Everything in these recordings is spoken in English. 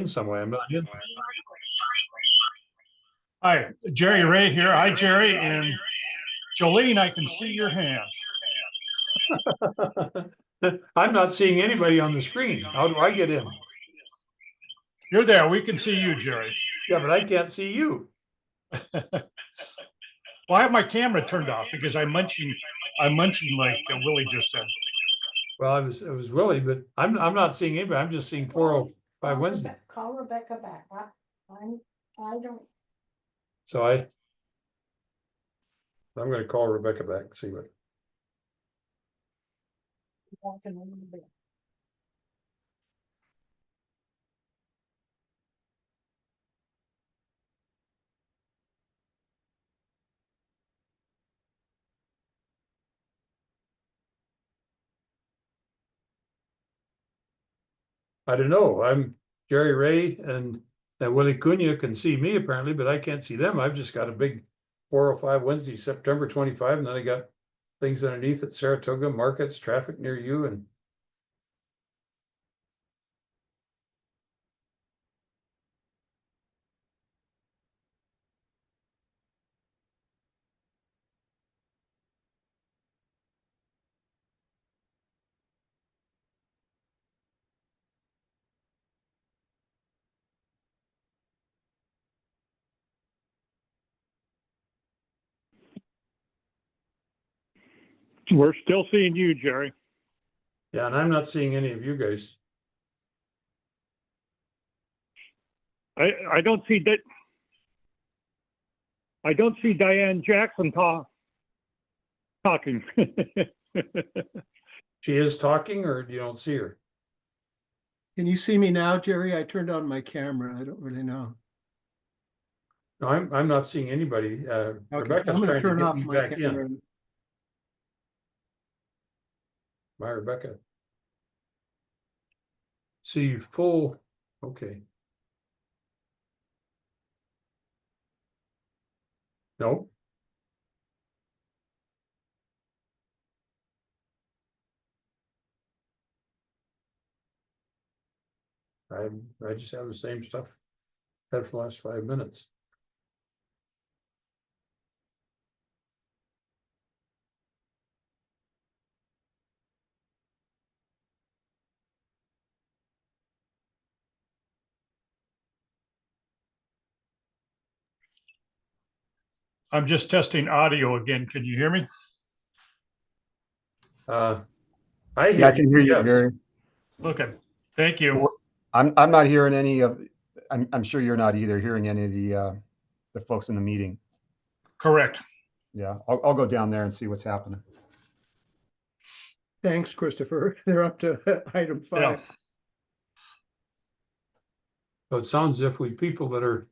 some way. I'm not in. Hi, Jerry Ray here. Hi, Jerry. And Jolene, I can see your hand. I'm not seeing anybody on the screen. How do I get in? You're there. We can see you, Jerry. Yeah, but I can't see you. Well, I have my camera turned off because I mentioned like Willie just said. Well, it was Willie, but I'm not seeing anybody. I'm just seeing 405 Wednesday. Call Rebecca back. I don't. So I'm going to call Rebecca back and see what. Walking over the bed. I don't know. I'm Jerry Ray and Willie Cunha can see me apparently, but I can't see them. I've just got a big 405 Wednesday, September 25, and then I got things underneath at Saratoga markets, traffic near you, and We're still seeing you, Jerry. yeah, and I'm not seeing any of you guys. I don't see that. I don't see Diane Jackson talking. She is talking, or you don't see her? Can you see me now, Jerry? I turned on my camera. I don't really know. No, I'm not seeing anybody. Okay, Rebecca's I'm gonna trying to turn get off me my back camera. in. My Rebecca. See full. Okay. No. I just have the same stuff had for the last 5 minutes. I'm just testing audio again. Can you hear me? I Yeah, I can hear you, yes. Jerry. Okay. Thank you. I'm not hearing any of. I'm sure you're not either hearing any of the folks in the meeting. Correct. Yeah, I'll go down there and see what's happening. Thanks, Christopher. They're up to item 5. Yeah. So it sounds as if we people that are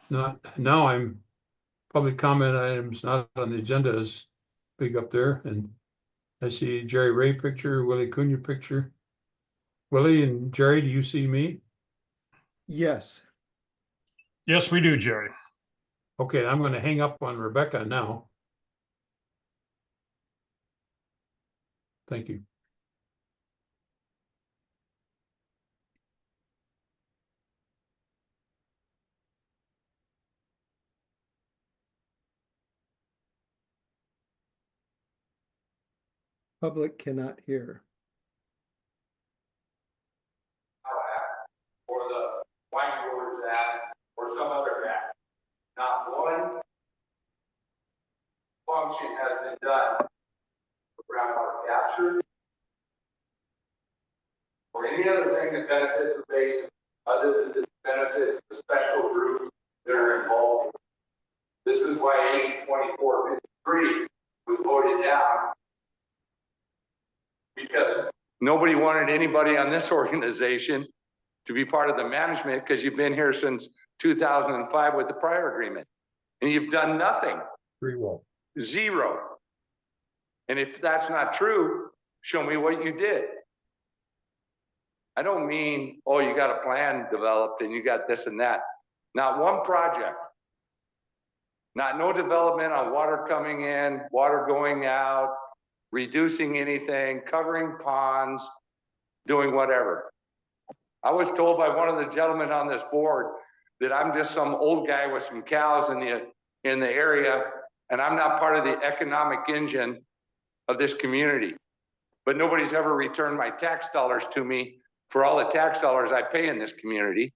not now, I'm public comment items not on the agenda is big up there, and I see Jerry Ray picture, Willie Cunha picture. Willie and Jerry, do you see me? Yes. Yes, we do, Jerry. Okay, I'm going to hang up on Rebecca now. Thank you. Public cannot hear. Or the Wine Growers Act, or some other act. Not one function has been done for groundwater capture or any other thing that benefits the basin other than the benefits the special groups that are involved. This is why 80-24-53 was voted down, because nobody wanted anybody on this organization to be part of the management, because you've been here since 2005 with the prior agreement and you've done nothing. Zero. And if that's not true, show me what you did. I don't mean, oh, you got a plan developed and you got this and that. Not one project. No development on water coming in, water going out, reducing anything, covering ponds, doing whatever. I was told by one of the gentlemen on this board that I'm just some old guy with some cows in the area, and I'm not part of the economic engine of this community. But nobody's ever returned my tax dollars to me for all the tax dollars I pay in this community.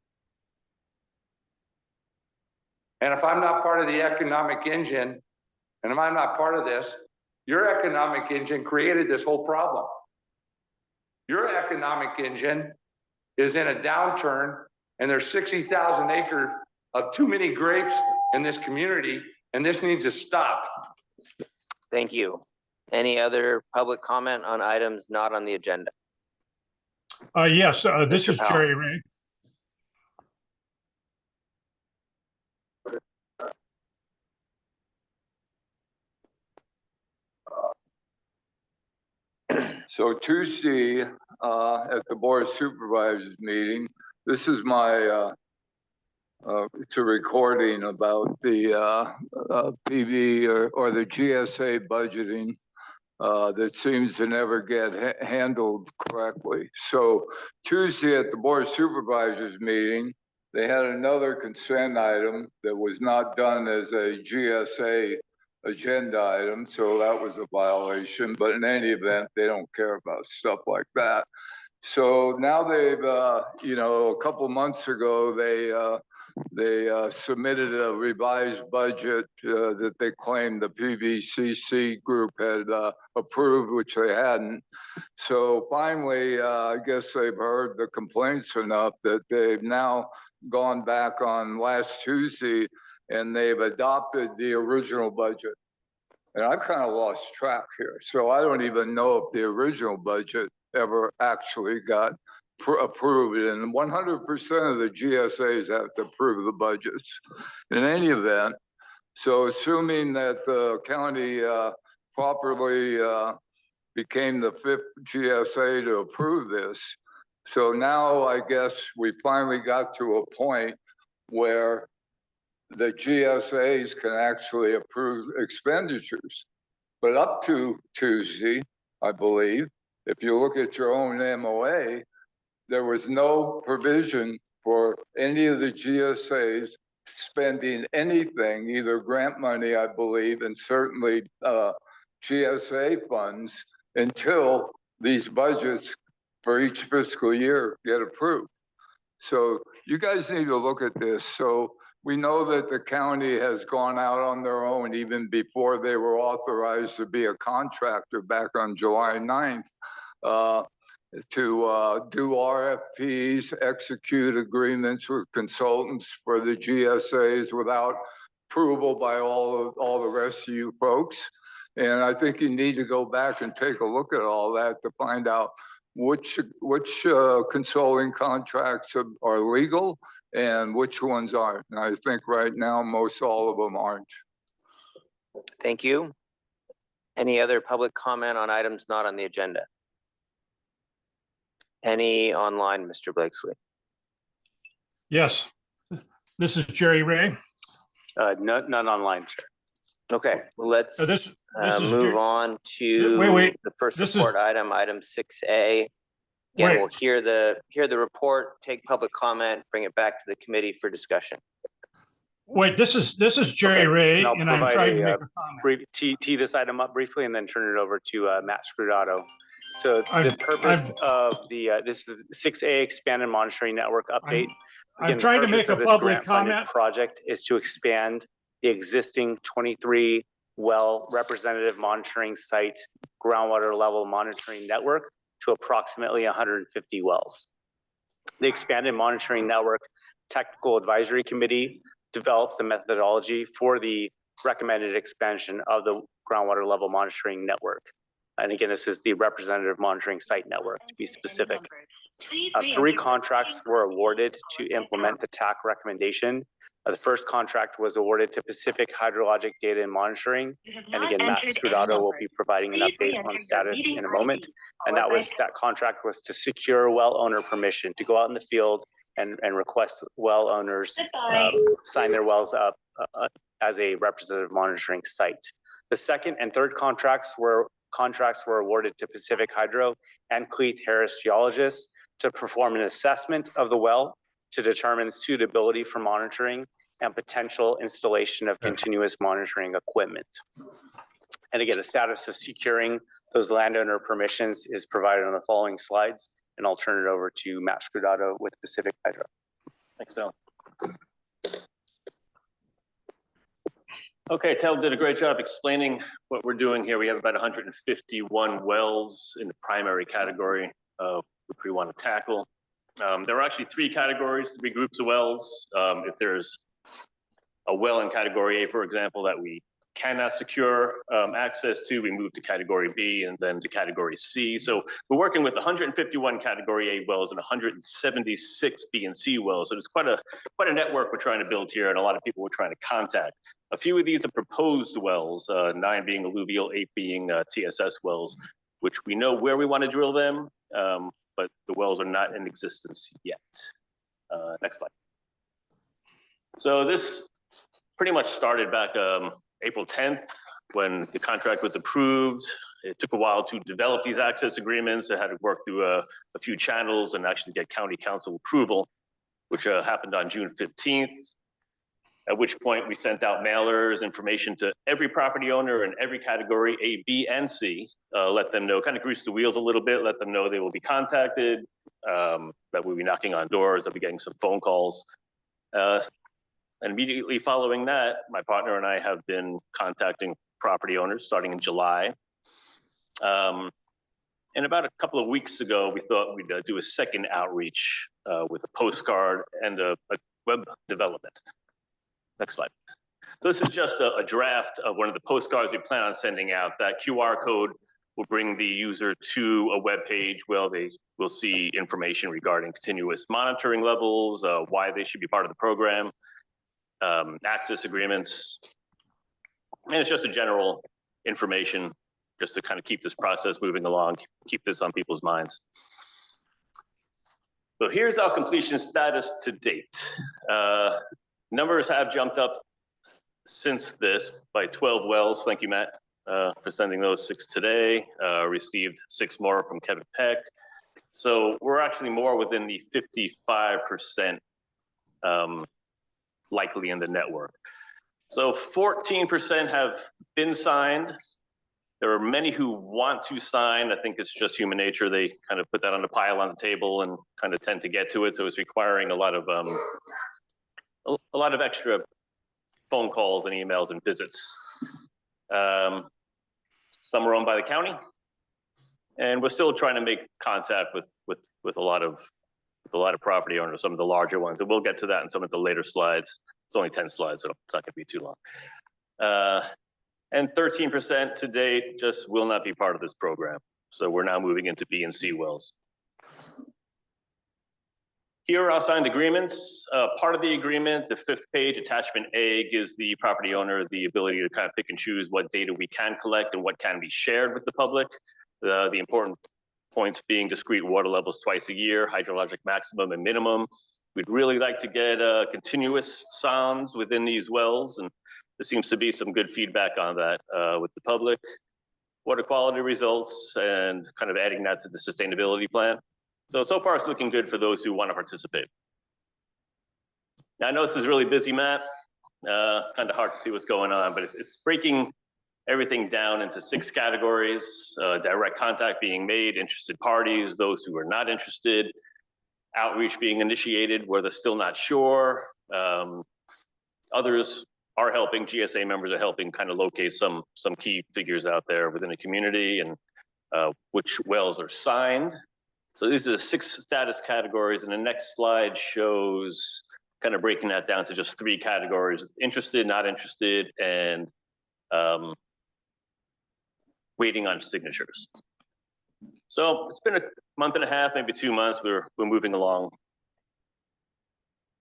And if I'm not part of the economic engine, and if I'm not part of this, your economic engine created this whole problem. Your economic engine is in a downturn, and there's 60,000 acres of too many grapes in this community, and this needs to stop. Thank you. Any other public comment on items not on the agenda? Yes, this Mr. is Powell. Jerry Ray. So Tuesday, at the Board of Supervisors meeting, this is my, it's a recording about the PB or the GSA budgeting that seems to never get handled correctly. So Tuesday at the Board of Supervisors meeting, they had another consent item that was not done as a GSA agenda item, so that was a violation. But in any event, they don't care about stuff like that. So now they've, you know, a couple months ago, they submitted a revised budget that they claimed the PVCC group had approved, which they hadn't. So finally, I guess they've heard the complaints enough that they've now gone back on last Tuesday and they've adopted the original budget. And I've kind of lost track here. So I don't even know if the original budget ever actually got approved. And 100% of the GSAs have to approve the budgets. In any event, so assuming that the county properly became the 5th GSA to approve this, so now I guess we finally got to a point where the GSAs can actually approve expenditures. But up to Tuesday, I believe, if you look at your own MOA, there was no provision for any of the GSAs spending anything, either grant money, I believe, and certainly GSA funds, until these budgets for each fiscal year get approved. So you guys need to look at this. So we know that the county has gone out on their own even before they were authorized to be a contractor back on July 9th to do RFPs, execute agreements with consultants for the GSAs without approval by all the rest of you folks. And I think you need to go back and take a look at all that to find out which consulting contracts are legal and which ones aren't. And I think right now, most all of them aren't. Thank you. Any other public comment on items not on the agenda? Any online, Mr. Blakesley? Yes, this is Jerry Ray. None online, sir. Okay, well, let's This is move on to Wait. the first This is- report item 6A. Again, Wait. we'll hear the report, take public comment, bring it back to the committee for discussion. Wait, this is Jerry Okay, Ray, and I'll and I'm provide trying to a, make a comment. Brief, tee this item up briefly and then turn it over to Matt Scrutato. So the I'm- purpose of the, this is 6A Expanded Monitoring Network update. I'm Again, the trying to purpose make a of this public grant-funded comment. project is to expand the existing 23 well representative monitoring site groundwater level monitoring network to approximately 150 wells. The Expanded Monitoring Network Technical Advisory Committee developed the methodology for the recommended expansion of the groundwater level monitoring network. And again, this is the representative monitoring site network, to be specific. 3 contracts were awarded to implement the TAC recommendation. The first contract was awarded to Pacific Hydrologic Data and Monitoring. And again, Matt Scrutato will be providing an update on status in a moment. And that contract was to secure well owner permission to go out in the field and request well owners sign their wells up as a representative monitoring site. The second and third contracts were awarded to Pacific Hydro and Cleeth Harris Geologists to perform an assessment of the well to determine suitability for monitoring and potential installation of continuous monitoring equipment. And again, the status of securing those landowner permissions is provided on the following slides, and I'll turn it over to Matt Scudato with Pacific Hydro. Thanks, Tel. Okay, Tel did a great job explaining what we're doing here. We have about 151 wells in the primary category, which we want to tackle. There are actually three categories, three groups of wells. If there's a well in category A, for example, that we cannot secure access to, we move to category B and then to category C. So we're working with 151 category A wells and 176 B and C wells. So it's quite a network we're trying to build here, and a lot of people we're trying to contact. A few of these are proposed wells, 9 being alluvial, 8 being TSS wells, which we know where we want to drill them, but the wells are not in existence yet. Next slide. So this pretty much started back April 10th when the contract was approved. It took a while to develop these access agreements. It had to work through a few channels and actually get county council approval, which happened on June 15th. At which point we sent out mailers, information to every property owner in every category, A, B, and C, let them know, kind of grease the wheels a little bit, let them know they will be contacted, that we'll be knocking on doors, they'll be getting some phone calls. And immediately following that, my partner and I have been contacting property owners starting in July. And about a couple of weeks ago, we thought we'd do a second outreach with a postcard and a web development. Next slide. So this is just a draft of one of the postcards we plan on sending out. That QR code will bring the user to a web page where they will see information regarding continuous monitoring levels, why they should be part of the program, access agreements, and it's just a general information just to kind of keep this process moving along, keep this on people's minds. So here's our completion status to date. Numbers have jumped up since this by 12 wells. Thank you, Matt, for sending those 6 today. Received 6 more from Kevin Peck. So we're actually more within the 55% likely in the network. So 14% have been signed. There are many who want to sign. I think it's just human nature. They kind of put that on the pile on the table and kind of tend to get to it. So it's requiring a lot of extra phone calls and emails and visits. Some are owned by the county, and we're still trying to make contact with a lot of property owners, some of the larger ones. And we'll get to that in some of the later slides. It's only 10 slides, so it's not going to be too long. And 13% to date just will not be part of this program. So we're now moving into B and C wells. Here are our signed agreements. Part of the agreement, the 5th page, attachment A, gives the property owner the ability to kind of pick and choose what data we can collect and what can be shared with the public. The important points being discrete water levels twice a year, hydrologic maximum and minimum. We'd really like to get continuous sounds within these wells, and there seems to be some good feedback on that with the public. Water quality results and kind of adding that to the sustainability plan. So far it's looking good for those who want to participate. Now, I know this is really busy, Matt. It's kind of hard to see what's going on, but it's breaking everything down into 6 categories: direct contact being made, interested parties, those who are not interested, outreach being initiated where they're still not sure. Others are helping, GSA members are helping kind of locate some key figures out there within the community and which wells are signed. So these are the 6 status categories, and the next slide shows kind of breaking that down to just 3 categories: interested, not interested, and waiting on signatures. So it's been a month and a half, maybe 2 months. We're moving along.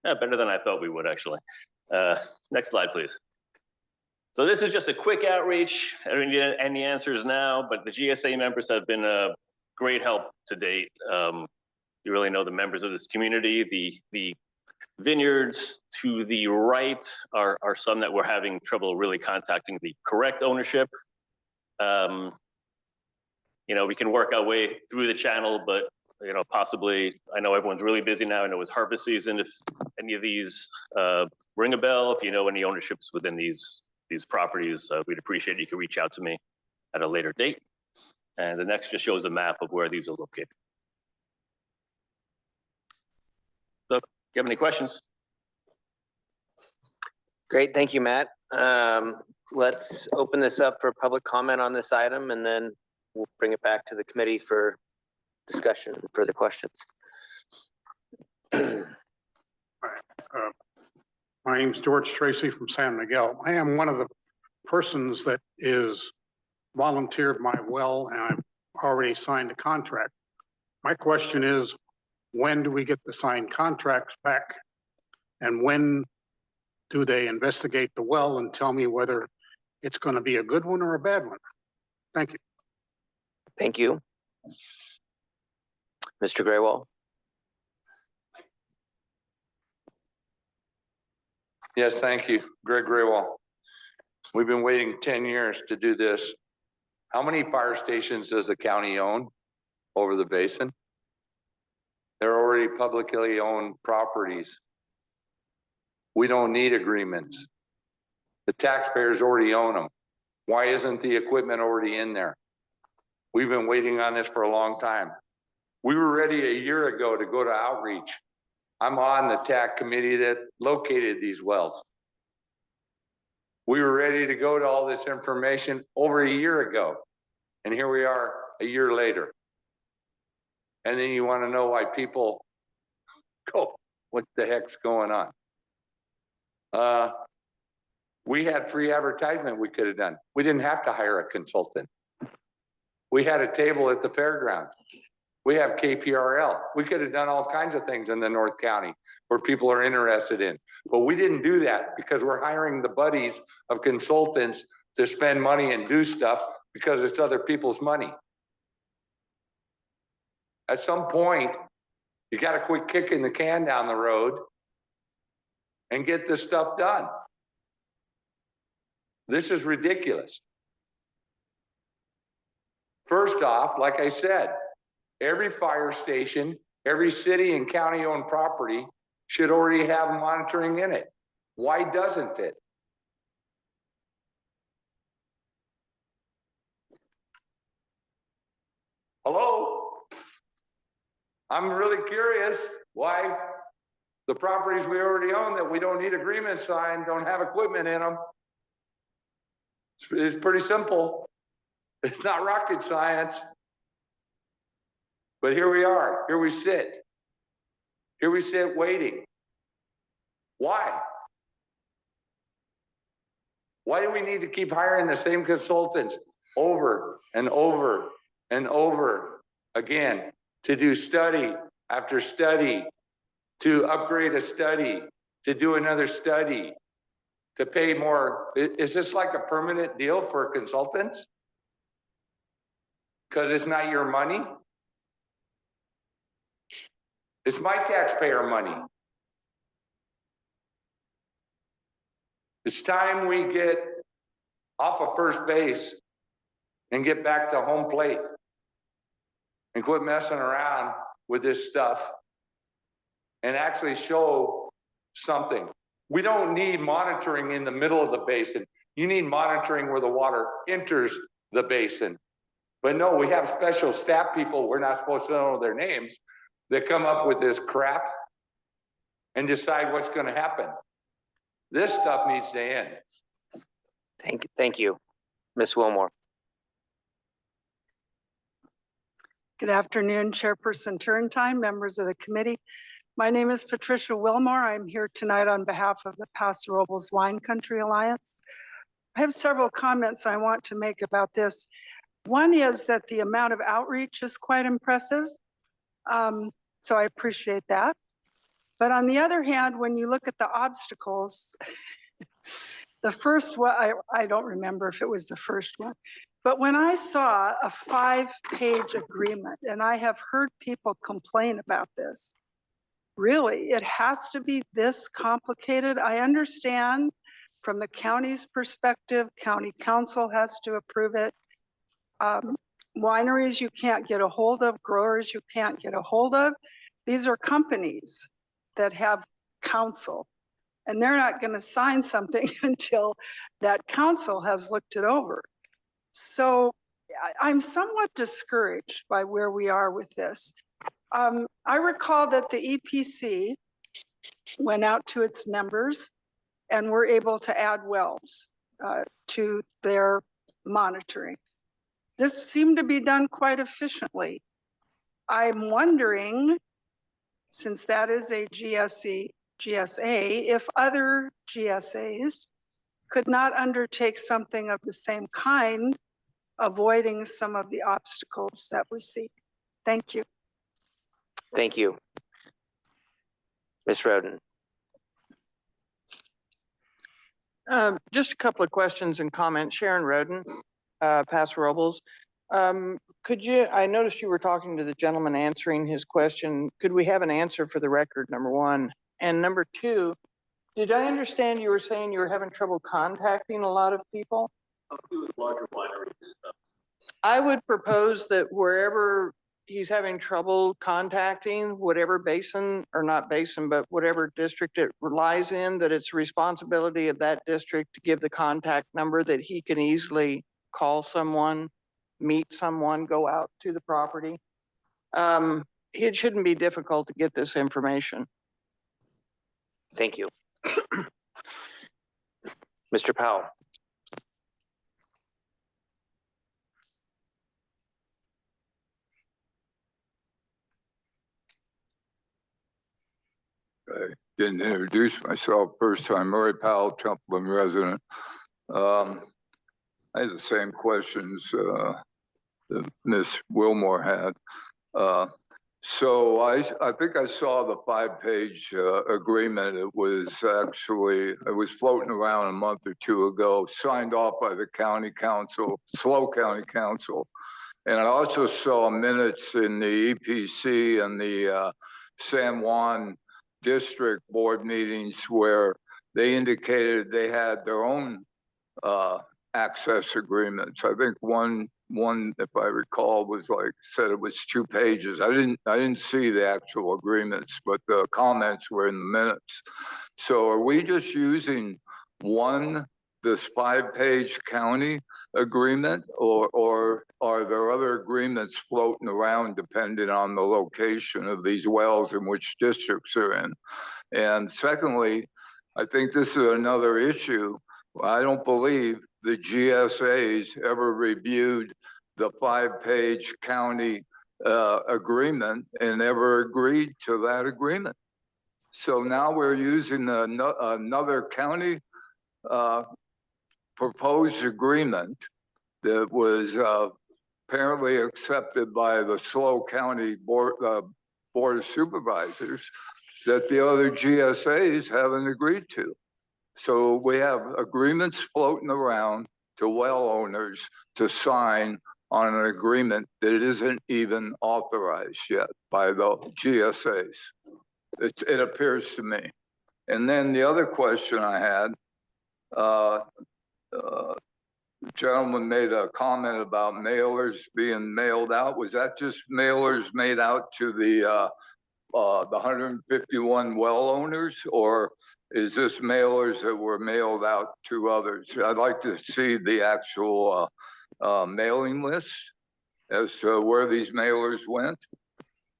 Yeah, better than I thought we would, actually. Next slide, please. So this is just a quick outreach. I don't need any answers now, but the GSA members have been a great help to date. You really know the members of this community. The vineyards to the right are some that we're having trouble really contacting the correct ownership. You know, we can work our way through the channel, but possibly, I know everyone's really busy now. I know it's harvest season. If any of these ring a bell, if you know any ownerships within these properties, we'd appreciate it. You can reach out to me at a later date. And the next just shows a map of where these are located. So, if you have any questions? Great, thank you, Matt. Let's open this up for public comment on this item, and then we'll bring it back to the committee for discussion and further questions. My name's George Tracy from San Miguel. I am one of the persons that is volunteered my well, and I've already signed a contract. My question is, when do we get the signed contracts back? And when do they investigate the well and tell me whether it's going to be a good one or a bad one? Thank you. Thank you. Mr. Graywall. Yes, thank you. Greg Graywall. We've been waiting 10 years to do this. How many fire stations does the county own over the basin? They're already publicly owned properties. We don't need agreements. The taxpayers already own them. Why isn't the equipment already in there? We've been waiting on this for a long time. We were ready a year ago to go to outreach. I'm on the TAC committee that located these wells. We were ready to go to all this information over a year ago. And here we are a year later. And then you want to know why people go, what the heck's going on? We had free advertisement we could have done. We didn't have to hire a consultant. We had a table at the fairground. We have KPRL. We could have done all kinds of things in the North County where people are interested in, but we didn't do that because we're hiring the buddies of consultants to spend money and do stuff because it's other people's money. At some point, you got to quit kicking the can down the road and get this stuff done. This is ridiculous. First off, like I said, every fire station, every city and county owned property should already have monitoring in it. Why doesn't it? Hello? I'm really curious why the properties we already own that we don't need agreements signed don't have equipment in them. It's pretty simple. It's not rocket science. But here we are. Here we sit. Here we sit waiting. Why? Why do we need to keep hiring the same consultants over and over and over again to do study after study, to upgrade a study, to do another study, to pay more? Is this like a permanent deal for consultants? Because it's not your money? It's my taxpayer money. It's time we get off of first base and get back to home plate and quit messing around with this stuff and actually show something. We don't need monitoring in the middle of the basin. You need monitoring where the water enters the basin. But no, we have special staff people, we're not supposed to know their names, that come up with this crap and decide what's going to happen. This stuff needs to end. Thank you. Ms. Wilmore. Good afternoon, Chairperson Turrentine, members of the committee. My name is Patricia Wilmore. I'm here tonight on behalf of the Paso Robles Wine Country Alliance. I have several comments I want to make about this. One is that the amount of outreach is quite impressive. So I appreciate that. But on the other hand, when you look at the obstacles, the first one, I don't remember if it was the first one, but when I saw a 5-page agreement, and I have heard people complain about this, really, it has to be this complicated? I understand from the county's perspective, county council has to approve it. wineries you can't get a hold of, growers you can't get a hold of. These are companies that have counsel, and they're not going to sign something until that council has looked it over. So I'm somewhat discouraged by where we are with this. I recall that the EPC went out to its members and were able to add wells to their monitoring. This seemed to be done quite efficiently. I'm wondering, since that is a GSA, if other GSAs could not undertake something of the same kind, avoiding some of the obstacles that we see. Thank you. Thank you. Ms. Roden. Just a couple of questions and comments. Sharon Roden, Paso Robles. I noticed you were talking to the gentleman answering his question. Could we have an answer for the record, number one? And number two, did I understand you were saying you were having trouble contacting a lot of people? Larger wineries. I would propose that wherever he's having trouble contacting, whatever basin, or not basin, but whatever district it lies in, that it's responsibility of that district to give the contact number that he can easily call someone, meet someone, go out to the property. It shouldn't be difficult to get this information. Thank you. Mr. Powell. I didn't introduce myself first time. Murray Powell, Templeton resident. I had the same questions that Ms. Wilmore had. So I think I saw the 5-page agreement. It was floating around a month or two ago, signed off by the county council, SLO County Council. And I also saw minutes in the EPC and the San Juan district board meetings where they indicated they had their own access agreements. I think one, if I recall, was said it was 2 pages. I didn't see the actual agreements, but the comments were in the minutes. So are we just using this 5-page county agreement, or are there other agreements floating around depending on the location of these wells and which districts they're in? And secondly, I think this is another issue. I don't believe the GSAs ever reviewed the 5-page county agreement and ever agreed to that agreement. So now we're using another county proposed agreement that was apparently accepted by the SLO County Board of Supervisors that the other GSAs haven't agreed to. So we have agreements floating around to well owners to sign on an agreement that isn't even authorized yet by the GSAs. It appears to me. And then the other question I had, the gentleman made a comment about mailers being mailed out. Was that just mailers made out to the 151 well owners, or is this mailers that were mailed out to others? I'd like to see the actual mailing list as to where these mailers went.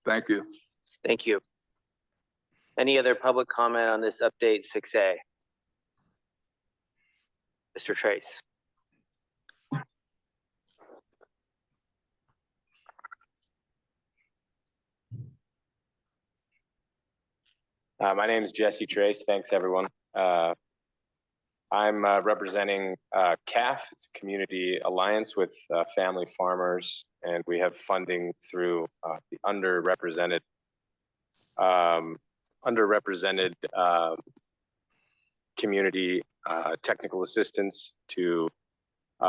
Thank you. Thank you. Any other public comment on this update 6A? Mr. Trace. My name is Jesse Trace. Thanks, everyone. I'm representing CAF. It's a community alliance with family farmers, and we have funding through the underrepresented community technical assistance to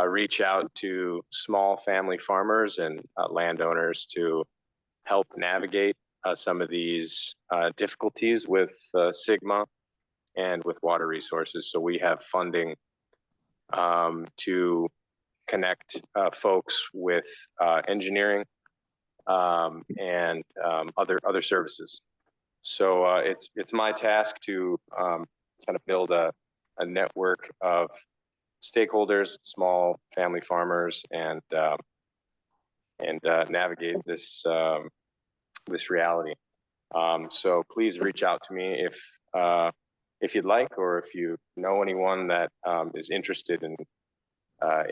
reach out to small family farmers and landowners to help navigate some of these difficulties with SGMA and with water resources. So we have funding to connect folks with engineering and other services. So it's my task to kind of build a network of stakeholders, small family farmers, and navigate this this reality. So please reach out to me if you'd like, or if you know anyone that is interested in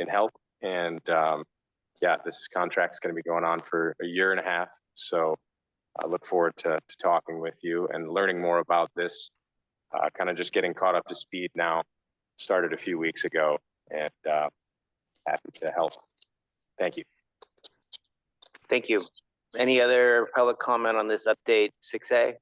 help. And yeah, this contract is going to be going on for 1.5 years. So I look forward to talking with you and learning more about this. Kind of just getting caught up to speed now. Started a few weeks ago, and happy to help. Thank you. Thank you. Any other public comment on this update 6A?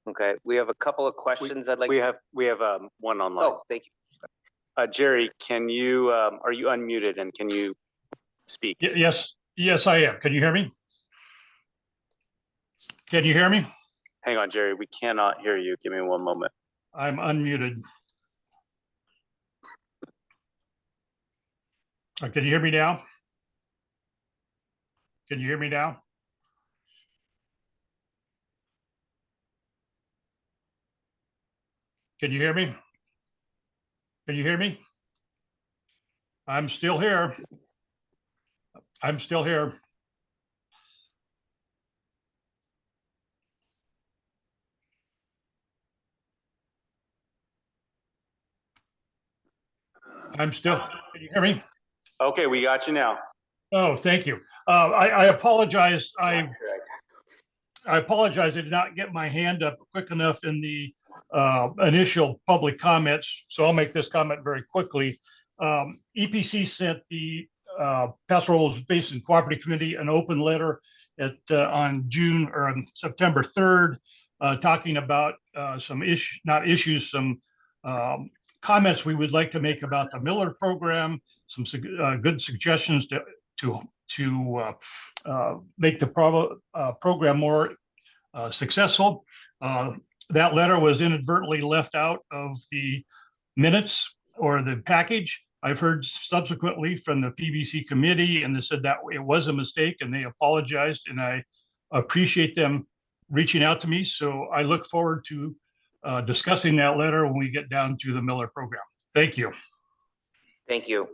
Okay, we have a couple of questions I'd like. We have one online. Oh, thank you. Jerry, can you, are you unmuted and can you speak? Yes, I am. Can you hear me? Can you hear me? Hang on, Jerry, we cannot hear you. Give me one moment. I'm unmuted. Can you hear me now? Can you hear me now? Can you hear me? Can you hear me? I'm still here. I'm still here. I'm still, can you hear me? Okay, we got you now. Oh, thank you. I apologize. I apologize. I did not get my hand up quick enough in the initial public comments, so I'll make this comment very quickly. EPC sent the Paso Robles Basin Cooperative Committee an open letter on September 3rd, talking about some comments we would like to make about the Miller program, some good suggestions to make the program more successful. That letter was inadvertently left out of the minutes or the package. I've heard subsequently from the PBC committee, and they said that it was a mistake and they apologized, and I appreciate them reaching out to me. So I look forward to discussing that letter when we get down to the Miller program. Thank you. Thank you.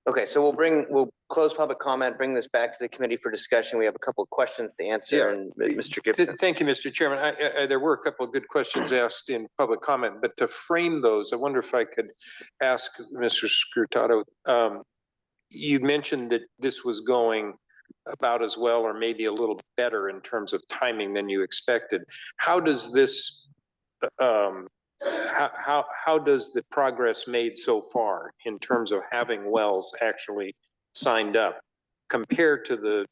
Okay, so we'll close public comment, bring this back to the committee for discussion. We have a couple of questions to answer, and Mr. Gibson. Thank you, Mr. Chairman. There were a couple of good questions asked in public comment, but to frame those, I wonder if I could ask Mr. Scrutato. You mentioned that this was going about as well, or maybe a little better in terms of timing than you expected. How does this, how does the progress made so far in terms of having wells actually signed up compared to the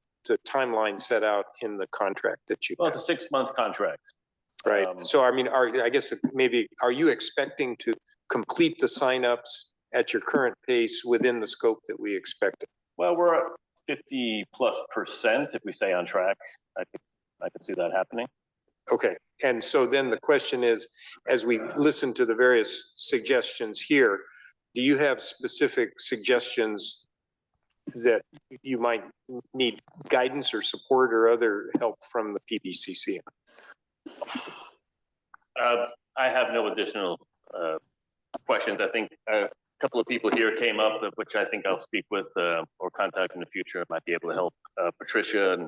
timeline set out in the contract that you? Well, it's a 6-month contract. Right. So, I mean, I guess maybe, are you expecting to complete the signups at your current pace within the scope that we expected? Well, we're at 50+% if we stay on track. I can see that happening. Okay. And so then the question is, as we listen to the various suggestions here, do you have specific suggestions that you might need guidance or support or other help from the PBCC? I have no additional questions. I think a couple of people here came up, which I think I'll speak with or contact in the future. I might be able to help Patricia, and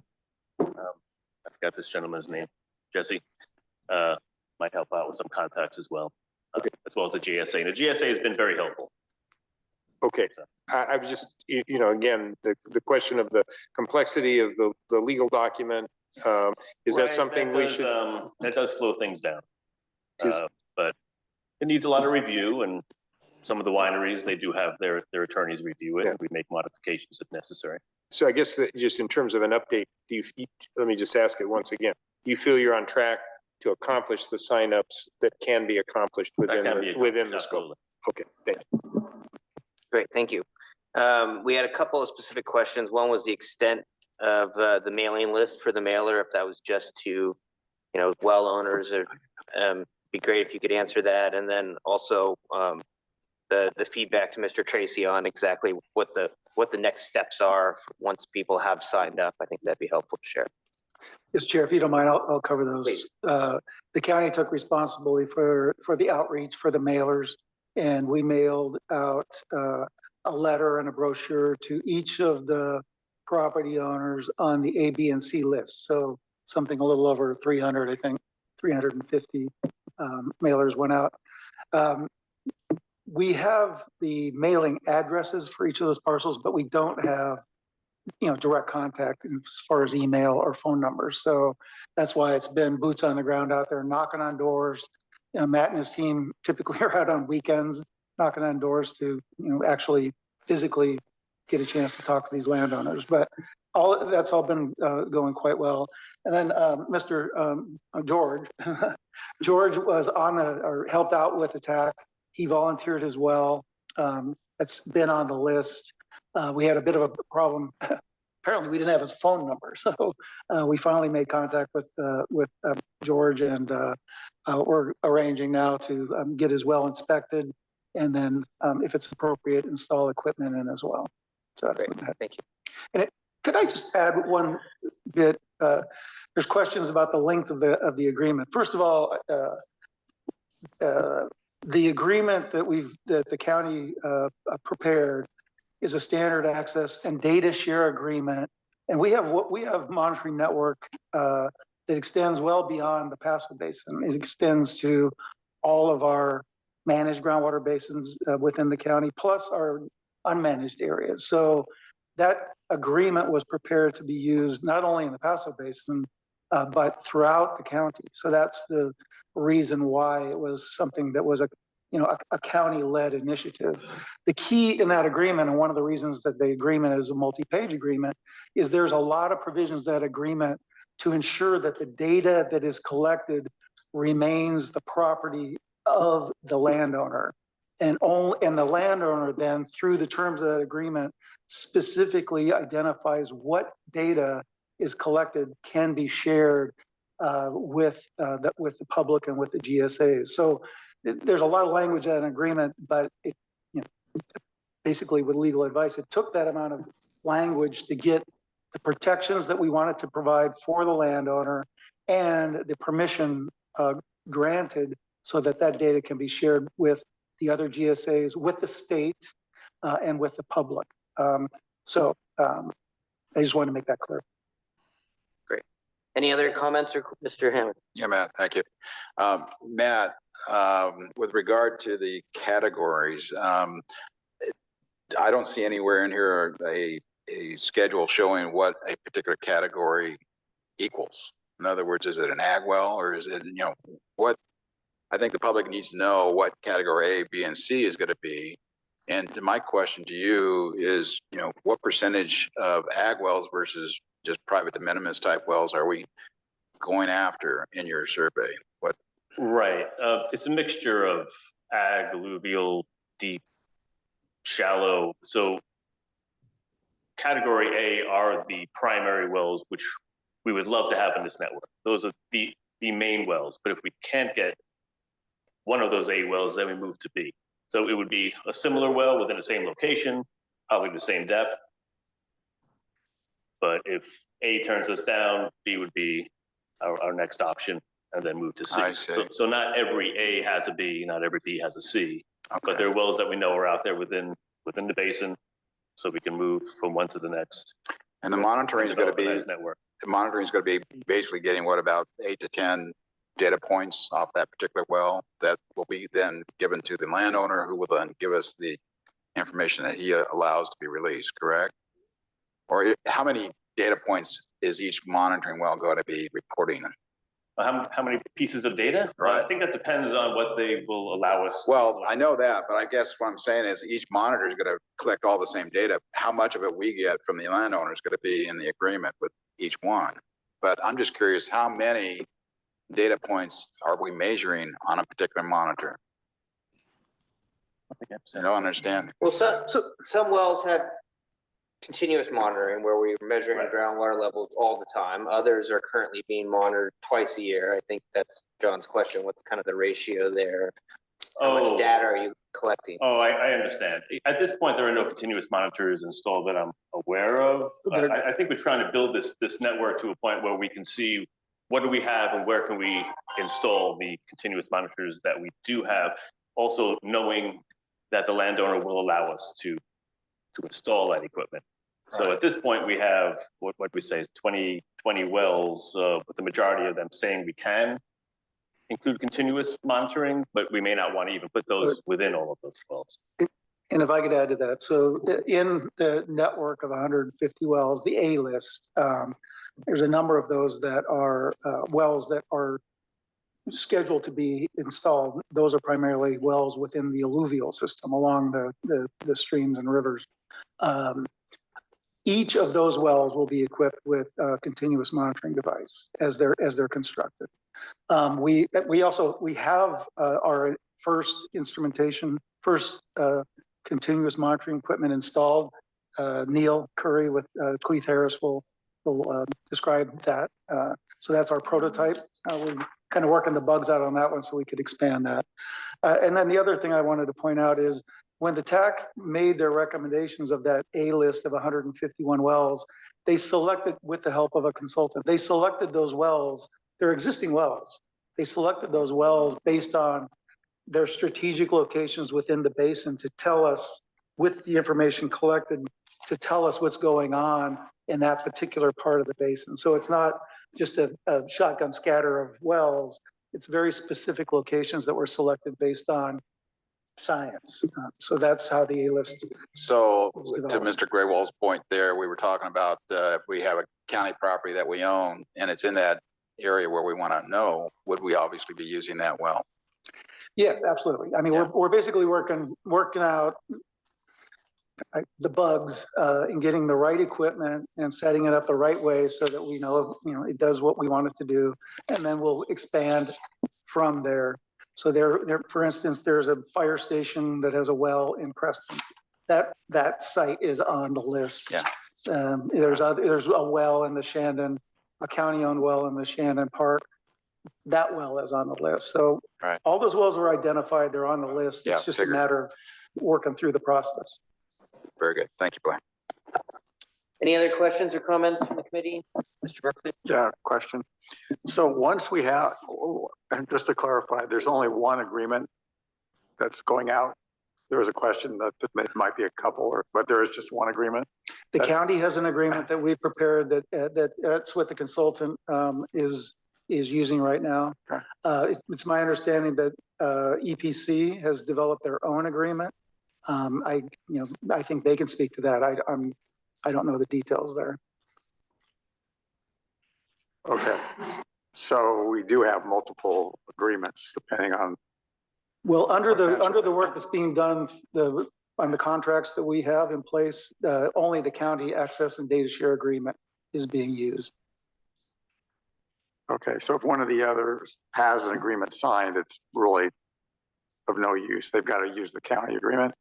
I forgot this gentleman's name, Jesse, might help out with some contacts as well, as well as the GSA. And the GSA has been very helpful. Okay. I was just, you know, again, the question of the complexity of the legal document, is that something we should? That does slow things down. But it needs a lot of review, and some of the wineries, they do have their attorneys review it, and we make modifications if necessary. So I guess that just in terms of an update, let me just ask it once again. Do you feel you're on track to accomplish the signups that can be accomplished within the scope? Okay, thank you. Great, thank you. We had a couple of specific questions. One was the extent of the mailing list for the mailer, if that was just to, well owners, or be great if you could answer that. And then also the feedback to Mr. Tracy on exactly what the next steps are once people have signed up. I think that'd be helpful to share. Yes, Chair, if you don't mind, I'll cover those. Please. The county took responsibility for the outreach, for the mailers, and we mailed out a letter and a brochure to each of the property owners on the A, B, and C list. So something a little over 300, I think, 350 mailers went out. We have the mailing addresses for each of those parcels, but we don't have, direct contact as far as email or phone numbers. So that's why it's been boots on the ground out there, knocking on doors. Matt and his team typically are out on weekends, knocking on doors to, actually physically get a chance to talk to these landowners. But that's all been going quite well. And then Mr. George, George was or helped out with ATTAC. He volunteered as well. That's been on the list. We had a bit of a problem. Apparently, we didn't have his phone number, so we finally made contact with George, and we're arranging now to get his well inspected, and then, if it's appropriate, install equipment in as well. So that's Great. Thank you. And could I just add one bit? There's questions about the length of the agreement. First of all, the agreement that the county prepared is a standard access and data share agreement. And we have monitoring network that extends well beyond the Paso Basin. It extends to all of our managed groundwater basins within the county, plus our unmanaged areas. So that agreement was prepared to be used not only in the Paso Basin, but throughout the county. So that's the reason why it was something that was a county-led initiative. The key in that agreement, and one of the reasons that the agreement is a multi-page agreement, is there's a lot of provisions in that agreement to ensure that the data that is collected remains the property of the landowner. And the landowner then, through the terms of that agreement, specifically identifies what data is collected can be shared with the public and with the GSAs. So there's a lot of language in an agreement, but basically with legal advice, it took that amount of language to get the protections that we wanted to provide for the landowner and the permission granted so that data can be shared with the other GSAs, with the state, and with the public. I just wanted to make that clear. Great. Any other comments, or Mr. Hammond? Yeah, Matt, thank you. Matt, with regard to the categories, I don't see anywhere in here a schedule showing what a particular category equals. In other words, is it an ag well, or is it, what? I think the public needs to know what category A, B, and C is going to be. And my question to you is, what percentage of ag wells versus just private de minimis type wells are we going after in your survey? What? Right. It's a mixture of ag, alluvial, deep, shallow. So category A are the primary wells, which we would love to have in this network. Those are the main wells. But if we can't get one of those A wells, then we move to B. So it would be a similar well within the same location, probably the same depth. But if A turns us down, B would be our next option, and then move to C. I see. So not every A has a B, not every B has a C. Okay. But there are wells that we know are out there within the basin, so we can move from one to the next. And the monitoring is going to be, network. the monitoring is going to be basically getting what, about 8 to 10 data points off that particular well that will be then given to the landowner, who will then give us the information that he allows to be released, correct? Or how many data points is each monitoring well going to be reporting? How many pieces of data? Right. I think that depends on what they will allow us. Well, I know that, but I guess what I'm saying is each monitor is going to collect all the same data. How much of it we get from the landowner is going to be in the agreement with each one. But I'm just curious, how many data points are we measuring on a particular monitor? I don't understand. Well, some wells have continuous monitoring where we're measuring groundwater levels all the time. Others are currently being monitored twice a year. I think that's John's question. What's kind of the ratio there? How much data are you collecting? Oh, I understand. At this point, there are no continuous monitors installed that I'm aware of. I think we're trying to build this network to a point where we can see what do we have and where can we install the continuous monitors that we do have. Also knowing that the landowner will allow us to install that equipment. So at this point, we have what we say is 20 wells, with the majority of them saying we can include continuous monitoring, but we may not want to even put those within all of those wells. And if I could add to that, so in the network of 150 wells, the A list, there's a number of those that are wells that are scheduled to be installed. Those are primarily wells within the alluvial system along the streams and rivers. Each of those wells will be equipped with a continuous monitoring device as they're constructed. We have our first instrumentation, continuous monitoring equipment installed. Neil Curry with Cleith Harris will describe that. So that's our prototype. We're kind of working the bugs out on that one so we could expand that. And then the other thing I wanted to point out is when the TAC made their recommendations of that A list of 151 wells, they selected, with the help of a consultant, they selected those wells, they're existing wells. They selected those wells based on their strategic locations within the basin to tell us, with the information collected, to tell us what's going on in that particular part of the basin. So it's not just a shotgun scatter of wells. It's very specific locations that were selected based on science. So that's how the A-list. So to Mr. Graywall's point there, we were talking about if we have a county property that we own and it's in that area where we want to know, would we obviously be using that well? Yes, absolutely. I mean, we're basically working out the bugs in getting the right equipment and setting it up the right way so that we know, it does what we want it to do, and then we'll expand from there. So there, for instance, there's a fire station that has a well in Creston. That site is on the list. Yeah. There's a well in the Shandon, a county-owned well in the Shandon Park. That well is on the list. So all those wells are identified. They're on the list. It's just a matter of working through the process. Very good. Thank you, Blaine. Any other questions or comments from the committee? Mr. Berkeley? Yeah, question. So once we have, and just to clarify, there's only one agreement that's going out. There was a question that it might be a couple, but there is just one agreement. The county has an agreement that we've prepared that's what the consultant is using right now. It's my understanding that EPC has developed their own agreement. I think they can speak to that. I don't know the details there. Okay, so we do have multiple agreements depending on. Well, under the work that's being done, on the contracts that we have in place, only the county access and data share agreement is being used. Okay, so if one of the others has an agreement signed, it's really of no use. They've got to use the county agreement.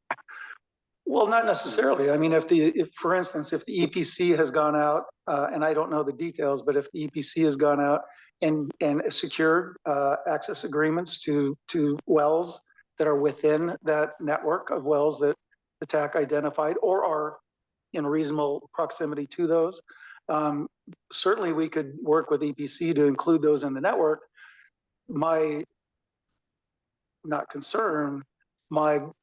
Well, not necessarily. I mean, if for instance, if the EPC has gone out, and I don't know the details, but if the EPC has gone out and secured access agreements to wells that are within that network of wells that the TAC identified or are in reasonable proximity to those, certainly we could work with EPC to include those in the network. My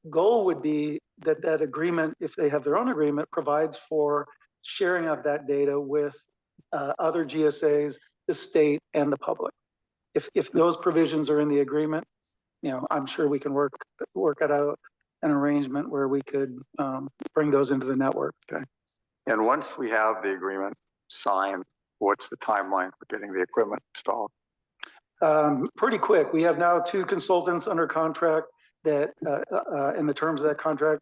goal would be that agreement, if they have their own agreement, provides for sharing of that data with other GSAs, the state, and the public. If those provisions are in the agreement, I'm sure we can work out an arrangement where we could bring those into the network. Okay. And once we have the agreement signed, what's the timeline for getting the equipment installed? Pretty quick. We have now 2 consultants under contract that, in the terms of that contract,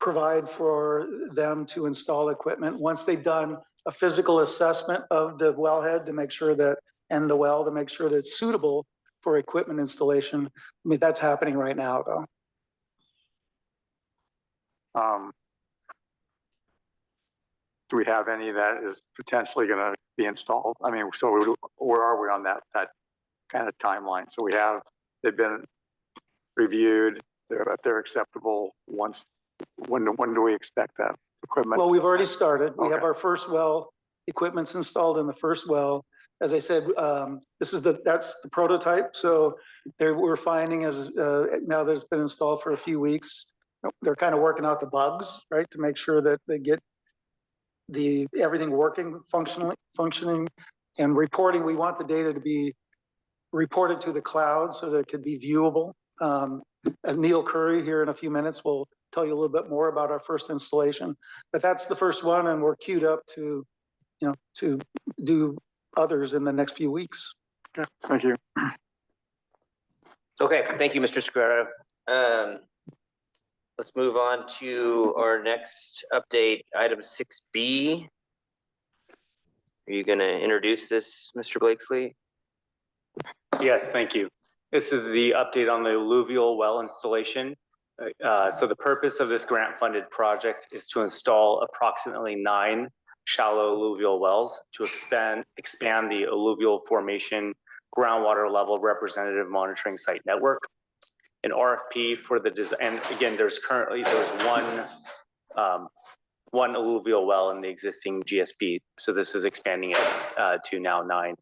provide for them to install equipment. Once they've done a physical assessment of the wellhead to make sure that, and the well to make sure that it's suitable for equipment installation. I mean, that's happening right now, though. do we have any that is potentially gonna be installed? I mean, so where are we on that kind of timeline? So they've been reviewed, they're acceptable once, when do we expect that equipment? Well, we've already started. We have Okay. our first well, equipment's installed in the first well. As I said, that's the prototype. So we're finding as, now that it's been installed for a few weeks, they're kind of working out the bugs, right? To make sure that they get everything working, functioning and reporting. We want the data to be reported to the cloud so that it could be viewable. And Neil Curry here in a few minutes will tell you a little bit more about our first installation, but that's the first one, and we're queued up to, to do others in the next few weeks. Okay, thank you. Okay, thank you, Mr. Scirotto. Let's move on to our next update, item 6B. Are you gonna introduce this, Mr. Blakesley? Yes, thank you. This is the update on the alluvial well installation. So the purpose of this grant-funded project is to install approximately 9 shallow alluvial wells to expand the alluvial formation groundwater level representative monitoring site network. An RFP for the design, and again, there's one alluvial well in the existing GSP. So this is expanding it to now 9.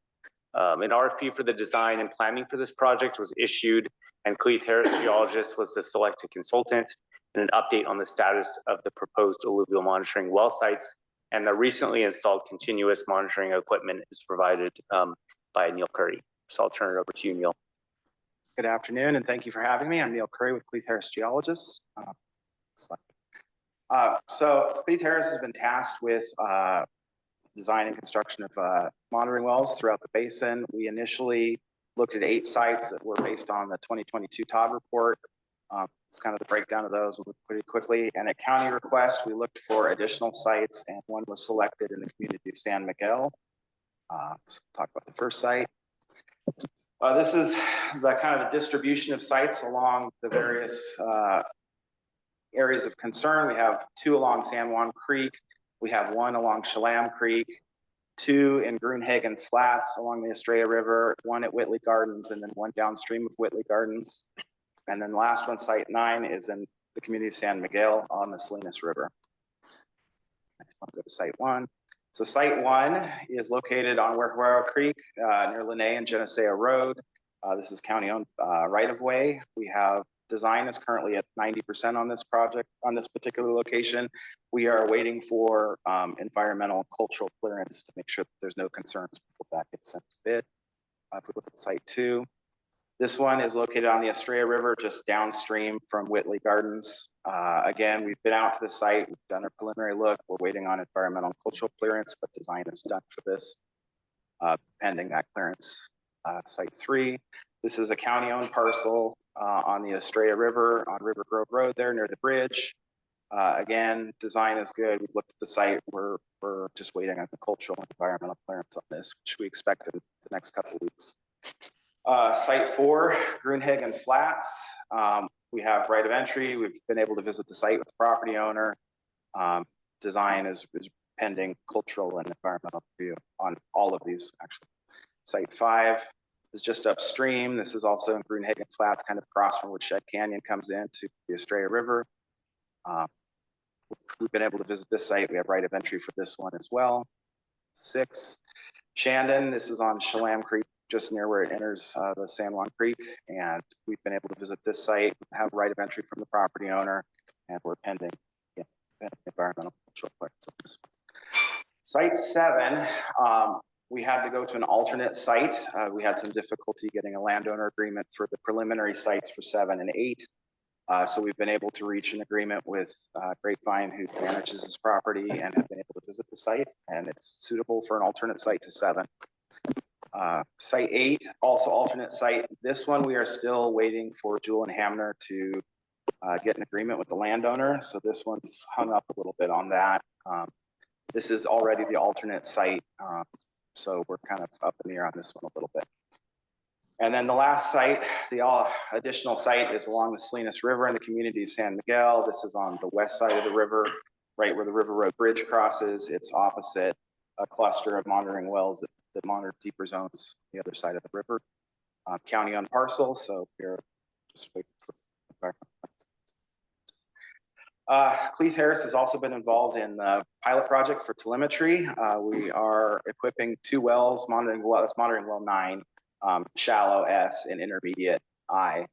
An RFP for the design and planning for this project was issued, and Cleith Harris Geologist was the selected consultant, and an update on the status of the proposed alluvial monitoring well sites and the recently installed continuous monitoring equipment is provided by Neil Curry. So I'll turn it over to you, Neil. Good afternoon, and thank you for having me. I'm Neil Curry with Cleith Harris Geologists. So Cleith Harris has been tasked with design and construction of monitoring wells throughout the basin. We initially looked at 8 sites that were based on the 2022 Todd report. It's kind of the breakdown of those pretty quickly. And at county request, we looked for additional sites, and one was selected in the community of San Miguel. Let's talk about the first site. This is the kind of the distribution of sites along the various areas of concern. We have 2 along San Juan Creek. We have 1 along Chelam Creek, 2 in Grunhagen Flats along the Estrella River, 1 at Whitley Gardens, and then 1 downstream of Whitley Gardens. And then the last one, site 9, is in the community of San Miguel on the Salinas River. Next one, go to site 1. So site 1 is located on Huerquero Creek near Lene and Geneseo Road. This is county-owned right-of-way. We have design is currently at 90% on this project, on this particular location. We are waiting for environmental and cultural clearance to make sure that there's no concerns before that gets sent to bid. If we look at site 2, this one is located on the Estrella River, just downstream from Whitley Gardens. Again, we've been out to the site, we've done a preliminary look. We're waiting on environmental and cultural clearance, but design is done for this, pending that clearance. Site 3, this is a county-owned parcel on the Estrella River, on River Grove Road there near the bridge. Again, design is good. We've looked at the site. We're just waiting on the cultural and environmental clearance on this, which we expect in the next couple of weeks. Site 4, Grunhagen Flats. We have right of entry. We've been able to visit the site with the property owner. Design is pending cultural and environmental review on all of these, actually. Site 5 is just upstream. This is also in Grunhagen Flats, kind of across from where Shed Canyon comes into the Estrella River. We've been able to visit this site. We have right of entry for this one as well. 6, Shandon. This is on Chelam Creek, just near where it enters the San Juan Creek. And we've been able to visit this site, have right of entry from the property owner, and we're pending environmental control clearance on this one. Site 7, we had to go to an alternate site. We had some difficulty getting a landowner agreement for the preliminary sites for 7 and 8. So we've been able to reach an agreement with Grapevine, who manages this property, and have been able to visit the site, and it's suitable for an alternate site to 7. Site 8, also alternate site. This one we are still waiting for Jewel and Hamner to get an agreement with the landowner. So this one's hung up a little bit on that. This is already the alternate site. So we're kind of up in the air on this one a little bit. And then the last site, the additional site, is along the Salinas River in the community of San Miguel. This is on the west side of the river, right where the River Road Bridge crosses. It's opposite a cluster of monitoring wells that monitor deeper zones on the other side of the river. County on parcel, so we're just waiting for Cleese Harris has also been involved in the pilot project for telemetry. We are equipping 2 wells, monitoring well 9, shallow S and intermediate I.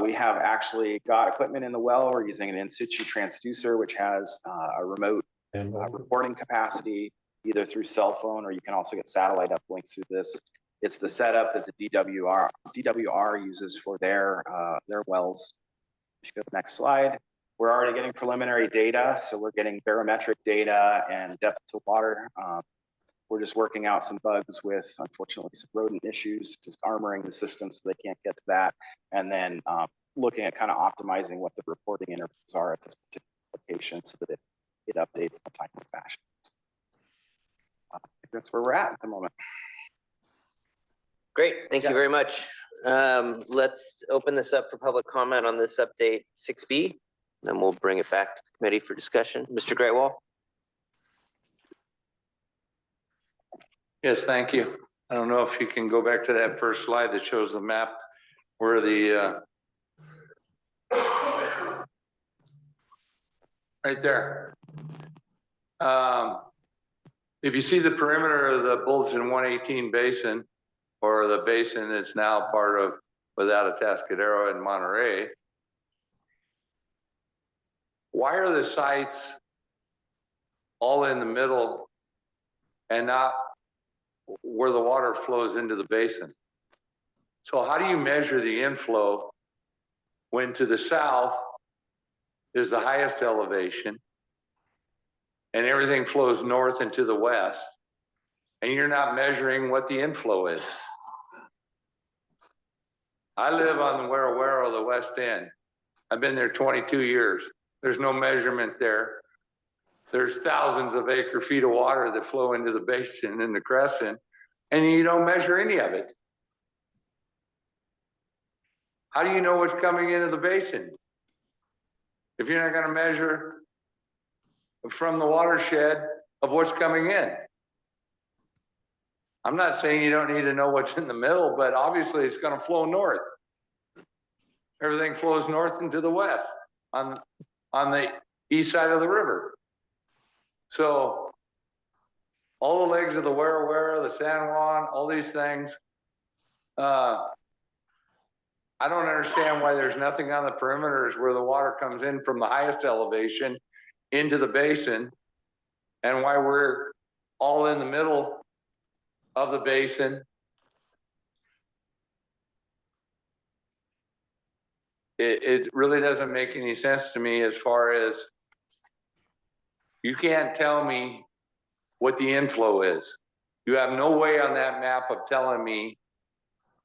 We have actually got equipment in the well. We're using an in situ transducer, which has a remote reporting capacity, either through cell phone, or you can also get satellite uplinks through this. It's the setup that the DWR uses for their wells. If you go to the next slide. We're already getting preliminary data, so we're getting barometric data and depth to water. We're just working out some bugs with, unfortunately, some rodent issues, just armoring the system so they can't get to that, and then looking at kind of optimizing what the reporting intervals are at this particular location so that it updates in a timely fashion. I think that's where we're at the moment. Great, thank you very much. Let's open this up for public comment on this update 6B. Then we'll bring it back to the committee for discussion. Mr. Greatwall. Yes, thank you. I don't know if you can go back to that first slide that shows the map where the right there. If you see the perimeter of the Bulletin 118 basin, or the basin that's now part of without Atascadero and Monterey, why are the sites all in the middle and not where the water flows into the basin? So how do you measure the inflow when to the south is the highest elevation and everything flows north and to the west, and you're not measuring what the inflow is? I live on the Wero, the west end. I've been there 22 years. There's no measurement there. There's thousands of acre feet of water that flow into the basin and the crescent, and you don't measure any of it. How do you know what's coming into the basin if you're not going to measure from the watershed of what's coming in? I'm not saying you don't need to know what's in the middle, but obviously it's going to flow north. Everything flows north and to the west on the east side of the river. So all the legs of the Wero, the San Juan, all these things, I don't understand why there's nothing on the perimeters where the water comes in from the highest elevation into the basin, and why we're all in the middle of the basin. It really doesn't make any sense to me, as far as you can't tell me what the inflow is. You have no way on that map of telling me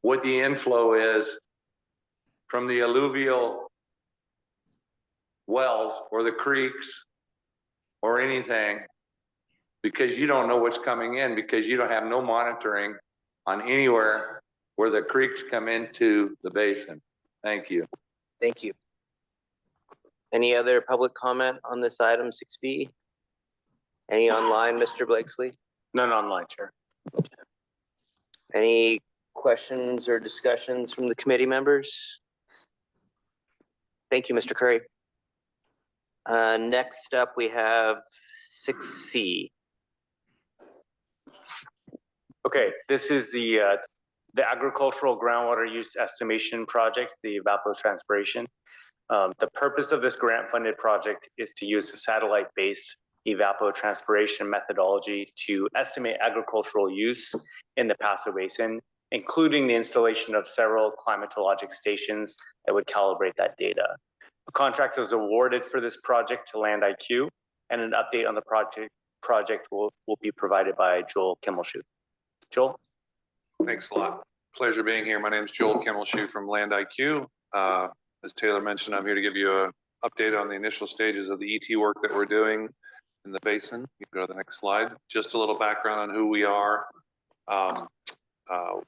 what the inflow is from the alluvial wells or the creeks or anything, because you don't know what's coming in, because you don't have no monitoring on anywhere where the creeks come into the basin. Thank you. Thank you. Any other public comment on this item 6B? Any online, Mr. Blakesley? None online, Chair. Any questions or discussions from the committee members? Thank you, Mr. Curry. Next up, we have 6C. Okay, this is the agricultural groundwater use estimation project, the evapotranspiration. The purpose of this grant-funded project is to use a satellite-based evapotranspiration methodology to estimate agricultural use in the Paso Basin, including the installation of several climatologic stations that would calibrate that data. A contract was awarded for this project to Land IQ, and an update on the project will be provided by Joel Kimmelshoe. Joel? Thanks a lot. Pleasure being here. My name is Joel Kimmelshoe from Land IQ. As Taylor mentioned, I'm here to give you an update on the initial stages of the ET work that we're doing in the basin. You can go to the next slide. Just a little background on who we are.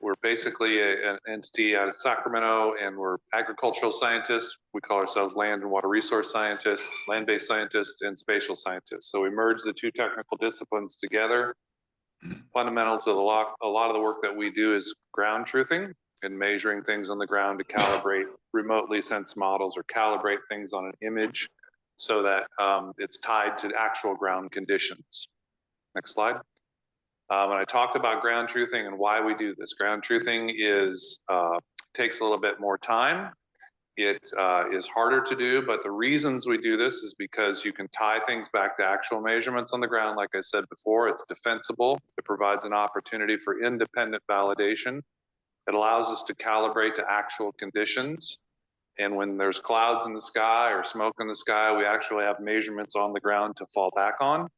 We're basically an entity out of Sacramento, and we're agricultural scientists. We call ourselves land and water resource scientists, land-based scientists, and spatial scientists. So we merge the two technical disciplines together. Fundamental to a lot of the work that we do is ground truthing and measuring things on the ground to calibrate remotely sensed models or calibrate things on an image so that it's tied to actual ground conditions. Next slide. When I talked about ground truthing and why we do this, ground truthing takes a little bit more time. It is harder to do, but the reasons we do this is because you can tie things back to actual measurements on the ground. Like I said before, it's defensible. It provides an opportunity for independent validation. It allows us to calibrate to actual conditions. And when there's clouds in the sky or smoke in the sky, we actually have measurements on the ground to fall back on,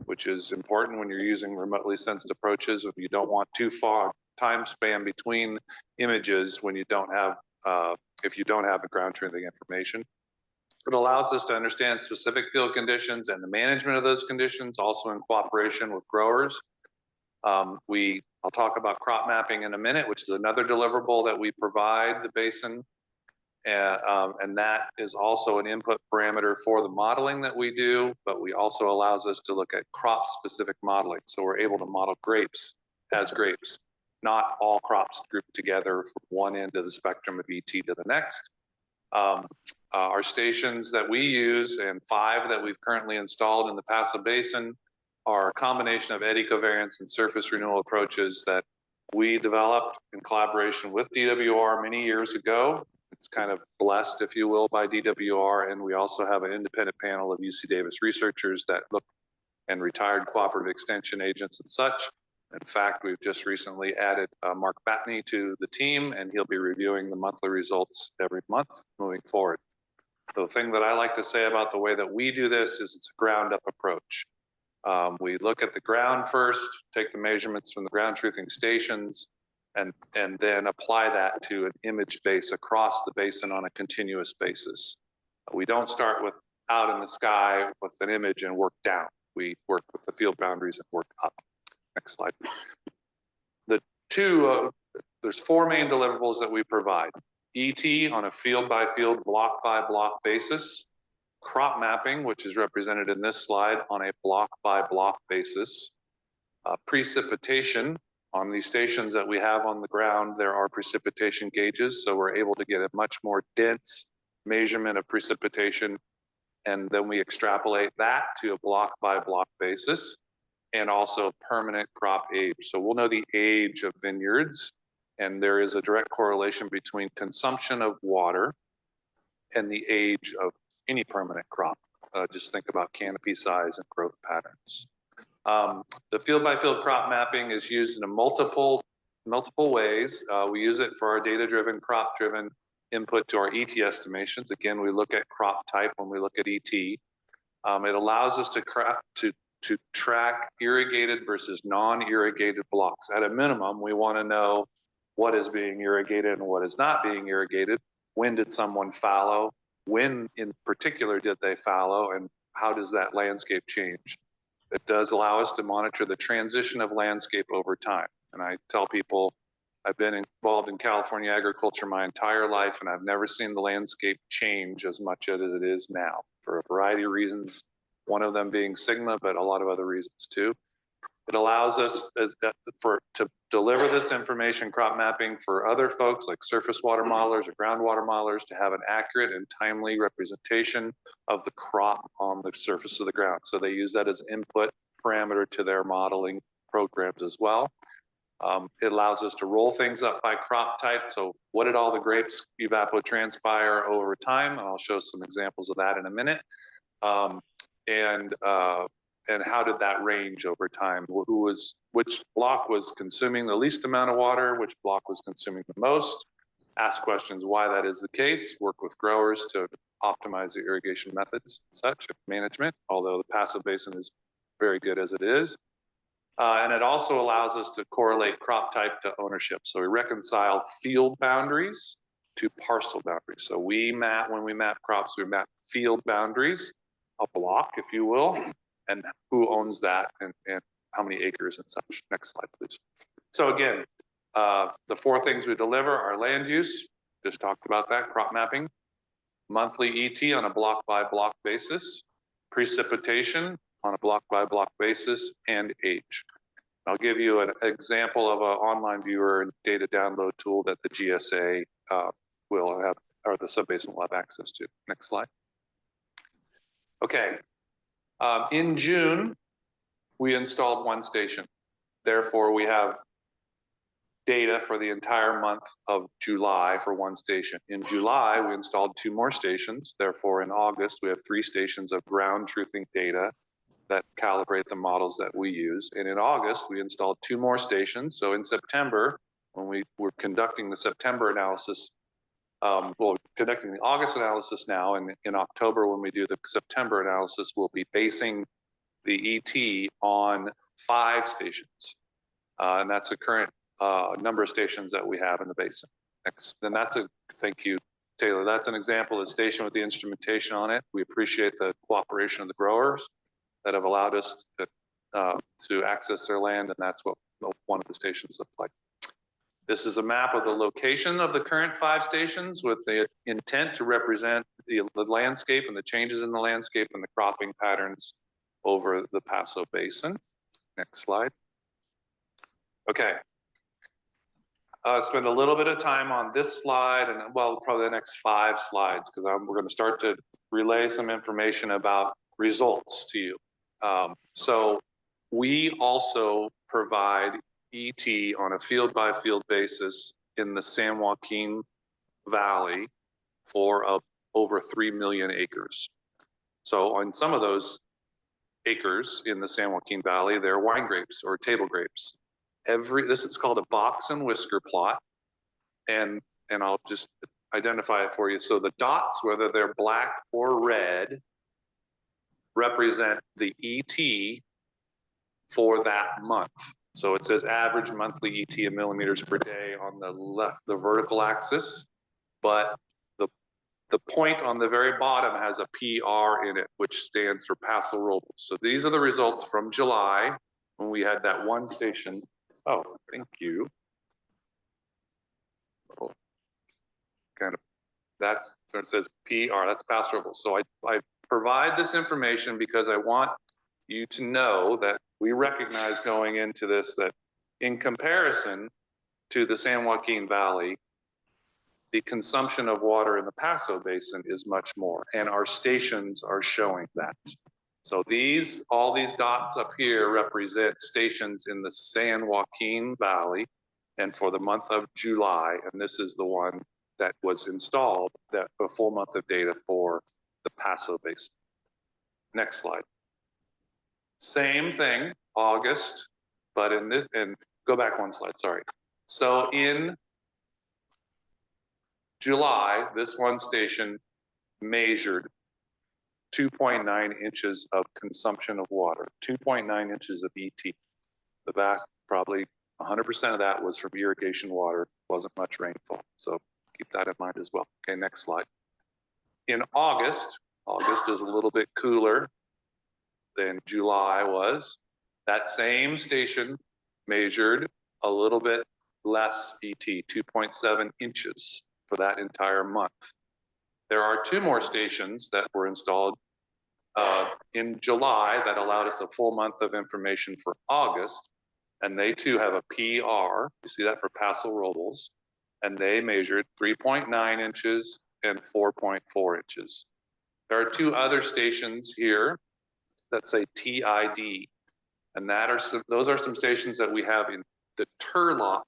which is important when you're using remotely sensed approaches. If you don't want too far time span between images when you don't have if you don't have the ground truthing information. It allows us to understand specific field conditions and the management of those conditions, also in cooperation with growers. I'll talk about crop mapping in a minute, which is another deliverable that we provide the basin. And that is also an input parameter for the modeling that we do, but we also allows us to look at crop specific modeling. So we're able to model grapes as grapes, not all crops grouped together from one end of the spectrum of ET to the next. Our stations that we use and 5 that we've currently installed in the Paso Basin are a combination of eddy covariance and surface renewal approaches that we developed in collaboration with DWR many years ago. It's kind of blessed, if you will, by DWR. And we also have an independent panel of UC Davis researchers that look and retired cooperative extension agents and such. In fact, we've just recently added Mark Batney to the team, and he'll be reviewing the monthly results every month moving forward. The thing that I like to say about the way that we do this is it's a ground up approach. We look at the ground first, take the measurements from the ground truthing stations, and then apply that to an image base across the basin on a continuous basis. We don't start with out in the sky with an image and work down. We work with the field boundaries and work up. Next slide. There's 4 main deliverables that we provide. ET on a field by field, block by block basis. Crop mapping, which is represented in this slide, on a block by block basis. Precipitation. On these stations that we have on the ground, there are precipitation gauges, so we're able to get a much more dense measurement of precipitation, and then we extrapolate that to a block by block basis, and also permanent crop age. So we'll know the age of vineyards, and there is a direct correlation between consumption of water and the age of any permanent crop. Just think about canopy size and growth patterns. The field by field crop mapping is used in multiple ways. We use it for our data-driven, crop-driven input to our ET estimations. Again, we look at crop type when we look at ET. It allows us to track irrigated versus non-irrigated blocks. At a minimum, we want to know what is being irrigated and what is not being irrigated. When did someone fallow? When in particular did they fallow, and how does that landscape change? It does allow us to monitor the transition of landscape over time. And I tell people, I've been involved in California agriculture my entire life, and I've never seen the landscape change as much as it is now for a variety of reasons. One of them being Sigma, but a lot of other reasons too. It allows us to deliver this information, crop mapping, for other folks like surface water modelers or groundwater modelers to have an accurate and timely representation of the crop on the surface of the ground. So they use that as input parameter to their modeling programs as well. It allows us to roll things up by crop type. So what did all the grapes evapotranspire over time? And I'll show some examples of that in a minute. And how did that range over time? Which block was consuming the least amount of water? Which block was consuming the most? Ask questions why that is the case. Work with growers to optimize the irrigation methods and such, management, although the Paso Basin is very good as it is. And it also allows us to correlate crop type to ownership. So we reconcile field boundaries to parcel boundaries. So when we map crops, we map field boundaries, a block, if you will, and who owns that and how many acres and such. Next slide, please. So again, The four things we deliver are land use, just talked about that, crop mapping, monthly ET on a block by block basis, precipitation on a block by block basis, and age. I'll give you an example of an online viewer and data download tool that the GSA will have, or the subbasin will have access to. Next slide. Okay. In June, we installed one station. Therefore, we have data for the entire month of July for one station. In July, we installed two more stations. Therefore, in August, we have 3 stations of ground truthing data that calibrate the models that we use. And in August, we installed 2 more stations. So in September, when we were conducting the September analysis, conducting the August analysis now, and in October, when we do the September analysis, we'll be basing the ET on 5 stations. And that's the current number of stations that we have in the basin. Next, then thank you, Taylor. That's an example of a station with the instrumentation on it. We appreciate the cooperation of the growers that have allowed us to access their land, and that's what one of the stations looked like. This is a map of the location of the current 5 stations with the intent to represent the landscape and the changes in the landscape and the cropping patterns over the Paso Basin. Next slide. Okay. Spend a little bit of time on this slide and probably the next 5 slides, because we're going to start to relay some information about results to you. So we also provide ET on a field by field basis in the San Joaquin Valley for over 3 million acres. So on some of those acres in the San Joaquin Valley, they're wine grapes or table grapes. This is called a box and whisker plot. And I'll just identify it for you. So the dots, whether they're black or red, represent the ET for that month. So it says average monthly ET in millimeters per day on the left, the vertical axis, but the point on the very bottom has a PR in it, which stands for Paso Robles. So these are the results from July when we had that one station. Oh, thank you. Oh, kind of, so it says PR, that's Paso Robles. So I provide this information because I want you to know that we recognize going into this that in comparison to the San Joaquin Valley, the consumption of water in the Paso Basin is much more, and our stations are showing that. So all these dots up here represent stations in the San Joaquin Valley, and for the month of July, and this is the one that was installed, that a full month of data for the Paso Basin. Next slide. Same thing, August, but in this, and go back one slide, sorry. So in July, this one station measured 2.9 inches of consumption of water, 2.9 inches of ET. The vast, probably 100% of that was from irrigation water, wasn't much rainfall. So keep that in mind as well. Okay, next slide. In August is a little bit cooler than July was. That same station measured a little bit less ET, 2.7 inches for that entire month. There are 2 more stations that were installed in July that allowed us a full month of information for August, and they too have a PR. You see that for Paso Robles, and they measured 3.9 inches and 4.4 inches. There are 2 other stations here that say TID, and those are some stations that we have in the Turlock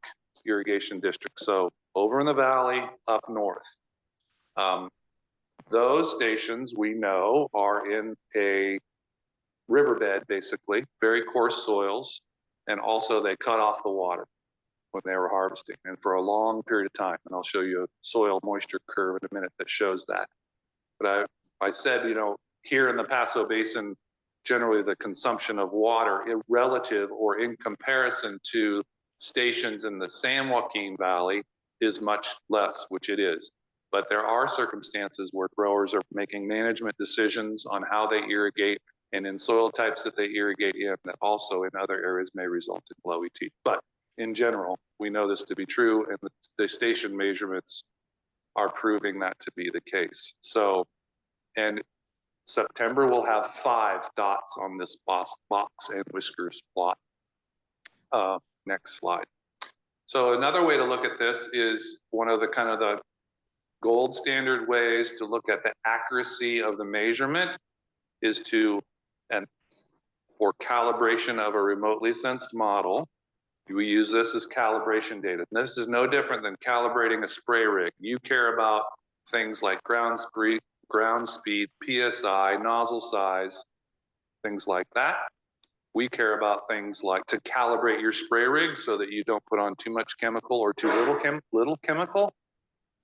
irrigation district. So over in the valley, up north. Those stations we know are in a riverbed, basically, very coarse soils, and also they cut off the water when they were harvesting, and for a long period of time. And I'll show you a soil moisture curve in a minute that shows that. But I said, here in the Paso Basin, generally the consumption of water relative or in comparison to stations in the San Joaquin Valley is much less, which it is. But there are circumstances where growers are making management decisions on how they irrigate and in soil types that they irrigate in that also in other areas may result in low ET. But in general, we know this to be true, and the station measurements are proving that to be the case. So, and September will have 5 dots on this box and whiskers plot. Next slide. So another way to look at this is one of the kind of the gold standard ways to look at the accuracy of the measurement is to, and for calibration of a remotely sensed model, we use this as calibration data. And this is no different than calibrating a spray rig. You care about things like ground speed, PSI, nozzle size, things like that. We care about things like to calibrate your spray rig so that you don't put on too much chemical or too little chemical.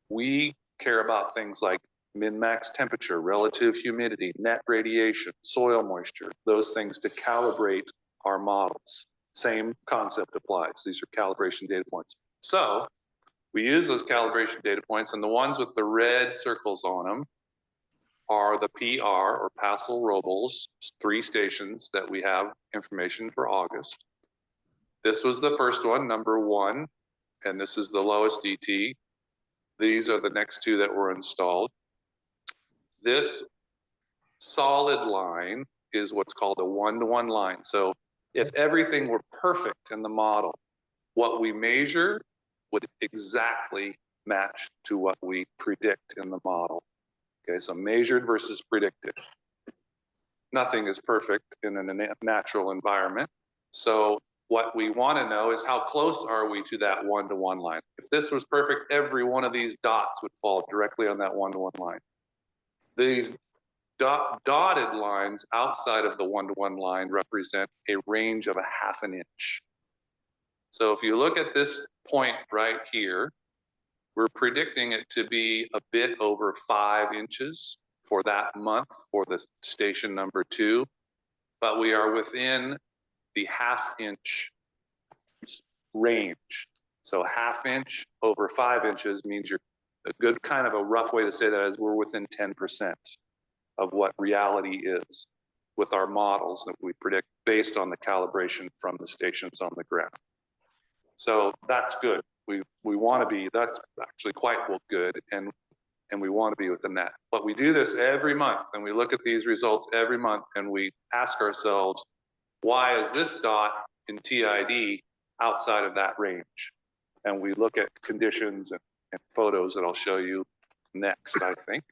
We care about things like min-max temperature, relative humidity, net radiation, soil moisture, those things to calibrate our models. Same concept applies. These are calibration data points. So we use those calibration data points, and the ones with the red circles on them are the PR, or Paso Robles, 3 stations that we have information for August. This was the first one, number 1, and this is the lowest ET. These are the next 2 that were installed. This solid line is what's called a 1-to-1 line. So if everything were perfect in the model, what we measure would exactly match to what we predict in the model. Okay, so measured versus predicted. Nothing is perfect in a natural environment. So what we want to know is how close are we to that 1-to-1 line? If this was perfect, every one of these dots would fall directly on that 1-to-1 line. These dotted lines outside of the 1-to-1 line represent a range of 1/2 inch. So if you look at this point right here, we're predicting it to be a bit over 5 inches for that month for the station number 2, but we are within the 1/2 inch range. So 1/2 inch over 5 inches means you're a good kind of a rough way to say that is we're within 10% of what reality is with our models that we predict based on the calibration from the stations on the ground. So that's good. We want to be, that's actually quite good, and we want to be within that. But we do this every month, and we look at these results every month, and we ask ourselves, why is this dot in TID outside of that range? And we look at conditions and photos that I'll show you next, I think.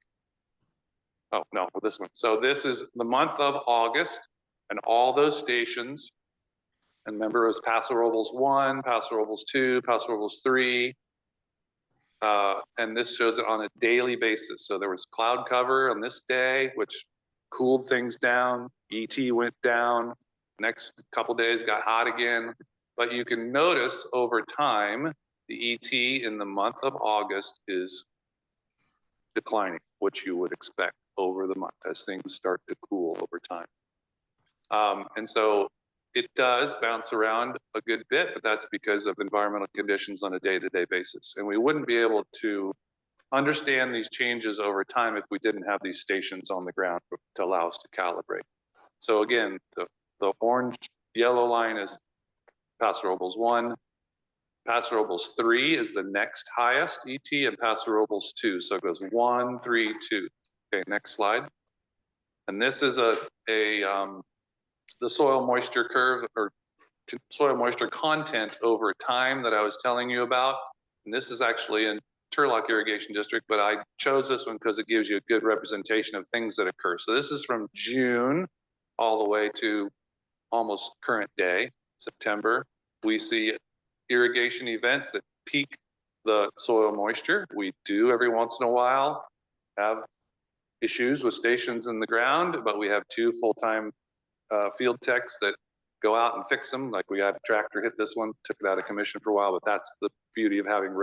Oh, no, this one. So this is the month of August, and all those stations, and remember it was Paso Robles 1, Paso Robles 2, Paso Robles 3, and this shows it on a daily basis. So there was cloud cover on this day, which cooled things down. ET went down. Next couple days got hot again. But you can notice over time, the ET in the month of August is declining, which you would expect over the month as things start to cool over time. And so it does bounce around a good bit, but that's because of environmental conditions on a day-to-day basis. And we wouldn't be able to understand these changes over time if we didn't have these stations on the ground to allow us to calibrate. So again, the orange yellow line is Paso Robles 1. Paso Robles 3 is the next highest ET, and Paso Robles 2. So it goes 1, 3, 2. Okay, next slide. And this is the soil moisture curve, or soil moisture content over time that I was telling you about. And this is actually in Turlock Irrigation District, but I chose this one because it gives you a good representation of things that occur. So this is from June all the way to almost current day, September. We see irrigation events that peak the soil moisture. We do every once in a while have issues with stations in the ground, but we have 2 full-time field techs that go out and fix them. Like we had a tractor hit this one, took it out of commission for a while, but that's the beauty of having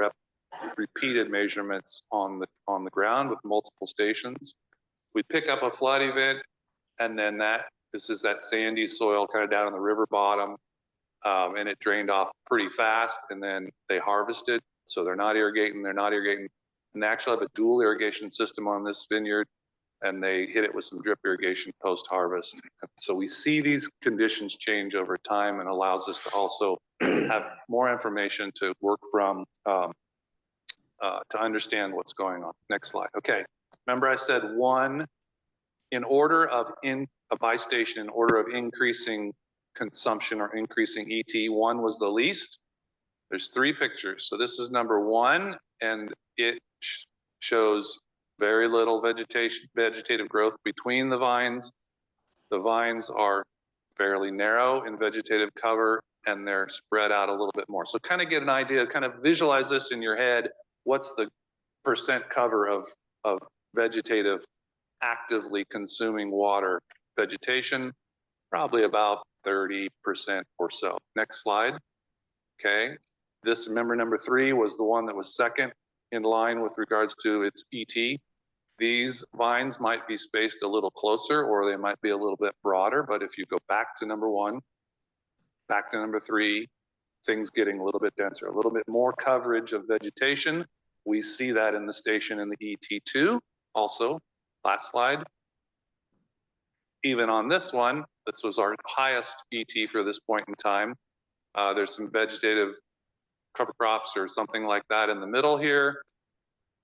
repeated measurements on the ground with multiple stations. We pick up a flood event, and then this is that sandy soil kind of down on the river bottom, and it drained off pretty fast, and then they harvested. So they're not irrigating, and they actually have a dual irrigation system on this vineyard. and they hit it with some drip irrigation post-harvest. So we see these conditions change over time and allows us to also have more information to work from to understand what's going on. Next slide. Okay, remember I said one, in order of by station, in order of increasing consumption or increasing ET, one was the least. There's 3 pictures. So this is number 1, and it shows very little vegetative growth between the vines. The vines are fairly narrow in vegetative cover, and they're spread out a little bit more. So kind of get an idea, kind of visualize this in your head. What's the percent cover of vegetative actively consuming water vegetation? Probably about 30% or so. Next slide. Okay. This, remember, number 3 was the one that was second in line with regards to its ET. These vines might be spaced a little closer, or they might be a little bit broader, but if you go back to number 1, back to number 3, things getting a little bit denser, a little bit more coverage of vegetation. We see that in the station in the ET2 also. Last slide. Even on this one, this was our highest ET for this point in time. There's some vegetative cover crops or something like that in the middle here.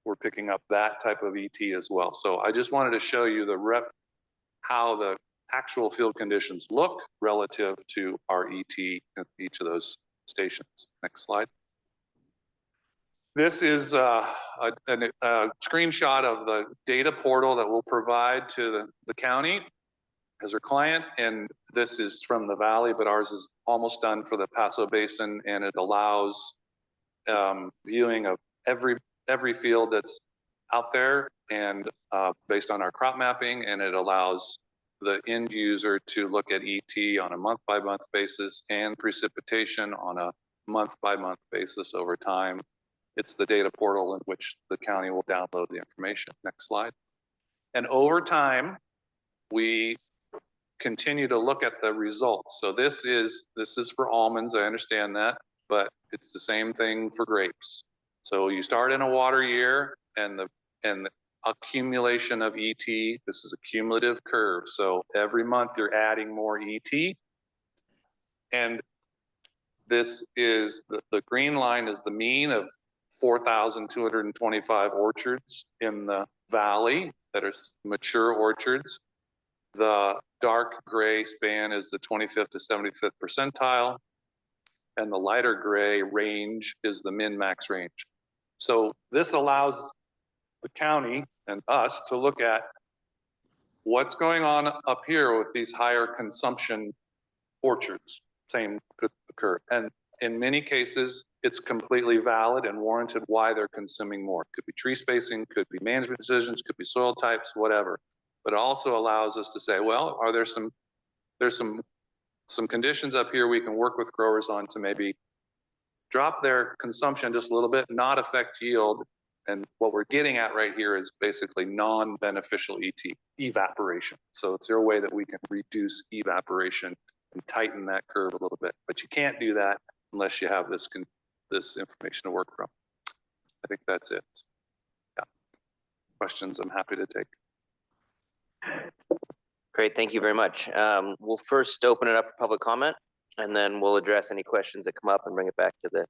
We're picking up that type of ET as well. So I just wanted to show you how the actual field conditions look relative to our ET in each of those stations. Next slide. This is a screenshot of the data portal that we'll provide to the county as our client. And this is from the valley, but ours is almost done for the Paso Basin, and it allows viewing of every field that's out there and based on our crop mapping, and it allows the end user to look at ET on a month-by-month basis and precipitation on a month-by-month basis over time. It's the data portal in which the county will download the information. Next slide. And over time, we continue to look at the results. So this is for almonds, I understand that, but it's the same thing for grapes. So you start in a water year, and the accumulation of ET, this is a cumulative curve. So every month you're adding more ET. And this is, the green line is the mean of 4,225 orchards in the valley that are mature orchards. The dark gray span is the 25th to 75th percentile, and the lighter gray range is the min-max range. So this allows the county and us to look at what's going on up here with these higher consumption orchards. Same could occur. And in many cases, it's completely valid and warranted why they're consuming more. Could be tree spacing, could be management decisions, could be soil types, whatever. But it also allows us to say, well, there's some conditions up here we can work with growers on to maybe drop their consumption just a little bit, not affect yield. And what we're getting at right here is basically non-beneficial ET, evaporation. So it's your way that we can reduce evaporation and tighten that curve a little bit. But you can't do that unless you have this information to work from. I think that's it. Yeah. Questions, I'm happy to take. Great, thank you very much. We'll first open it up for public comment, and then we'll address any questions that come up and bring it back to the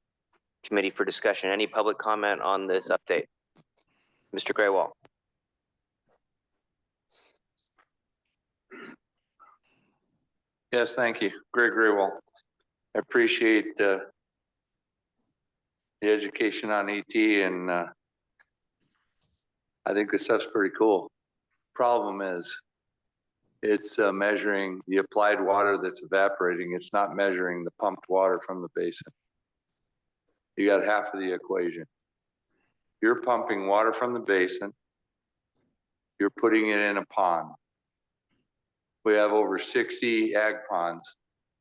committee for discussion. Any public comment on this update? Mr. Graywall. Yes, thank you. Greg Graywall. I appreciate the education on ET, and I think this stuff's pretty cool. Problem is, it's measuring the applied water that's evaporating. It's not measuring the pumped water from the basin. You got half of the equation. You're pumping water from the basin. You're putting it in a pond. We have over 60 ag ponds.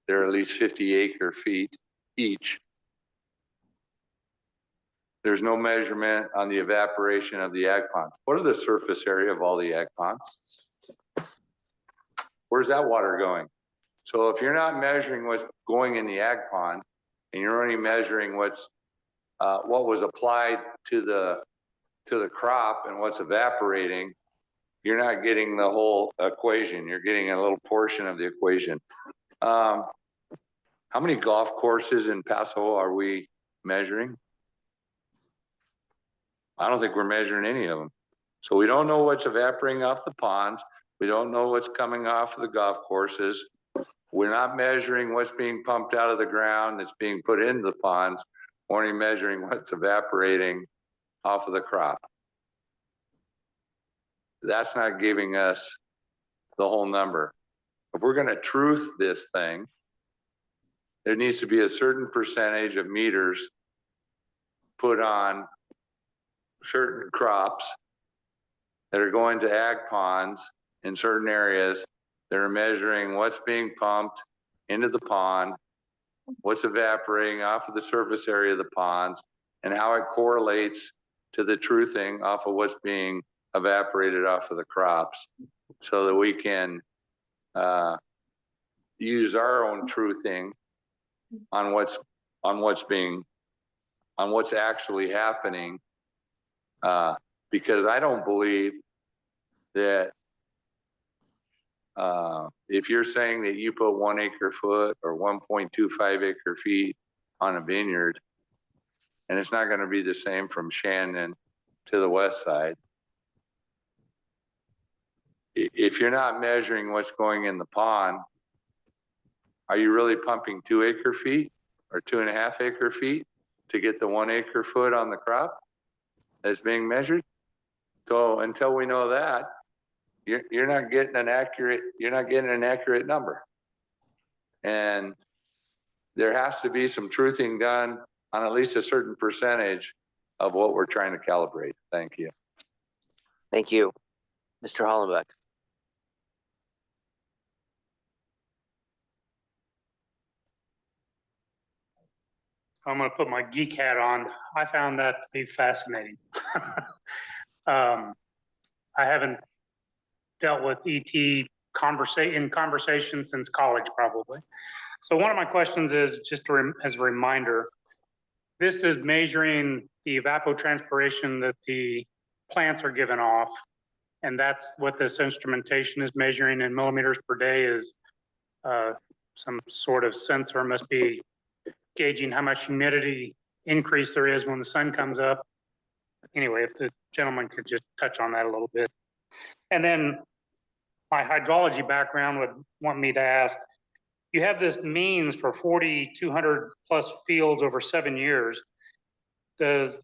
They're at least 50 acre feet each. There's no measurement on the evaporation of the ag ponds. What are the surface area of all the ag ponds? Where's that water going? So if you're not measuring what's going in the ag pond, and you're only measuring what was applied to the crop and what's evaporating, you're not getting the whole equation. You're getting a little portion of the equation. How many golf courses in Paso are we measuring? I don't think we're measuring any of them. So we don't know what's evaporating off the ponds. We don't know what's coming off of the golf courses. We're not measuring what's being pumped out of the ground that's being put into the ponds, only measuring what's evaporating off of the crop. That's not giving us the whole number. If we're gonna truth this thing, there needs to be a certain percentage of meters put on certain crops that are going to ag ponds in certain areas that are measuring what's being pumped into the pond, what's evaporating off of the surface area of the ponds, and how it correlates to the truthing off of what's being evaporated off of the crops, so that we can use our own truthing on what's actually happening. Because I don't believe that if you're saying that you put 1 acre foot or 1.25 acre feet on a vineyard, and it's not going to be the same from Shannon to the west side, if you're not measuring what's going in the pond, are you really pumping 2 acre feet or 2.5 acre feet to get the 1 acre foot on the crop that's being measured? So until we know that, you're not getting an accurate number. And there has to be some truthing done on at least a certain percentage of what we're trying to calibrate. Thank you. Thank you. Mr. Hollenbeck. I'm going to put my geek hat on. I found that to be fascinating. I haven't dealt with ET conversation since college, probably. So one of my questions is just as a reminder, this is measuring the evapotranspiration that the plants are giving off. And that's what this instrumentation is measuring in millimeters per day. Is some sort of sensor must be gauging how much humidity increase there is when the sun comes up. Anyway, if the gentleman could just touch on that a little bit. And then my hydrology background would want me to ask, you have this means for 4,200 plus fields over 7 years. Does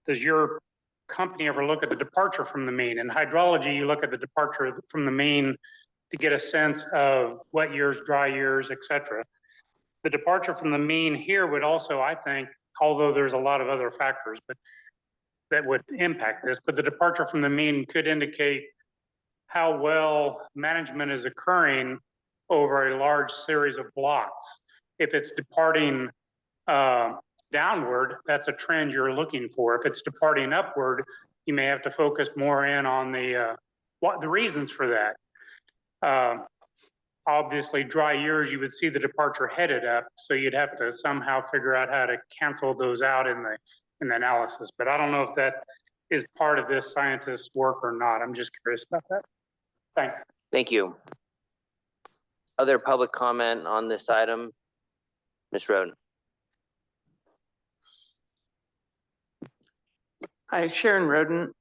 your company ever look at the departure from the mean? In hydrology, you look at the departure from the mean to get a sense of wet years, dry years, et cetera. The departure from the mean here would also, I think, although there's a lot of other factors but that would impact this, but the departure from the mean could indicate how well management is occurring over a large series of blocks. If it's departing downward, that's a trend you're looking for. If it's departing upward, you may have to focus more in on the reasons for that. Obviously, dry years, you would see the departure headed up, so you'd have to somehow figure out how to cancel those out in the analysis. But I don't know if that is part of this scientist's work or not. I'm just curious about that. Thanks. Thank you. Other public comment on this item? Ms. Roden. Hi, Sharon Roden.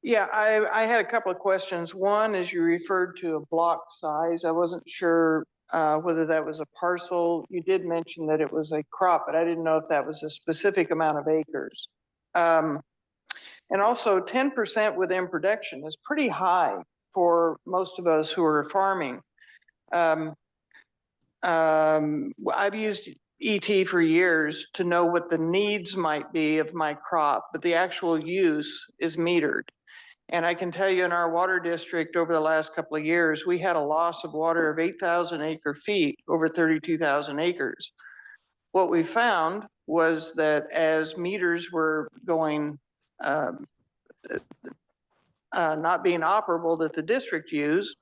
Yeah, I had a couple of questions. One is you referred to a block size. I wasn't sure whether that was a parcel. You did mention that it was a crop, but I didn't know if that was a specific amount of acres. And also 10% within production is pretty high for most of us who are farming. I've used ET for years to know what the needs might be of my crop, but the actual use is metered. And I can tell you in our water district over the last couple of years, we had a loss of water of 8,000 acre feet over 32,000 acres. What we found was that as meters were going, not being operable that the district used,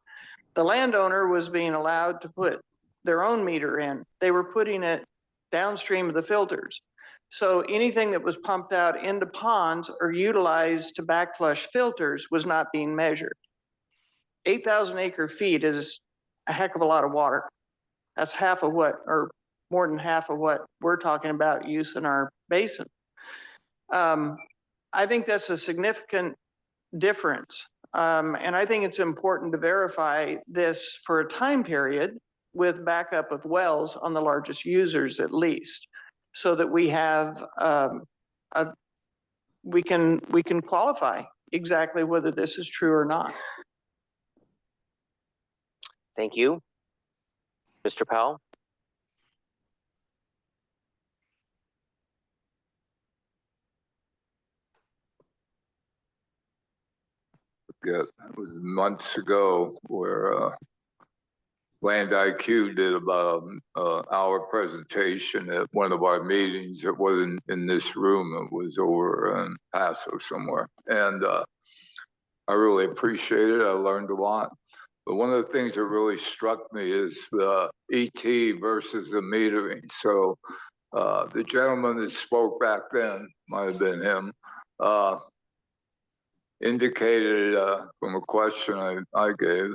the landowner was being allowed to put their own meter in. They were putting it downstream of the filters. So anything that was pumped out into ponds or utilized to backflush filters was not being measured. 8,000 acre feet is a heck of a lot of water. That's half of what, or more than half of what we're talking about use in our basin. I think that's a significant difference. And I think it's important to verify this for a time period with backup of wells on the largest users at least, so that we have we can qualify exactly whether this is true or not. Thank you. Mr. Powell? It was months ago where Land IQ did about an hour presentation at one of our meetings. It wasn't in this room, it was over in Paso somewhere. And I really appreciate it. I learned a lot. But one of the things that really struck me is the ET versus the metering. So the gentleman that spoke back then, might have been him, indicated from a question I gave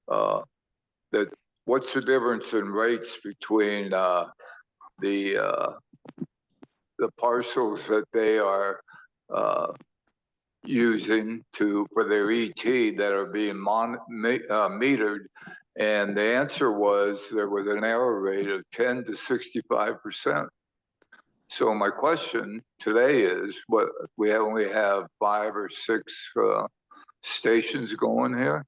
that what's the difference in rates between the parcels that they are using for their ET that are being metered, and the answer was there was an error rate of 10 to 65%. So my question today is, what we only have 5 or 6 stations going here.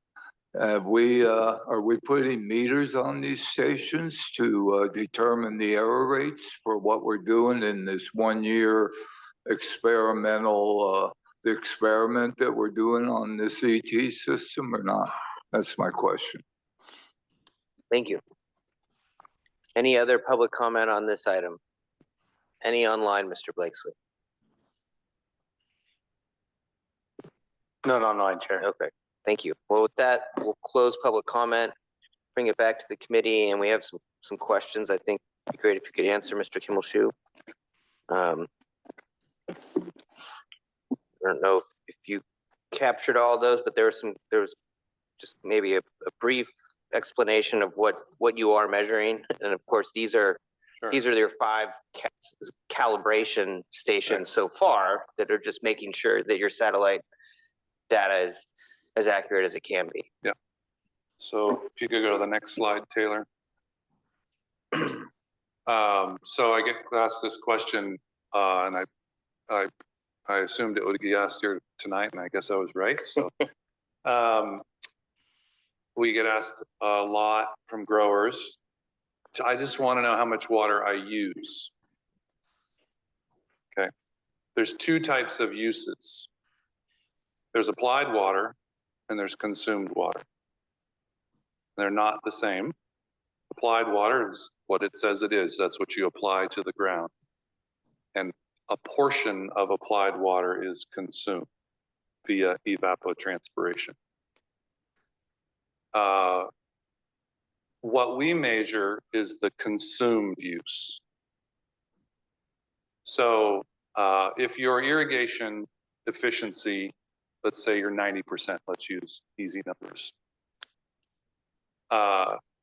Are we putting meters on these stations to determine the error rates for what we're doing in this 1-year experimental the experiment that we're doing on this ET system or not? That's my question. Thank you. Any other public comment on this item? Any online, Mr. Blakesley? None online, Chair. Okay, thank you. Well, with that, we'll close public comment, bring it back to the committee, and we have some questions. I think it'd be great if you could answer, Mr. Kimmelshoe. I don't know if you captured all those, but there was just maybe a brief explanation of what you are measuring. And of course, these are your 5 calibration stations so far that are just making sure that your satellite data is as accurate as it can be. Yeah. So if you could go to the next slide, Taylor. So I get asked this question, and I assumed it would get asked here tonight, and I guess I was right. So we get asked a lot from growers. I just want to know how much water I use. Okay. There's 2 types of uses. There's applied water and there's consumed water. They're not the same. Applied water is what it says it is. That's what you apply to the ground. And a portion of applied water is consumed via evapotranspiration. What we measure is the consumed use. So if your irrigation efficiency, let's say you're 90%, let's use easy numbers.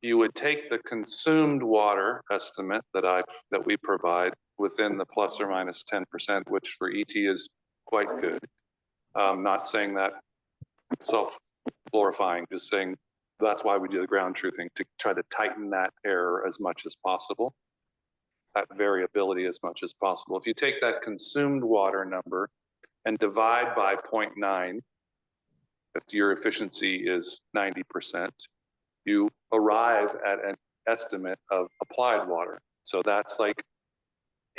You would take the consumed water estimate that we provide within the plus or minus 10%, which for ET is quite good. Not saying that self-glorifying, just saying that's why we do the ground truthing, to try to tighten that error as much as possible, that variability as much as possible. If you take that consumed water number and divide by 0.9, if your efficiency is 90%, you arrive at an estimate of applied water. So that's like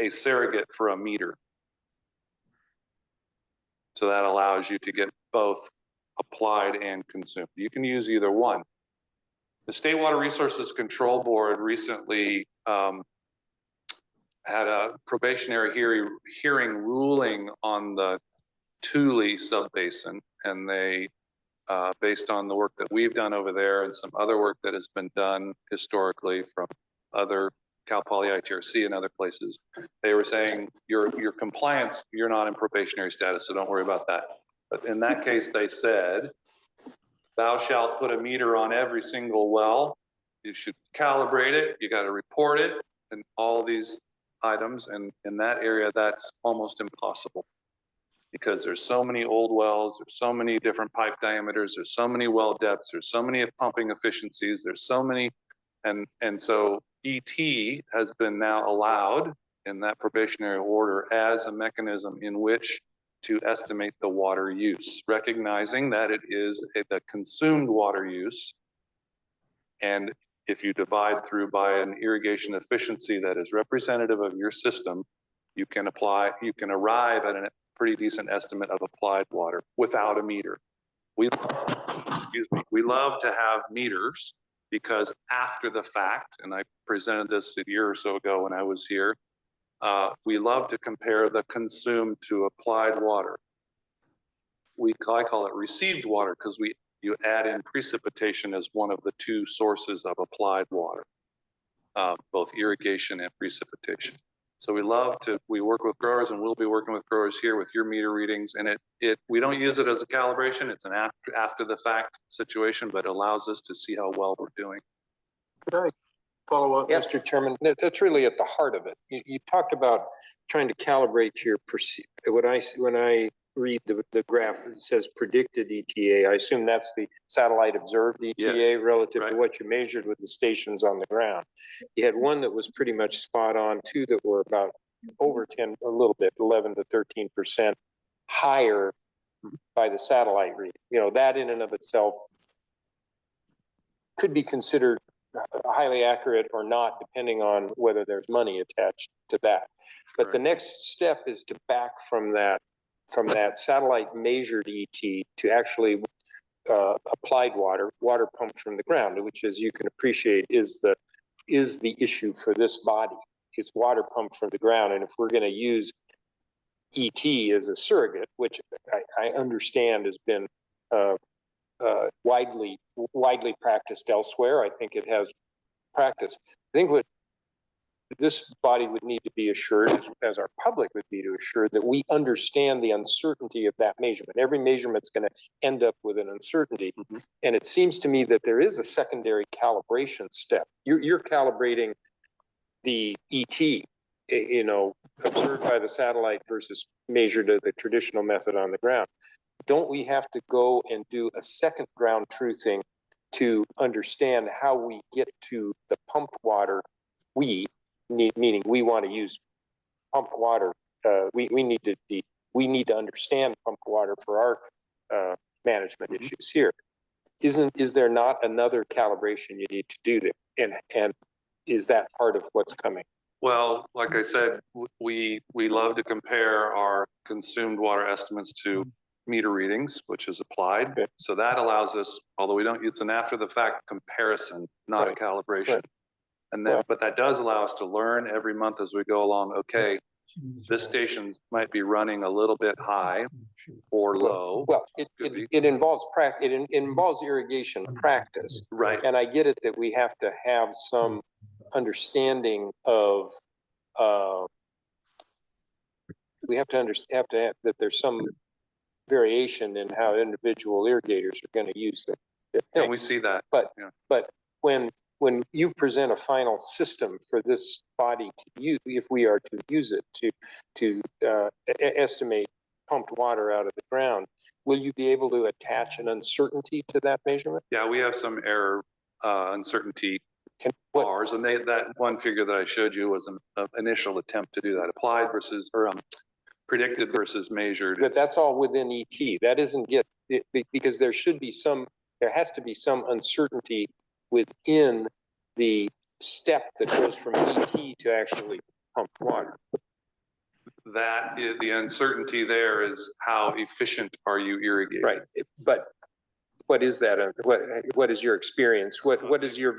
a surrogate for a meter. So that allows you to get both applied and consumed. You can use either one. The State Water Resources Control Board recently had a probationary hearing ruling on the Tule subbasin, and they, based on the work that we've done over there and some other work that has been done historically from other Cal Poly ITRC and other places. They were saying your compliance, you're not in probationary status, so don't worry about that. But in that case, they said, thou shalt put a meter on every single well. You should calibrate it. You got to report it and all these items. And in that area, that's almost impossible because there's so many old wells, there's so many different pipe diameters, there's so many well depths, there's so many pumping efficiencies, there's so many, and so ET has been now allowed in that probationary order as a mechanism in which to estimate the water use, recognizing that it is the consumed water use. And if you divide through by an irrigation efficiency that is representative of your system, you can arrive at a pretty decent estimate of applied water without a meter. We love to have meters because after the fact, and I presented this a year or so ago when I was here, we love to compare the consumed to applied water. I call it received water because you add in precipitation as one of the two sources of applied water, both irrigation and precipitation. So we work with growers, and we'll be working with growers here with your meter readings. And we don't use it as a calibration. It's an after the fact situation, but it allows us to see how well we're doing. Could I follow up, Mr. Chairman? That's really at the heart of it. You talked about trying to calibrate your when I read the graph that says predicted ETA, I assume that's the satellite observed ETA relative to what you measured with the stations on the ground. You had one that was pretty much spot on, two that were about over 10, a little bit, 11 to 13% higher by the satellite read. You know, that in and of itself could be considered highly accurate or not, depending on whether there's money attached to that. But the next step is to back from that satellite measured ET to actually applied water pumped from the ground, which, as you can appreciate, is the issue for this body. It's water pumped from the ground. And if we're going to use ET as a surrogate, which I understand has been widely practiced elsewhere, I think it has practice. I think what this body would need to be assured, as our public would be to assure, that we understand the uncertainty of that measurement. Every measurement's going to end up with an uncertainty. And it seems to me that there is a secondary calibration step. You're calibrating the ET, you know, observed by the satellite versus measured at the traditional method on the ground. Don't we have to go and do a second ground truthing to understand how we get to the pumped water meaning we want to use pumped water. We need to understand pumped water for our management issues here. Is there not another calibration you need to do there? And is that part of what's coming? Well, like I said, we love to compare our consumed water estimates to meter readings, which is applied. Okay. So that allows us, although it's an after the fact comparison, not a calibration. Right. And then, but that does allow us to learn every month as we go along, okay, this station might be running a little bit high or low. Well, it involves it involves irrigation practice. Right. And I get it that we have to have some understanding of, we have to understand that there's some variation in how individual irrigators are going to use it. Yeah, we see that. But when you present a final system for this body to use, if we are to use it to estimate pumped water out of the ground, will you be able to attach an uncertainty to that measurement? Yeah, we have some error uncertainty bars, and that one figure that I showed you was an initial attempt to do that, applied versus predicted versus measured. But that's all within ET. That isn't because there has to be some uncertainty within the step that goes from ET to actually pump water. That is, the uncertainty there is how efficient are you irrigating? Right, but what is that? What is your experience? What does your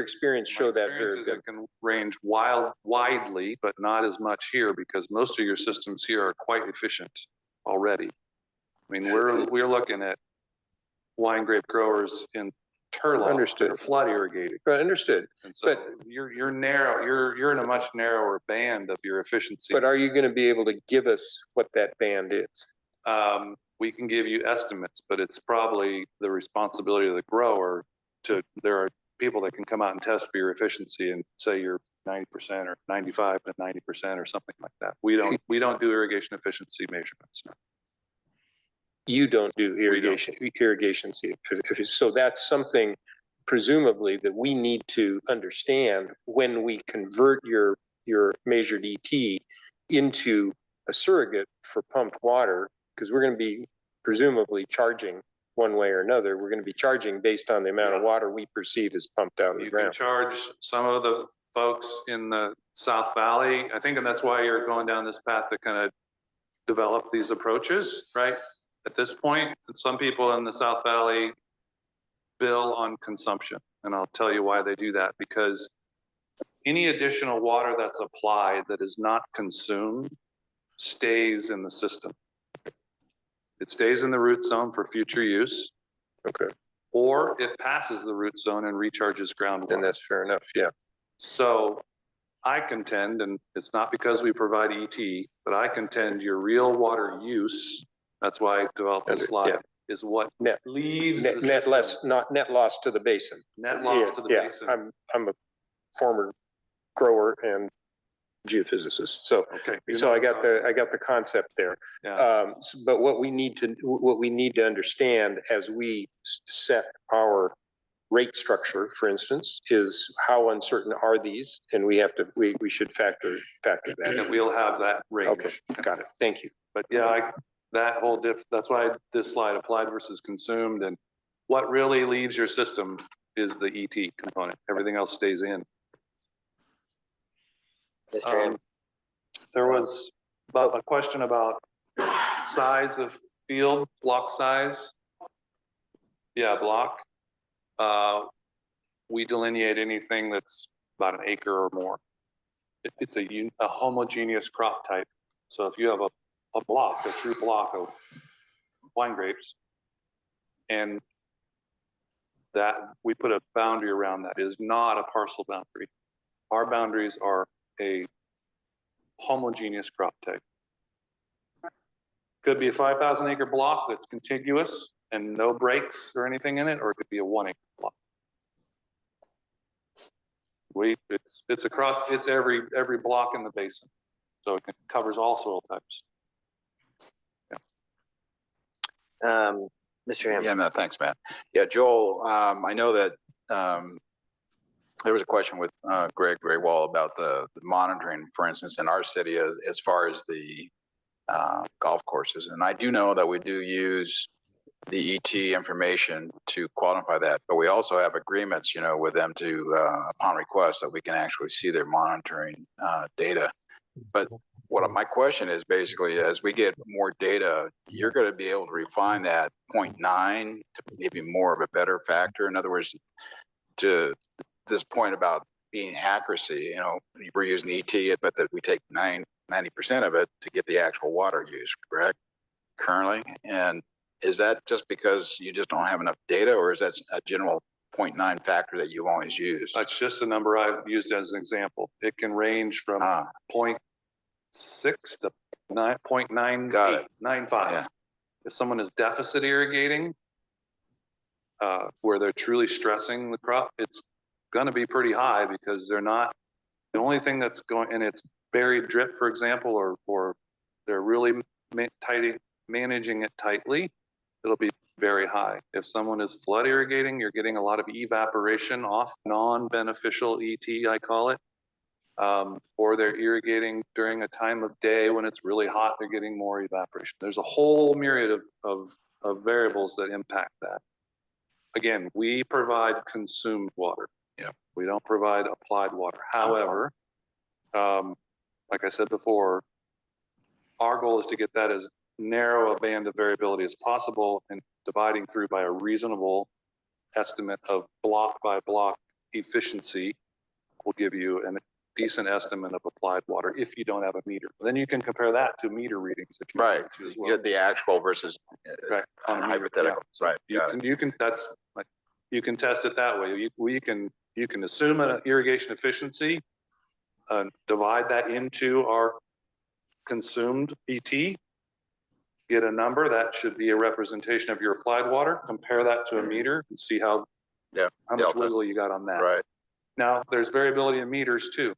experience show that variability? It can range widely, but not as much here because most of your systems here are quite efficient already. I mean, we're looking at wine grape growers in turlock. Understood. Or flood irrigating. Right, understood. And so you're narrow, you're in a much narrower band of your efficiency. But are you going to be able to give us what that band is? We can give you estimates, but it's probably the responsibility of the grower there are people that can come out and test for your efficiency and say you're 90% or 95 to 90% or something like that. We don't do irrigation efficiency measurements. No. You don't do irrigation. So that's something presumably that we need to understand when we convert your measured ET into a surrogate for pumped water, because we're going to be presumably charging one way or another. We're going to be charging based on the amount of water we perceive is pumped out of the ground. You can charge some of the folks in the South Valley, I think, and that's why you're going down this path to kind of develop these approaches, right? At this point, some people in the South Valley bill on consumption, and I'll tell you why they do that. Because any additional water that's applied that is not consumed stays in the system. It stays in the root zone for future use. Okay. Or it passes the root zone and recharges groundwater. And that's fair enough, yeah. So I contend, and it's not because we provide ET, but I contend your real water use, that's why I developed this slide, is what leaves the system. Net loss to the basin. Net loss to the basin. I'm a former grower and geophysicist, so I got the concept there. Yeah. But what we need to understand as we set our rate structure, for instance, is how uncertain are these, and we should factor that in. And we'll have that range. Okay, got it. Thank you. But yeah, that's why this slide applied versus consumed, and what really leaves your system is the ET component. Everything else stays in. There was a question about size of field, block size. Yeah, block. We delineate anything that's about an acre or more. It's a homogeneous crop type. So if you have a true block of wine grapes, and that we put a boundary around that is not a parcel boundary. Our boundaries are a homogeneous crop type. Could be a 5,000 acre block that's contiguous and no breaks or anything in it, or it could be a 1 acre block. It's every block in the basin. So it covers all soil types. Mr. Hammond. Yeah, no, thanks, Matt. Yeah, Joel, I know that there was a question with Greg Graywall about the monitoring, for instance, in our city as far as the golf courses. And I do know that we do use the ET information to quantify that, but we also have agreements, with them to, upon request, that we can actually see their monitoring data. But my question is basically, as we get more data, you're going to be able to refine that 0.9 to maybe more of a better factor. In other words, to this point about being accuracy, we're using ET, but that we take 90% of it to get the actual water use, correct? Currently. And is that just because you just don't have enough data, or is that a general 0.9 factor that you always use? That's just a number I've used as an example. It can range from 0.6 to 0.95. Yeah. If someone is deficit irrigating, where they're truly stressing the crop, it's going to be pretty high, because they're not, the only thing that's going, and it's buried drip, for example, or they're really managing it tightly, it'll be very high. If someone is flood irrigating, you're getting a lot of evaporation off non-beneficial ET, I call it. Or they're irrigating during a time of day when it's really hot, they're getting more evaporation. There's a whole myriad of variables that impact that. Again, we provide consumed water. Yeah, we don't provide applied water. However, like I said before, our goal is to get that as narrow a band of variability as possible, and dividing through by a reasonable estimate of block by block efficiency will give you a decent estimate of applied water if you don't have a meter. Then you can compare that to meter readings if you want to as well. Get the actual versus on a hypothetical. Yeah. Right. You can that's like, you can test it that way. You can assume an irrigation efficiency, divide that into our consumed ET, get a number that should be a representation of your applied water, compare that to a meter and see how much delta. wiggle you got on that. Right. Now, there's variability in meters too.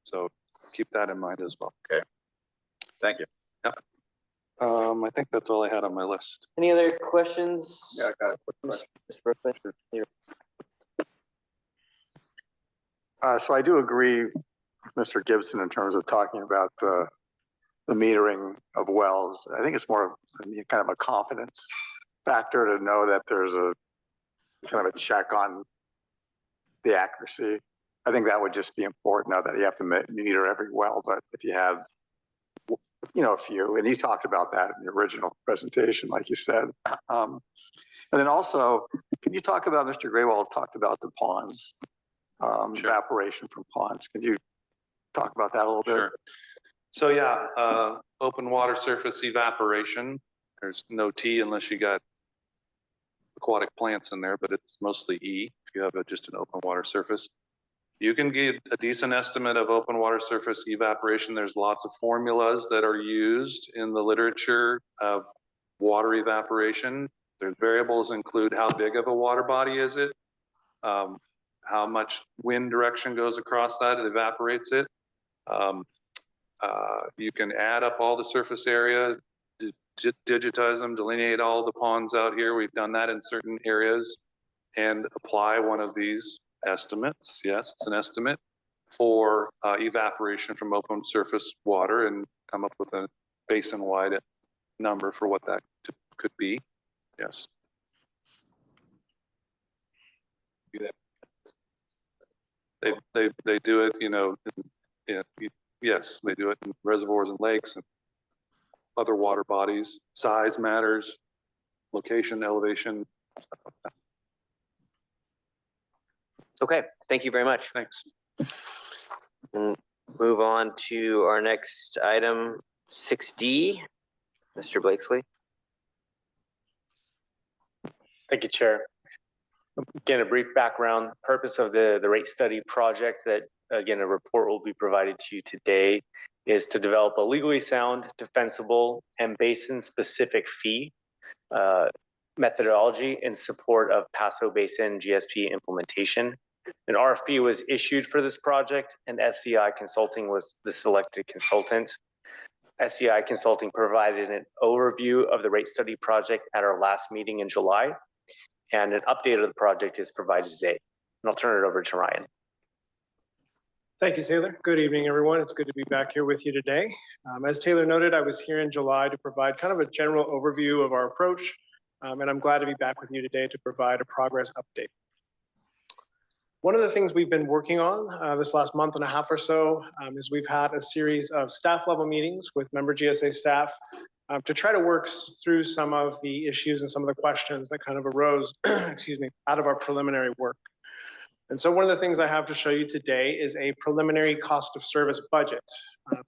So keep that in mind as well. Okay. Thank you. Yeah. I think that's all I had on my list. Any other questions? Yeah, I got a quick question. Mr. Brooklyn? Here. So I do agree with Mr. Gibson in terms of talking about the metering of wells. I think it's more of kind of a confidence factor to know that there's a kind of a check on the accuracy. I think that would just be important, not that you have to meter every well, but if you have, a few, and you talked about that in the original presentation, like you said. And then also, can you talk about, Mr. Graywall talked about the ponds, evaporation from ponds. Can you talk about that a little bit? Sure. So yeah, open water surface evaporation. There's no T unless you got aquatic plants in there, but it's mostly E if you have just an open water surface. You can get a decent estimate of open water surface evaporation. There's lots of formulas that are used in the literature of water evaporation. There's variables include how big of a water body is it, how much wind direction goes across that, it evaporates it. You can add up all the surface area, digitize them, delineate all the ponds out here. We've done that in certain areas and apply one of these estimates. Yes, it's an estimate for evaporation from open surface water and come up with a basin-wide number for what that could be. Yes. Do that. They do it, yes, they do it in reservoirs and lakes and other water bodies. Size matters, location, elevation, stuff like that. Okay, thank you very much. Thanks. And move on to our next item, 6D. Mr. Blakesley. Thank you, Chair. Again, a brief background, purpose of the rate study project that, again, a report will be provided to you today is to develop a legally sound, defensible, and basin-specific fee methodology in support of Paso Basin GSP implementation. An RFP was issued for this project, and SCI Consulting was the selected consultant. SCI Consulting provided an overview of the rate study project at our last meeting in July, and an update of the project is provided today. And I'll turn it over to Ryan. Thank you, Taylor. Good evening, everyone. It's good to be back here with you today. As Taylor noted, I was here in July to provide kind of a general overview of our approach, and I'm glad to be back with you today to provide a progress update. One of the things we've been working on this last month and a half or so is we've had a series of staff level meetings with member GSA staff to try to work through some of the issues and some of the questions that kind of arose, excuse me, out of our preliminary work. And so one of the things I have to show you today is a preliminary cost of service budget,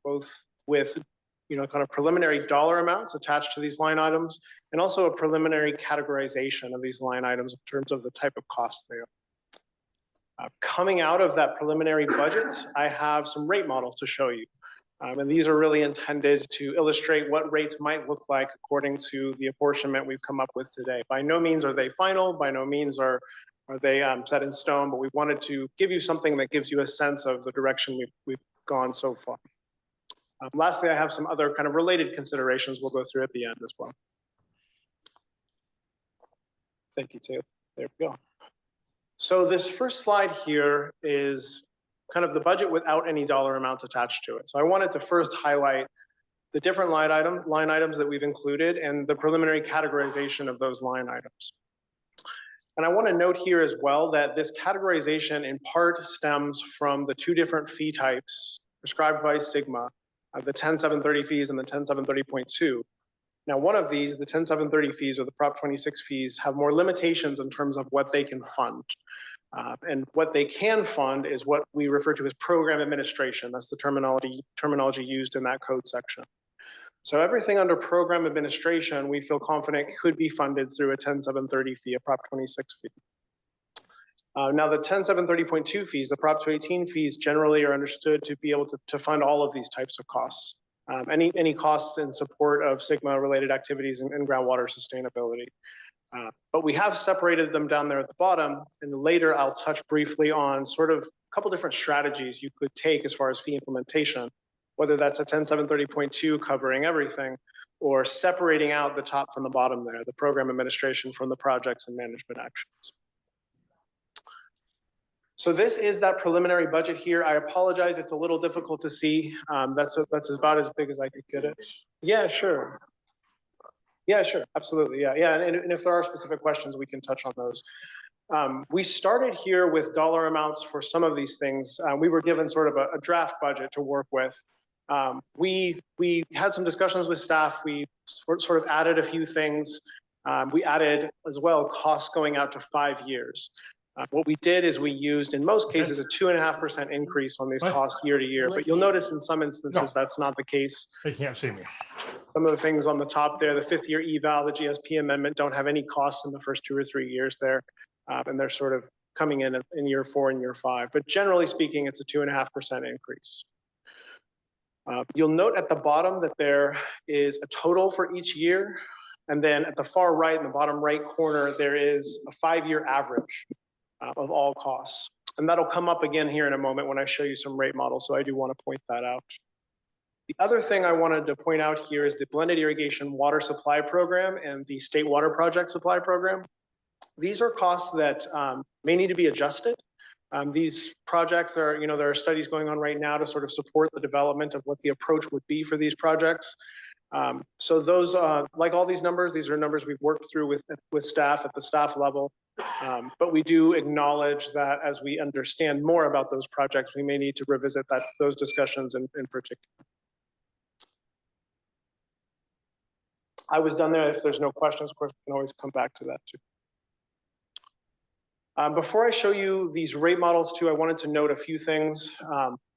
both with kind of preliminary dollar amounts attached to these line items, and also a preliminary categorization of these line items in terms of the type of costs they are. Coming out of that preliminary budget, I have some rate models to show you. And these are really intended to illustrate what rates might look like according to the apportionment we've come up with today. By no means are they final, by no means are they set in stone, but we wanted to give you something that gives you a sense of the direction we've gone so far. Lastly, I have some other kind of related considerations we'll go through at the end as well. Thank you, Taylor. There we go. So this first slide here is kind of the budget without any dollar amounts attached to it. So I wanted to first highlight the different line items that we've included and the preliminary categorization of those line items. And I want to note here as well that this categorization in part stems from the two different fee types prescribed by Sigma, the 10730 fees and the 10730.2. Now, one of these, the 10730 fees or the Prop 26 fees, have more limitations in terms of what they can fund. And what they can fund is what we refer to as program administration. That's the terminology used in that code section. So everything under program administration, we feel confident could be funded through a 10730 fee, a Prop 26 fee. Now the 10730.2 fees, the Prop 218 fees generally are understood to be able to fund all of these types of costs. Any costs in support of SGMA related activities and groundwater sustainability. But we have separated them down there at the bottom, and later I'll touch briefly on sort of a couple different strategies you could take as far as fee implementation, whether that's a 10730.2 covering everything, or separating out the top from the bottom there, the program administration from the projects and management actions. So this is that preliminary budget here. I apologize, it's a little difficult to see. That's about as big as I could get it. Yeah, sure. Yeah, sure, absolutely, yeah. And if there are specific questions, we can touch on those. We started here with dollar amounts for some of these things. We were given sort of a draft budget to work with. We had some discussions with staff. We sort of added a few things. We added as well costs going out to 5 years. What we did is we used, in most cases, a 2.5% increase on these costs year to year, but you'll notice in some instances that's not the case. They can't see me. Some of the things on the top there, the 5th year eval, the GSP amendment don't have any costs in the first 2 or 3 years there. And they're sort of coming in year 4 and year 5. But generally speaking, it's a 2.5% increase. You'll note at the bottom that there is a total for each year. And then at the far right, in the bottom right corner, there is a 5-year average of all costs. And that'll come up again here in a moment when I show you some rate models. So I do want to point that out. The other thing I wanted to point out here is the blended irrigation water supply program and the state water project supply program. These are costs that may need to be adjusted. These projects, there are studies going on right now to sort of support the development of what the approach would be for these projects. So those, like all these numbers, these are numbers we've worked through with staff at the staff level. But we do acknowledge that as we understand more about those projects, we may need to revisit those discussions in particular. I was done there. If there's no questions, of course, we can always come back to that too. Before I show you these rate models too, I wanted to note a few things.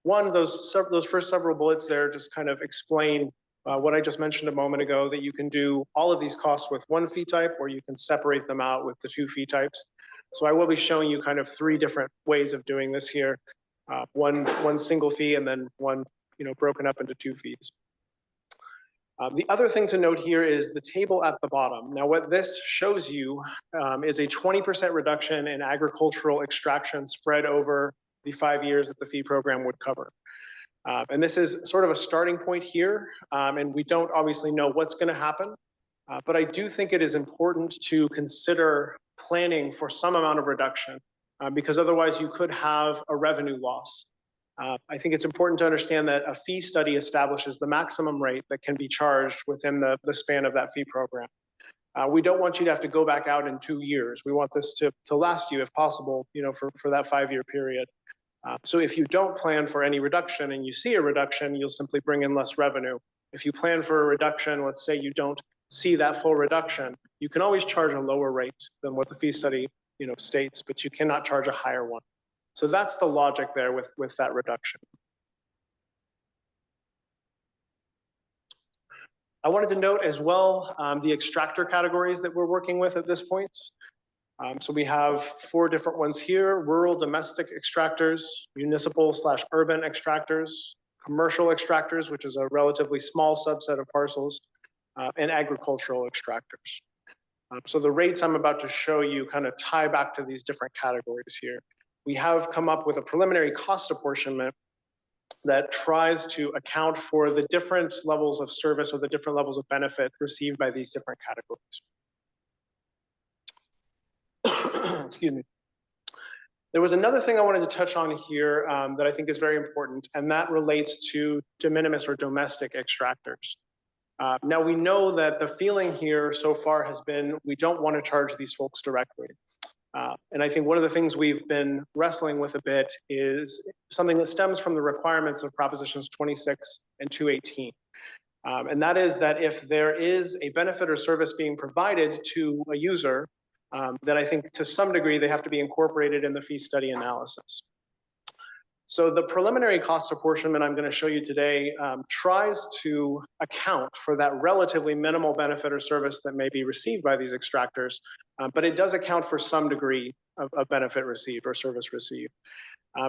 One, those first several bullets there just kind of explain what I just mentioned a moment ago, that you can do all of these costs with one fee type, or you can separate them out with the 2 fee types. So I will be showing you kind of 3 different ways of doing this here. One single fee, and then one broken up into 2 fees. The other thing to note here is the table at the bottom. Now, what this shows you is a 20% reduction in agricultural extraction spread over the 5 years that the fee program would cover. And this is sort of a starting point here. And we don't obviously know what's going to happen. But I do think it is important to consider planning for some amount of reduction, because otherwise you could have a revenue loss. I think it's important to understand that a fee study establishes the maximum rate that can be charged within the span of that fee program. We don't want you to have to go back out in 2 years. We want this to last you, if possible, for that 5-year period. So if you don't plan for any reduction and you see a reduction, you'll simply bring in less revenue. If you plan for a reduction, let's say you don't see that full reduction, you can always charge a lower rate than what the fee study states, but you cannot charge a higher one. So that's the logic there with that reduction. I wanted to note as well the extractor categories that we're working with at this point. So we have 4 different ones here: rural domestic extractors, municipal/urban extractors, commercial extractors, which is a relatively small subset of parcels, and agricultural extractors. So the rates I'm about to show you kind of tie back to these different categories here. We have come up with a preliminary cost apportionment that tries to account for the different levels of service or the different levels of benefit received by these different categories. Excuse me. There was another thing I wanted to touch on here that I think is very important, and that relates to de minimis or domestic extractors. Now, we know that the feeling here so far has been we don't want to charge these folks directly. And I think one of the things we've been wrestling with a bit is something that stems from the requirements of Propositions 26 and 218. And that is that if there is a benefit or service being provided to a user, then I think to some degree they have to be incorporated in the fee study analysis. So the preliminary cost apportionment I'm going to show you today tries to account for that relatively minimal benefit or service that may be received by these extractors, but it does account for some degree of benefit received or service received.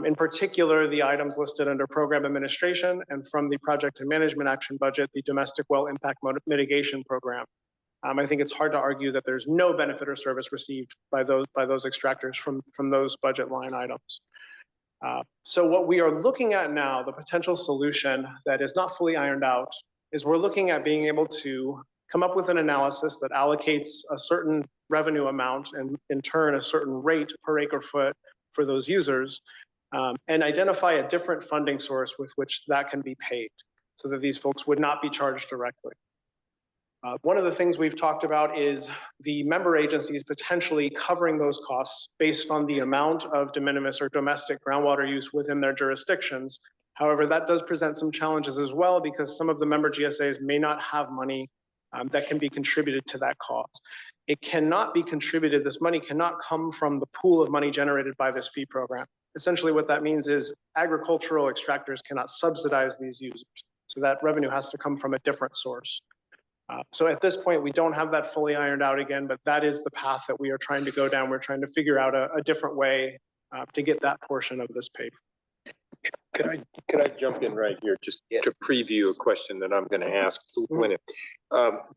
In particular, the items listed under program administration and from the project and management action budget, the domestic well impact mitigation program. I think it's hard to argue that there's no benefit or service received by those extractors from those budget line items. So what we are looking at now, the potential solution that is not fully ironed out, is we're looking at being able to come up with an analysis that allocates a certain revenue amount and in turn a certain rate per acre foot for those users, and identify a different funding source with which that can be paid so that these folks would not be charged directly. One of the things we've talked about is the member agencies potentially covering those costs based on the amount of de minimis or domestic groundwater use within their jurisdictions. However, that does present some challenges as well because some of the member GSAs may not have money that can be contributed to that cause. It cannot be contributed, this money cannot come from the pool of money generated by this fee program. Essentially what that means is agricultural extractors cannot subsidize these users. So that revenue has to come from a different source. So at this point, we don't have that fully ironed out again, but that is the path that we are trying to go down. We're trying to figure out a different way to get that portion of this paid. Could I jump in right here just to preview a question that I'm going to ask when it,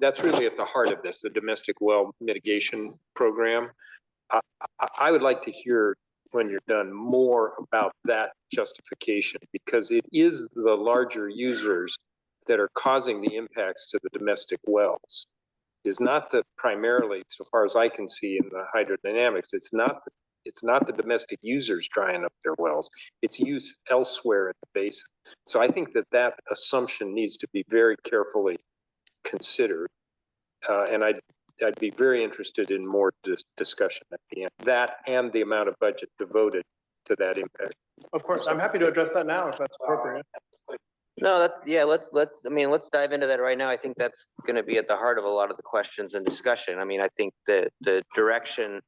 that's really at the heart of this, the domestic well mitigation program. I would like to hear when you're done more about that justification because it is the larger users that are causing the impacts to the domestic wells. It is not the primarily, so far as I can see in the hydrodynamics, it's not the domestic users drying up their wells. It's use elsewhere in the basin. So I think that assumption needs to be very carefully considered. And I'd be very interested in more discussion at the end. That and the amount of budget devoted to that impact. Of course, I'm happy to address that now if that's appropriate. No, let's dive into that right now. I think that's going to be at the heart of a lot of the questions and discussion. I mean, I think the direction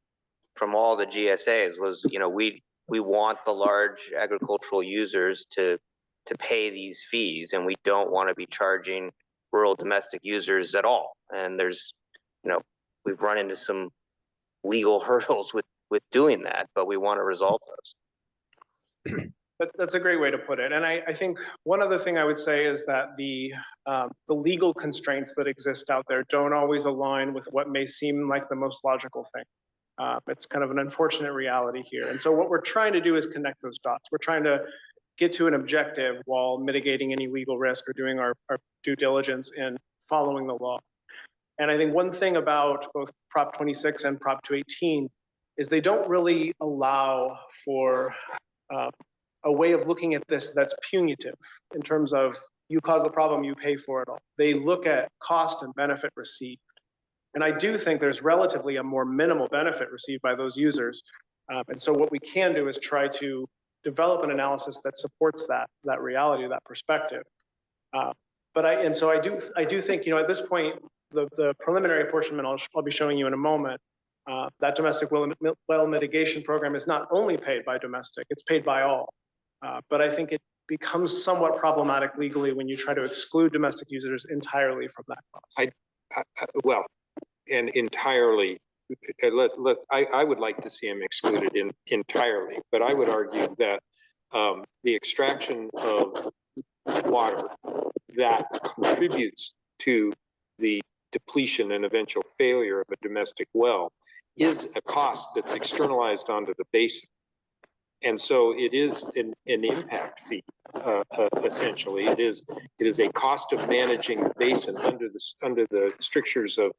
from all the GSAs was, we want the large agricultural users to pay these fees, and we don't want to be charging rural domestic users at all. And there's, we've run into some legal hurdles with doing that, but we want to resolve those. That's a great way to put it. And I think one other thing I would say is that the legal constraints that exist out there don't always align with what may seem like the most logical thing. It's kind of an unfortunate reality here. And so what we're trying to do is connect those dots. We're trying to get to an objective while mitigating any legal risk or doing our due diligence in following the law. And I think one thing about both Prop 26 and Prop 218 is they don't really allow for a way of looking at this that's punitive in terms of you cause the problem, you pay for it all. They look at cost and benefit received. And I do think there's relatively a more minimal benefit received by those users. And so what we can do is try to develop an analysis that supports that reality, that perspective. But I do think, at this point, the preliminary apportionment I'll be showing you in a moment, that domestic well mitigation program is not only paid by domestic, it's paid by all. But I think it becomes somewhat problematic legally when you try to exclude domestic users entirely from that cost. And entirely, I would like to see them excluded entirely, but I would argue that the extraction of water that contributes to the depletion and eventual failure of a domestic well is a cost that's externalized onto the basin. And so it is an impact fee, essentially. It is a cost of managing the basin under the strictures of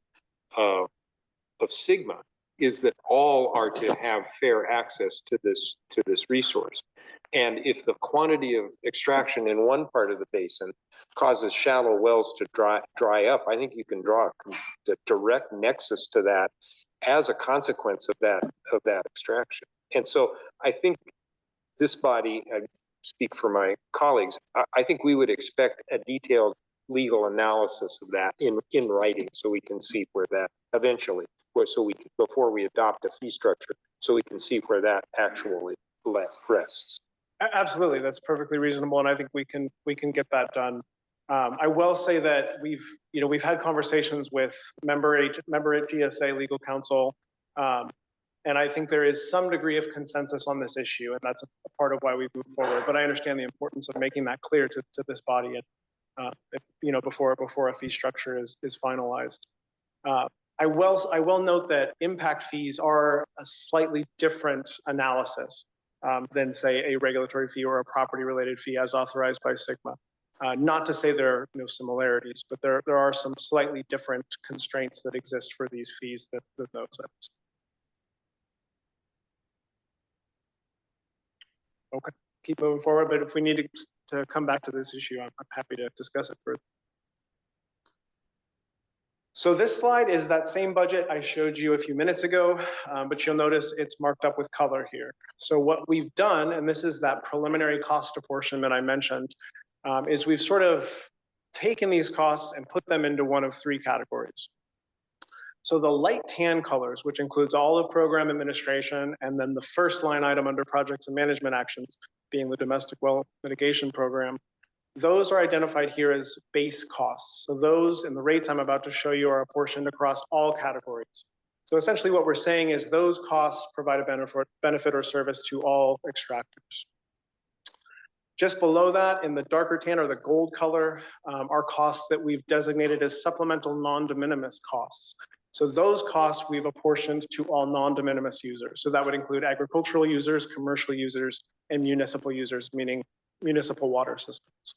SGMA, is that all are to have fair access to this resource. And if the quantity of extraction in one part of the basin causes shallow wells to dry up, I think you can draw a direct nexus to that as a consequence of that extraction. And so I think this body, I speak for my colleagues, I think we would expect a detailed legal analysis of that in writing so we can see where that eventually, before we adopt a fee structure, so we can see where that actually rests. Absolutely, that's perfectly reasonable, and I think we can get that done. I will say that we've had conversations with member at GSA legal counsel, and I think there is some degree of consensus on this issue, and that's a part of why we move forward. But I understand the importance of making that clear to this body, and before a fee structure is finalized. I will note that impact fees are a slightly different analysis than, say, a regulatory fee or a property-related fee as authorized by SGMA. Not to say there are no similarities, but there are some slightly different constraints that exist for these fees that those items. Okay, keep moving forward, but if we need to come back to this issue, I'm happy to discuss it further. So this slide is that same budget I showed you a few minutes ago, but you'll notice it's marked up with color here. So what we've done, and this is that preliminary cost apportionment I mentioned, is we've sort of taken these costs and put them into one of three categories. So the light tan colors, which includes all of program administration, and then the first line item under projects and management actions being the domestic well mitigation program, those are identified here as base costs. So those and the rates I'm about to show you are apportioned across all categories. So essentially what we're saying is those costs provide a benefit or service to all extractors. Just below that, in the darker tan or the gold color, are costs that we've designated as supplemental non-de minimis costs. So those costs we've apportioned to all non-de minimis users. So that would include agricultural users, commercial users, and municipal users, meaning municipal water systems.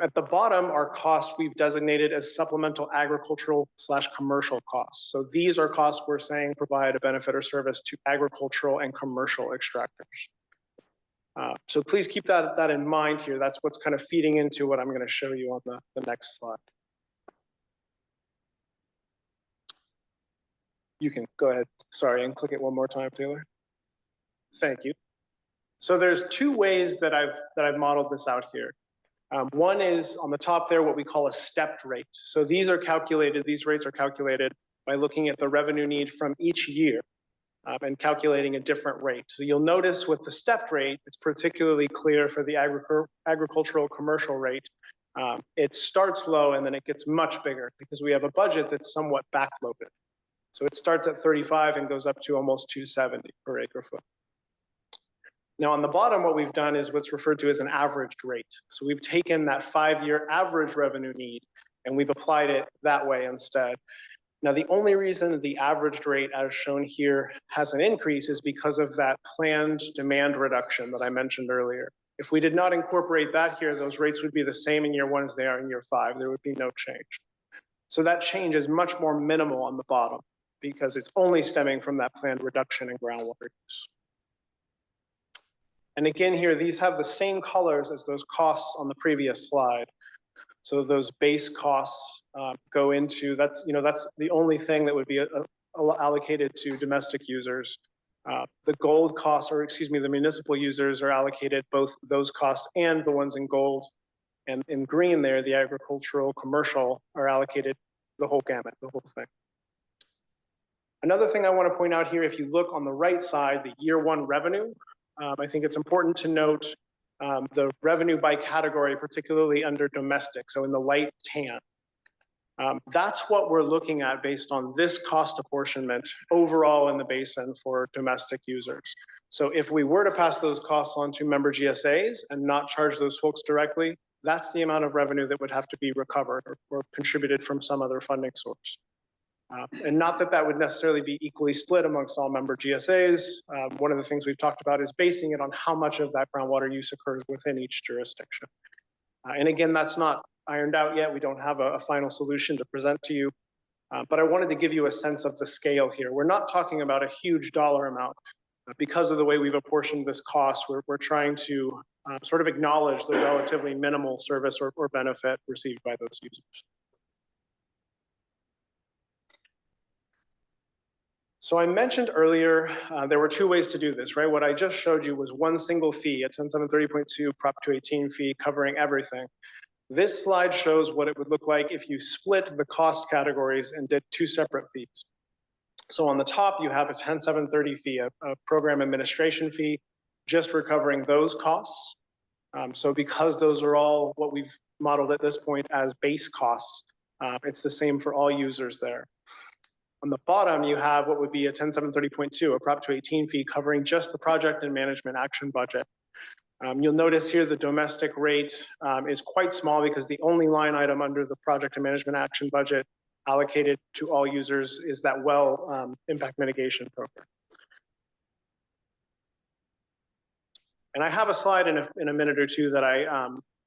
At the bottom are costs we've designated as supplemental agricultural/commercial costs. So these are costs we're saying provide a benefit or service to agricultural and commercial extractors. So please keep that in mind here. That's what's kind of feeding into what I'm going to show you on the next slide. You can go ahead, sorry, and click it one more time, Taylor. Thank you. So there's two ways that I've modeled this out here. One is on the top there, what we call a stepped rate. So these rates are calculated by looking at the revenue need from each year and calculating a different rate. So you'll notice with the stepped rate, it's particularly clear for the agricultural commercial rate. It starts low and then it gets much bigger because we have a budget that's somewhat backloaded. So it starts at 35 and goes up to almost 270 per acre foot. Now on the bottom, what we've done is what's referred to as an averaged rate. So we've taken that 5-year average revenue need and we've applied it that way instead. Now, the only reason the averaged rate as shown here has an increase is because of that planned demand reduction that I mentioned earlier. If we did not incorporate that here, those rates would be the same in year 1 as they are in year 5. There would be no change. So that change is much more minimal on the bottom because it's only stemming from that planned reduction in groundwater use. And again here, these have the same colors as those costs on the previous slide. So those base costs go into, that's the only thing that would be allocated to domestic users. The gold costs, or excuse me, the municipal users are allocated both those costs and the ones in gold. And in green there, the agricultural, commercial are allocated the whole gamut, the whole thing. Another thing I want to point out here, if you look on the right side, the year 1 revenue, I think it's important to note the revenue by category, particularly under domestic, so in the light tan. That's what we're looking at based on this cost apportionment overall in the basin for domestic users. So if we were to pass those costs on to member GSAs and not charge those folks directly, that's the amount of revenue that would have to be recovered or contributed from some other funding source. And not that that would necessarily be equally split amongst all member GSAs. One of the things we've talked about is basing it on how much of that groundwater use occurs within each jurisdiction. And again, that's not ironed out yet. We don't have a final solution to present to you. But I wanted to give you a sense of the scale here. We're not talking about a huge dollar amount. Because of the way we've apportioned this cost, we're trying to sort of acknowledge the relatively minimal service or benefit received by those users. So I mentioned earlier, there were 2 ways to do this, right? What I just showed you was one single fee, a 10730.2 Prop 218 fee covering everything. This slide shows what it would look like if you split the cost categories and did 2 separate fees. So on the top, you have a 10730 fee, a program administration fee. just recovering those costs. So because those are all what we've modeled at this point as base costs, it's the same for all users there. On the bottom, you have what would be a 10730.2, a Prop 218 fee covering just the project and management action budget. You'll notice here the domestic rate is quite small because the only line item under the project and management action budget allocated to all users is that well impact mitigation program. And I have a slide in a minute or two that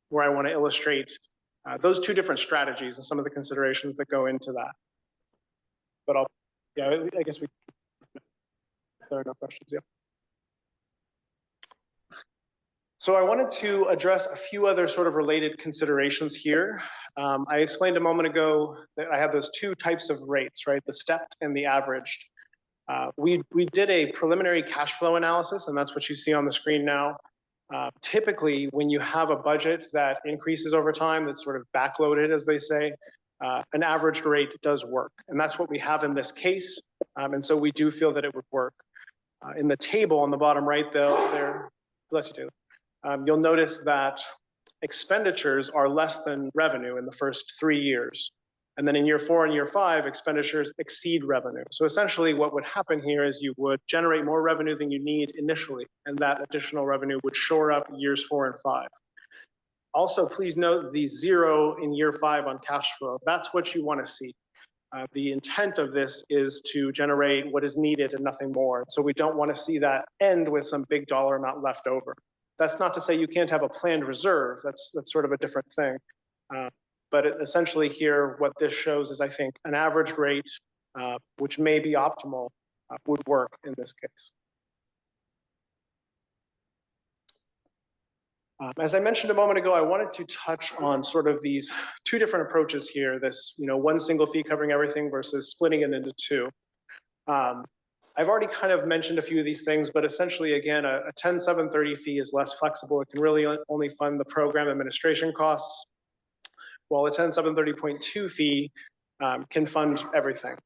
where I want to illustrate those two different strategies and some of the considerations that go into that. But I guess if there are no questions, yeah. So I wanted to address a few other sort of related considerations here. I explained a moment ago that I have those two types of rates, right? The stepped and the averaged. We did a preliminary cash flow analysis, and that's what you see on the screen now. Typically, when you have a budget that increases over time, that's sort of backloaded, as they say, an average rate does work. And that's what we have in this case. And so we do feel that it would work. In the table on the bottom right, though, bless you, Taylor. You'll notice that expenditures are less than revenue in the first 3 years. And then in year 4 and year 5, expenditures exceed revenue. So essentially what would happen here is you would generate more revenue than you need initially, and that additional revenue would shore up years 4 and 5. Also, please note the 0 in year 5 on cash flow. That's what you want to see. The intent of this is to generate what is needed and nothing more. So we don't want to see that end with some big dollar amount left over. That's not to say you can't have a planned reserve. That's sort of a different thing. But essentially here, what this shows is, I think, an average rate, which may be optimal, would work in this case. As I mentioned a moment ago, I wanted to touch on sort of these two different approaches here, this one single fee covering everything versus splitting it into two. I've already kind of mentioned a few of these things, but essentially, again, a 10730 fee is less flexible. It can really only fund the program administration costs, while a 10730.2 fee can fund everything.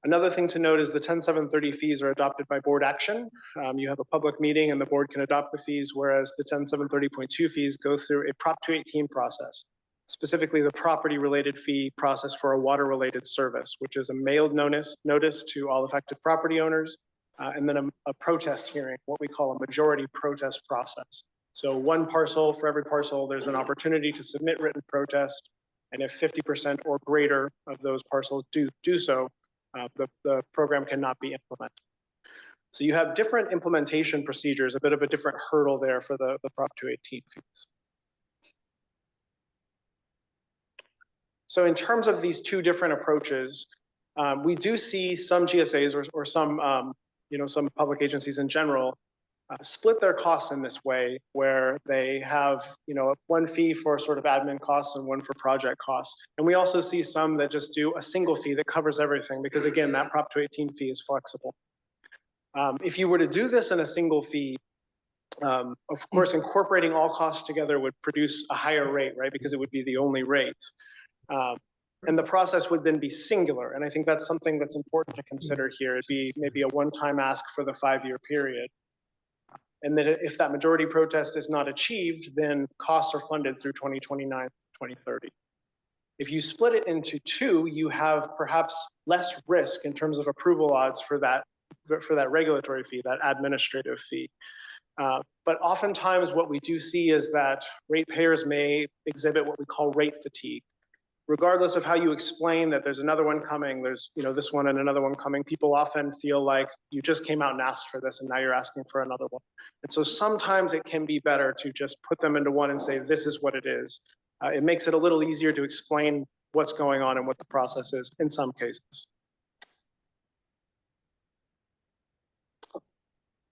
Another thing to note is the 10730 fees are adopted by board action. You have a public meeting and the board can adopt the fees, whereas the 10730.2 fees go through a Prop 218 process, specifically the property-related fee process for a water-related service, which is a mailed notice to all affected property owners, and then a protest hearing, what we call a majority protest process. So one parcel, for every parcel, there's an opportunity to submit written protest, and if 50% or greater of those parcels do so, the program cannot be implemented. So you have different implementation procedures, a bit of a different hurdle there for the Prop 218 fees. So in terms of these two different approaches, we do see some GSAs or some some public agencies in general split their costs in this way, where they have one fee for sort of admin costs and one for project costs. And we also see some that just do a single fee that covers everything, because again, that Prop 218 fee is flexible. If you were to do this in a single fee, of course, incorporating all costs together would produce a higher rate, right? Because it would be the only rate. And the process would then be singular. And I think that's something that's important to consider here. It'd be maybe a one-time ask for the 5-year period. And then if that majority protest is not achieved, then costs are funded through 2029, 2030. If you split it into two, you have perhaps less risk in terms of approval odds for that regulatory fee, that administrative fee. But oftentimes what we do see is that ratepayers may exhibit what we call rate fatigue. Regardless of how you explain that there's another one coming, there's this one and another one coming, people often feel like you just came out and asked for this and now you're asking for another one. And so sometimes it can be better to just put them into one and say, this is what it is. It makes it a little easier to explain what's going on and what the process is in some cases.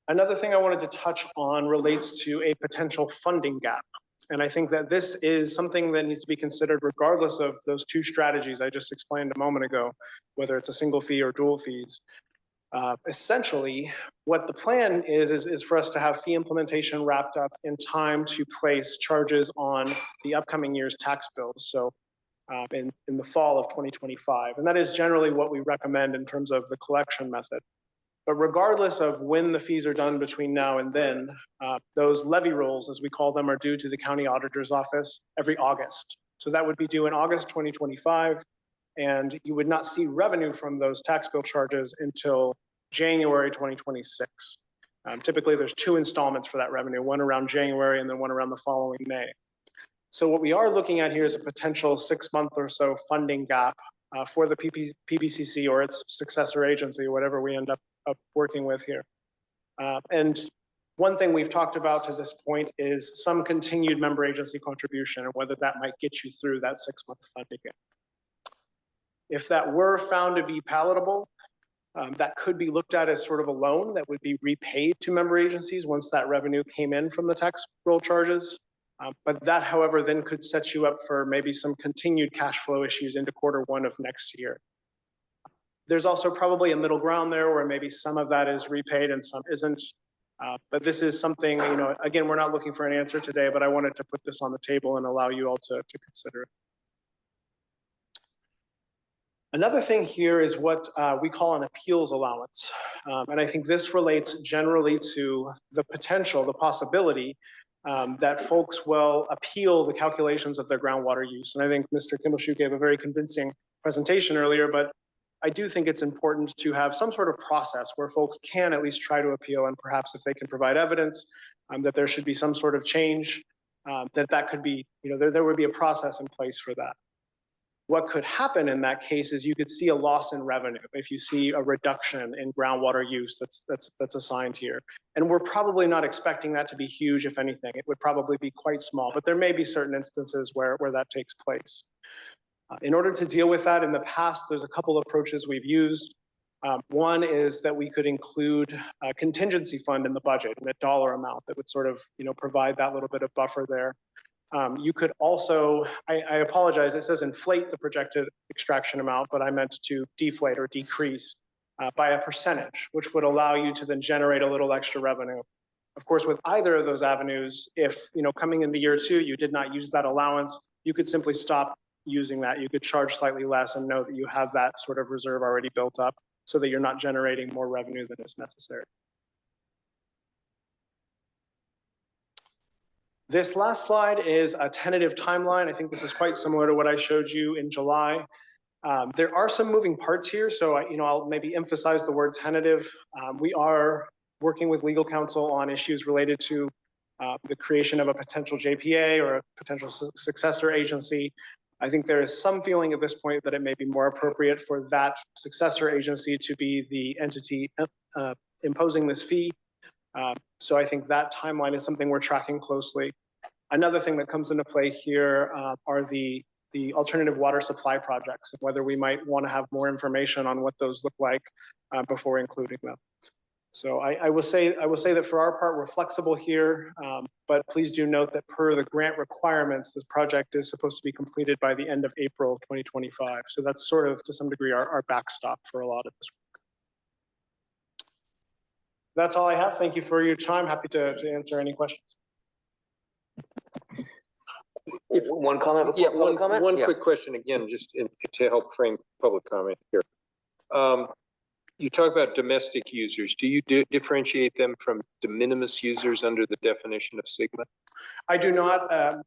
Another thing I wanted to touch on relates to a potential funding gap. And I think that this is something that needs to be considered regardless of those two strategies I just explained a moment ago, whether it's a single fee or dual fees. Essentially, what the plan is for us to have fee implementation wrapped up in time to place charges on the upcoming year's tax bills. So in the fall of 2025. And that is generally what we recommend in terms of the collection method. But regardless of when the fees are done between now and then, those levy rolls, as we call them, are due to the county auditor's office every August. So that would be due in August 2025, and you would not see revenue from those tax bill charges until January 2026. Typically, there's 2 installments for that revenue, one around January and then one around the following May. So what we are looking at here is a potential 6-month or so funding gap for the PBCC or its successor agency, whatever we end up working with here. And one thing we've talked about to this point is some continued member agency contribution and whether that might get you through that 6-month funding gap. If that were found to be palatable, that could be looked at as sort of a loan that would be repaid to member agencies once that revenue came in from the tax roll charges. But that, however, then could set you up for maybe some continued cash flow issues into Q1 of next year. There's also probably a middle ground there where maybe some of that is repaid and some isn't. But this is something, you know, again, we're not looking for an answer today, but I wanted to put this on the table and allow you all to consider it. Another thing here is what we call an appeals allowance. And I think this relates generally to the potential, the possibility that folks will appeal the calculations of their groundwater use. And I think Mr. Kimmelshue gave a very convincing presentation earlier, but I do think it's important to have some sort of process where folks can at least try to appeal, and perhaps if they can provide evidence that there should be some sort of change, that could be, you know, there would be a process in place for that. What could happen in that case is you could see a loss in revenue if you see a reduction in groundwater use that's assigned here. And we're probably not expecting that to be huge, if anything. It would probably be quite small, but there may be certain instances where that takes place. In order to deal with that in the past, there's a couple of approaches we've used. One is that we could include a contingency fund in the budget and a dollar amount that would sort of, you know, provide that little bit of buffer there. You could also, I apologize, it says inflate the projected extraction amount, but I meant to deflate or decrease by a percentage, which would allow you to then generate a little extra revenue. Of course, with either of those avenues, if, you know, coming into year 2, you did not use that allowance, you could simply stop using that. You could charge slightly less and know that you have that sort of reserve already built up so that you're not generating more revenue than is necessary. This last slide is a tentative timeline. I think this is quite similar to what I showed you in July. There are some moving parts here, so I'll maybe emphasize the word tentative. We are working with legal counsel on issues related to the creation of a potential JPA or a potential successor agency. I think there is some feeling at this point that it may be more appropriate for that successor agency to be the entity imposing this fee. So I think that timeline is something we're tracking closely. Another thing that comes into play here are the alternative water supply projects, and whether we might want to have more information on what those look like before including them. So I will say that for our part, we're flexible here, but please do note that per the grant requirements, this project is supposed to be completed by the end of April 2025. So that's sort of, to some degree, our backstop for a lot of this work. That's all I have. Thank you for your time. Happy to answer any questions. One comment before public comment? One Yeah. quick question again, just to help frame public comment here. You talk about domestic users. Do you differentiate them from de minimis users under the definition of SGMA? I do not,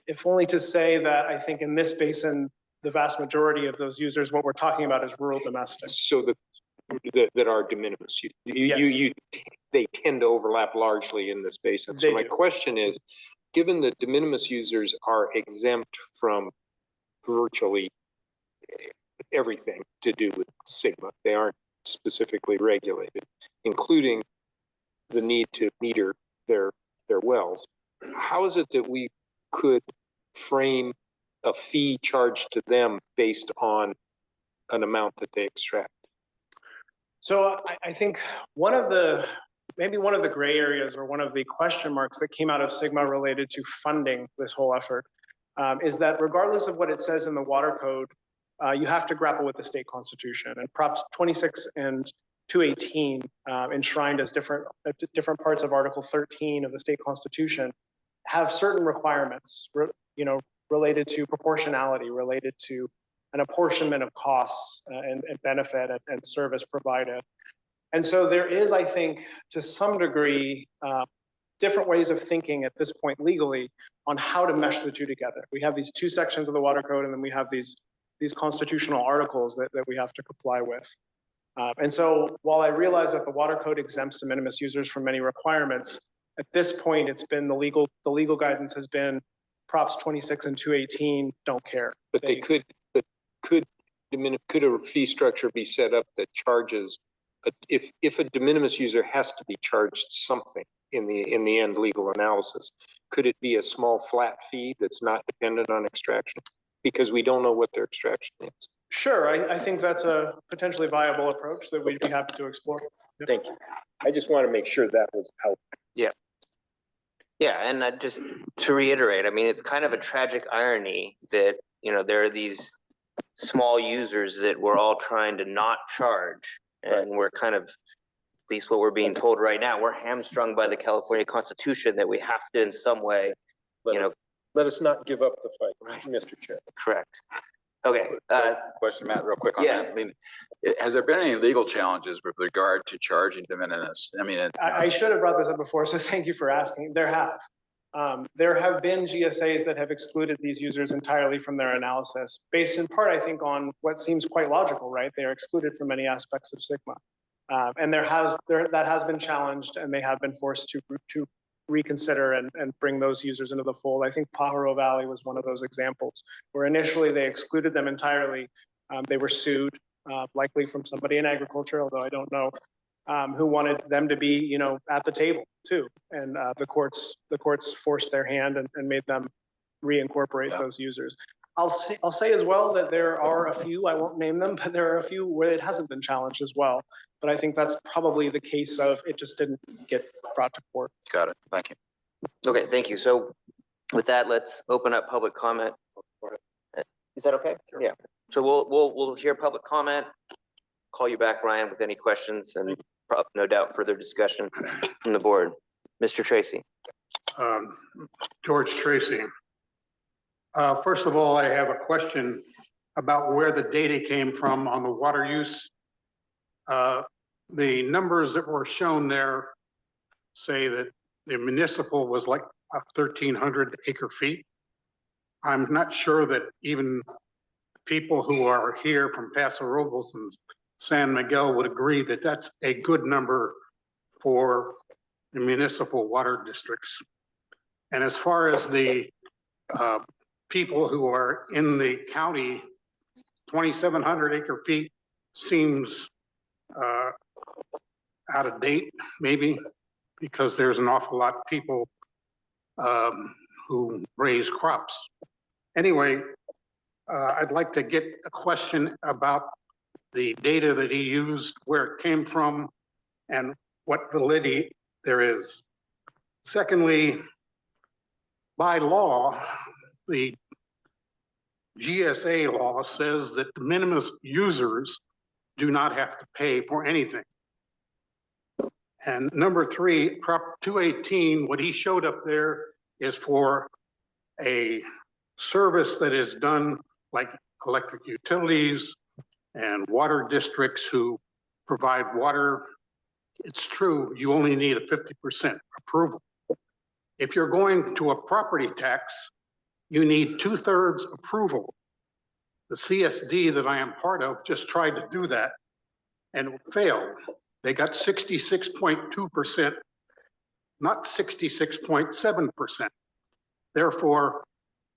if only to say that I think in this basin, the vast majority of those users, what we're talking about is rural domestic. So that are de minimis. They tend to overlap largely in this basin. So my question is, given that de minimis users are exempt from virtually everything to do with SGMA, they aren't specifically regulated, including the need to meter their wells. How is it that we could frame a fee charged to them based on an amount that they extract? So I think maybe one of the gray areas or one of the question marks that came out of SGMA related to funding this whole effort is that regardless of what it says in the water code, you have to grapple with the state constitution, and Props 26 and 218 enshrined as different parts of Article 13 of the state constitution have certain requirements, related to proportionality, related to an apportionment of costs and benefit and service provided. And so there is, I think, to some degree, different ways of thinking at this point legally on how to mesh the two together. We have these two sections of the water code, and then we have these constitutional articles that we have to comply with. And so while I realize that the water code exempts de minimis users from many requirements, at this point, it's been the legal guidance has been Props 26 and 218 don't care. But could a fee structure be set up that charges, if a de minimis user has to be charged something in the end legal analysis, could it be a small flat fee that's not dependent on extraction? Because we don't know what their extraction is. Sure, I think that's a potentially viable approach that we'd be happy to explore. Thank you. I just want to make sure that was out. Yeah. Yeah, and just to reiterate, I mean, it's kind of a tragic irony that, you know, there are these small users that we're all trying to not charge. And we're kind of, at least what we're being told right now, we're hamstrung by the California Constitution that we have to in some way, Let us not give up the fight, Mr. Chair. Correct. Okay. Question, Matt, real quick on Yeah. that. I mean, has there been any legal challenges with regard to charging de minimis? I mean, I should have brought this up before, so thank you for asking. There have been GSAs that have excluded these users entirely from their analysis, based in part, I think, on what seems quite logical, right? They are excluded from many aspects of Sigma. And that has been challenged, and they have been forced to reconsider and bring those users into the fold. I think Pajaro Valley was one of those examples where initially they excluded them entirely. They were sued, likely from somebody in agriculture, although I don't know, who wanted them to be, at the table too. And the courts forced their hand and made them reincorporate those users. I'll say as well that there are a few, I won't name them, but there are a few where it hasn't been challenged as well. But I think that's probably the case of it just didn't get brought to court. got it. Thank you. Okay, thank you. So with that, let's open up public comment. Is that okay? Sure. Yeah. So we'll hear public comment. Call you back, Ryan, with any questions and no doubt further discussion from the board. Mr. Tracy. George Tracy. First of all, I have a question about where the data came from on the water use. The numbers that were shown there say that the municipal was like 1,300 acre feet. I'm not sure that even people who are here from Paso Robles and San Miguel would agree that that's a good number for the municipal water districts. And as far as the people who are in the county, 2,700 acre feet seems out of date, maybe, because there's an awful lot of people who raise crops. Anyway, I'd like to get a question about the data that he used, where it came from, and what validity there is. Secondly, by law, the GSA law says that the minimum users do not have to pay for anything. And number three, Prop 218, what he showed up there is for a service that is done like electric utilities and water districts who provide water. It's true, you only need a 50% approval. If you're going to a property tax, you need 2/3 approval. The CSD that I am part of just tried to do that and failed. They got 66.2%, not 66.7%. Therefore,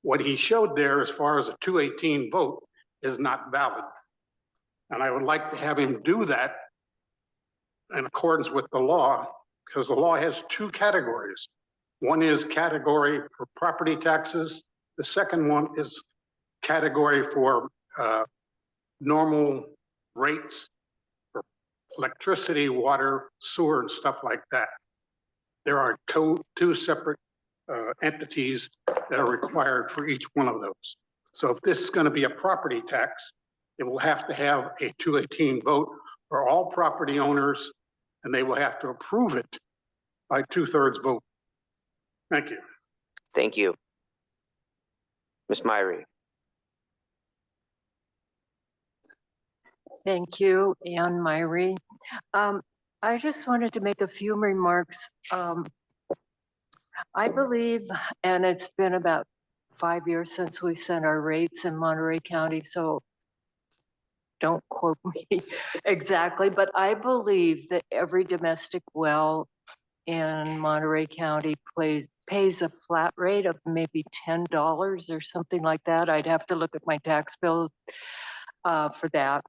what he showed there as far as a 218 vote is not valid. And I would like to have him do that in accordance with the law, because the law has two categories. One is category for property taxes. The second one is category for normal rates for electricity, water, sewer, and stuff like that. There are two separate entities that are required for each one of those. So if this is going to be a property tax, it will have to have a 218 vote for all property owners, and they will have to approve it by 2/3 vote. Thank you. Thank you. Ms. Myrie. Thank you, Ann Myrie. I just wanted to make a few remarks. I believe, and it's been about 5 years since we sent our rates in Monterey County, so don't quote me exactly, but I believe that every domestic well in Monterey County pays a flat rate of maybe $10 or something like that. I'd have to look at my tax bill for that.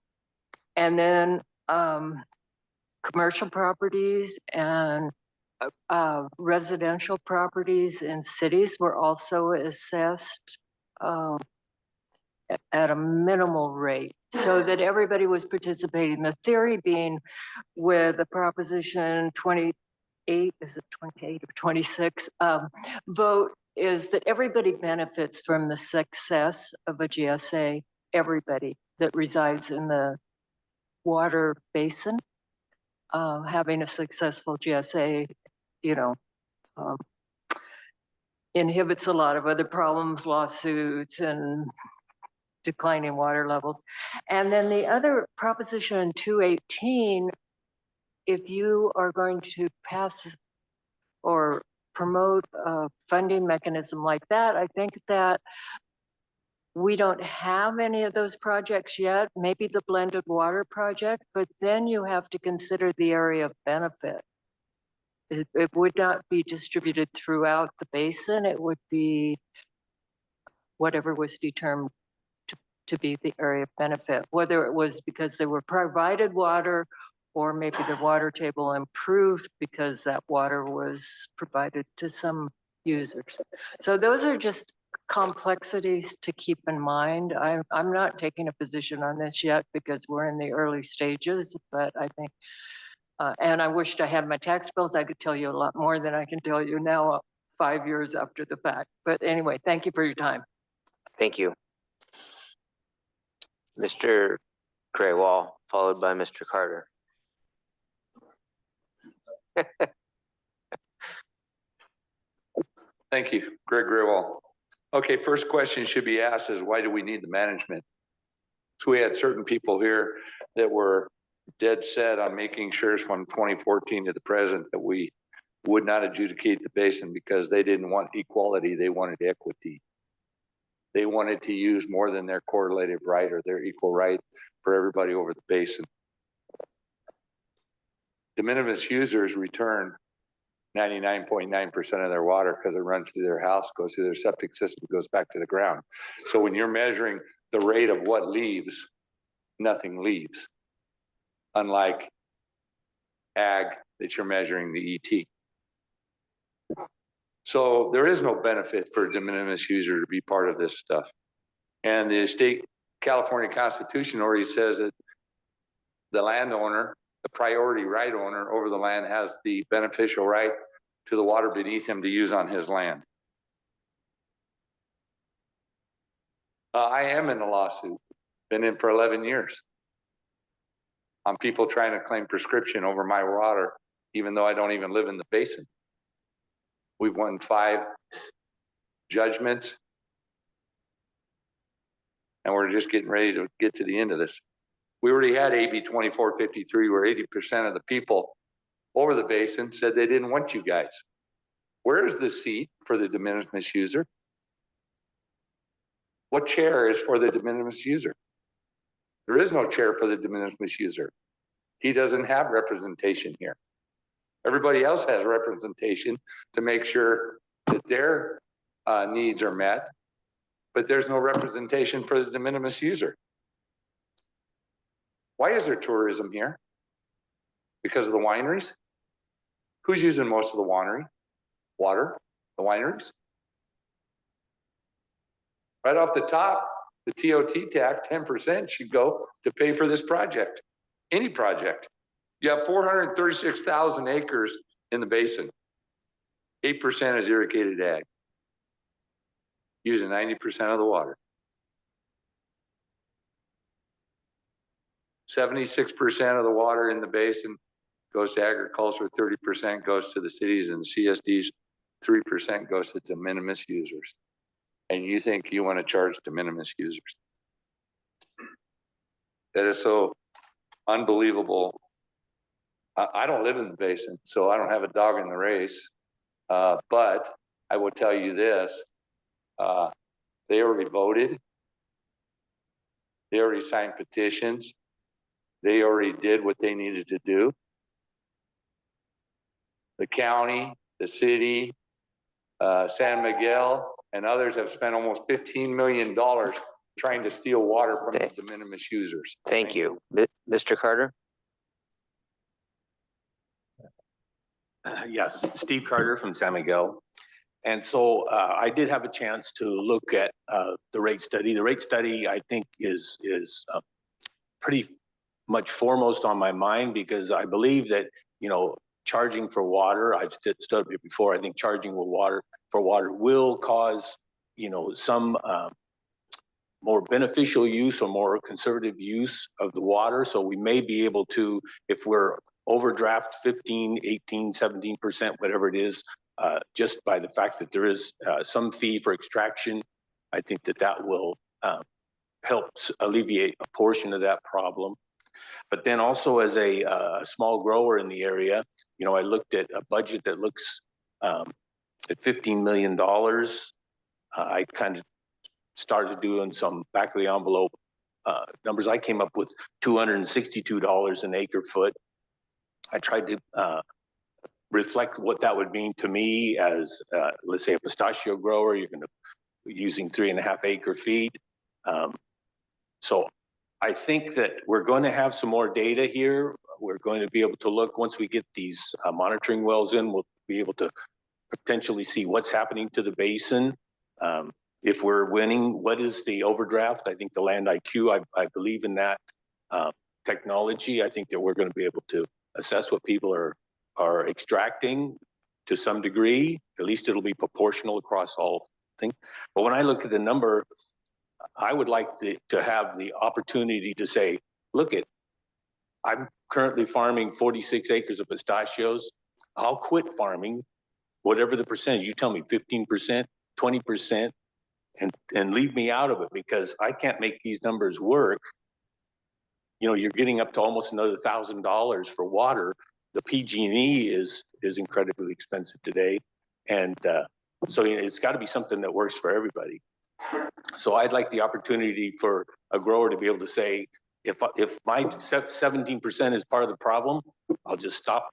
And then commercial properties and residential properties in cities were also assessed at a minimal rate so that everybody was participating. The theory being with a Proposition 28, is it 28 or 26 vote is that everybody benefits from the success of a GSA, everybody that resides in the water basin. Having a successful GSA, you know, inhibits a lot of other problems, lawsuits and declining water levels. And then the other Proposition 218, if you are going to pass or promote a funding mechanism like that, I think that we don't have any of those projects yet, maybe the blended water project, but then you have to consider the area of benefit. It would not be distributed throughout the basin. It would be whatever was determined to be the area of benefit, whether it was because they were provided water or maybe the water table improved because that water was provided to some users. So those are just complexities to keep in mind. I'm not taking a position on this yet because we're in the early stages, but I think, and I wished I had my tax bills. I could tell you a lot more than I can tell you now 5 years after the fact. But anyway, thank you for your time. Thank you. Mr. Graywall, followed by Mr. Carter. Thank you, Greg Grewal. Okay, first question should be asked is why do we need the management? So we had certain people here that were dead set on making sure from 2014 to the present that we would not adjudicate the basin because they didn't want equality, they wanted equity. They wanted to use more than their correlative right or their equal right for everybody over the basin. De minimis users return 99.9% of their water because it runs through their house, goes through their septic system, goes back to the ground. So when you're measuring the rate of what leaves, nothing leaves. Unlike ag that you're measuring the ET. So there is no benefit for a de minimis user to be part of this stuff. And the state California Constitution already says that the landowner, the priority right owner over the land, has the beneficial right to the water beneath him to use on his land. I am in a lawsuit, been in for 11 years. On people trying to claim prescription over my water, even though I don't even live in the basin. We've won 5 judgments. And we're just getting ready to get to the end of this. We already had AB 2453 where 80% of the people over the basin said they didn't want you guys. Where is the seat for the de minimis user? What chair is for the de minimis user? There is no chair for the de minimis user. He doesn't have representation here. Everybody else has representation to make sure that their needs are met, but there's no representation for the de minimis user. Why is there tourism here? Because of the wineries? Who's using most of the water? The wineries? Right off the top, the TOT tax, 10% should go to pay for this project, any project. You have 436,000 acres in the basin. 8% is irrigated ag, using 90% of the water. 76% of the water in the basin goes to agriculture, 30% goes to the cities and CSDs, 3% goes to de minimis users. And you think you want to charge de minimis users? That is so unbelievable I don't live in the basin, so I don't have a dog in the race. But I will tell you this, they already voted. They already signed petitions. They already did what they needed to do. The county, the city, San Miguel, and others have spent almost $15 million trying to steal water from the de minimis users. Thank you. Mr. Carter? Yes, Steve Carter from San Miguel. And so I did have a chance to look at the rate study. The rate study, I think, is pretty much foremost on my mind, because I believe that, you know, charging for water, I've stood here before, I think charging for water will cause, you know, some more beneficial use or more conservative use of the water. So we may be able to, if we're overdraft 15, 18, 17%, whatever it is, just by the fact that there is some fee for extraction, I think that that will help alleviate a portion of that problem. But then also as a small grower in the area, you know, I looked at a budget that looks at $15 million. I kind of started doing some back of the envelope numbers. I came up with $262 an acre foot. I tried to reflect what that would mean to me as, let's say, a pistachio grower. You're going to be using 3.5 acre feet. So I think that we're going to have some more data here. We're going to be able to look, once we get these monitoring wells in, we'll be able to potentially see what's happening to the basin. If we're winning, what is the overdraft? I think the Land IQ, I believe in that technology. I think that we're going to be able to assess what people are extracting to some degree. At least it'll be proportional across all things. But when I look at the number, I would like to have the opportunity to say, look at, I'm currently farming 46 acres of pistachios. I'll quit farming, whatever the percentage, you tell me 15%, 20%, and leave me out of it, because I can't make these numbers work. You know, you're getting up to almost another $1,000 for water. The PG&E is incredibly expensive today. And so you know, it's got to be something that works for everybody. So I'd like the opportunity for a grower to be able to say, if my 17% is part of the problem, I'll just stop.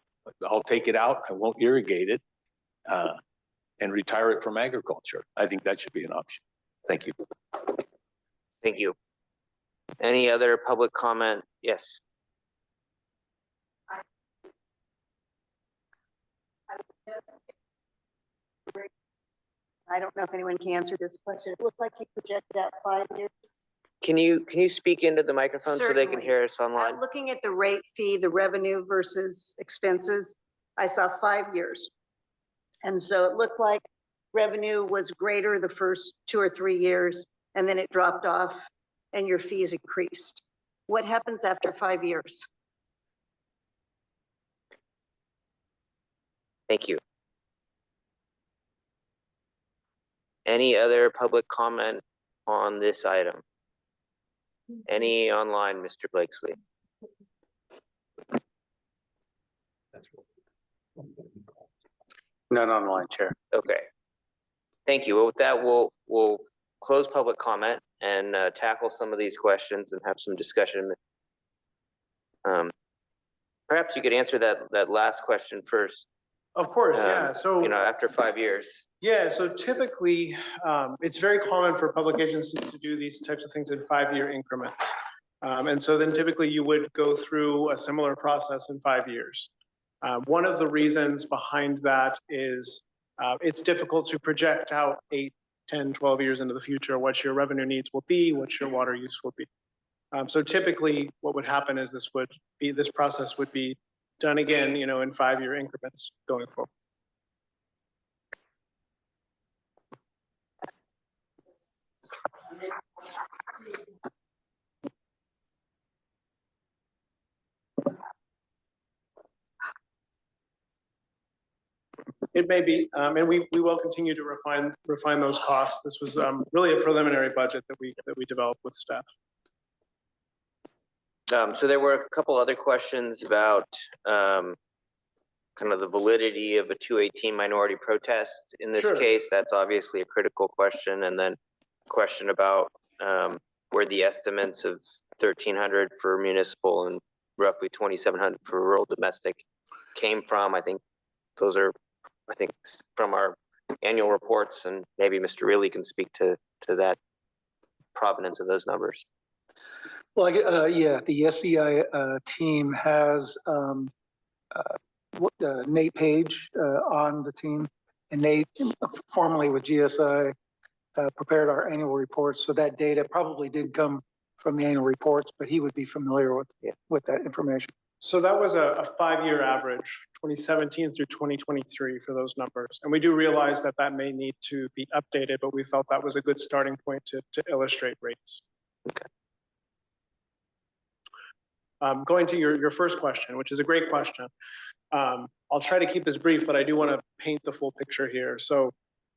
I'll take it out. I won't irrigate it and retire it from agriculture. I think that should be an option. Thank you. Thank you. Any other public comment? Yes. I don't know if anyone can answer this question. It looked like you projected out 5 years. Can you speak into the microphone so they can Certainly. hear us online? I'm looking at the rate fee, the revenue versus expenses. I saw 5 years. And so it looked like revenue was greater the first 2 or 3 years, and then it dropped off and your fees increased. What happens after 5 years? Thank you. Any other public comment on this item? Any online, Mr. Blakesley? None online, Chair. Okay. Thank you. Well, with that, we'll close public comment and tackle some of these questions and have some discussion. Perhaps you could answer that last question first. Of course, yeah. So, you know, after 5 years. yeah, so typically, it's very common for public agencies to do these types of things in 5-year increments. And so then typically you would go through a similar process in 5 years. One of the reasons behind that is it's difficult to project out 8, 10, 12 years into the future what your revenue needs will be, what your water use will be. So typically what would happen is this process would be done again, you know, in 5-year increments going forward. It may be, and we will continue to refine those costs. This was really a preliminary budget that we developed with staff. So there were a couple other questions about kind of the validity of a 218 minority protest. In this Sure. case, that's obviously a critical question. And then question about where the estimates of 1,300 for municipal and roughly 2,700 for rural domestic came from. I think those are, from our annual reports, and maybe Mr. Reilly can speak to that provenance of those numbers. Well, yeah, the SEI team has Nate Page on the team, and Nate, formerly with GSI, prepared our annual reports. So that data probably did come from the annual reports, but he would be familiar with that information. So that was a 5-year average, 2017 through 2023 for those numbers. And we do realize that that may need to be updated, but we felt that was a good starting point to illustrate rates. Okay. Going to your first question, which is a great question. I'll try to keep this brief, but I do want to paint the full picture here. So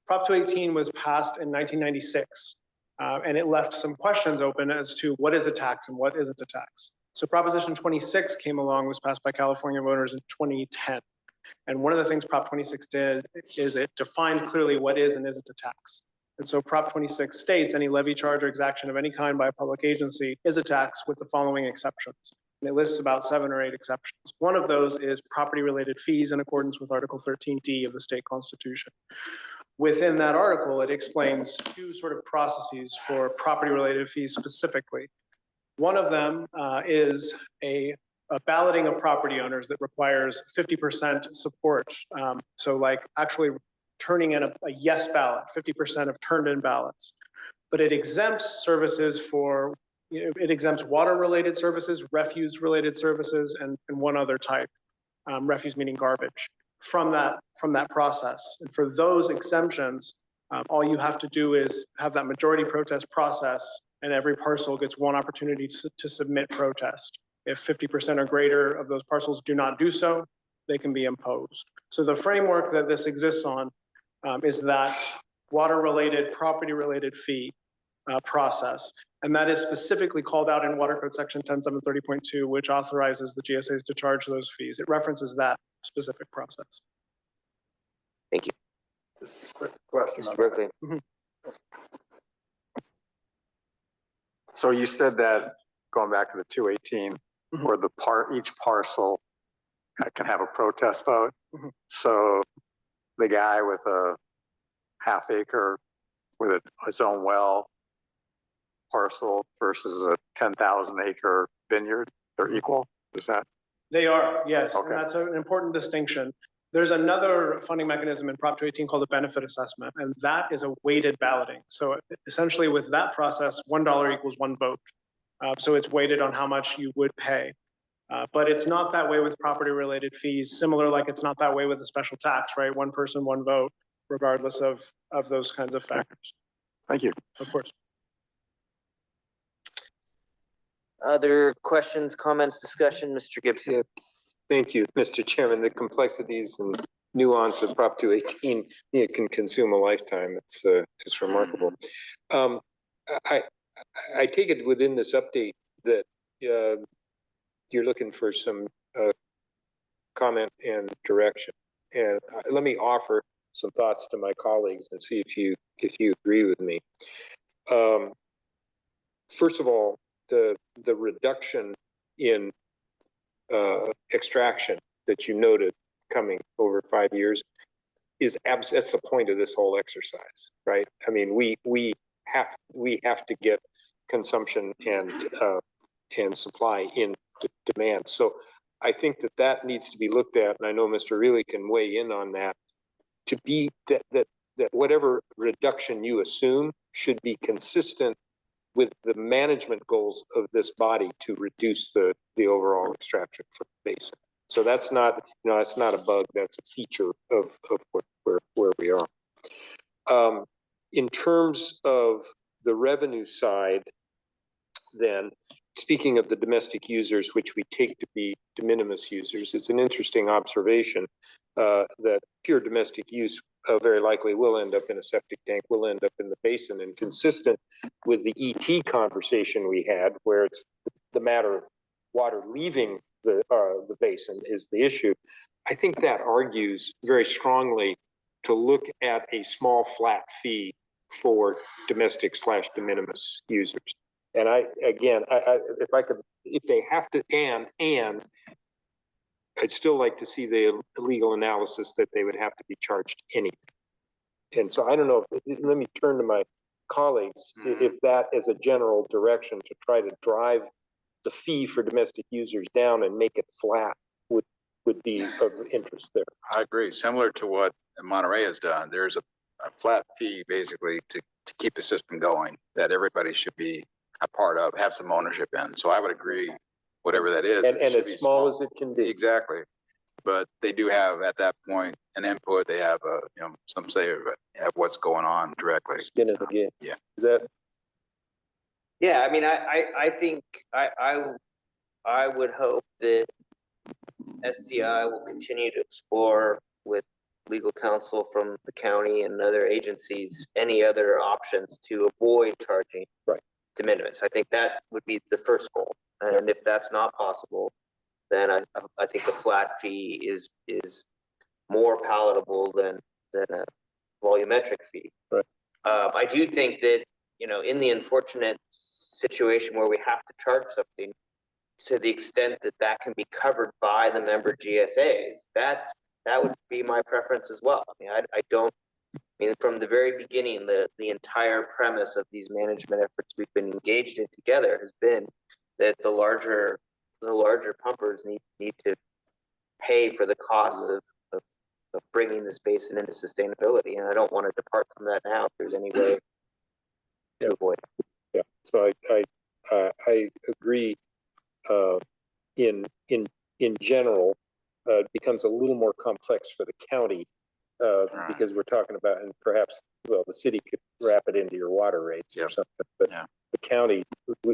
Prop 218 was passed in 1996, and it left some questions open as to what is a tax and what isn't a tax. So Proposition 26 came along, was passed by California voters in 2010. And one of the things Prop 26 did is it defined clearly what is and isn't a tax. And so Prop 26 states any levy, charge, or exaction of any kind by a public agency is a tax with the following exceptions. And it lists about 7 or 8 exceptions. One of those is property-related fees in accordance with Article 13D of the state constitution. Within that article, it explains 2 sort of processes for property-related fees specifically. One of them is a balloting of property owners that requires 50% support. So like actually turning in a yes ballot, 50% of turned in ballots. But it exempts services for, it exempts water-related services, refuse-related services, and one other type, refuse meaning garbage, from that process. And for those exemptions, all you have to do is have that majority protest process, and every parcel gets one opportunity to submit protest. If 50% or greater of those parcels do not do so, they can be imposed. So the framework that this exists on is that water-related, property-related fee process. And that is specifically called out in Water Code Section 10730.2, which authorizes the GSAs to charge those fees. It references that specific process. Thank you. Quick question. Mr. Berkeley. So you said that, going back to the 218, where each parcel can have a protest vote. So the guy with a half acre with his own well parcel versus a 10,000 acre vineyard, they're equal? Is that? They are, yes. Okay. And that's an important distinction. There's another funding mechanism in Prop 218 called the benefit assessment, and that is a weighted balloting. So essentially with that process, $1 equals 1 vote. So it's weighted on how much you would pay. But it's not that way with property-related fees, similar like it's not that way with a special tax, right? 1 person, 1 vote, regardless of those kinds of factors. Thank you. Of course. Other questions, comments, discussion, Mr. Gibson? Thank you, Mr. Chairman. The complexities and nuance of Prop 218, it can consume a lifetime. It's remarkable. I take it within this update that you're looking for some comment and direction. And let me offer some thoughts to my colleagues and see if you agree with me. First of all, the reduction in extraction that you noted coming over 5 years is that's the point of this whole exercise, right? I mean, we have to get consumption and supply in demand. So I think that needs to be looked at, and I know Mr. Reilly can weigh in on that. To be that whatever reduction you assume should be consistent with the management goals of this body to reduce the overall extraction from the basin. So that's not, that's not a bug, that's a feature of where we are. In terms of the revenue side, then, speaking of the domestic users, which we take to be de minimis users, it's an interesting observation that pure domestic use very likely will end up in a septic tank, will end up in the basin, and consistent with the ET conversation we had, where it's the matter of water leaving the basin is the issue. I think that argues very strongly to look at a small flat fee for domestic / de minimis users. And if they have to, and I'd still like to see the legal analysis that they would have to be charged anything. And so I don't know, let me turn to my colleagues, if that is a general direction to try to drive the fee for domestic users down and make it flat would be of interest there. I agree. Similar to what Monterey has done, there's a flat fee basically to keep the system going that everybody should be a part of, have some ownership in. So I would agree, whatever that is. And as small as it can be. Exactly. But they do have at that point an input. They have some say of what's going on directly. Skin in the game. Yeah. Is that? Yeah, I mean, I think I would hope that SCI will continue to explore with legal counsel from the county and other agencies, any other options to avoid charging de minimis. I think that would be the first goal. And if that's not possible, then I think a flat fee is more palatable than a volumetric fee. Right. I do think that, in the unfortunate situation where we have to charge something, to the extent that that can be covered by the member GSAs, that would be my preference as well. I mean, from the very beginning, the entire premise of these management efforts we've been engaged in together has been that the larger pumpers need to pay for the costs of bringing this basin into sustainability. And I don't want to depart from that now if there's any way to avoid it. Yeah, so I agree. In general, it becomes a little more complex for the county because we're talking about, and perhaps, the city could wrap it into your water rates or something, but the county,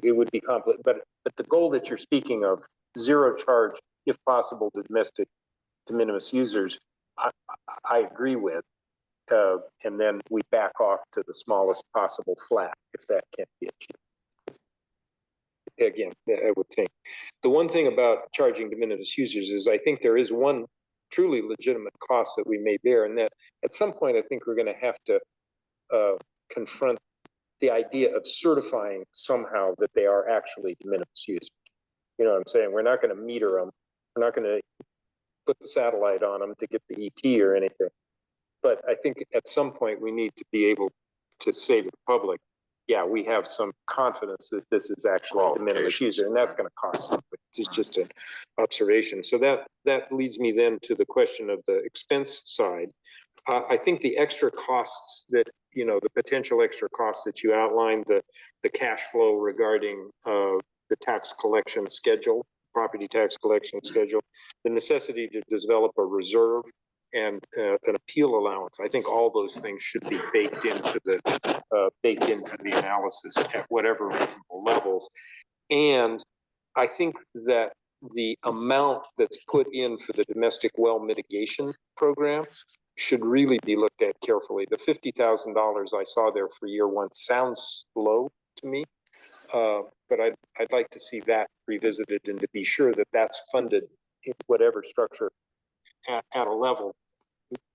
it would be complex. But the goal that you're speaking of, zero charge, if possible, to domestic de minimis users, I agree with. And then we back off to the smallest possible flat if that can't be achieved. Again, I would think. The one thing about charging de minimis users is I think there is one truly legitimate cost that we may bear, and that at some point I think we're going to have to confront the idea of certifying somehow that they are actually de minimis users. You know what I'm saying? We're not going to meter them. We're not going to put the satellite on them to get the ET or anything. But I think at some point we need to be able to say to the public, yeah, we have some confidence that this is actually a de minimis user, and that's going to cost something. It's just an observation. So that leads me then to the question of the expense side. I think the extra costs that, the potential extra costs that you outlined, the cash flow regarding the tax collection schedule, property tax collection schedule, the necessity to develop a reserve and an appeal allowance. I think all those things should be baked into the analysis at whatever reasonable levels. And I think that the amount that's put in for the domestic well mitigation program should really be looked at carefully. The $50,000 I saw there for year one sounds low to me, but I'd like to see that revisited and to be sure that that's funded in whatever structure at a level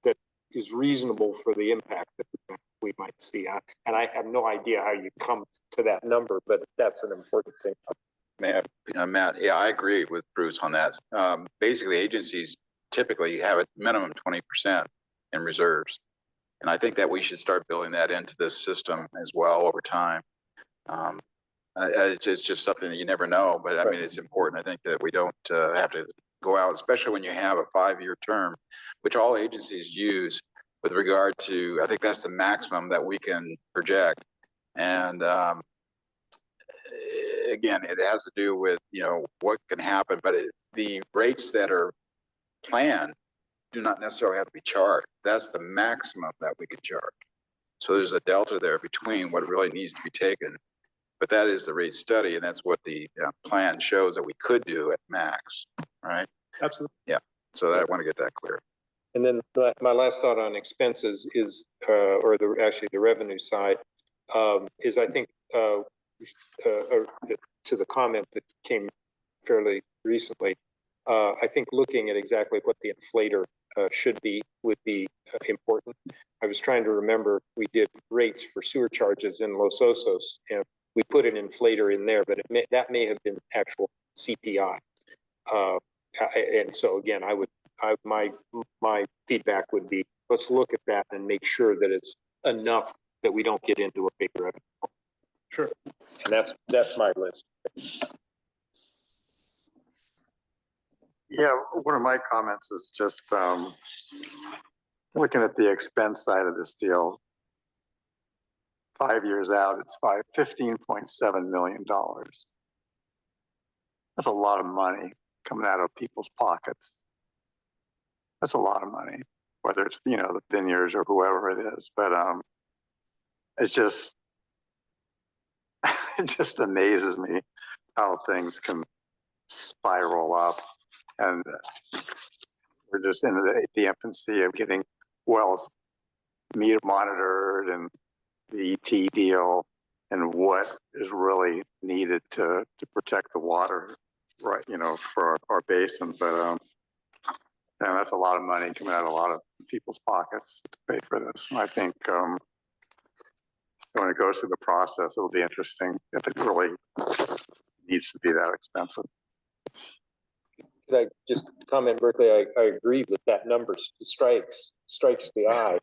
that is reasonable for the impact that we might see. And I have no idea how you come to that number, but that's an important thing. Matt, yeah, I agree with Bruce on that. Basically, agencies typically have a minimum 20% in reserves. And I think that we should start building that into this system as well over time. It's just something that you never know, but I mean, it's important. I think that we don't have to go out, especially when you have a 5-year term, which all agencies use with regard to, I think that's the maximum that we can project. And again, it has to do with, what can happen, but the rates that are planned do not necessarily have to be charged. That's the maximum that we can charge. So there's a delta there between what really needs to be taken. But that is the rate study, and that's what the plan shows that we could do at max, right? Absolutely. Yeah. So I want to get that clear. And then my last thought on expenses is, or actually the revenue side, is I think to the comment that came fairly recently. I think looking at exactly what the inflator should be would be important. I was trying to remember, we did rates for sewer charges in Los Osos, and we put an inflator in there, but that may have been actual CPI. And so again, my feedback would be, let's look at that and make sure that it's enough that we don't get into a big revenue. Sure. And that's my list. Yeah, one of my comments is just looking at the expense side of this deal. 5 years out, it's $15.7 million. That's a lot of money coming out of people's pockets. That's a lot of money, whether it's, you know, the vineyards or whoever it is. But it's just, it just amazes me how things can spiral up. And we're just in the infancy of getting wells monitored and the ET deal and what is really needed to protect the water, right, you know, for our basin. But and that's a lot of money coming out of a lot of people's pockets to pay for this. And I think when it goes through the process, it'll be interesting if it really needs to be that expensive. Could I just comment, Berkeley? I agree with that number strikes the eye,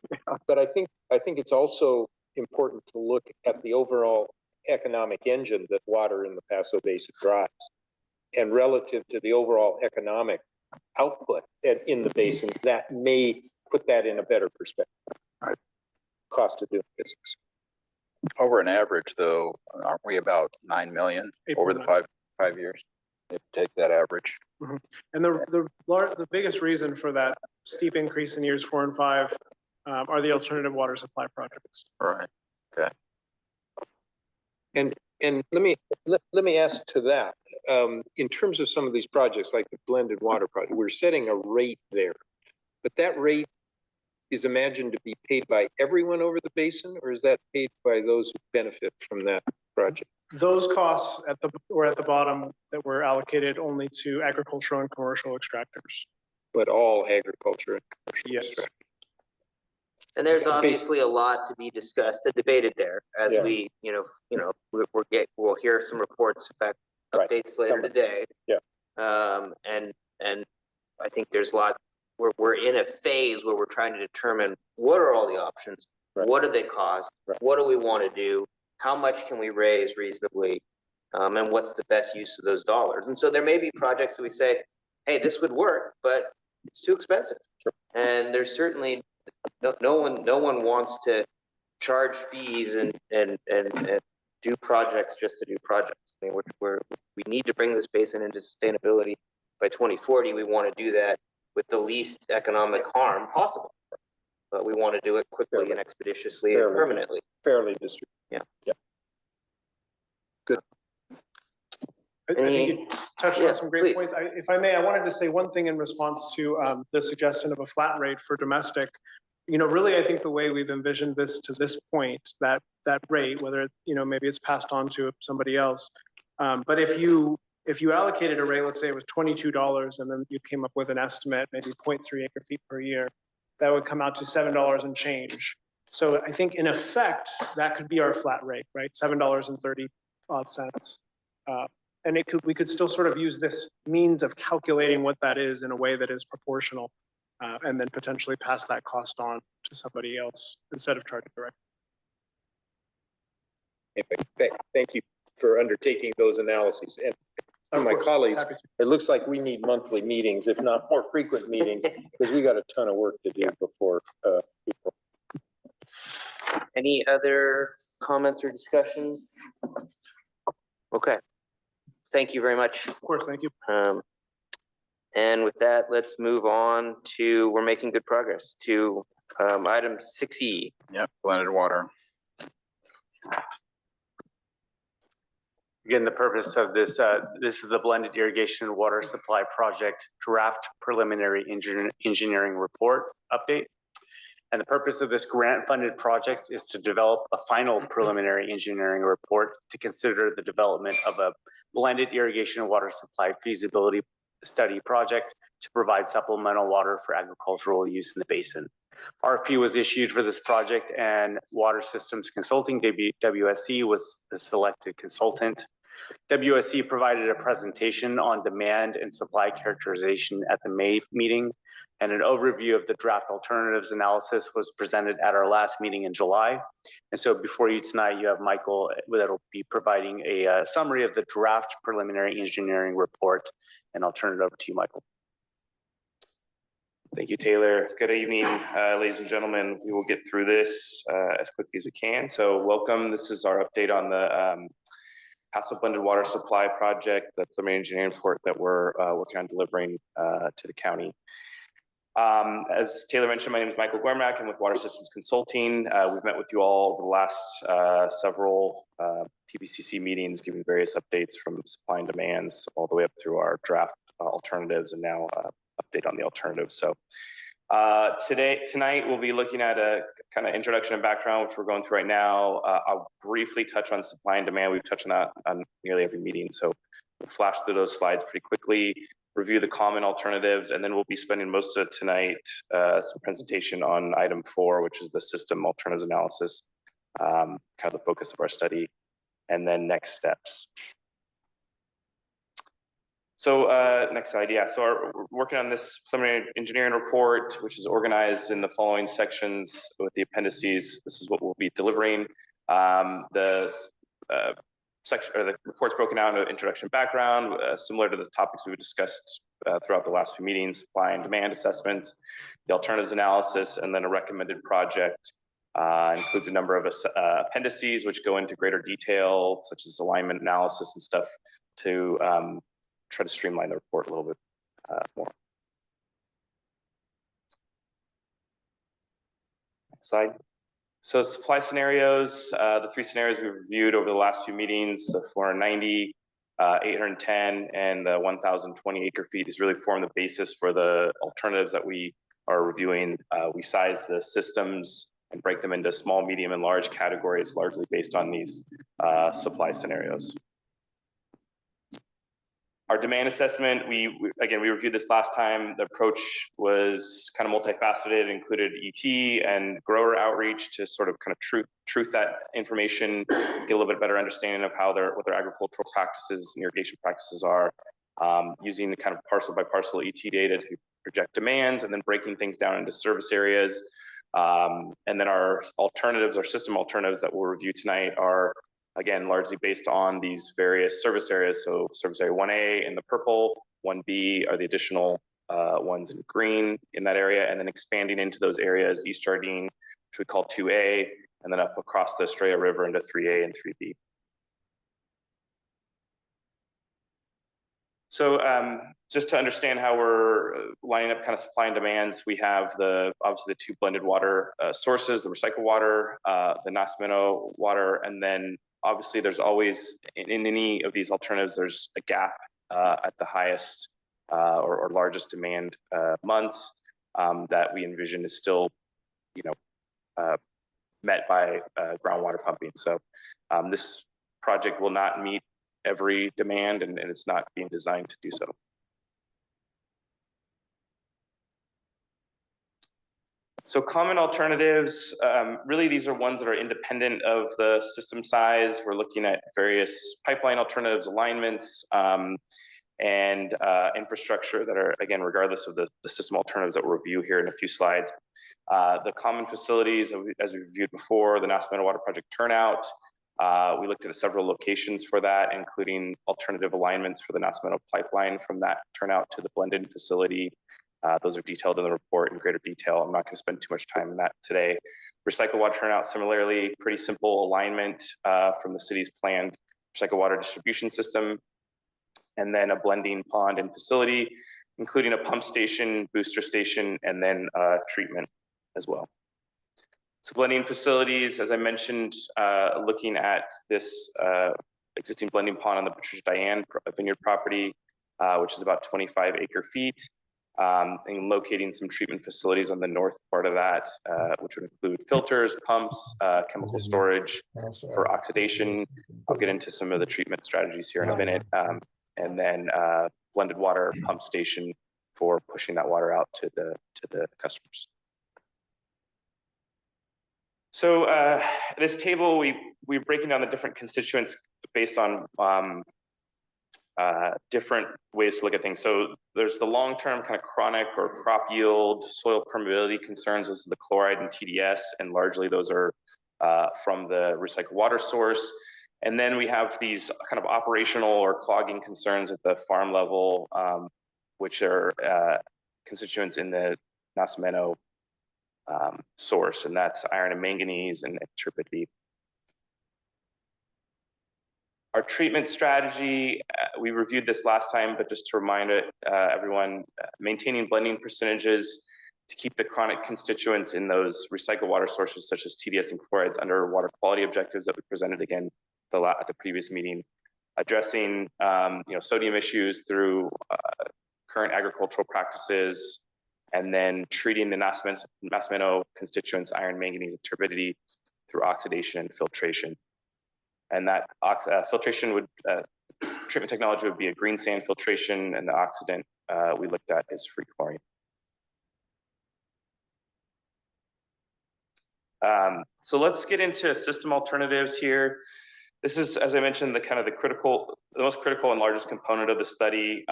but I think it's also important to look at the overall economic engine that water in the Paso Basin drives, and relative to the overall economic output in the basin, that may put that in a better perspective. Right. Cost of doing business. Over an average, though, aren't we about 9 million over the five years? If you take that average. Mm-hmm. And the biggest reason for that steep increase in years 4 and 5 are the alternative water supply projects. Right. Okay. And let me ask to that, in terms of some of these projects, like the blended water project, we're setting a rate there, but that rate is imagined to be paid by everyone over the basin, or is that paid by those who benefit from that project? Those costs were at the bottom that were allocated only to agricultural and commercial extractors. But all agriculture and commercial extractors. And there's obviously a lot to be discussed and debated there as we, we'll hear some reports, in fact, updates later today. Yeah. And I think there's a lot, we're in a phase where we're trying to determine what are all the options, what do they cost, what do we want to do, how much can we raise reasonably, and what's the best use of those dollars. And so there may be projects that we say, hey, this would work, but it's too expensive. And there's certainly no one wants to charge fees and do projects just to do projects. I mean, we need to bring this basin into sustainability by 2040. We want to do that with the least economic harm possible, but we want to do it quickly and expeditiously and permanently. Fairly distributed. Yeah. Good. I think you touched on some great points. If I may, I wanted to say one thing in response to the suggestion of a flat rate for domestic. Really, I think the way we've envisioned this to this point, that rate, whether maybe it's passed on to somebody else, but if you allocated a rate, let's say it was $22, and then you came up with an estimate, maybe 0.3 acre feet per year, that would come out to $7 and change. So I think in effect, that could be our flat rate, right? $7.30 odd cents. And we could still sort of use this means of calculating what that is in a way that is proportional, and then potentially pass that cost on to somebody else instead of charging direct. Thank you for undertaking those analyses. And to my colleagues, it looks like we need monthly meetings, if not more frequent meetings, because we got a ton of work to do before April. Any other comments or discussion? Okay. Thank you very much. Of course, thank you. And with that, let's move on to, we're making good progress to item 6E. Yep, blended water. Again, the purpose of this, this is the blended irrigation and water supply project draft preliminary engineering report update. And the purpose of this grant-funded project is to develop a final preliminary engineering report to consider the development of a blended irrigation and water supply feasibility study project to provide supplemental water for agricultural use in the basin. RFP was issued for this project, and Water Systems Consulting, WSC, was the selected consultant. WSC provided a presentation on demand and supply characterization at the May meeting, and an overview of the draft alternatives analysis was presented at our last meeting in July. And so before you tonight, you have Michael that will be providing a summary of the draft preliminary engineering report, and I'll turn it over to you, Michael. Thank you, Taylor. Good evening, ladies and gentlemen. We will get through this as quickly as we can. So welcome. This is our update on the Paso Blended Water Supply Project, the preliminary engineering report that we're working on delivering to the county. As Taylor mentioned, my name is Michael Guermack. I'm with Water Systems Consulting. We've met with you all over the last several PBCC meetings, giving various updates from supply and demands all the way up through our draft alternatives and now update on the alternatives. So tonight we'll be looking at a kind of introduction and background, which we're going through right now. I'll briefly touch on supply and demand. We've touched on that on nearly every meeting. So we'll flash through those slides pretty quickly, review the common alternatives, and then we'll be spending most of tonight some presentation on item 4, which is the system alternatives analysis, kind of the focus of our study, and then next steps. So next slide, yeah. So we're working on this preliminary engineering report, which is organized in the following sections with the appendices. This is what we'll be delivering. The section or the report's broken out into introduction and background, similar to the topics we've discussed throughout the last few meetings: supply and demand assessments, the alternatives analysis, and then a recommended project. Includes a number of appendices which go into greater detail, such as alignment analysis and stuff, to try to streamline the report a little bit more. Next slide. So supply scenarios, the 3 scenarios we've reviewed over the last few meetings, the 490, 810, and the 1,020 acre feet, is really form the basis for the alternatives that we are reviewing. We size the systems and break them into small, medium, and large categories, largely based on these supply scenarios. Our demand assessment, we reviewed this last time. The approach was kind of multifaceted, included ET and grower outreach to sort of kind of truth that information, get a little bit better understanding of how what their agricultural practices and irrigation practices are, using the kind of parcel by parcel ET data to project demands, and then breaking things down into service areas. And then our alternatives, our system alternatives that we'll review tonight, are again largely based on these various service areas. So service area 1A in the purple, 1B are the additional ones in green in that area, and then expanding into those areas, East Jardine, which we call 2A, and then up across the Estrella River into 3A and 3B. So just to understand how we're lining up kind of supply and demands, we have obviously the 2 blended water sources, the recycled water, the Nacimiento water, and then obviously there's always, in any of these alternatives, there's a gap at the highest or largest demand months that we envision is still, met by groundwater pumping. So this project will not meet every demand, and it's not being designed to do so. So common alternatives, really these are ones that are independent of the system size. We're looking at various pipeline alternatives, alignments, and infrastructure that are, again, regardless of the system alternatives that we'll review here in a few slides. The common facilities, as we reviewed before, the Nacimiento Water Project turnout. We looked at several locations for that, including alternative alignments for the Nacimiento pipeline from that turnout to the blended facility. Those are detailed in the report in greater detail. I'm not going to spend too much time on that today. Recycled water turnout, similarly, pretty simple alignment from the city's planned recycled water distribution system, and then a blending pond and facility, including a pump station, booster station, and then treatment as well. So blending facilities, as I mentioned, looking at this existing blending pond on the Patricia Diane vineyard property, which is about 25 acre feet. and locating some treatment facilities on the north part of that, which would include filters, pumps, chemical storage for oxidation. I'll get into some of the treatment strategies here in a minute. And then blended water pump station for pushing that water out to the customers. So this table, we're breaking down the different constituents based on different ways to look at things. So there's the long-term kind of chronic or crop yield, soil permeability concerns, those are the chloride and TDS, and largely those are from the recycled water source. And then we have these kind of operational or clogging concerns at the farm level, which are constituents in the Nacimiento source, and that's iron and manganese and turbidity. Our treatment strategy, we reviewed this last time, but just to remind everyone, maintaining blending percentages to keep the chronic constituents in those recycled water sources such as TDS and chlorides under water quality objectives that we presented again at the previous meeting, addressing sodium issues through current agricultural practices, and then treating the Nacimiento constituents, iron, manganese, and turbidity through oxidation and filtration. And that filtration treatment technology would be a green sand filtration, and the oxidant we looked at is free chlorine. So let's get into system alternatives here. This is, as I mentioned, the most critical and largest component of the study.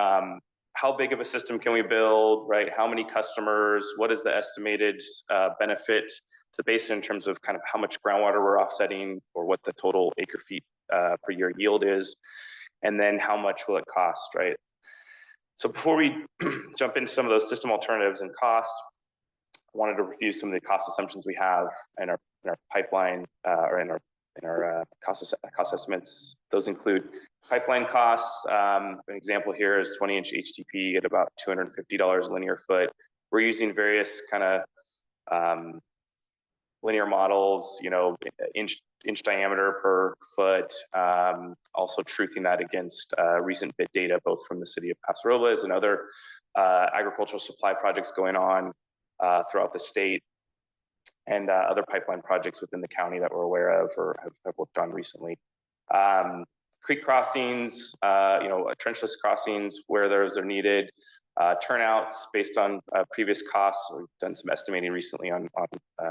How big of a system can we build, right? How many customers? What is the estimated benefit to the basin in terms of kind of how much groundwater we're offsetting, or what the total acre feet per year yield is? And then how much will it cost, right? So before we jump into some of those system alternatives and cost, I wanted to review some of the cost assumptions we have in our pipeline or in our cost estimates. Those include pipeline costs. An example here is 20-inch HDP at about $250 a linear foot. We're using various kind of linear models, inch diameter per foot, also truthing that against recent bid data, both from the city of Paso Robles and other agricultural supply projects going on throughout the state, and other pipeline projects within the county that we're aware of or have worked on recently. Creek crossings, trenchless crossings where those are needed, turnouts based on previous costs. We've done some estimating recently on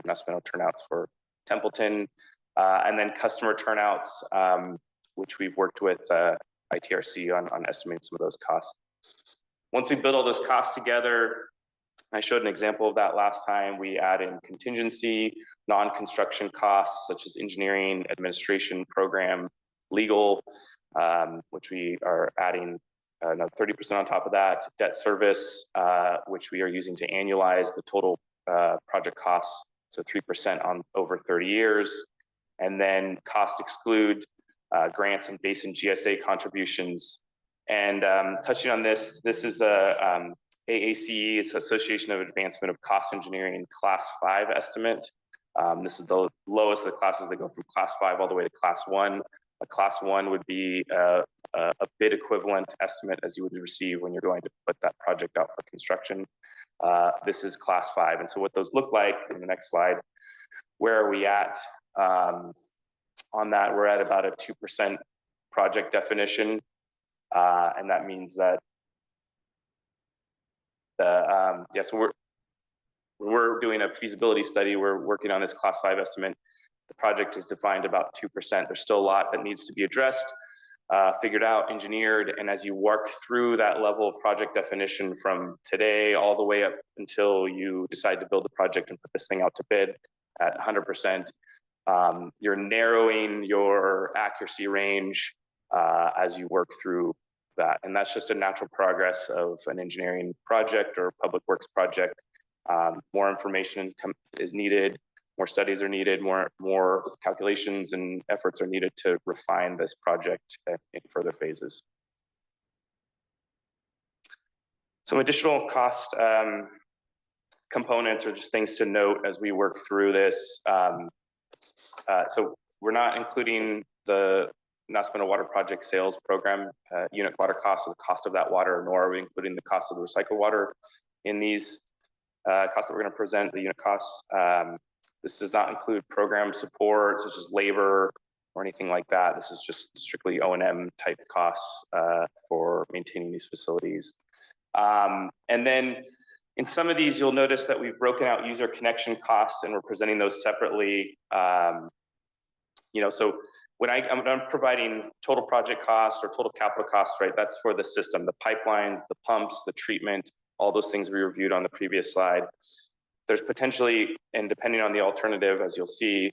Nacimiento turnouts for Templeton, and then customer turnouts, which we've worked with ITRC on estimating some of those costs. Once we build all those costs together, I showed an example of that last time. We add in contingency, non-construction costs such as engineering, administration, program, legal, which we are adding another 30% on top of that. Debt service, which we are using to annualize the total project costs, so 3% on over 30 years. And then costs exclude grants and basin GSA contributions. And touching on this is a AACE, it's Association of Advancement of Cost Engineering Class 5 estimate. This is the lowest of the classes that go from Class 5 all the way to Class 1. A Class 1 would be a bid equivalent estimate as you would receive when you're going to put that project out for construction. This is Class 5. And so what those look like in the next slide, where are we at on that? We're at about a 2% project definition. And that means that so we're doing a feasibility study. We're working on this Class 5 estimate. The project is defined about 2%. There's still a lot that needs to be addressed, figured out, engineered. And as you work through that level of project definition from today all the way up until you decide to build the project and put this thing out to bid at 100%, you're narrowing your accuracy range as you work through that. And that's just a natural progress of an engineering project or public works project. More information is needed, more studies are needed, more calculations and efforts are needed to refine this project in further phases. Some additional cost components or just things to note as we work through this. So we're not including the Nacimiento Water Project Sales Program unit water cost or the cost of that water, nor are we including the cost of the recycled water in these costs that we're going to present, the unit costs. This does not include program support such as labor or anything like that. This is just strictly O&M type costs for maintaining these facilities. And then in some of these, you'll notice that we've broken out user connection costs and we're presenting those separately. So when I'm providing total project costs or total capital costs, right, that's for the system, the pipelines, the pumps, the treatment, all those things we reviewed on the previous slide. There's potentially, and depending on the alternative, as you'll see,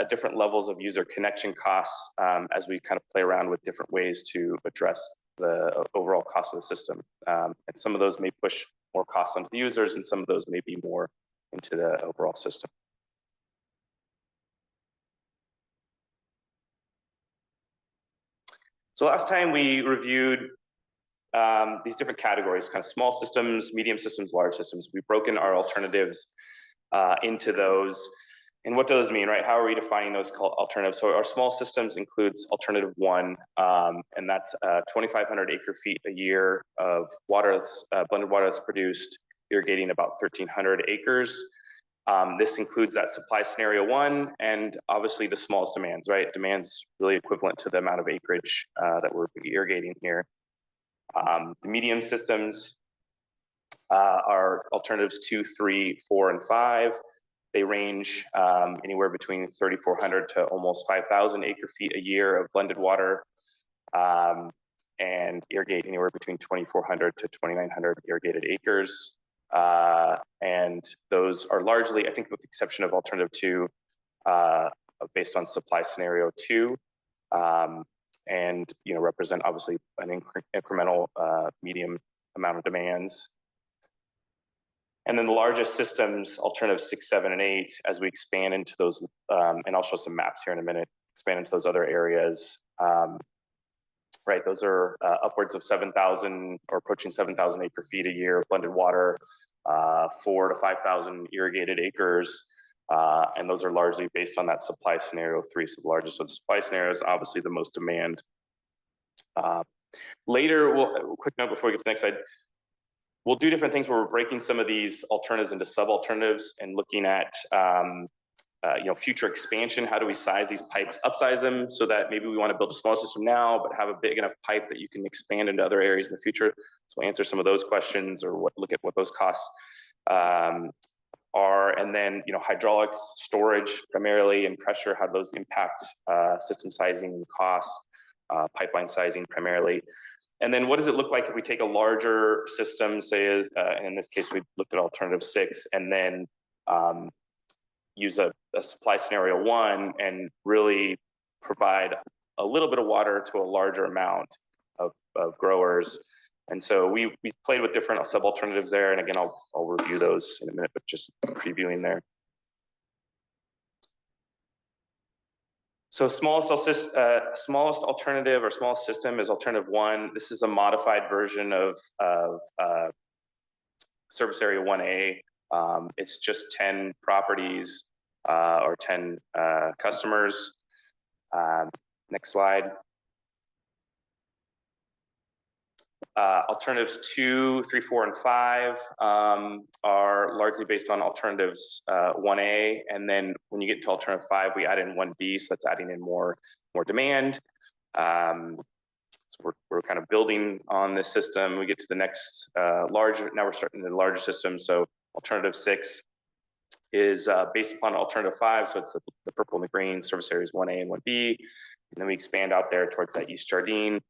different levels of user connection costs as we kind of play around with different ways to address the overall cost of the system. And some of those may push more costs onto the users, and some of those may be more into the overall system. So last time we reviewed these different categories, kind of small systems, medium systems, large systems. We've broken our alternatives into those. And what does those mean, right? How are we defining those alternatives? So our small systems includes alternative 1, and that's 2,500 acre feet a year of water that's blended water that's produced, irrigating about 1,300 acres. This includes that supply scenario 1 and obviously the smallest demands, right? Demands really equivalent to the amount of acreage that we're irrigating here. The medium systems are alternatives 2, 3, 4, and 5. They range anywhere between 3,400 to almost 5,000 acre feet a year of blended water and irrigate anywhere between 2,400 to 2,900 irrigated acres. And those are largely, I think with the exception of alternative 2, based on supply scenario 2, and represent obviously an incremental medium amount of demands. And then the largest systems, alternatives 6, 7, and 8, as we expand into those, and I'll show some maps here in a minute, expand into those other areas. Right, those are upwards of 7,000 or approaching 7,000 acre feet a year of blended water, 4,000 to 5,000 irrigated acres. And those are largely based on that supply scenario 3. So the largest of the supply scenarios, obviously the most demand. Later, quick note before we get to the next slide, we'll do different things where we're breaking some of these alternatives into sub-alternatives and looking at future expansion. How do we size these pipes, upsize them so that maybe we want to build a small system now, but have a big enough pipe that you can expand into other areas in the future. So we'll answer some of those questions or look at what those costs are. And then, hydraulics, storage primarily, and pressure, how those impact system sizing and costs, pipeline sizing primarily. And then what does it look like if we take a larger system, say, and in this case, we looked at alternative 6, and then use a supply scenario 1 and really provide a little bit of water to a larger amount of growers. And so we played with different sub-alternatives there. And again, I'll review those in a minute, but just previewing there. So smallest alternative or smallest system is alternative 1. This is a modified version of service area 1A. It's just 10 properties or 10 customers. Next slide. Alternatives 2, 3, 4, and 5 are largely based on alternatives 1A, and then when you get to alternative 5, we add in 1B, so that's adding in more demand. So we're kind of building on this system. We get to the next larger. Now we're starting the larger system. So alternative 6 is based upon alternative 5, so it's the purple and the green service areas 1A and 1B, and then we expand out there towards that East Jardine.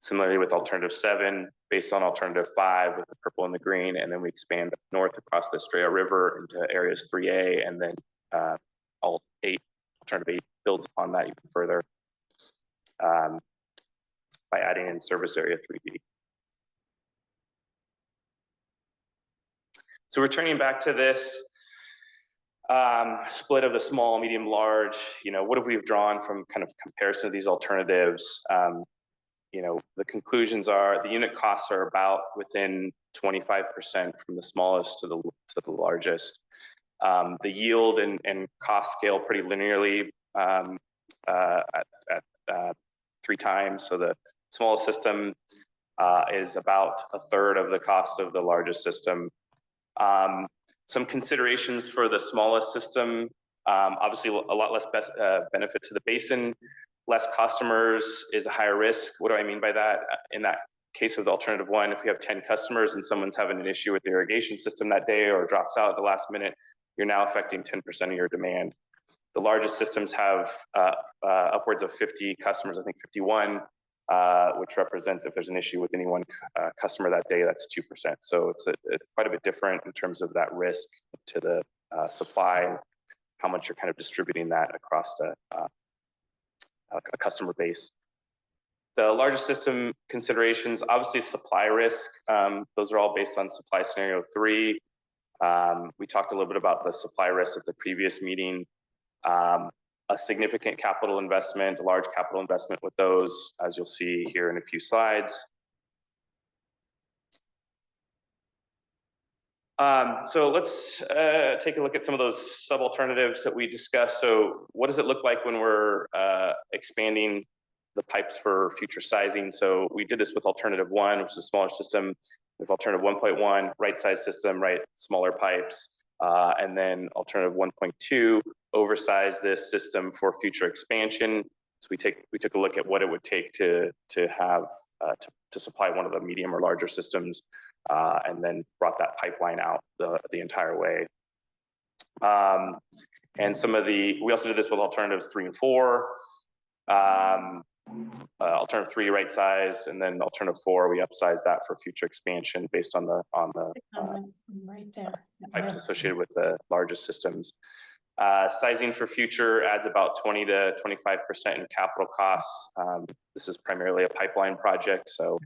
Similarly with alternative 7, based on alternative 5 with the purple and the green, and then we expand north across the Estrella River into areas 3A, and then alternative 8 builds upon that even further by adding in service area 3B. So returning back to this split of the small, medium, large, what have we drawn from kind of comparison of these alternatives? The conclusions are the unit costs are about within 25% from the smallest to the largest. The yield and cost scale pretty linearly at 3 times. So the smallest system is about a third of the cost of the largest system. Some considerations for the smallest system, obviously a lot less benefit to the basin, less customers is a higher risk. What do I mean by that? In that case of the alternative one, if you have 10 customers and someone's having an issue with the irrigation system that day or drops out at the last minute, you're now affecting 10% of your demand. The largest systems have upwards of 50 customers, I think 51, which represents if there's an issue with any one customer that day, that's 2%. So it's quite a bit different in terms of that risk to the supply, and how much you're kind of distributing that across a customer base. The largest system considerations, obviously supply risk. Those are all based on supply scenario 3. We talked a little bit about the supply risk at the previous meeting. A significant capital investment, a large capital investment with those, as you'll see here in a few slides. So let's take a look at some of those sub-alternatives that we discussed. So what does it look like when we're expanding the pipes for future sizing? So we did this with alternative 1, which is a smaller system. With alternative 1.1, right size system, right, smaller pipes. And then alternative 1.2, oversize this system for future expansion. So we took a look at what it would take to have to supply one of the medium or larger systems, and then brought that pipeline out the entire way. And we also did this with alternatives 3 and 4. Alternative 3 right size, and then alternative 4 we upsize that for future expansion based on the Right there. pipes associated with the largest systems. Sizing for future adds about 20 to 25% in capital costs. This is primarily a pipeline project, so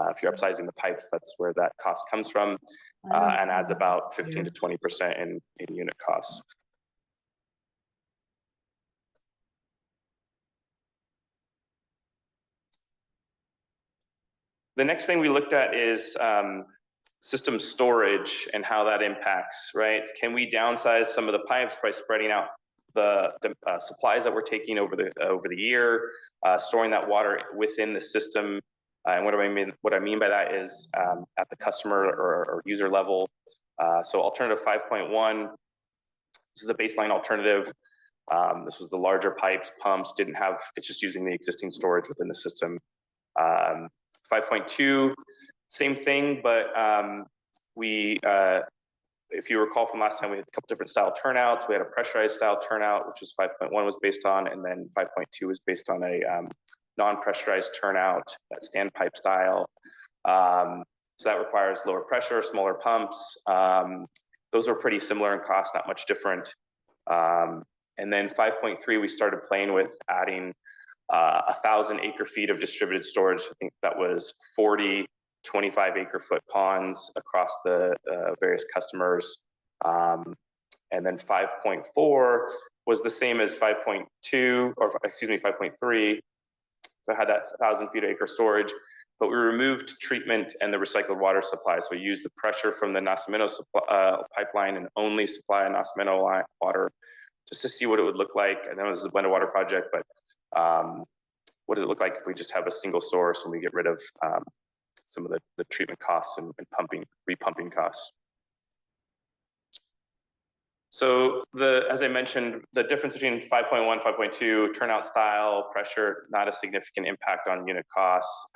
if you're upsizing the pipes, that's where that cost comes from, and adds about 15 to 20% in unit costs. The next thing we looked at is system storage and how that impacts, right? Can we downsize some of the pipes by spreading out the supplies that we're taking over the year, storing that water within the system? And what I mean by that is at the customer or user level. So alternative 5.1, this is the baseline alternative. This was the larger pipes, pumps, it's just using the existing storage within the system. 5.2, same thing, but if you recall from last time, we had a couple different style turnouts. We had a pressurized style turnout, which was 5.1 was based on, and then 5.2 was based on a non-pressurized turnout, that standpipe style. So that requires lower pressure, smaller pumps. Those are pretty similar in cost, not much different. And then 5.3, we started playing with adding 1,000 acre feet of distributed storage. I think that was 40 25 acre foot ponds across the various customers. And then 5.4 was the same as 5.2, or excuse me, 5.3. So I had that 1,000 feet of acre storage, but we removed treatment and the recycled water supply. So we used the pressure from the Nacimiento pipeline and only supply Nacimiento water just to see what it would look like. I know this is a blended water project, but what does it look like if we just have a single source and we get rid of some of the treatment costs and repumping costs? So as I mentioned, the difference between 5.1, 5.2, turnout style, pressure, not a significant impact on unit costs.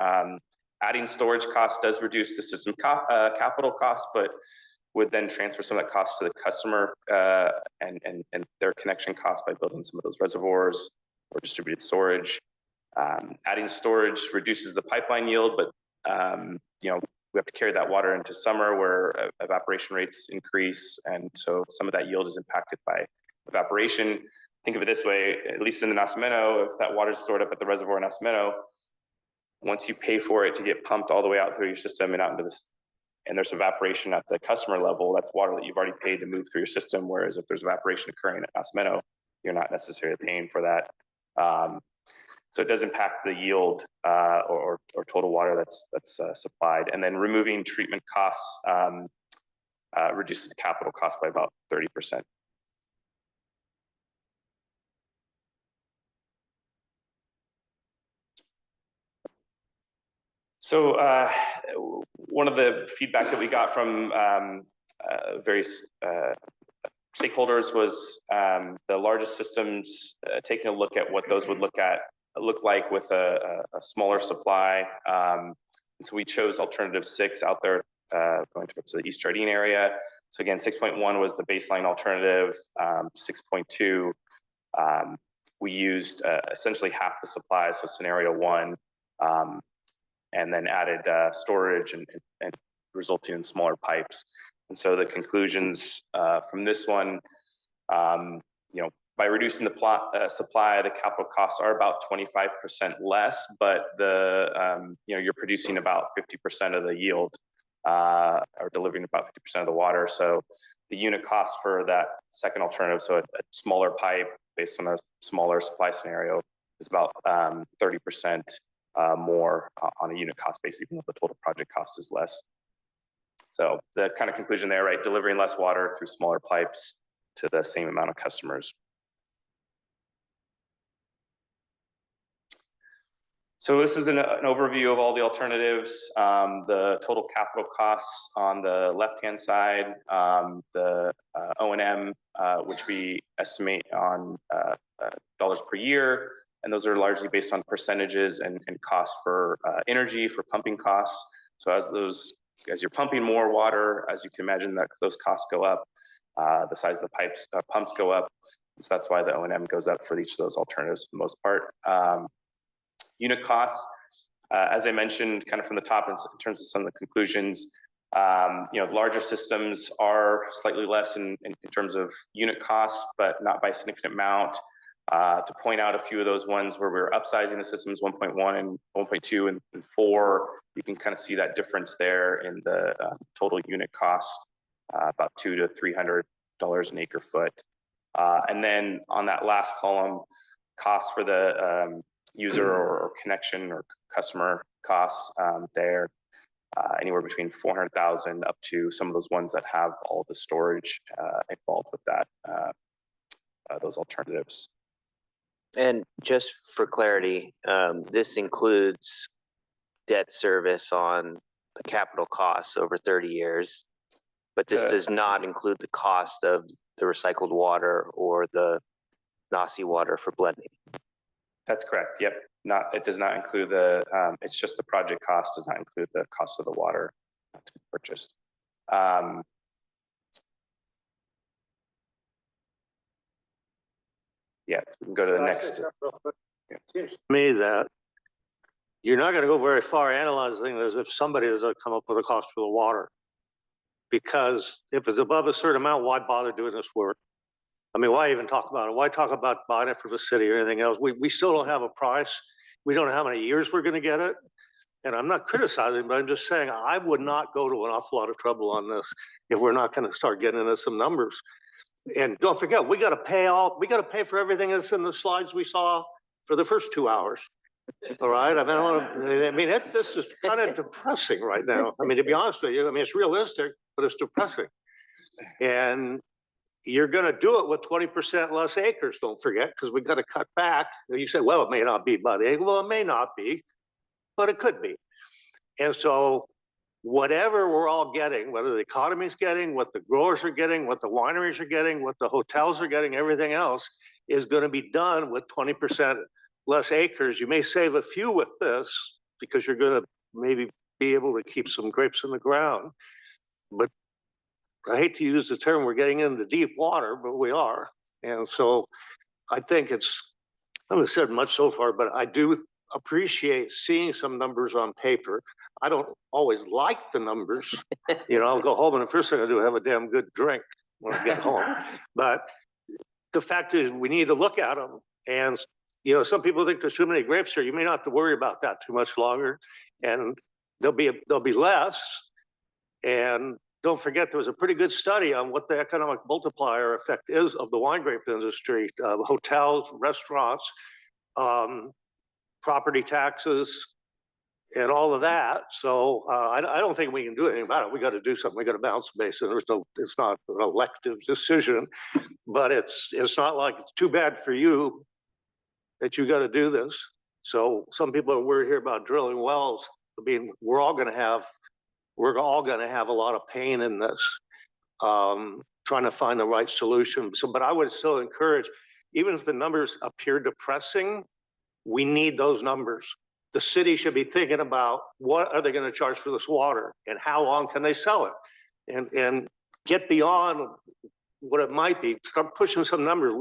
Adding storage costs does reduce the system capital costs, but would then transfer some of that cost to the customer and their connection costs by building some of those reservoirs or distributed storage. Adding storage reduces the pipeline yield, but we have to carry that water into summer where evaporation rates increase. And so some of that yield is impacted by evaporation. Think of it this way, at least in the Nacimiento, if that water is stored up at the reservoir in Nacimiento, once you pay for it to get pumped all the way out through your system and out into this, and there's evaporation at the customer level, that's water that you've already paid to move through your system. Whereas if there's evaporation occurring at Nacimiento, you're not necessarily paying for that. So it does impact the yield or total water that's supplied. And then removing treatment costs reduces the capital cost by about 30%. So one of the feedback that we got from various stakeholders was the largest systems, taking a look at what those would look like with a smaller supply. And so we chose alternative 6 out there going towards the East Jardine area. So again, 6.1 was the baseline alternative. 6.2, we used essentially half the supply, so scenario 1, and then added storage and resulting in smaller pipes. And so the conclusions from this one, by reducing the supply, the capital costs are about 25% less, but you're producing about 50% of the yield, or delivering about 50% of the water. So the unit cost for that second alternative, so a smaller pipe based on a smaller supply scenario, is about 30% more on a unit cost basis, even though the total project cost is less. So the kind of conclusion there, right? Delivering less water through smaller pipes to the same amount of customers. So this is an overview of all the alternatives, the total capital costs on the left-hand side, the O&M, which we estimate on dollars per year, and those are largely based on percentages and costs for energy, for pumping costs. So as you're pumping more water, as you can imagine, that those costs go up, the size of the pumps go up. So that's why the O&M goes up for each of those alternatives for the most part. Unit costs, as I mentioned, kind of from the top in terms of some of the conclusions, larger systems are slightly less in terms of unit costs, but not by a significant amount. To point out a few of those ones where we're upsizing the systems, 1.1 and 1.2 and 4, you can kind of see that difference there in the total unit cost, about $200 to $300 an acre foot. And then on that last column, costs for the user or connection or customer costs there, anywhere between 400,000 up to some of those ones that have all the storage involved with that, those alternatives. And just for clarity, this includes debt service on the capital costs over 30 years, but this does not include the cost of the recycled water or the NACI water for blending. That's correct. Yep. It does not include it's just the project cost, does not include the cost of the water to be purchased. Yeah, we can go to the next. Me that you're not going to go very far analyzing this if somebody doesn't come up with a cost for the water. Because if it's above a certain amount, why bother doing this work? I mean, why even talk about it? Why talk about buying it for the city or anything else? We still don't have a price. We don't know how many years we're going to get it. And I'm not criticizing, but I'm just saying I would not go to an awful lot of trouble on this if we're not going to start getting into some numbers. And don't forget, we got to pay for everything that's in the slides we saw for the first 2 hours. All right. This is kind of depressing right now. I mean, to be honest with you, it's realistic, but it's depressing. And you're going to do it with 20% less acres, don't forget, because we got to cut back. You say, well, it may not be by the acre. Well, it may not be, but it could be. And so whatever we're all getting, whether the economy's getting, what the growers are getting, what the wineries are getting, what the hotels are getting, everything else is going to be done with 20% less acres. You may save a few with this because you're going to maybe be able to keep some grapes in the ground. But I hate to use the term, we're getting into deep water, but we are. And so I think I haven't said much so far, but I do appreciate seeing some numbers on paper. I don't always like the numbers. I'll go home and the first thing I do is have a damn good drink when I get home. But the fact is we need to look at them. And, some people think there's too many grapes here. You may not have to worry about that too much longer. And there'll be less. And don't forget, there was a pretty good study on what the economic multiplier effect is of the wine grape industry, hotels, restaurants, property taxes, and all of that. So I don't think we can do anything about it. We got to do something. We got to balance the basin. It's not an elective decision, but it's not like it's too bad for you that you got to do this. So some people are worried here about drilling wells. I mean, we're all gonna have a lot of pain in this, trying to find the right solution. So, but I would still encourage, even if the numbers appear depressing, we need those numbers. The city should be thinking about what are they gonna charge for this water and how long can they sell it? And get beyond what it might be, start pushing some numbers.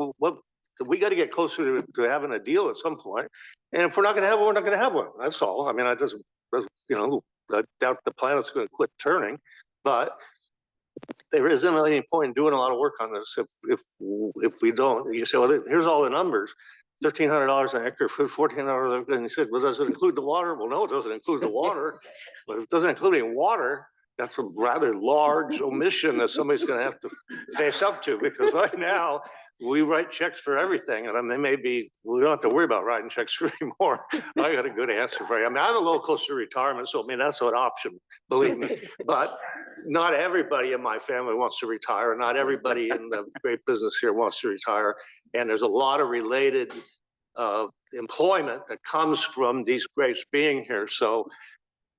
We got to get closer to having a deal at some point. And if we're not going to have one, we're not going to have one. That's all. I mean, I doubt the planet's going to quit turning, but there isn't any point in doing a lot of work on this if we don't. You say, well, here's all the numbers. $1,300 an acre, $1,400, and you said, well, does it include the water? Well, no, it doesn't include the water. But if it doesn't include any water, that's a rather large omission that somebody's going to have to face up to, because right now we write checks for everything, and I mean, we don't have to worry about writing checks for anymore. I got a good answer for you. I mean, I'm a little close to retirement, so I mean, that's an option, believe me. But not everybody in my family wants to retire. Not everybody in the great business here wants to retire. And there's a lot of related employment that comes from these greats being here. So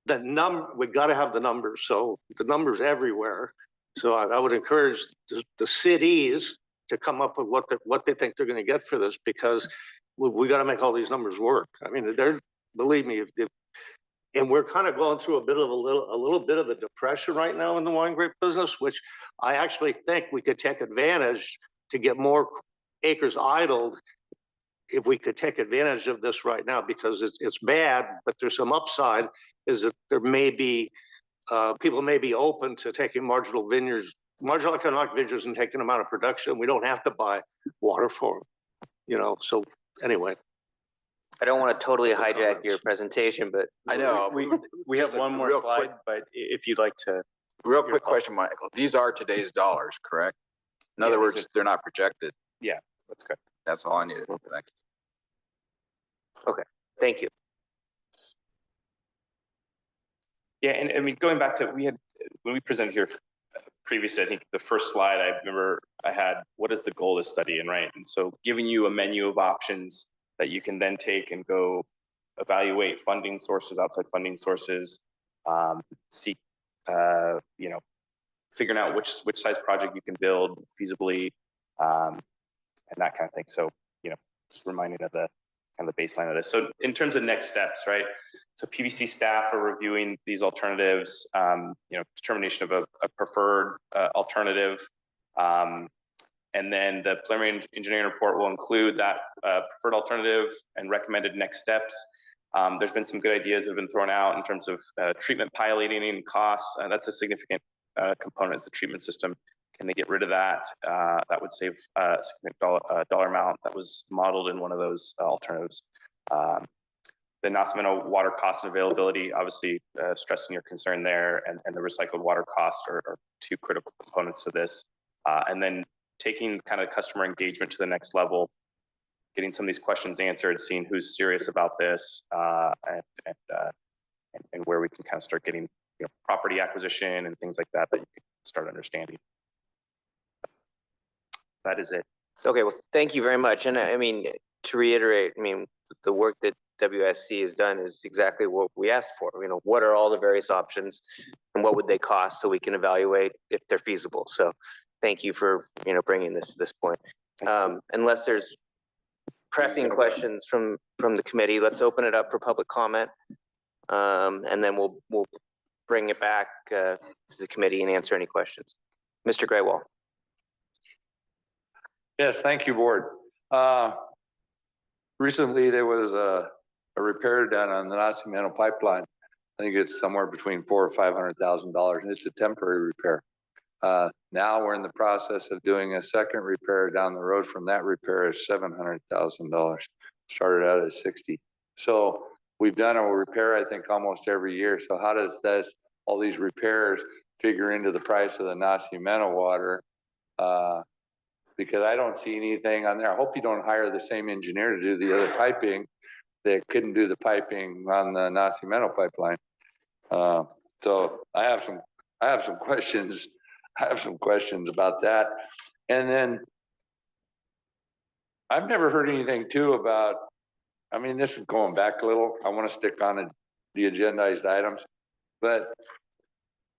we got to have the numbers. So the numbers everywhere. So I would encourage the cities to come up with what they think they're going to get for this, because we got to make all these numbers work. I mean, believe me, and we're kind of going through a little bit of a depression right now in the wine grape business, which I actually think we could take advantage to get more acres idled if we could take advantage of this right now, because it's bad, but there's some upside, is that there may be, people may be open to taking marginal economic vineyards and taking them out of production. We don't have to buy water for them, so anyway. I don't want to totally hijack your presentation, but I know. We have one more slide, but if you'd like to. Real quick question, Michael. These are today's dollars, correct? In other words, they're not projected. Yeah, that's correct. That's all I needed. Thank you. Okay, thank you. Yeah, and I mean, going back to, when we presented here previously, I think the first slide I remember I had, what is the goal of this study, and right? And so giving you a menu of options that you can then take and go evaluate funding sources, outside funding sources, seek, figuring out which size project you can build feasibly, and that kind of thing. So, just reminding of the kind of the baseline of this. So in terms of next steps, right? So PVC staff are reviewing these alternatives, determination of a preferred alternative. And then the preliminary engineering report will include that preferred alternative and recommended next steps. There's been some good ideas that have been thrown out in terms of treatment piloting and costs. That's a significant component, is the treatment system. Can they get rid of that? That would save a significant dollar amount that was modeled in one of those alternatives. The Nacimiento water cost and availability, obviously stressing your concern there, and the recycled water cost are two critical components to this. And then taking kind of customer engagement to the next level, getting some of these questions answered, seeing who's serious about this, and where we can kind of start getting property acquisition and things like that you can start understanding. That is it. Okay, well, thank you very much. And I mean, to reiterate, the work that WSC has done is exactly what we asked for. What are all the various options and what would they cost, so we can evaluate if they're feasible. So thank you for, bringing this to this point. Unless there's pressing questions from the committee, let's open it up for public comment. And then we'll bring it back to the committee and answer any questions. Mr. Graywall. Yes, thank you, board. Recently, there was a repair done on the Nacimiento pipeline. I think it's somewhere between $400,000 or $500,000, and it's a temporary repair. Now we're in the process of doing a second repair down the road from that repair is $700,000. Started out at 60. So we've done a repair, I think, almost every year. So how does all these repairs figure into the price of the Nacimiento water? Because I don't see anything on there. I hope you don't hire the same engineer to do the other piping that couldn't do the piping on the Nacimiento pipeline. So I have some questions. I have some questions about that. And then I've never heard anything too about, this is going back a little. I want to stick on a the agendized items. But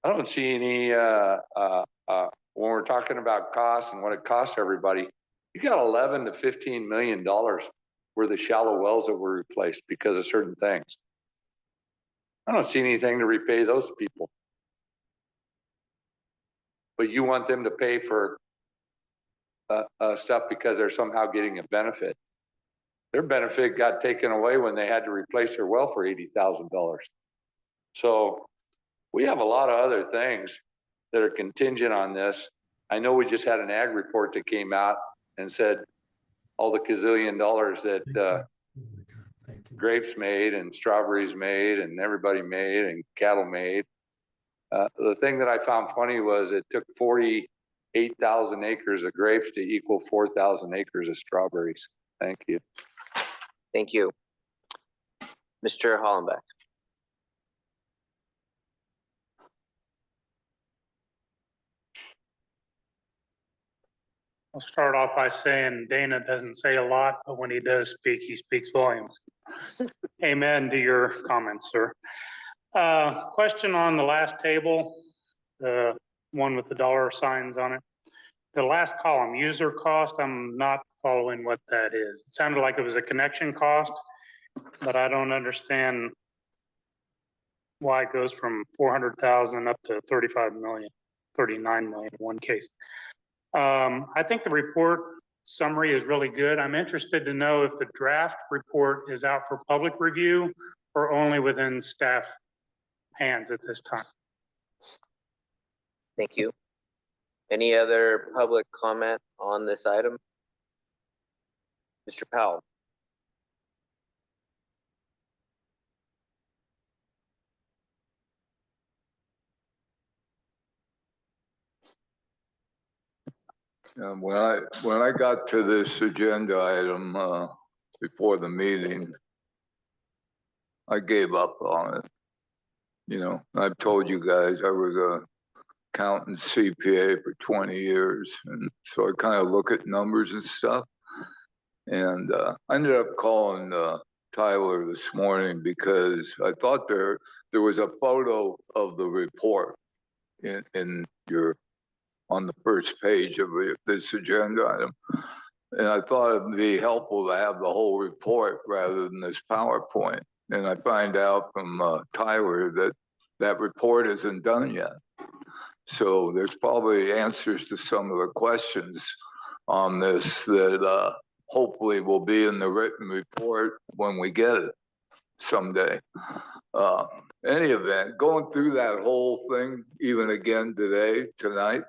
I don't see any, when we're talking about costs and what it costs everybody, you got 11 to $15 million worth of shallow wells that were replaced because of certain things. I don't see anything to repay those people. But you want them to pay for stuff because they're somehow getting a benefit. Their benefit got taken away when they had to replace their well for $80,000. So we have a lot of other things that are contingent on this. I know we just had an ag report that came out and said all the gazillion dollars that grapes made and strawberries made and everybody made and cattle made. The thing that I found funny was it took 48,000 acres of grapes to equal 4,000 acres of strawberries. Thank you. Thank you. Mr. Hollenbeck. I'll start off by saying Dana doesn't say a lot, but when he does speak, he speaks volumes. Amen to your comments, sir. Question on the last table, the one with the dollar signs on it. The last column, user cost, I'm not following what that is. It sounded like it was a connection cost, but I don't understand why it goes from 400,000 up to 35 million, 39 million in one case. I think the report summary is really good. I'm interested to know if the draft report is out for public review or only within staff hands at this time. Thank you. Any other public comment on this item? Mr. Powell. When I got to this agenda item before the meeting, I gave up on it. You know, I've told you guys I was a accountant CPA for 20 years, and so I kind of look at numbers and stuff. And I ended up calling Tyler this morning because I thought there was a photo of the report in your on the first page of this agenda item. And I thought it'd be helpful to have the whole report rather than this PowerPoint. And I find out from Tyler that that report isn't done yet. So there's probably answers to some of the questions on this that hopefully will be in the written report when we get it someday. Any event, going through that whole thing, even again tonight,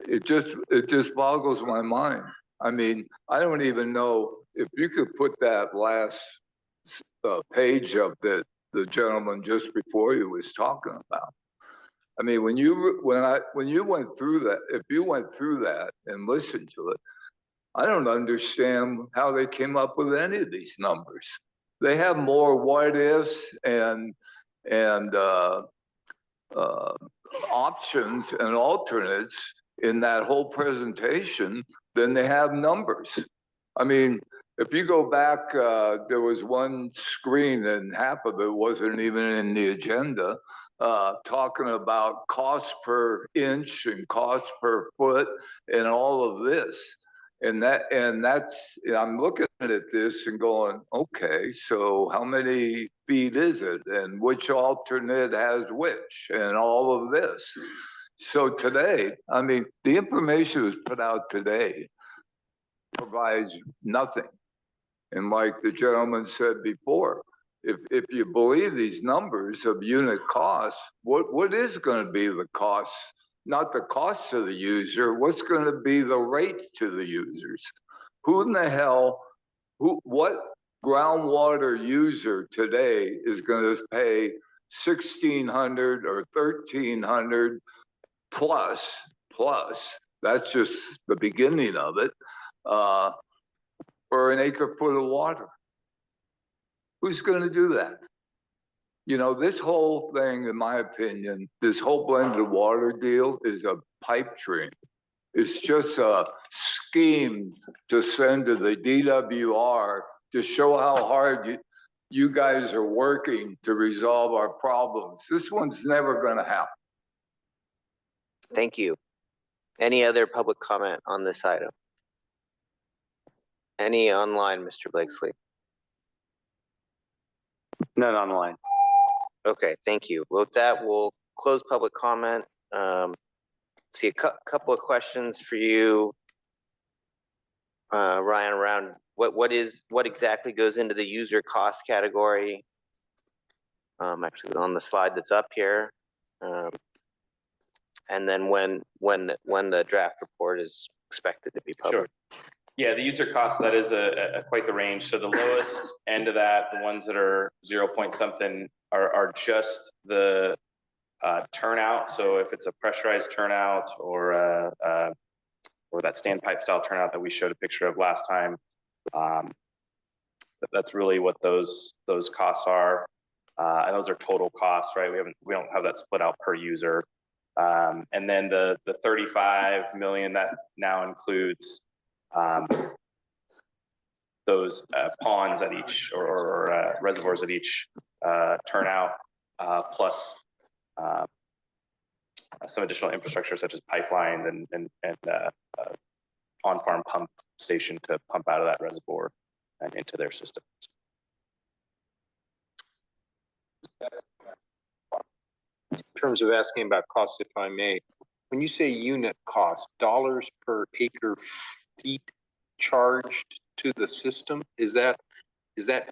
it just boggles my mind. I mean, I don't even know if you could put that last page up that the gentleman just before you was talking about. I mean, when you went through that, if you went through that and listened to it, I don't understand how they came up with any of these numbers. They have more what ifs and options and alternates in that whole presentation than they have numbers. I mean, if you go back, there was one screen and half of it wasn't even in the agenda, talking about cost per inch and cost per foot and all of this. And that's, I'm looking at this and going, okay, so how many feet is it? And which alternate has which and all of this. So today, I mean, the information that was put out today provides nothing. And like the gentleman said before, if you believe these numbers of unit costs, what is going to be the costs? Not the cost to the user, what's going to be the rate to the users? Who in the hell, what groundwater user today is going to pay $1,600 or $1,300 plus, that's just the beginning of it, for an acre foot of water? Who's going to do that? You know, this whole thing, in my opinion, this whole blended water deal is a pipe dream. It's just a scheme to send to the DWR to show how hard you guys are working to resolve our problems. This one's never gonna happen. Thank you. Any other public comment on this item? Any online, Mr. Blakesley? None online. Okay, thank you. With that, we'll close public comment. See a couple of questions for you, Ryan, around what exactly goes into the user cost category? Actually on the slide that's up here. And then when the draft report is expected to be published. Sure. Yeah, the user cost, that is quite the range. So the lowest end of that, the ones that are 0 point something are just the turnout. So if it's a pressurized turnout or that standpipe style turnout that we showed a picture of last time, that's really what those costs are. And those are total costs, right? We don't have that split out per user. And then the 35 million that now includes those ponds at each or reservoirs at each turnout, plus some additional infrastructure such as pipeline and on-farm pump station to pump out of that reservoir and into their systems. In terms of asking about cost, if I may, when you say unit cost, dollars per acre feet charged to the system, is that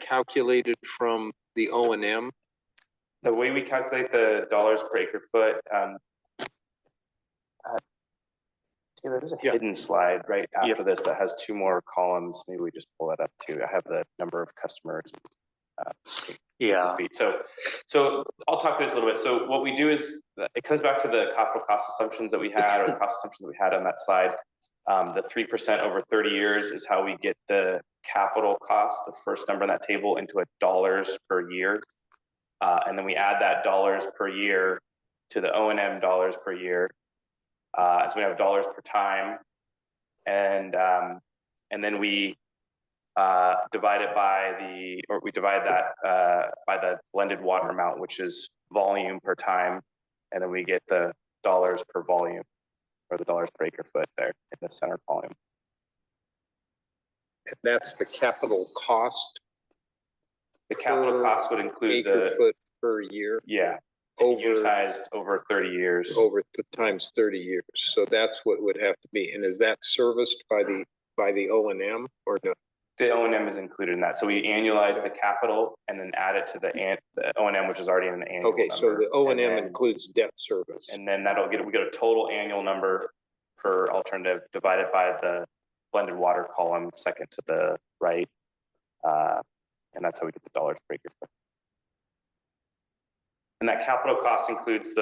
calculated from the O&M? The way we calculate the dollars per acre foot, there's a hidden slide right after this that has two more columns. Maybe we just pull that up too. I have the number of customers. Feet. So I'll talk through this a little bit. So what we do is it comes back to the capital cost assumptions that we had, or the cost assumptions that we had on that slide. The 3% over 30 years is how we get the capital cost, the first number in that table, into a dollars per year. And then we add that dollars per year to the O&M dollars per year. So we have dollars per time. And then we divide it by the blended water amount, which is volume per time. And then we get the dollars per volume, or the dollars per acre foot there in the center column. And that's the capital cost? The capital cost would include acre foot per year? Yeah. Utilized over 30 years. Over times 30 years. So that's what would have to be. And is that serviced by the O&M or no? The O&M is included in that. So we annualize the capital and then add it to the O&M, which is already in the annual Okay, number. so the O&M includes debt service. And then we get a total annual number per alternative divided by the blended water column second to the right. And that's how we get the dollars per acre foot. And that capital cost includes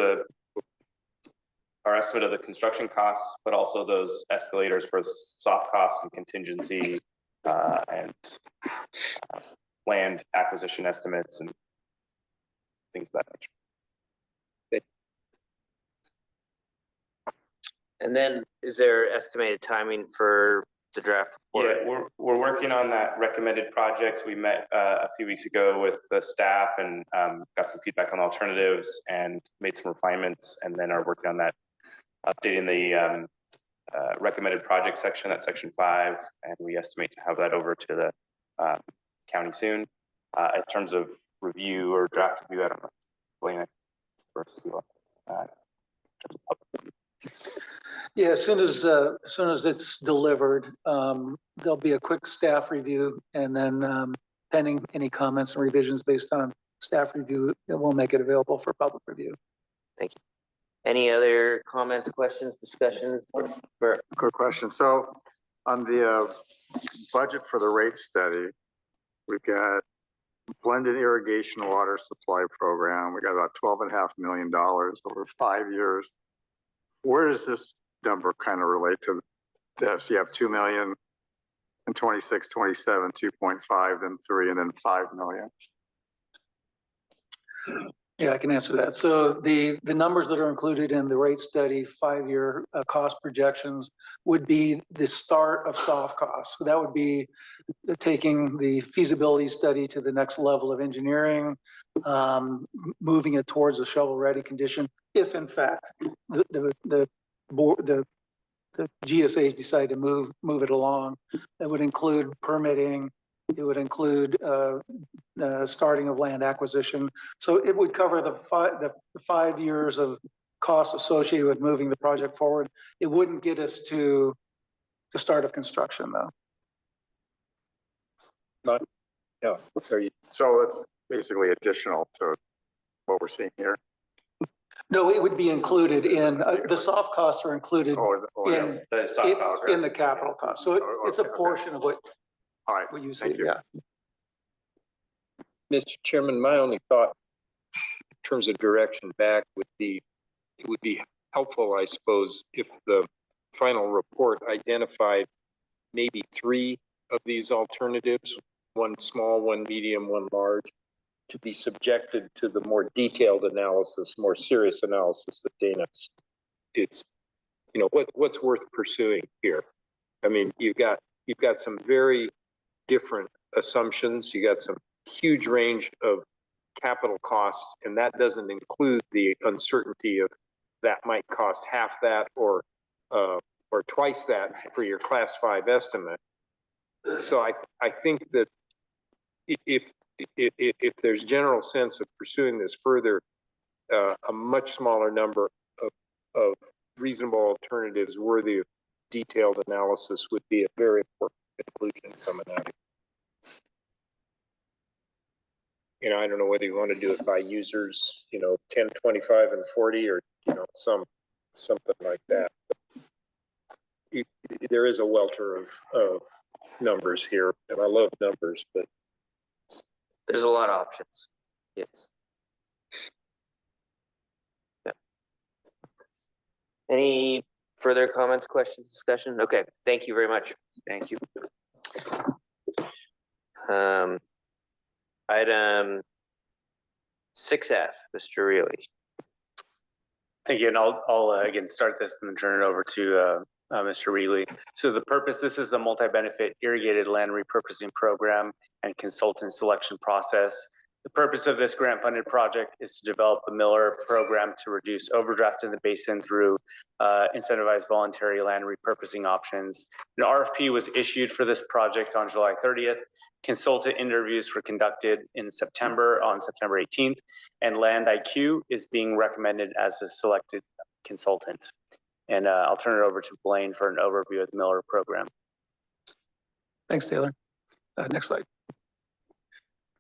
our estimate of the construction costs, but also those escalators for soft costs and contingency, and land acquisition estimates and things of that nature. And then is there estimated timing for the draft report? Yeah, we're working on that recommended projects. We met a few weeks ago with the staff and got some feedback on alternatives and made some refinements, and then are working on that, updating the recommended project section, that's section 5, and we estimate to have that over to the county soon. In terms of review or draft review, I don't know. Blaine, Yeah, as soon as it's delivered, there'll be a quick staff review, and then pending any comments and revisions based on staff review, we'll make it available for public review. Thank you. Any other comments, questions, discussions? Good question. So on the budget for the rate study, we've got blended irrigation water supply program. We got about $12.5 million over 5 years. Where does this number kind of relate to this? You have 2 million in 26, 27, 2.5, then 3, and then 5 million. Yeah, I can answer that. So the numbers that are included in the rate study 5-year cost projections would be the start of soft costs. So that would be taking the feasibility study to the next level of engineering, moving it towards a shovel-ready condition. If in fact the GSAs decide to move it along, that would include permitting. It would include starting of land acquisition. So it would cover the 5 years of costs associated with moving the project forward. It wouldn't get us to the start of construction, though. Not, yeah. So it's basically additional to what we're seeing here. No, it would be included in the soft costs are included in the capital cost. So it's a portion of what. All right. What you see. Thank you. Yeah. Mr. Chairman, my only thought in terms of direction back would be, it would be helpful, I suppose, if the final report identified maybe 3 of these alternatives, one small, one medium, one large, to be subjected to the more detailed analysis, more serious analysis that Dana's. It's, you know, what's worth pursuing here. I mean, you've got some very different assumptions. You got some huge range of capital costs, and that doesn't include the uncertainty of that might cost half that or twice that for your class 5 estimate. So I think that if there's general sense of pursuing this further, a much smaller number of reasonable alternatives worthy of detailed analysis would be a very important conclusion coming out of it. You know, I don't know whether you want to do it by users, you know, 10, 25, and 40, or, you know, something like that. There is a welter of numbers here, and I love numbers, but there's a lot of options. Yes. Yeah. Any further comments, questions, discussion? Okay, thank you very much. Thank you. Item 6F, Mr. Reilly. Thank you, and I'll again start this and then turn it over to Mr. Reilly. So the purpose, this is the multi-benefit irrigated land repurposing program and consultant selection process. The purpose of this grant-funded project is to develop a Miller program to reduce overdraft in the basin through incentivized voluntary land repurposing options. An RFP was issued for this project on July 30th. Consultant interviews were conducted in September, on September 18th, and Land IQ is being recommended as the selected consultant. And I'll turn it over to Blaine for an overview of the Miller program. Thanks, Taylor. Next slide.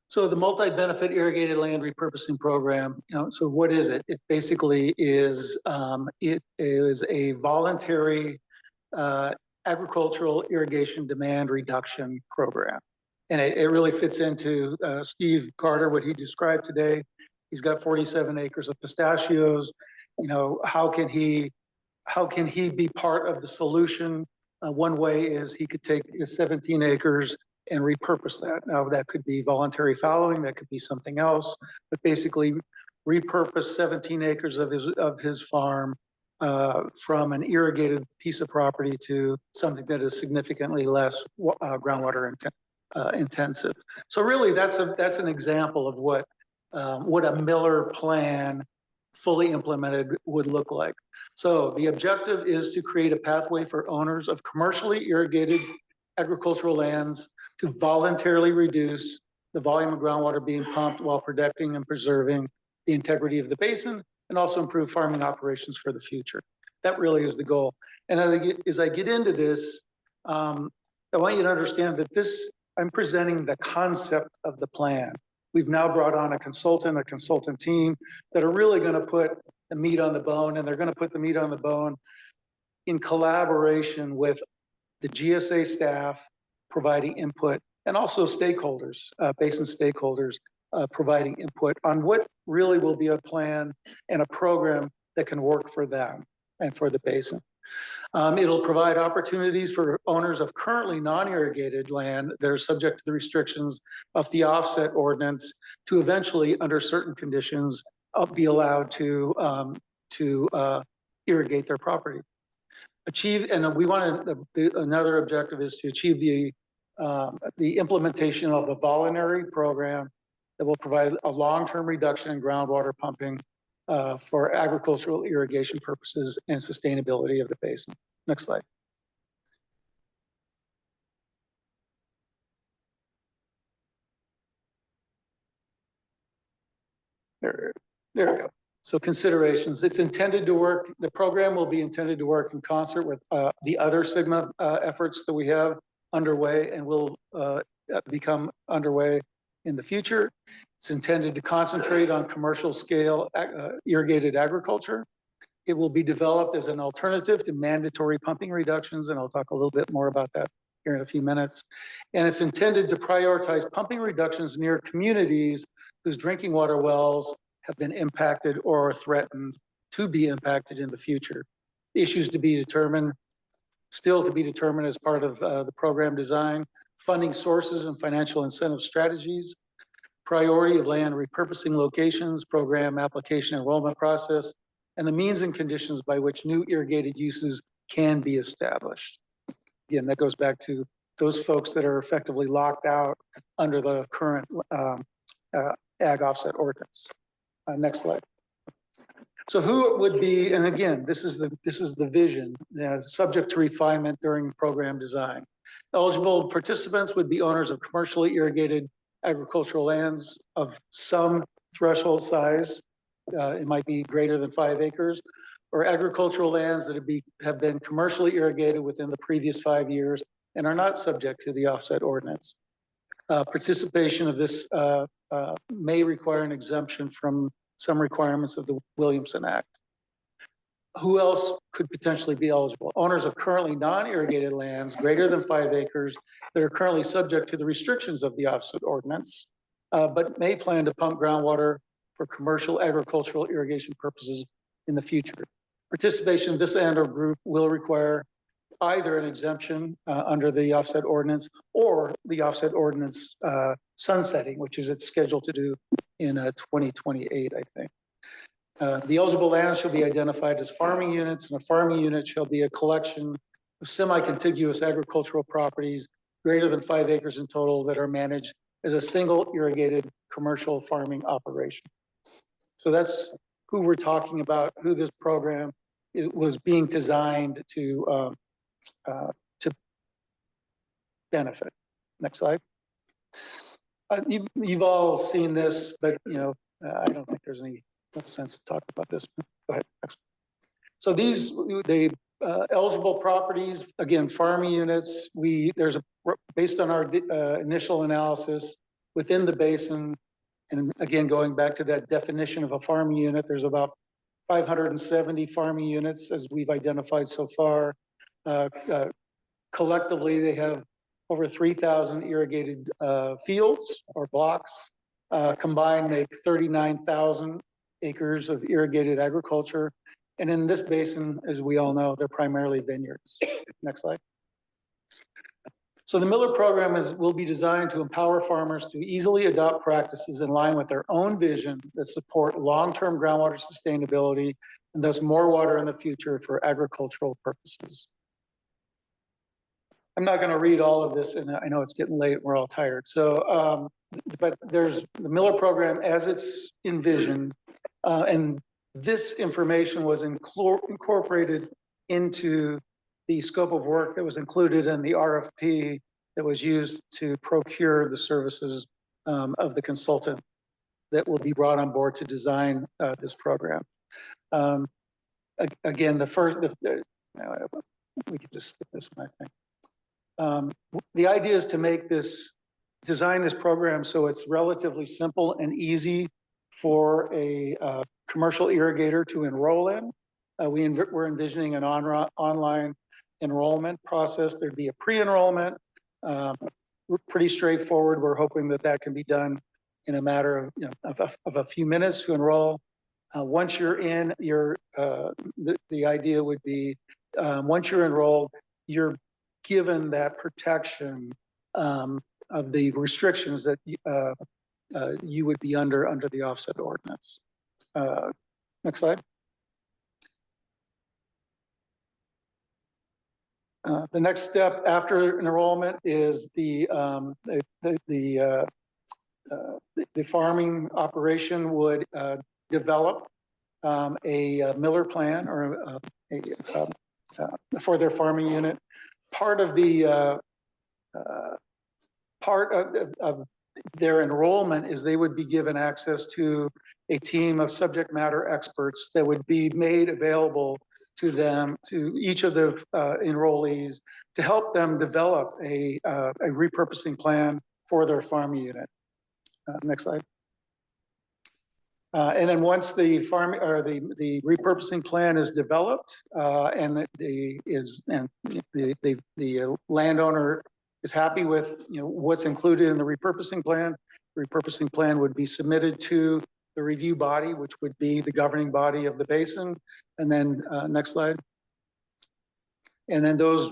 So the multi-benefit irrigated land repurposing program, you know, so what is it? It basically is, it is a voluntary agricultural irrigation demand reduction program. And it really fits into Steve Carter, what he described today. He's got 47 acres of pistachios. You know, how can he be part of the solution? One way is he could take his 17 acres and repurpose that. Now that could be voluntary fallowing, that could be something else, but basically repurpose 17 acres of his farm from an irrigated piece of property to something that is significantly less groundwater intensive. So really that's an example of what a Miller plan fully implemented would look like. So the objective is to create a pathway for owners of commercially irrigated agricultural lands to voluntarily reduce the volume of groundwater being pumped while protecting and preserving the integrity of the basin and also improve farming operations for the future. That really is the goal. And as I get into this, I want you to understand that I'm presenting the concept of the plan. We've now brought on a consultant team that are really going to put the meat on the bone, and they're going to put the meat on the bone in collaboration with the GSA staff providing input and also stakeholders, basin stakeholders providing input on what really will be a plan and a program that can work for them and for the basin. It'll provide opportunities for owners of currently non-irrigated land that are subject to the restrictions of the offset ordinance to eventually, under certain conditions, be allowed to irrigate their property. And we want to, another objective is to achieve the implementation of a voluntary program that will provide a long-term reduction in groundwater pumping for agricultural irrigation purposes and sustainability of the basin. Next slide. There we go. So considerations, it's intended to work, the program will be intended to work in concert with the other SGMA efforts that we have underway and will become underway in the future. It's intended to concentrate on commercial scale irrigated agriculture. It will be developed as an alternative to mandatory pumping reductions, and I'll talk a little bit more about that here in a few minutes. And it's intended to prioritize pumping reductions near communities whose drinking water wells have been impacted or are threatened to be impacted in the future. Issues to be determined, still to be determined as part of the program design, funding sources and financial incentive strategies, priority of land repurposing locations, program application enrollment process, and the means and conditions by which new irrigated uses can be established. Again, that goes back to those folks that are effectively locked out under the current ag offset ordinance. Next slide. So who would be, and again, this is the vision, subject to refinement during program design. Eligible participants would be owners of commercially irrigated agricultural lands of some threshold size. It might be greater than 5 acres, or agricultural lands that have been commercially irrigated within the previous 5 years and are not subject to the offset ordinance. Participation of this may require an exemption from some requirements of the Williamson Act. Who else could potentially be eligible? Owners of currently non-irrigated lands greater than 5 acres that are currently subject to the restrictions of the offset ordinance, but may plan to pump groundwater for commercial agricultural irrigation purposes in the future. Participation in this and/or group will require either an exemption under the offset ordinance or the offset ordinance sunsetting, which is it's scheduled to do in 2028, I think. The eligible land shall be identified as farming units, and a farming unit shall be a collection of semi-contiguous agricultural properties greater than 5 acres in total that are managed as a single irrigated commercial farming operation. So that's who we're talking about, who this program was being designed to benefit. Next slide. You've all seen this, but I don't think there's any sense to talk about this. Go ahead. Next. So these eligible properties, again, farming units. Based on our initial analysis within the basin, and again going back to that definition of a farming unit, there's about 570 farming units as we've identified so far. Collectively, they have over 3,000 irrigated fields or blocks. Combined make 39,000 acres of irrigated agriculture. And in this basin, as we all know, they're primarily vineyards. Next slide. So the Miller program will be designed to empower farmers to easily adopt practices in line with their own vision that support long-term groundwater sustainability and thus more water in the future for agricultural purposes. I'm not going to read all of this, and I know it's getting late, we're all tired. So, but there's the Miller program as it's envisioned, and this information was incorporated into the scope of work that was included in the RFP that was used to procure the services of the consultant that will be brought on board to design this program. Again, we can just skip this one, I think. The idea is to design this program so it's relatively simple and easy for a commercial irrigator to enroll in. We're envisioning an online enrollment process. There'd be a pre-enrollment, pretty straightforward. We're hoping that can be done in a matter of a few minutes to enroll. Once you're in, the idea would be once you're enrolled, you're given that protection of the restrictions that you would be under the offset ordinance. Next slide. The next step after enrollment is the farming operation would develop a Miller plan or for their farming unit. Part of their enrollment is they would be given access to a team of subject matter experts that would be made available to them, to each of the enrollees, to help them develop a repurposing plan for their farming unit. Next slide. And then once the farm or the repurposing plan is developed and the landowner is happy with what's included in the repurposing plan would be submitted to the review body, which would be the governing body of the basin. And then next slide. And then those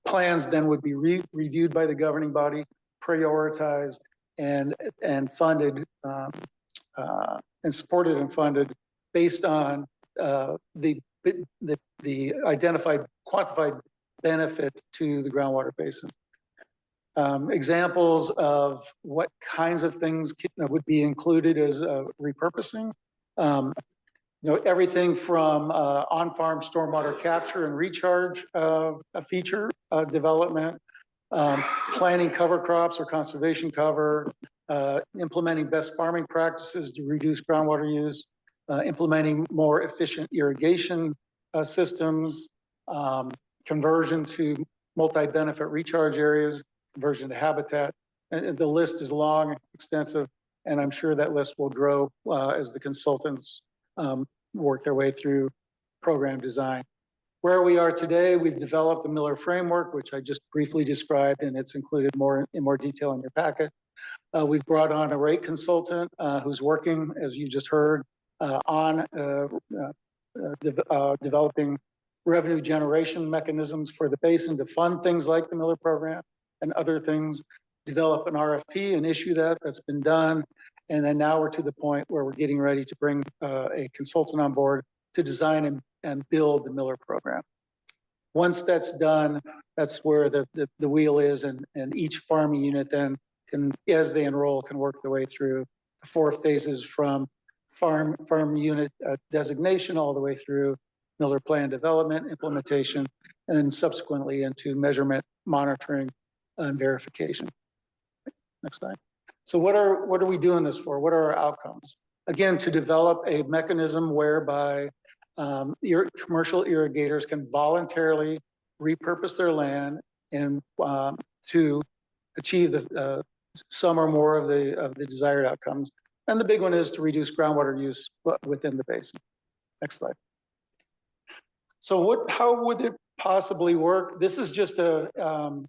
plans then would be reviewed by the governing body, prioritized and funded and supported and funded based on the identified quantified benefit to the groundwater basin. Examples of what kinds of things would be included as repurposing. Everything from on-farm stormwater capture and recharge feature development, planting cover crops or conservation cover, implementing best farming practices to reduce groundwater use, implementing more efficient irrigation systems, conversion to multi-benefit recharge areas, conversion to habitat. And the list is long, extensive, and I'm sure that list will grow as the consultants work their way through program design. Where we are today, we've developed the Miller framework, which I just briefly described, and it's included in more detail in your packet. We've brought on a rate consultant who's working, as you just heard, on developing revenue generation mechanisms for the basin to fund things like the Miller program and other things, develop an RFP and issue that. That's been done. And then now we're to the point where we're getting ready to bring a consultant on board to design and build the Miller program. Once that's done, that's where the wheel is, and each farming unit then can, as they enroll, can work their way through the 4 phases from farm unit designation all the way through Miller plan development, implementation, and then subsequently into measurement, monitoring, and verification. Next slide. So what are we doing this for? What are our outcomes? Again, to develop a mechanism whereby commercial irrigators can voluntarily repurpose their land and to achieve the some or more of the desired outcomes. And the big one is to reduce groundwater use within the basin. Next slide. So how would it possibly work? This is just there'll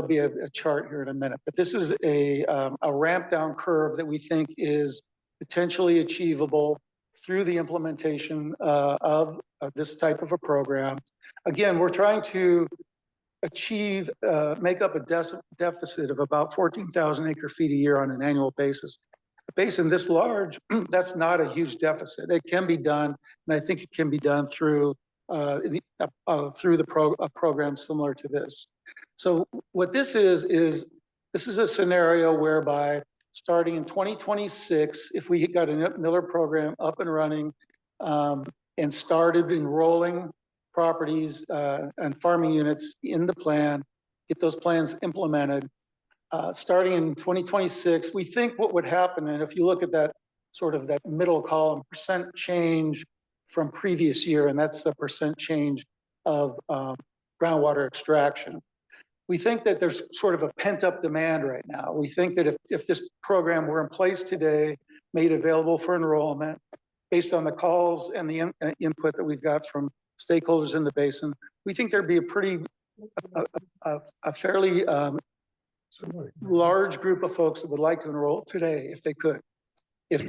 be a chart here in a minute, but this is a ramp down curve that we think is potentially achievable through the implementation of this type of a program. Again, we're trying to achieve, make up a deficit of about 14,000 acre feet a year on an annual basis. A basin this large, that's not a huge deficit. It can be done, and I think it can be done through a program similar to this. So what this is a scenario whereby starting in 2026, if we got a Miller program up and running and started enrolling properties and farming units in the plan, get those plans implemented. Starting in 2026, we think what would happen, and if you look at that sort of that middle column, percent change from previous year, and that's the percent change of groundwater extraction. We think that there's sort of a pent-up demand right now. We think that if this program were in place today, made available for enrollment, based on the calls and the input that we've got from stakeholders in the basin, we think there'd be a fairly large group of folks that would like to enroll today if they could.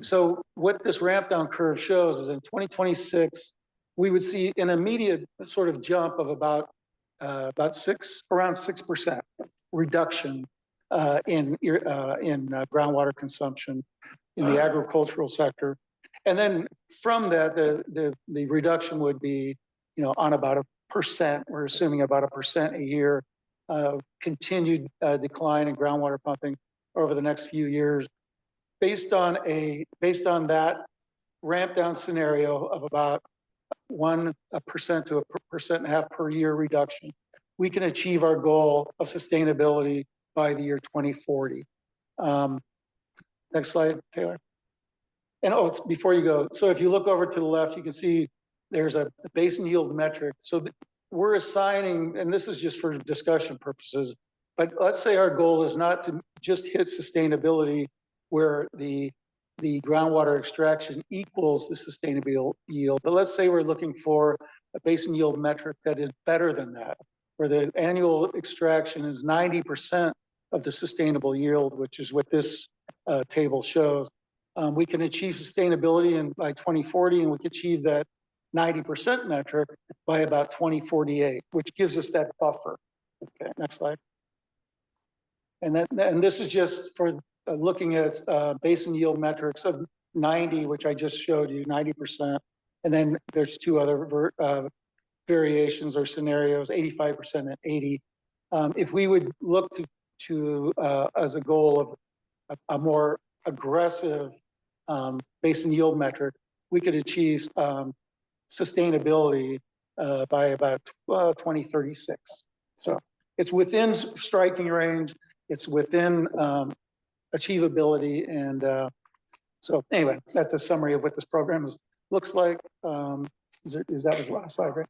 So what this ramp down curve shows is in 2026, we would see an immediate sort of jump of around 6% reduction in groundwater consumption in the agricultural sector. And then from that, the reduction would be, on about 1%. We're assuming about 1% a year, continued decline in groundwater pumping over the next few years, based on that ramp down scenario of about 1% to 1.5% per year reduction. We can achieve our goal of sustainability by the year 2040. Next slide, Taylor. And before you go, so if you look over to the left, you can see there's a basin yield metric. So we're assigning, and this is just for discussion purposes, but let's say our goal is not to just hit sustainability where the groundwater extraction equals the sustainable yield, but let's say we're looking for a basin yield metric that is better than that, where the annual extraction is 90% of the sustainable yield, which is what this table shows. We can achieve sustainability by 2040, and we can achieve that 90% metric by about 2048, which gives us that buffer. Okay, next slide. And this is just for looking at basin yield metrics of 90, which I just showed you, 90%. And then there's two other variations or scenarios, 85% and 80. If we would look to as a goal of a more aggressive basin yield metric, we could achieve sustainability by about 2036. So it's within striking range, it's within achievability. And so anyway, that's a summary of what this program looks like. Is that his last slide, right?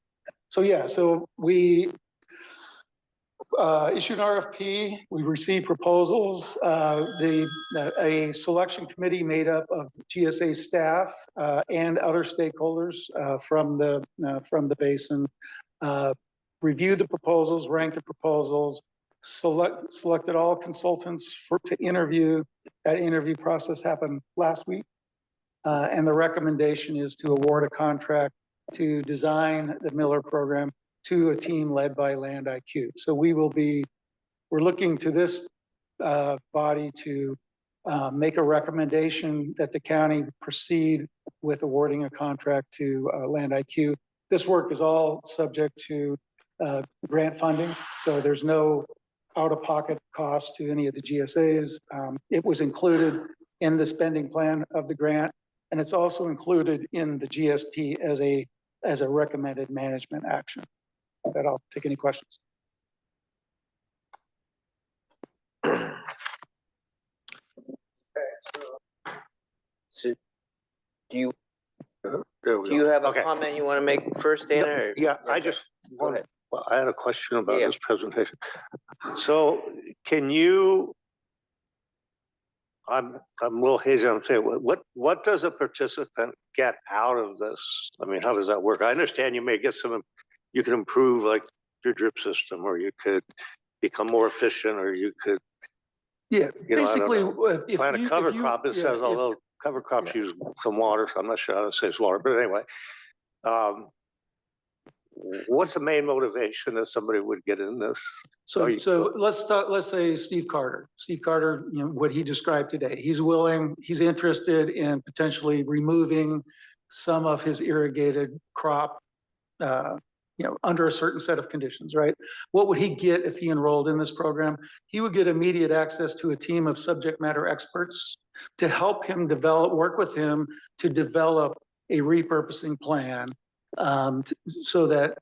So yeah, so we issued an RFP, we received proposals. A selection committee made up of GSA staff and other stakeholders from the basin reviewed the proposals, ranked the proposals, selected all consultants to interview. That interview process happened last week. And the recommendation is to award a contract to design the Miller program to a team led by Land IQ. So we're looking to this body to make a recommendation that the county proceed with awarding a contract to Land IQ. This work is all subject to grant funding, so there's no out-of-pocket cost to any of the GSAs. It was included in the spending plan of the grant, and it's also included in the GSP as a recommended management action. That I'll take any questions. So do you have a comment you want to make first, Dana? Or? Yeah, I just wanted, well, I had a question about this presentation. So can you, I'm a little hazy on saying, what does a participant get out of this? I mean, how does that work? I understand you may get you can improve like your drip system, or you could become more efficient, or you could, basically, plant a cover crop. It says, although cover crops use some water, so I'm not sure how to say it's water, but anyway, what's the main motivation that somebody would get in this? So let's say Steve Carter. Steve Carter, what he described today, he's interested in potentially removing some of his irrigated crop, under a certain set of conditions, right? What would he get if he enrolled in this program? He would get immediate access to a team of subject matter experts to help him work with him to develop a repurposing plan so that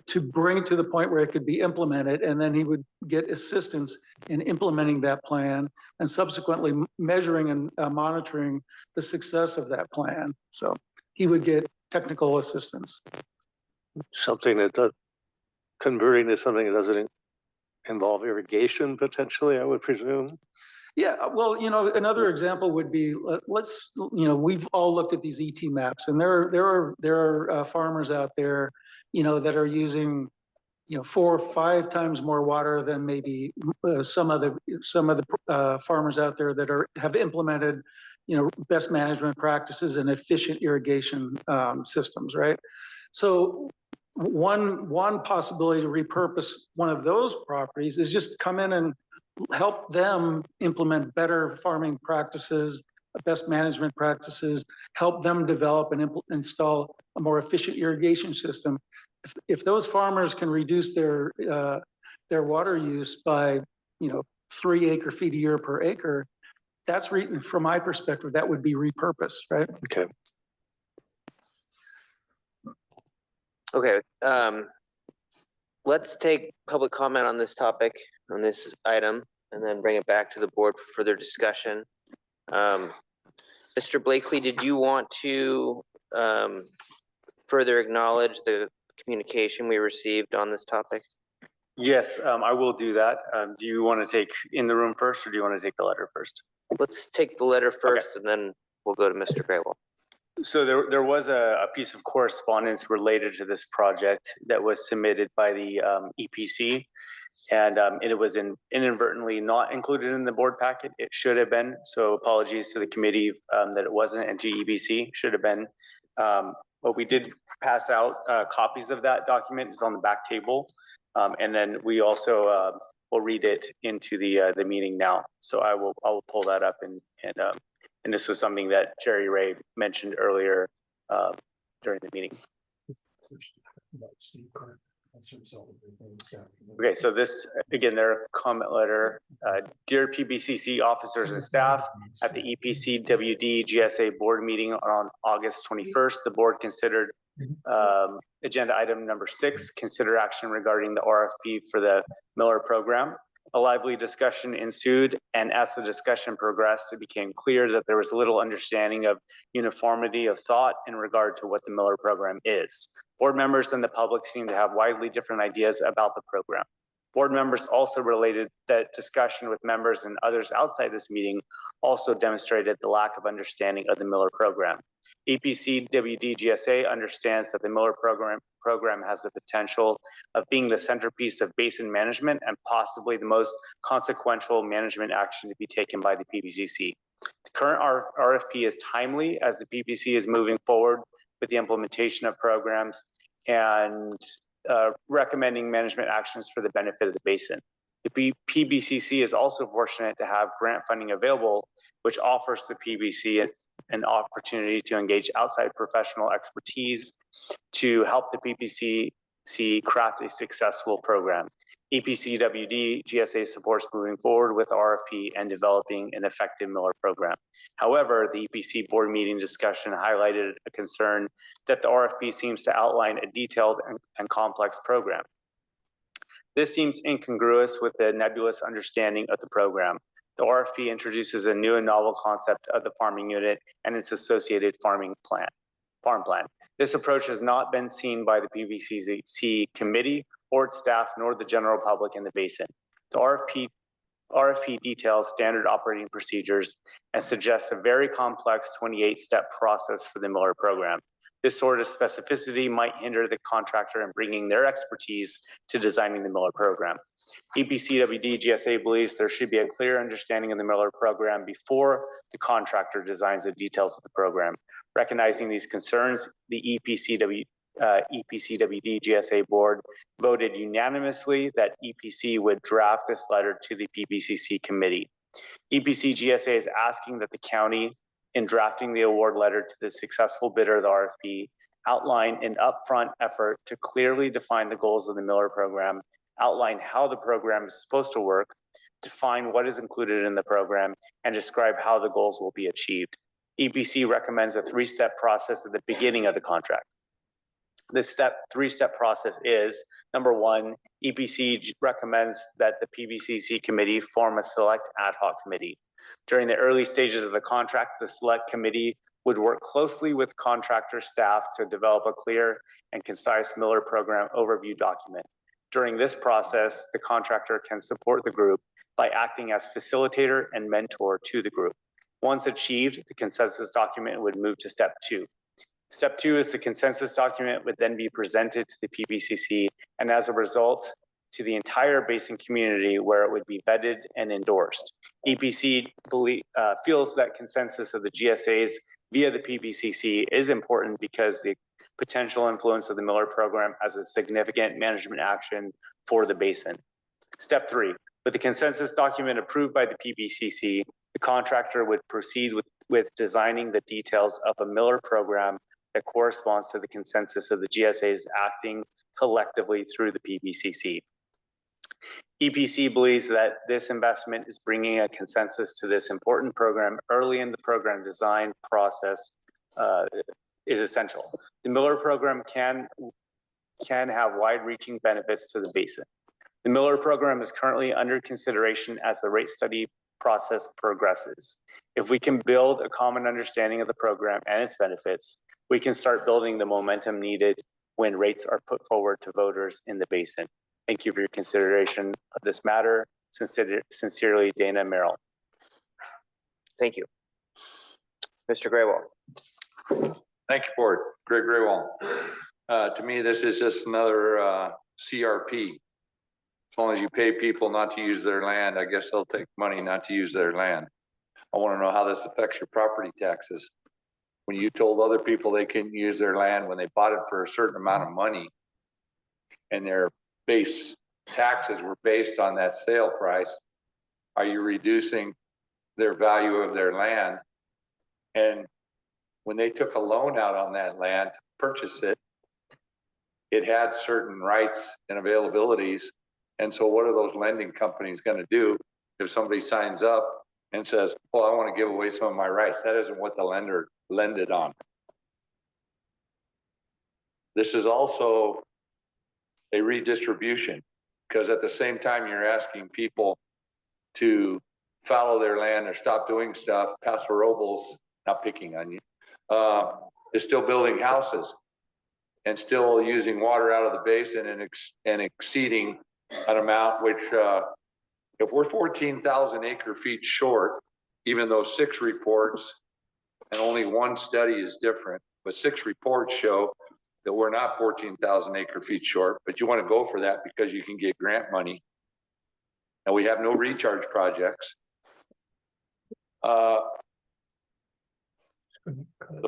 to bring to the point where it could be implemented, and then he would get assistance in implementing that plan and subsequently measuring and monitoring the success of that plan. So he would get technical assistance. Something that does, converting to something that doesn't involve irrigation potentially, I would presume. Yeah, well, another example would be, we've all looked at these ET maps, and there are farmers out there, that are using, 4 or 5 times more water than maybe some of the farmers out there that have implemented, best management practices and efficient irrigation systems, right? So one possibility to repurpose one of those properties is just come in and help them implement better farming practices, best management practices, help them develop and install a more efficient irrigation system. If those farmers can reduce their water use by, 3 acre-feet a year per acre, that's from my perspective, that would be repurposed, right? Okay. Okay, let's take public comment on this topic, on this item, and then bring it back to the board for further discussion. Mr. Blakeslee, did you want to further acknowledge the communication we received on this topic? Yes, I will do that. Do you want to take in the room first, or do you want to take the letter first? Let's take the letter first, and then we'll go to Mr. Graywell. So there was a piece of correspondence related to this project that was submitted by the EPC, and it was inadvertently not included in the board packet. It should have been. So apologies to the committee that it wasn't, and to EPC, should have been. But we did pass out copies of that document. It's on the back table, and then we also will read it into the meeting now. So I will pull that up and this was something that Jerry Ray mentioned earlier during the meeting. Okay, so this, again, their comment letter. Dear PBCC officers and staff, at the EPCWD GSA board meeting on August 21st, the board considered agenda item number 6, consider action regarding the RFP for the Miller program. A lively discussion ensued, and as the discussion progressed, it became clear that there was little understanding of uniformity of thought in regard to what the Miller program is. Board members and the public seem to have widely different ideas about the program. Board members also related that discussion with members and others outside this meeting also demonstrated the lack of understanding of the Miller program. EPCWD GSA understands that the Miller program has the potential of being the centerpiece of basin management and possibly the most consequential management action to be taken by the PBCC. The current RFP is timely as the PBC is moving forward with the implementation of programs and recommending management actions for the benefit of the basin. The PBCC is also fortunate to have grant funding available, which offers the PBC an opportunity to engage outside professional expertise to help the PBCC craft a successful program. EPCWD GSA supports moving forward with RFP and developing an effective Miller program. However, the EPC board meeting discussion highlighted a concern that the RFP seems to outline a detailed and complex program. This seems incongruous with the nebulous understanding of the program. The RFP introduces a new and novel concept of the farming unit and its associated farm plan. This approach has not been seen by the PBCC committee or its staff, nor the general public in the basin. The RFP details standard operating procedures and suggests a very complex 28-step process for the Miller program. This sort of specificity might hinder the contractor in bringing their expertise to designing the Miller program. EPCWD GSA believes there should be a clear understanding of the Miller program before the contractor designs the details of the program. Recognizing these concerns, the EPCWD GSA board voted unanimously that EPC would draft this letter to the PBCC committee. EPC GSA is asking that the county, in drafting the award letter to the successful bidder of the RFP, outline an upfront effort to clearly define the goals of the Miller program, outline how the program is supposed to work, define what is included in the program, and describe how the goals will be achieved. EPC recommends a 3-step process at the beginning of the contract. This 3-step process is, number 1, EPC recommends that the PBCC committee form a select ad hoc committee. During the early stages of the contract, the select committee would work closely with contractor staff to develop a clear and concise Miller program overview document. During this process, the contractor can support the group by acting as facilitator and mentor to the group. Once achieved, the consensus document would move to step 2. Step 2 is the consensus document would then be presented to the PBCC and as a result to the entire basin community where it would be vetted and endorsed. EPC feels that consensus of the GSAs via the PBCC is important because the potential influence of the Miller program as a significant management action for the basin. Step 3, With the consensus document approved by the PBCC, the contractor would proceed with designing the details of a Miller program that corresponds to the consensus of the GSAs acting collectively through the PBCC. EPC believes that this investment is bringing a consensus to this important program early in the program design process is essential. The Miller program can have wide-reaching benefits to the basin. The Miller program is currently under consideration as the rate study process progresses. If we can build a common understanding of the program and its benefits, we can start building the momentum needed when rates are put forward to voters in the basin. Thank you for your consideration of this matter. Sincerely, Dana Merrill. Thank you. Mr. Graywall. Thank you, Board. Greg Graywall. To me, this is just another CRP. As long as you pay people not to use their land, I guess they'll take money not to use their land. I want to know how this affects your property taxes. When you told other people they couldn't use their land when they bought it for a certain amount of money and their base taxes were based on that sale price, are you reducing their value of their land? And when they took a loan out on that land to purchase it, it had certain rights and availabilities. And so what are those lending companies going to do if somebody signs up and says, well, I want to give away some of my rights? That isn't what the lender lended on. This is also a redistribution, because at the same time you're asking people to fallow their land or stop doing stuff. Paso Robles, not picking on you, is still building houses and still using water out of the basin and exceeding an amount which, if we're 14,000 acre feet short, even though 6 reports and only 1 study is different, but 6 reports show that we're not 14,000 acre feet short, but you want to go for that because you can get grant money. And we have no recharge projects. The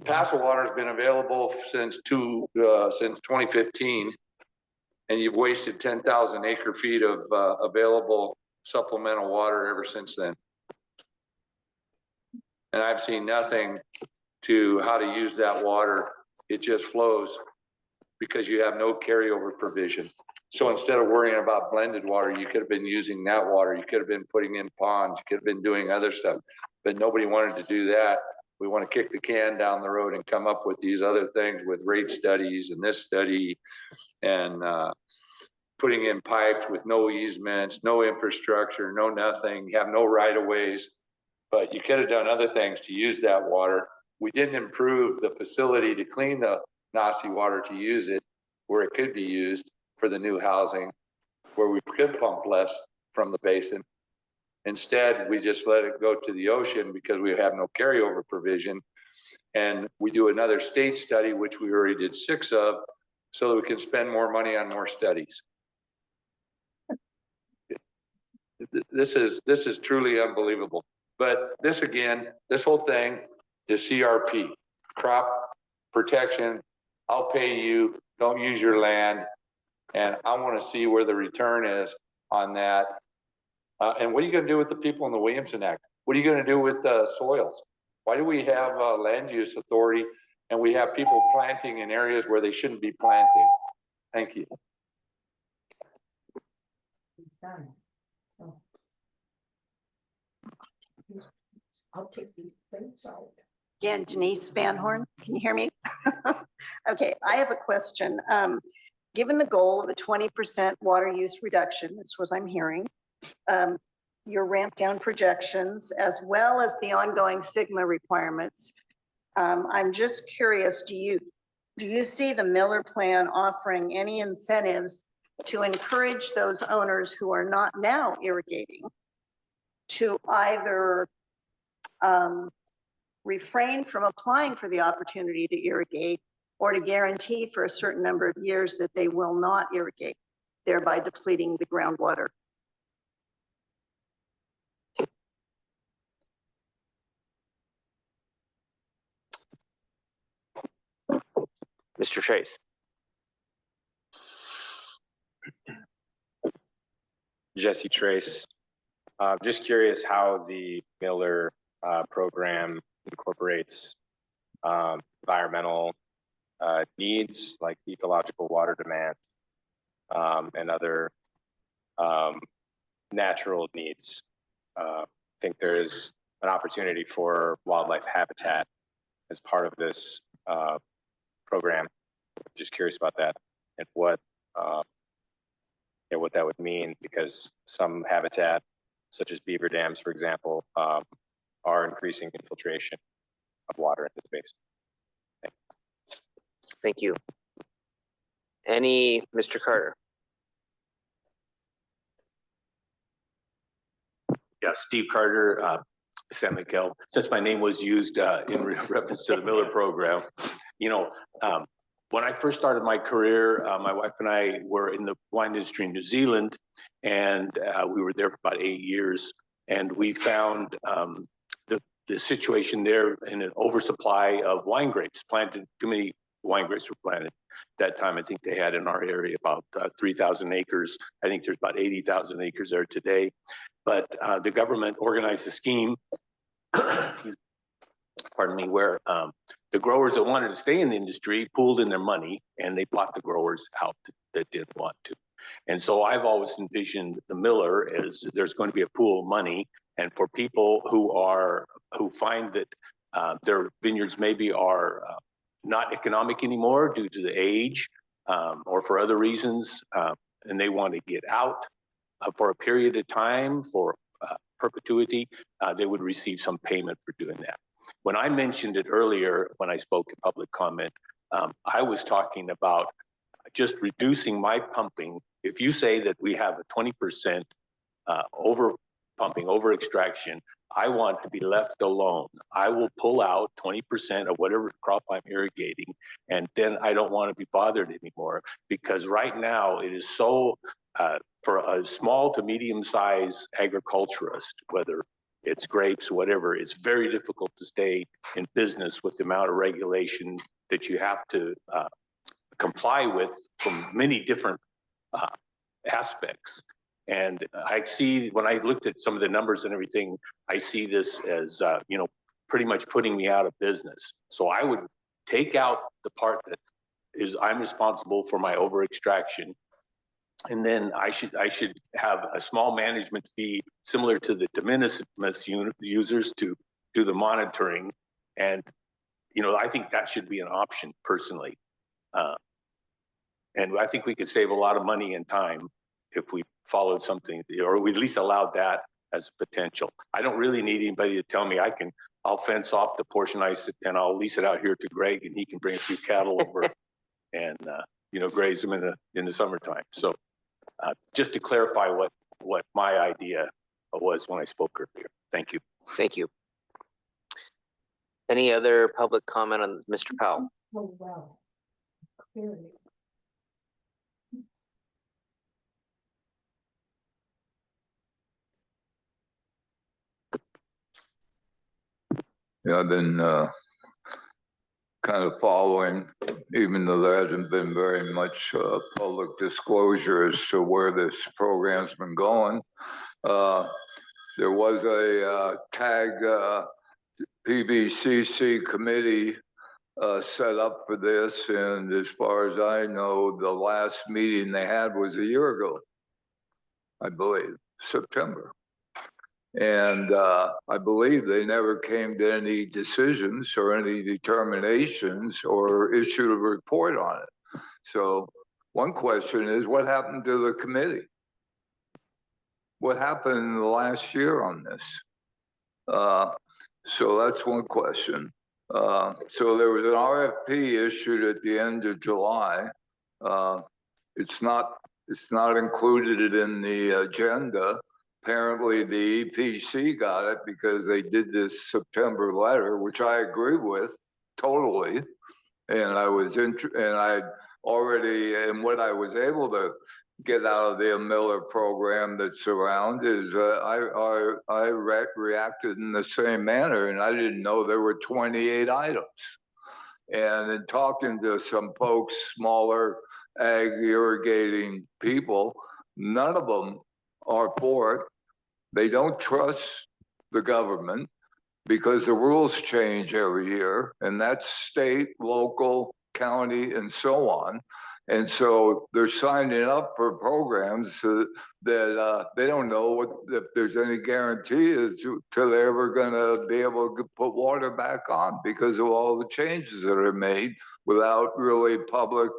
Paso water has been available since 2015, and you've wasted 10,000 acre feet of available supplemental water ever since then. And I've seen nothing to how to use that water. It just flows because you have no carryover provision. So instead of worrying about blended water, you could have been using that water. You could have been putting in ponds. You could have been doing other stuff, but nobody wanted to do that. We want to kick the can down the road and come up with these other things with rate studies and this study and putting in pipes with no easements, no infrastructure, no nothing, have no right of ways. But you could have done other things to use that water. We didn't improve the facility to clean the Nasi water to use it where it could be used for the new housing, where we could pump less from the basin. Instead, we just let it go to the ocean because we have no carryover provision. And we do another state study, which we already did 6 of, so that we can spend more money on more studies. This is truly unbelievable. But this again, this whole thing is CRP, crop protection. I'll pay you, don't use your land. And I want to see where the return is on that. And what are you going to do with the people in the Williamson Act? What are you going to do with the soils? Why do we have a land use authority and we have people planting in areas where they shouldn't be planting? Thank you. I'll take these things out. Again, Denise Van Horn, can you hear me? Okay, I have a question. Given the goal of a 20% water use reduction, that's what I'm hearing, your ramp down projections, as well as the ongoing Sigma requirements, I'm just curious, do you see the Miller plan offering any incentives to encourage those owners who are not now irrigating to either refrain from applying for the opportunity to irrigate or to guarantee for a certain number of years that they will not irrigate, thereby depleting the groundwater? Mr. Chase. Jesse Trace, Just curious how the Miller program incorporates environmental needs like ecological water demand and other natural needs. I think there is an opportunity for wildlife habitat as part of this program. Just curious about that and what that would mean, because some habitat, such as beaver dams, for example, are increasing infiltration of water into space. Thank you. Mr. Carter? Yeah, Steve Carter, San Miguel. Since my name was used in reference to the Miller program, when I first started my career, my wife and I were in the wine industry in New Zealand, and we were there for about 8 years. And we found the situation there in an oversupply of wine grapes. Planted too many wine grapes were planted. That time, I think they had in our area about 3,000 acres. I think there's about 80,000 acres there today. But the government organized a scheme, pardon me, where the growers that wanted to stay in the industry pooled in their money, and they bought the growers out that didn't want to. And so I've always envisioned the Miller as there's going to be a pool of money, and for people who find that their vineyards maybe are not economic anymore due to the age or for other reasons, and they want to get out for a period of time, for perpetuity, they would receive some payment for doing that. When I mentioned it earlier, when I spoke in public comment, I was talking about just reducing my pumping. If you say that we have a 20% over pumping, over extraction, I want to be left alone. I will pull out 20% of whatever crop I'm irrigating, and then I don't want to be bothered anymore, because right now it is so, for a small to medium-sized agriculturist, whether it's grapes, whatever, it's very difficult to stay in business with the amount of regulation that you have to comply with from many different aspects. And I see, when I looked at some of the numbers and everything, I see this as, pretty much putting me out of business. So I would take out the part that is I'm responsible for my over extraction. And then I should have a small management fee similar to the de minimis users to do the monitoring. And, I think that should be an option personally. And I think we could save a lot of money and time if we followed something, or we at least allowed that as a potential. I don't really need anybody to tell me I'll fence off the portion and I'll lease it out here to Greg, and he can bring a few cattle over and, graze them in the summertime. So just to clarify what my idea was when I spoke earlier. Thank you. Thank you. Any other public comment on Mr. Powell? Oh, wow. Clearly. Yeah, I've been kind of following, even though there hasn't been very much public disclosure as to where this program's been going. There was a TAG PBCC committee set up for this, and as far as I know, the last meeting they had was a year ago, I believe, September. And I believe they never came to any decisions or any determinations or issued a report on it. So one question is, what happened to the committee? What happened in the last year on this? So that's one question. So there was an RFP issued at the end of July. It's not included in the agenda. Apparently the EPC got it because they did this September letter, which I agree with totally. And I was and I already, and what I was able to get out of the Miller program that's around is I reacted in the same manner, and I didn't know there were 28 items. And in talking to some folks, smaller ag irrigating people, none of them are for it. They don't trust the government because the rules change every year, and that's state, local, county, and so on. And so they're signing up for programs that they don't know if there's any guarantee till they're ever going to be able to put water back on because of all the changes that are made without really public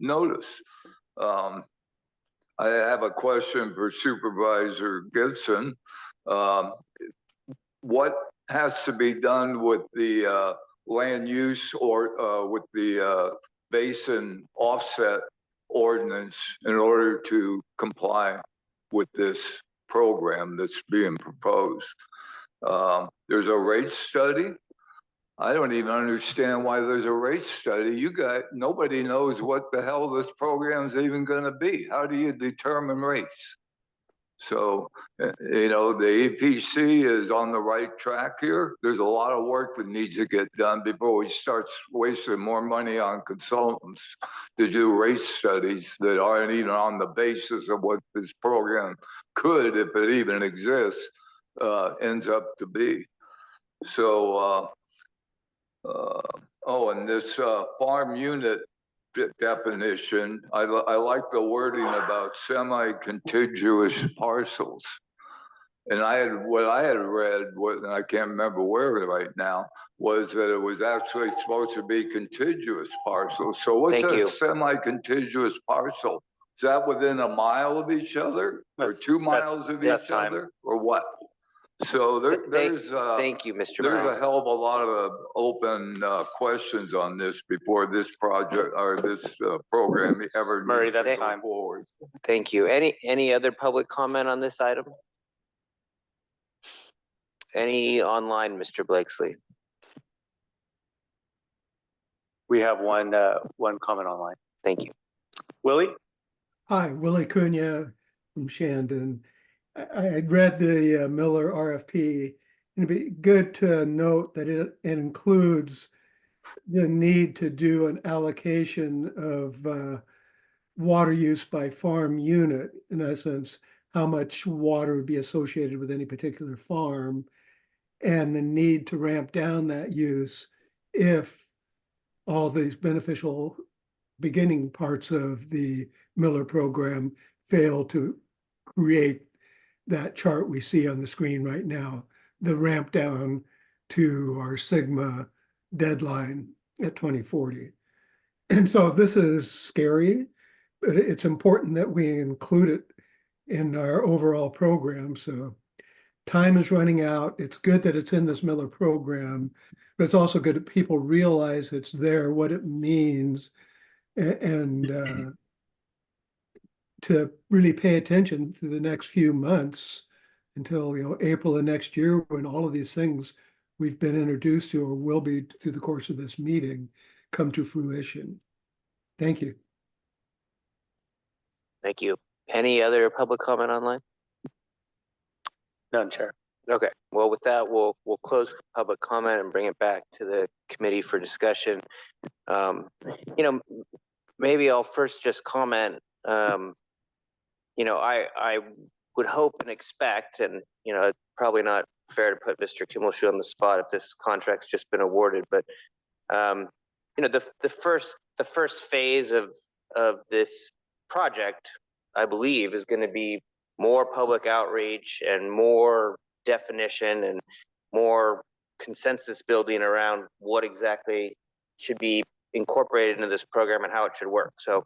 notice. I have a question for Supervisor Gibson. What has to be done with the land use or with the basin offset ordinance in order to comply with this program that's being proposed? There's a rate study. I don't even understand why there's a rate study. Nobody knows what the hell this program is even going to be. How do you determine rates? So, you know, the EPC is on the right track here. There's a lot of work that needs to get done before we start wasting more money on consultants to do rate studies that aren't even on the basis of what this program could, if it even exists, ends up to be. So, and this farm unit definition, I like the wording about semi-contiguous parcels. And what I had read, and I can't remember where right now, was that it was actually supposed to be contiguous parcels. So what's a semi-contiguous parcel? Is that within a mile of each other, or 2 miles of each other, or what? So thank you, Mr. There's Brown. a hell of a lot of open questions on this before this project or this program ever Murray, needs to that's go time. forward. Thank you. Any other public comment on this item? Any online, Mr. Blakesley? We have one comment online. Thank you. Willie? Hi, Willie Cunha from Shandon. I had read the Miller RFP, and it'd be good to note that it includes the need to do an allocation of water use by farm unit, in essence, how much water would be associated with any particular farm, and the need to ramp down that use if all these beneficial beginning parts of the Miller program fail to create that chart we see on the screen right now, the ramp down to our Sigma deadline at 2040. And so this is scary, but it's important that we include it in our overall program. So time is running out. It's good that it's in this Miller program, but it's also good that people realize it's there, what it means, and to really pay attention to the next few months until, you know, April of next year, when all of these things we've been introduced to or will be through the course of this meeting come to fruition. Thank you. Thank you. Any other public comment online? None, Chair. Okay, well, with that, we'll close public comment and bring it back to the committee for discussion. You know, maybe I'll first just comment. You know, I would hope and expect, and you know, it's probably not fair to put Mr. Kimmelshoe on the spot if this contract's just been awarded, but you know, the first phase of this project, I believe, is going to be more public outreach and more definition and more consensus building around what exactly should be incorporated into this program and how it should work. So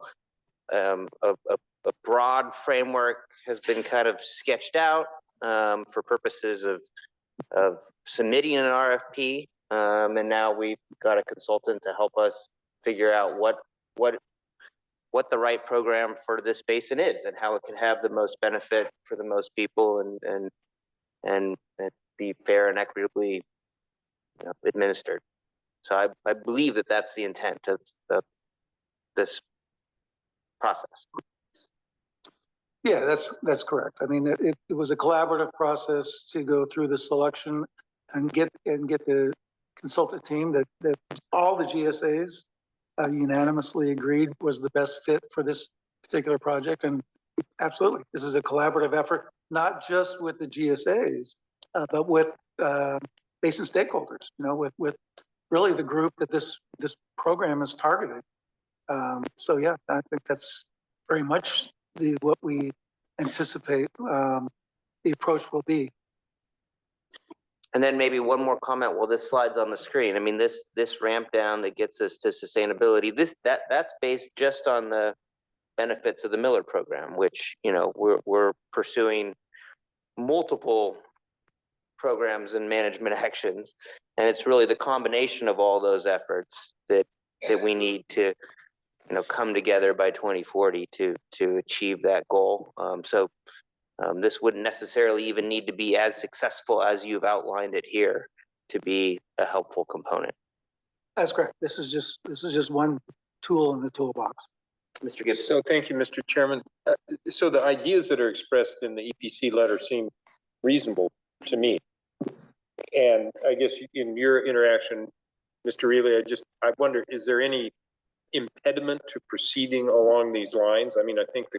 a broad framework has been kind of sketched out for purposes of submitting an RFP, and now we've got a consultant to help us figure out what the right program for this basin is and how it can have the most benefit for the most people and be fair and equitably, you know, administered. So I believe that that's the intent of this process. Yeah, that's correct. I mean, it was a collaborative process to go through the selection and get the consultant team that all the GSAs unanimously agreed was the best fit for this particular project. And Absolutely. This is a collaborative effort, not just with the GSAs, but with basin stakeholders, with really the group that this program is targeted. So yeah, I think that's very much what we anticipate the approach will be. And then maybe one more comment while this slide's on the screen. I mean, this ramp down that gets us to sustainability, that's based just on the benefits of the Miller program, which, we're pursuing multiple programs and management actions. And it's really the combination of all those efforts that we need to, come together by 2040 to achieve that goal. This wouldn't necessarily even need to be as successful as you've outlined it here to be a helpful component. That's correct. This is just one tool in the toolbox. Mr. Gibson. So thank you, Mr. Chairman. So the ideas that are expressed in the EPC letter seem reasonable to me. And I guess in your interaction, Mr. Reilly, I wonder, is there any impediment to proceeding along these lines? I mean, I think the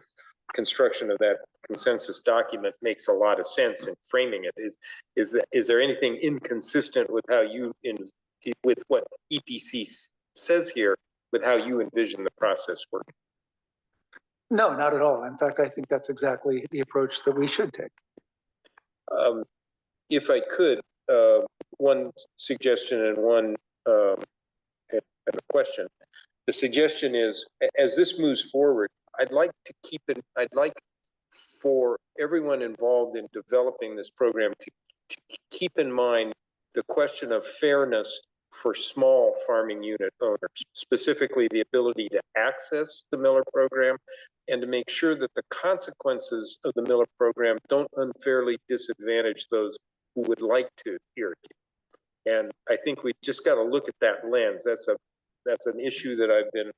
construction of that consensus document makes a lot of sense in framing it. Is there anything inconsistent with how with what EPC says here, with how you envision the process working? No, not at all. In fact, I think that's exactly the approach that we should take. If I could, one suggestion and one question. The suggestion is, as this moves forward, I'd like for everyone involved in developing this program to keep in mind the question of fairness for small farming unit owners, specifically the ability to access the Miller program and to make sure that the consequences of the Miller program don't unfairly disadvantage those who would like to irrigate. And I think we just got to look at that lens. That's an issue that I've been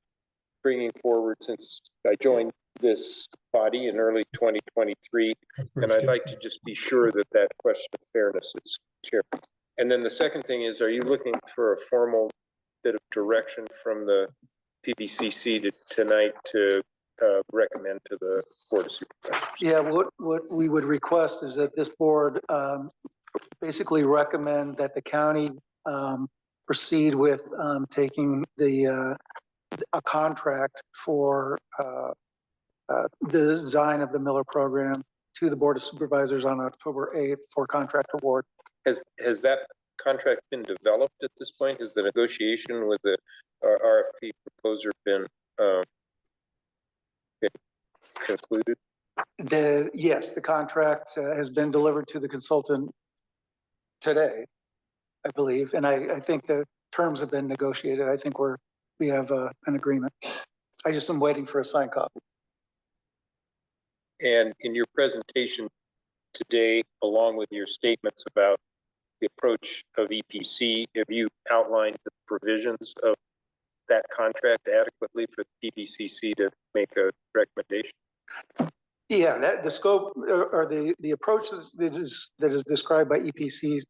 bringing forward since I joined this body in early 2023. And I'd like to just be sure that that question of fairness is clear. And then the second thing is, are you looking for a formal bit of direction from the PBCC tonight to recommend to the Board of Supervisors? Yeah, what we would request is that this board basically recommend that the county proceed with taking a contract for the design of the Miller program to the Board of Supervisors on October 8th for contract award. Has that contract been developed at this point? Has the negotiation with the RFP proposer been concluded? Yes, the contract has been delivered to the consultant today, I believe, and I think the terms have been negotiated. I think we have an agreement. I just am waiting for a signed copy. And in your presentation today, along with your statements about the approach of EPC, have you outlined the provisions of that contract adequately for PBCC to make a recommendation? Yeah, the scope or the approach that is described by EPC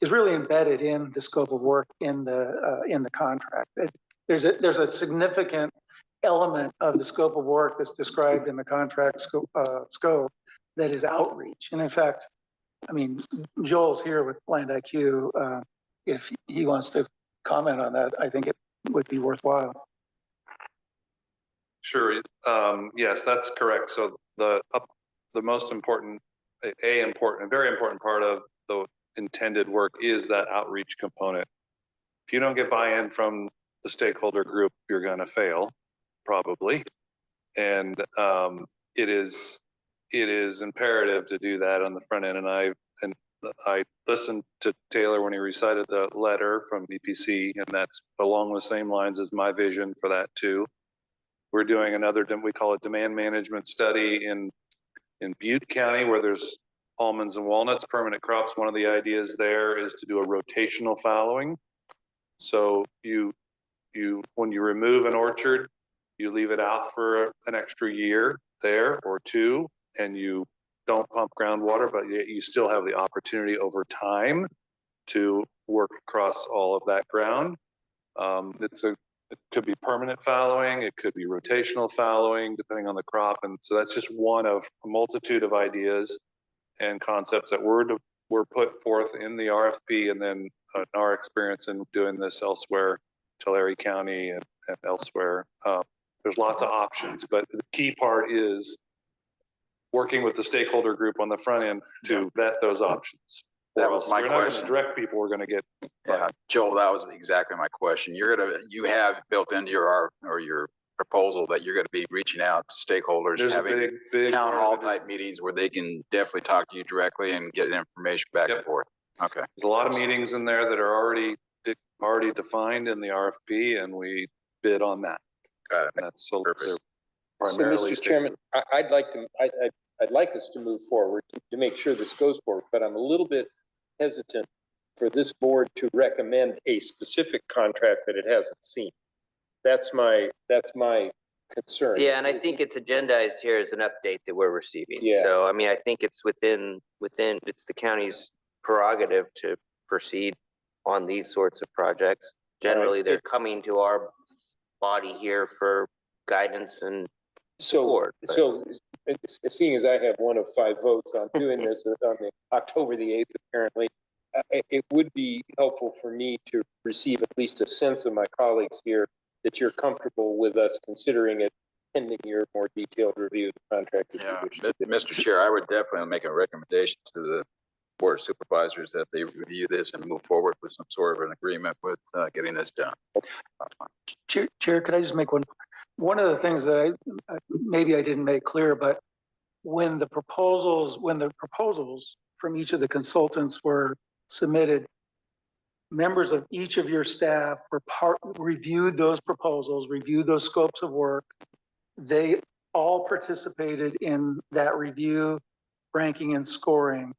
is really embedded in the scope of work in the contract. There's a significant element of the scope of work that's described in the contract scope that is outreach. And in fact, I mean, Joel's here with Land IQ. If he wants to comment on that, I think it would be worthwhile. Sure. Yes, that's correct. So the most important, very important part of the intended work is that outreach component. If you don't get buy-in from the stakeholder group, you're going to fail, probably. And it is imperative to do that on the front end. And I listened to Taylor when he recited the letter from BPC, and that's along the same lines as my vision for that too. We're doing another, we call it demand management study in Butte County, where there's almonds and walnuts, permanent crops. One of the ideas there is to do a rotational fallowing. So when you remove an orchard, you leave it out for an extra year there or two, and you don't pump groundwater, but yet you still have the opportunity over time to work across all of that ground. It could be permanent fallowing, it could be rotational fallowing, depending on the crop. And so that's just one of a multitude of ideas and concepts that were put forth in the RFP, and then our experience in doing this elsewhere, Tulare County and elsewhere. There's lots of options, but the key part is working with the stakeholder group on the front end to vet those options. That was my We're not question. gonna direct people, we're gonna get. Yeah, Joel, that was exactly my question. You have built into your proposal that you're gonna be reaching out to stakeholders, There's a having big town part hall of it. type meetings where they can definitely talk to you directly and get information back and forth. Okay. There's a lot of meetings in there that are already defined in the RFP, and we bid on that. Got it. That's so they're So, primarily. Mr. Chairman, I'd like us to move forward to make sure this goes forward, but I'm a little bit hesitant for this board to recommend a specific contract that it hasn't seen. That's my concern. Yeah, and I think it's agendized here as an update that we're receiving. Yeah. So, I mean, I think it's within, it's the county's prerogative to proceed on these sorts of projects. Generally, they're coming to our body here for guidance and support. but- So, seeing as I have one of 5 votes on doing this on the October the 8th, apparently, it would be helpful for me to receive at least a sense of my colleagues here that you're comfortable with us considering it pending your more detailed review of the contract. Yeah, Mr. Chair, I would definitely make a recommendation to the Board of Supervisors that they review this and move forward with some sort of an agreement with getting this done. Chair, could I just make one of the things that maybe I didn't make clear, but when the proposals from each of the consultants were submitted, members of each of your staff reviewed those proposals, reviewed those scopes of work. They all participated in that review, ranking and scoring,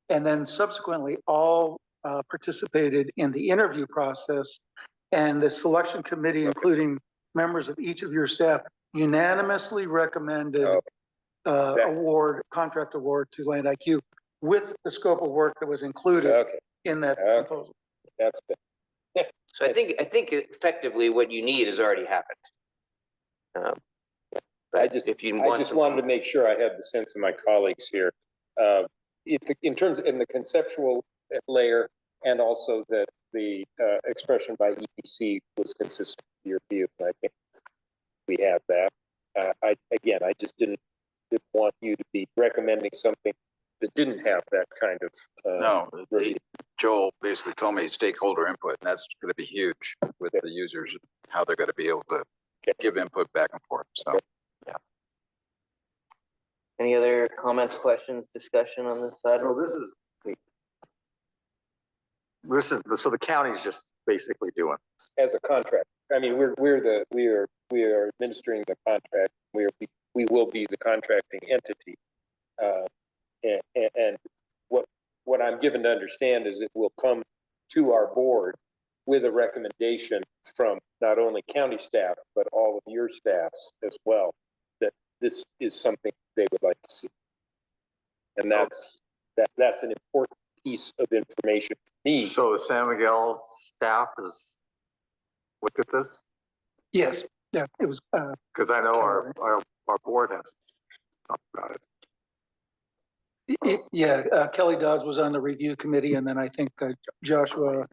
and then subsequently all participated in the interview process. And the selection committee, including members of each of your staff, unanimously recommended contract award to Land IQ with the scope of work that was included in that proposal. That's good. So I think effectively what you need has already happened. I just wanted to make sure I had the sense of my colleagues here. In terms in the conceptual layer, and also that the expression by EPC was consistent with your view. I think we have that. I just didn't want you to be recommending something that didn't have that kind of. No, Joel basically told me stakeholder input, and that's going to be huge with the users, how they're going to be able to give input back and forth. So, yeah. Any other comments, questions, discussion on this side? So so the county's just basically doing As a contract. I mean, we are administering the contract. We will be the contracting entity. And what I'm given to understand is it will come to our board with a recommendation from not only county staff, but all of your staffs as well, that this is something they would like to see. And that's an important piece of information for me. So the San Miguel staff has looked at this? Yes, yeah, it was. Because I know our board has talked about it. Kelly Dodds was on the review committee, and then I think Joshua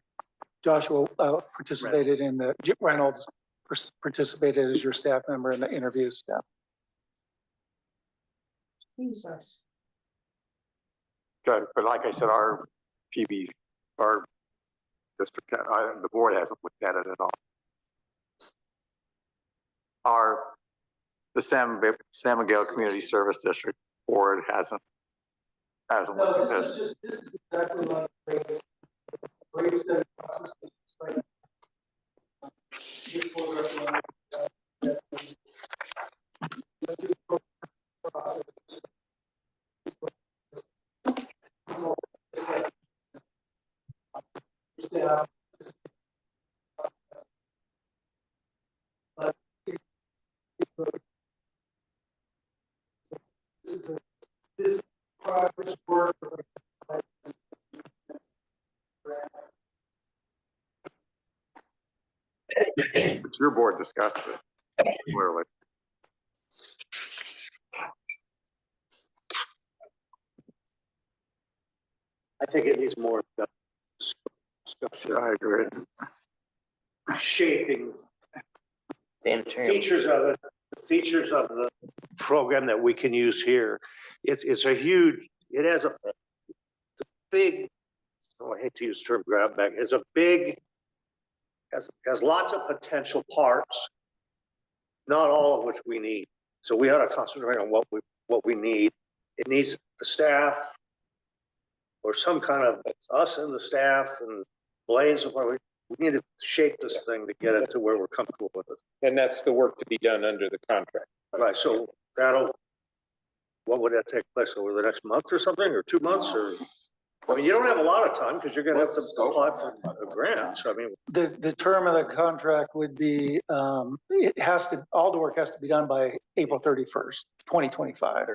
participated in the Reynolds participated as your staff member in the interviews. Yeah. Good, but like I said, our district, the board hasn't looked at it at all. The San Miguel Community Service District board hasn't looked at this. This is exactly like rate study process. This will recommend this progress work But your board discussed it, clearly. I think it needs more discussion. I agree. Shaping Sanitarium. features of the program that we can use here. It's a huge, it has a big, oh, I hate to use the term grab bag, it's a big, has lots of potential parts, not all of which we need. So we ought to concentrate on what we need. It needs the staff or some kind of, us and the staff and Blaine's, we need to shape this thing to get it to where we're comfortable with it. And that's the work to be done under the contract. Right, so what would that take place over the next month or something, or 2 months, or? I mean, you don't have a lot of time because you're gonna have to apply for a grant, so I mean. The term of the contract would be, it has to, all the work has to be done by April 31st, 2025.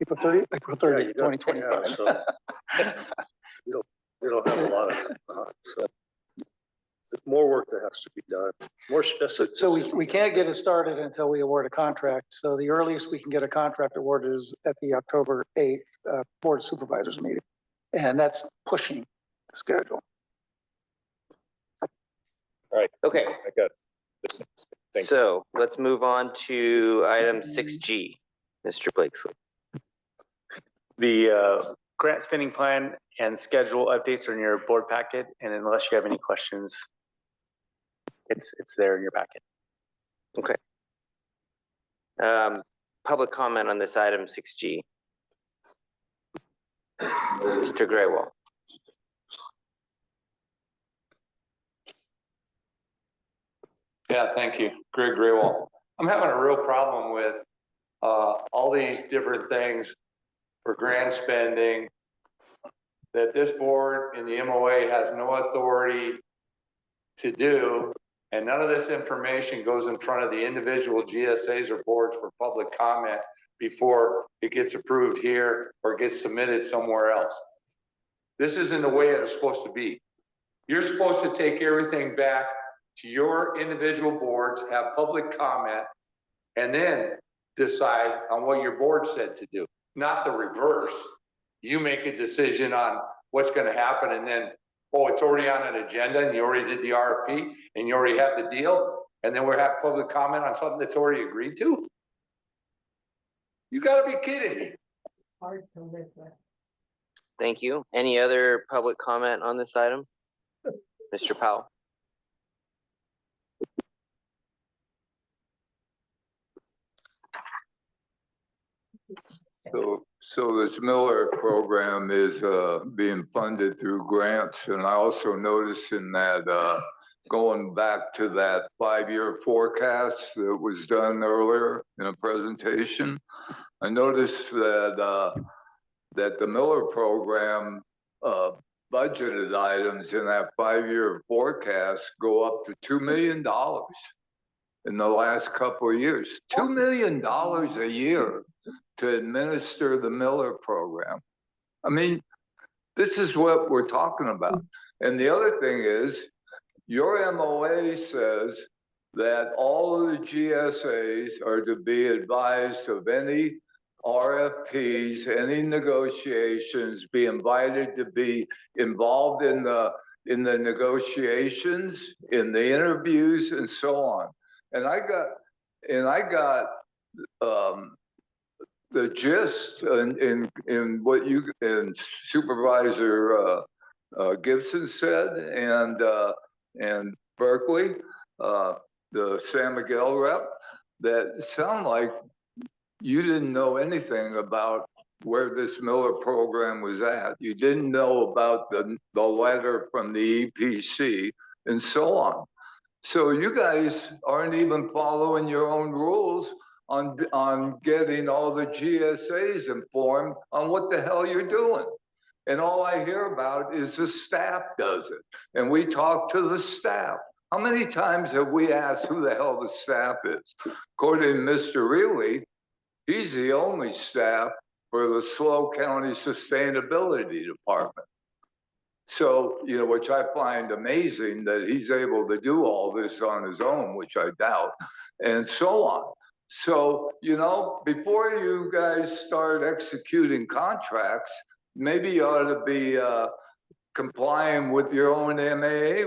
April 30, April 30, 2025. Yeah, so you don't have a lot of time, so. There's more work that has to be done, more specific. So we can't get it started until we award a contract. So the earliest we can get a contract awarded is at the October 8th Board of Supervisors meeting. And that's pushing the schedule. All right. Okay. I got it. Thank you. So let's move on to item 6G, Mr. Blakesley. The grant spending plan and schedule updates are in your board packet, and unless you have any questions, it's there in your packet. Okay. Public comment on this item 6G. Mr. Graywall. Yeah, thank you. Greg Graywall. I'm having a real problem with all these different things for grant spending that this board in the MOA has no authority to do, and none of this information goes in front of the individual GSAs or boards for public comment before it gets approved here or gets submitted somewhere else. This isn't the way it was supposed to be. You're supposed to take everything back to your individual boards, have public comment, and then decide on what your board said to do, not the reverse. You make a decision on what's going to happen, and then, oh, it's already on an agenda, and you already did the RFP, and you already have the deal, and then we'll have public comment on something that's already agreed to? You got to be kidding me. Thank you. Any other public comment on this item? Mr. Powell. So this Miller program is being funded through grants, and I also noticed in that going back to that 5-year forecast that was done earlier in a presentation, I noticed that that the Miller program budgeted items in that 5-year forecast go up to $2 million in the last couple of years. $2 million a year to administer the Miller program. I mean, this is what we're talking about. And the other thing is, your MOA says that all of the GSAs are to be advised of any RFPs, any negotiations, be invited to be involved in the negotiations, in the interviews, and so on. And I got the gist in what you and Supervisor Gibson said, and Berkeley, the San Miguel rep, that sound like you didn't know anything about where this Miller program was at. You didn't know about the letter from the EPC and so on. So you guys aren't even following your own rules on getting all the GSAs informed on what the hell you're doing. And all I hear about is the staff does it. And we talk to the staff. How many times have we asked who the hell the staff is? According to Mr. Reilly, he's the only staff for the SLO County Sustainability Department. So, you know, which I find amazing that he's able to do all this on his own, which I doubt, and so on. So, you know, before you guys start executing contracts, maybe you ought to be complying with your own MOA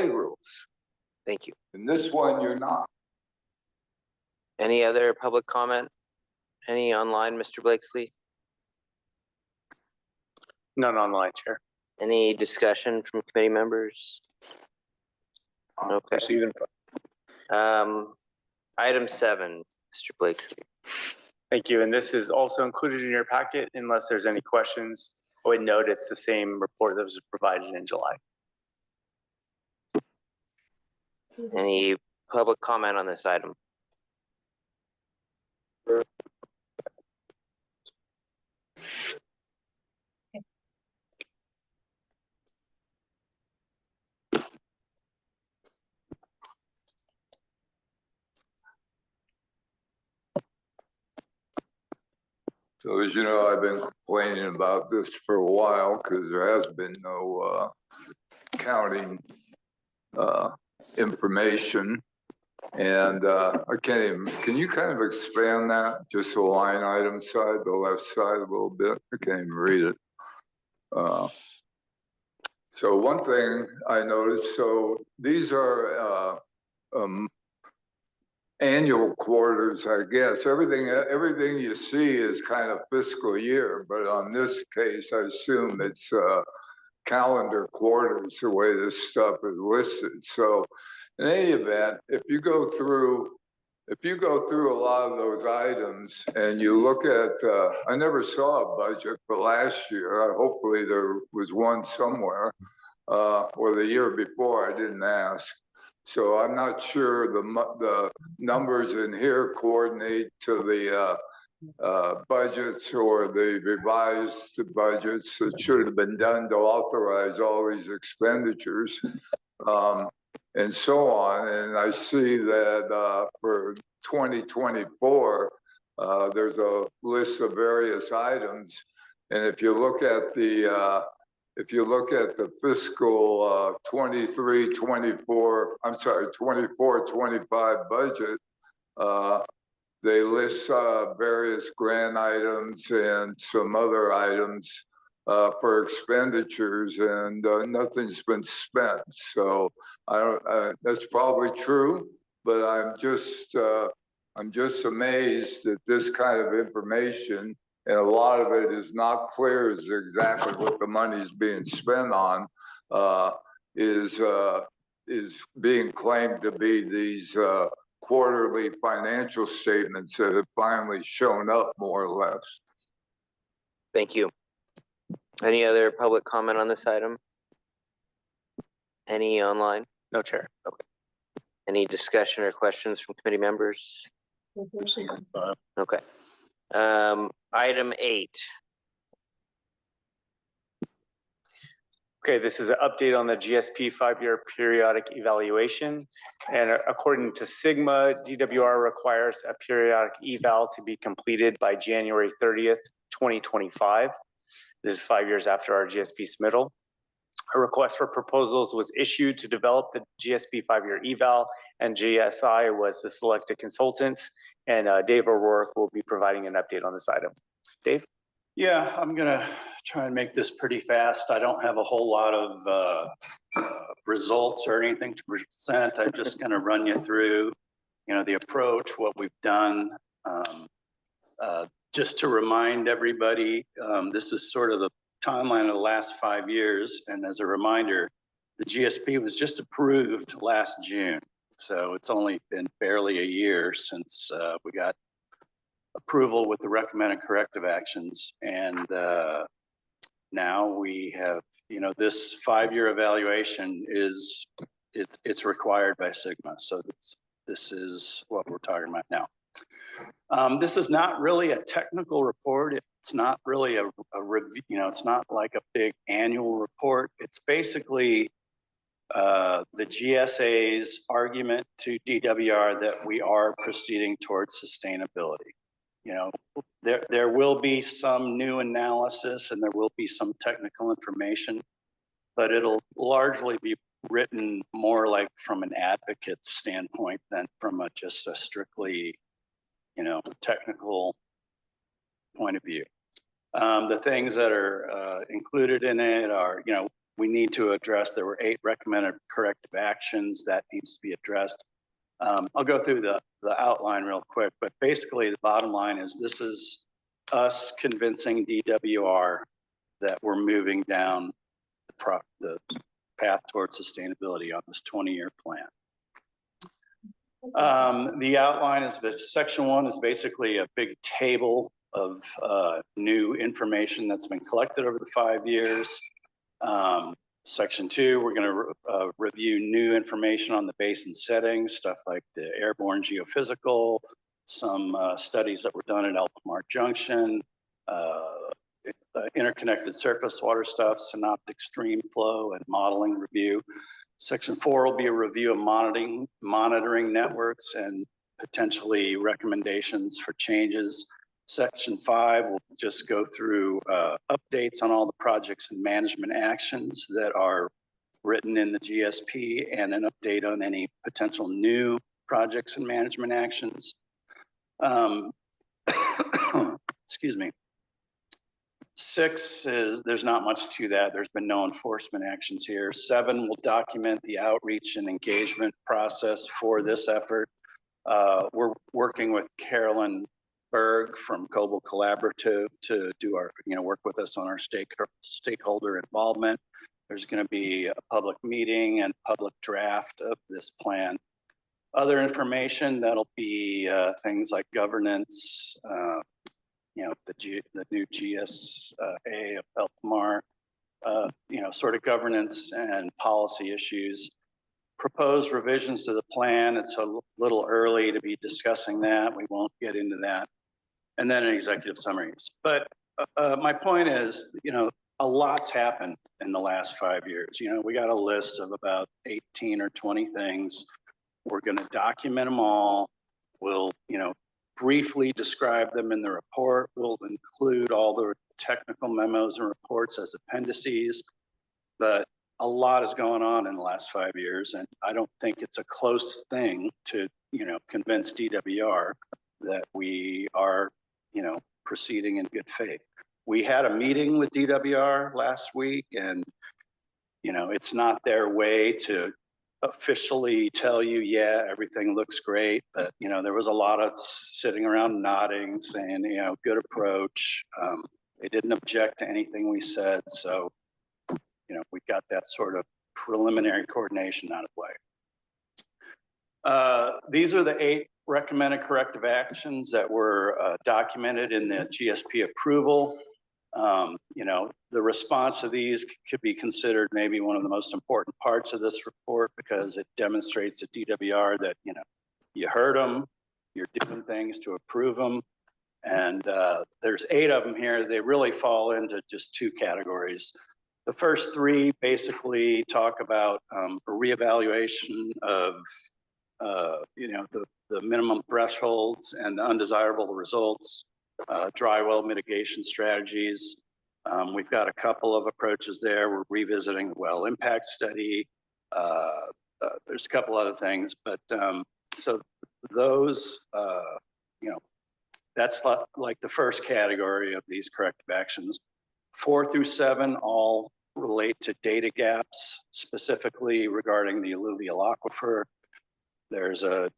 rules. Thank you. And this one, you're not. Any other public comment? Any online, Mr. Blakesley? None online, Chair. Any discussion from committee members? Okay. Item 7, Mr. Blakesley. Thank you. And this is also included in your packet unless there's any questions. I would note it's the same report that was provided in July. Any public comment on this item? So as you know, I've been complaining about this for a while because there has been no counting information. And I can't even, can you kind of expand that? Just the line item side, the left side a little bit? I can't even read it. So one thing I noticed, so these are annual quarters, I guess. Everything you see is kind of fiscal year, but on this case, I assume it's calendar quarters, the way this stuff is listed. So in any event, if you go through a lot of those items and you look at, I never saw a budget for last year. Hopefully there was one somewhere, or the year before, I didn't ask. So I'm not sure the numbers in here coordinate to the budgets or the revised budgets that should have been done to authorize all these expenditures, and so on. And I see that for 2024, there's a list of various items. And if you look at the fiscal 23-24, I'm sorry, 24-25 budget, they list various grant items and some other items for expenditures, and nothing's been spent. So I don't. That's probably true, but I'm just amazed that this kind of information, and a lot of it is not clear as exactly what the money is being spent on, is being claimed to be these quarterly financial statements that have finally shown up, more or less. Thank you. Any other public comment on this item? Any online? No, Chair. Okay. Any discussion or questions from committee members? Okay. Item 8. Okay, this is an update on the GSP 5-year periodic evaluation. And according to Sigma, DWR requires a periodic eval to be completed by January 30th, 2025. This is 5 years after our GSP submittal. A request for proposals was issued to develop the GSP 5-year eval, and GSI was the selected consultant. And Dave O'Rourke will be providing an update on this item. Dave? Yeah, I'm gonna try and make this pretty fast. I don't have a whole lot of results or anything to present. I'm just gonna run you through, the approach, what we've done. Just to remind everybody, this is sort of the timeline of the last 5 years. And as a reminder, the GSP was just approved last June. So it's only been barely a year since we got approval with the recommended corrective actions. And now we have, this 5-year evaluation it's required by Sigma. So this is what we're talking about now. This is not really a technical report. It's not really a review, it's not like a big annual report. It's basically the GSA's argument to DWR that we are proceeding towards sustainability. There will be some new analysis and there will be some technical information but it'll largely be written more like from an advocate standpoint than from just a strictly, technical point of view. The things that are included in it are, we need to address, there were 8 recommended corrective actions that needs to be addressed. I'll go through the outline real quick, but basically the bottom line is this is us convincing DWR that we're moving down the path towards sustainability on this 20-year plan. The outline is this. Section 1 is basically a big table of new information that's been collected over the 5 years. Section 2, we're going to review new information on the basin settings, stuff like the airborne geophysical, some studies that were done at Altamar Junction, interconnected surface water stuff, synoptic stream flow, and modeling review. Section 4 will be a review of monitoring networks and potentially recommendations for changes. Section 5 will just go through updates on all the projects and management actions that are written in the GSP and an update on any potential new projects and management actions. Excuse me. 6 is, there's not much to that. There's been no enforcement actions here. 7 will document the outreach and engagement process for this effort. We're working with Carolyn Berg from Global Collaborative to do our, work with us on our stakeholder involvement. There's going to be a public meeting and public draft of this plan. Other information that'll be things like governance, the new GSA of Altamar, sort of governance and policy issues. Proposed revisions to the plan. It's a little early to be discussing that. We won't get into that. And then an executive summaries. But my point is, a lot's happened in the last 5 years. We got a list of about 18 or 20 things. We're going to document them all. We'll, briefly describe them in the report. We'll include all the technical memos and reports as appendices. But a lot is going on in the last 5 years, and I don't think it's a close thing to, convince DWR that we are, proceeding in good faith. We had a meeting with DWR last week, and, it's not their way to officially tell you, yeah, everything looks great, but, there was a lot of sitting around nodding, saying, good approach. They didn't object to anything we said, so, we got that sort of preliminary coordination out of the way. These are the 8 recommended corrective actions that were documented in the GSP approval. The response to these could be considered maybe one of the most important parts of this report because it demonstrates to DWR that, you heard them, you're doing things to approve them. And there's 8 of them here. They really fall into just 2 categories. The first 3 basically talk about a reevaluation of, the minimum thresholds and the undesirable results, dry well mitigation strategies. We've got a couple of approaches there. We're revisiting the well impact study. There's a couple other things, but so those, that's like the first category of these corrective actions. 4 through 7 all relate to data gaps, specifically regarding the alluvial aquifer. There's a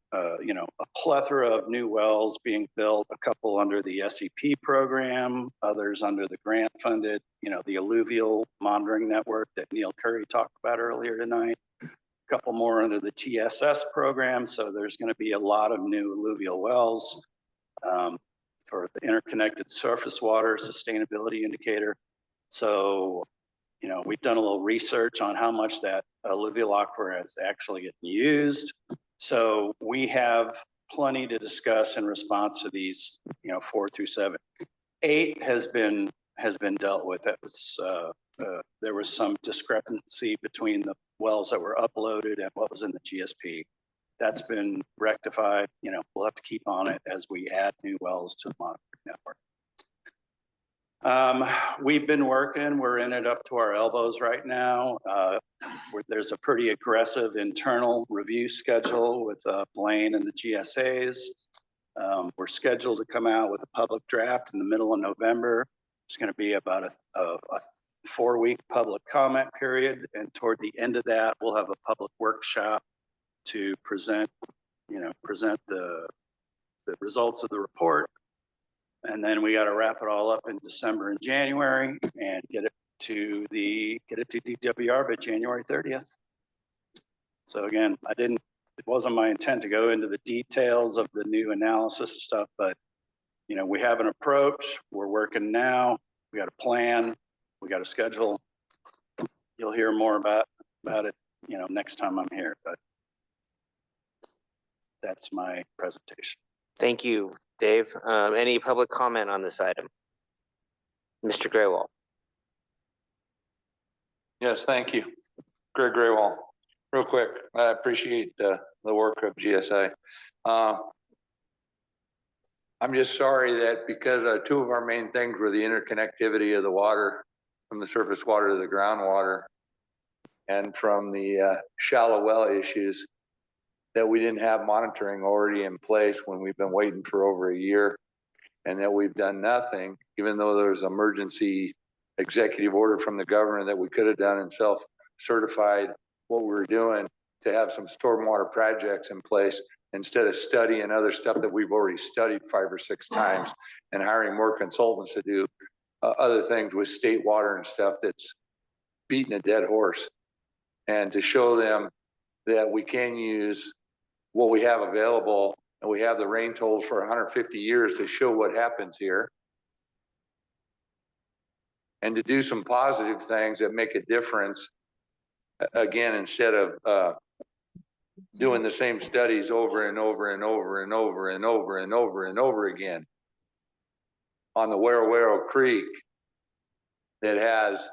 plethora of new wells being built, a couple under the SEP program, others under the grant funded, the alluvial monitoring network that Neil Curry talked about earlier tonight, a couple more under the TSS program. So there's going to be a lot of new alluvial wells for the interconnected surface water sustainability indicator. So, we've done a little research on how much that alluvial aquifer is actually getting used. So we have plenty to discuss in response to these, 4 through 7. 8 has been dealt with. That was there was some discrepancy between the wells that were uploaded and what was in the GSP. That's been rectified. We'll have to keep on it as we add new wells to the monitoring network. We've been working, we're in it up to our elbows right now. There's a pretty aggressive internal review schedule with Blaine and the GSAs. We're scheduled to come out with a public draft in the middle of November. It's going to be about a 4-week public comment period. And toward the end of that, we'll have a public workshop to present the results of the report. And then we got to wrap it all up in December and January and get it to DWR by January 30th. So again, it wasn't my intent to go into the details of the new analysis stuff, but we have an approach. We're working now. We got a plan. We got a schedule. You'll hear more about it, next time I'm here, but that's my presentation. Thank you, Dave. Any public comment on this item? Mr. Graywall. Yes, thank you. Greg Graywall. Real quick, I appreciate the work of GSA. I'm just sorry that because two of our main things were the interconnectivity of the water from the surface water to the groundwater and from the shallow well issues, that we didn't have monitoring already in place when we've been waiting for over a year, and that we've done nothing, even though there's emergency executive order from the governor that we could have done and self-certified what we were doing to have some stormwater projects in place instead of studying other stuff that we've already studied 5 or 6 times and hiring more consultants to do other things with state water and stuff that's beating a dead horse, and to show them that we can use what we have available, and we have the rain tolls for 150 years to show what happens here, and to do some positive things that make a difference, again, instead of doing the same studies over and over and over and over and over and over and over again on the Wero Creek that has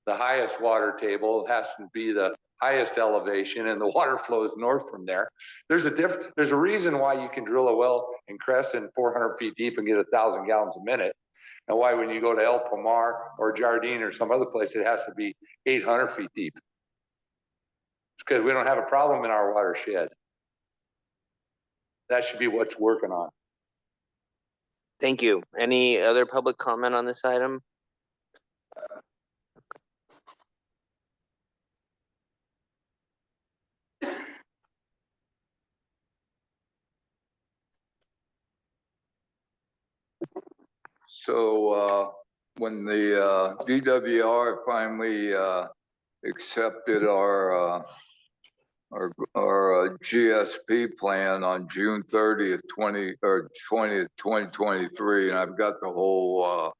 the highest water table, has to be the highest elevation, and the water flows north from there. There's a reason why you can drill a well in Crescent 400 feet deep and get 1,000 gallons a minute, and why when you go to El Pomar or Jardine or some other place, it has to be 800 feet deep. It's because we don't have a problem in our watershed. That should be what's working on. Thank you. Any other public comment on this item? So when the DWR finally accepted our GSP plan on June 30th, 2023, and I've got the whole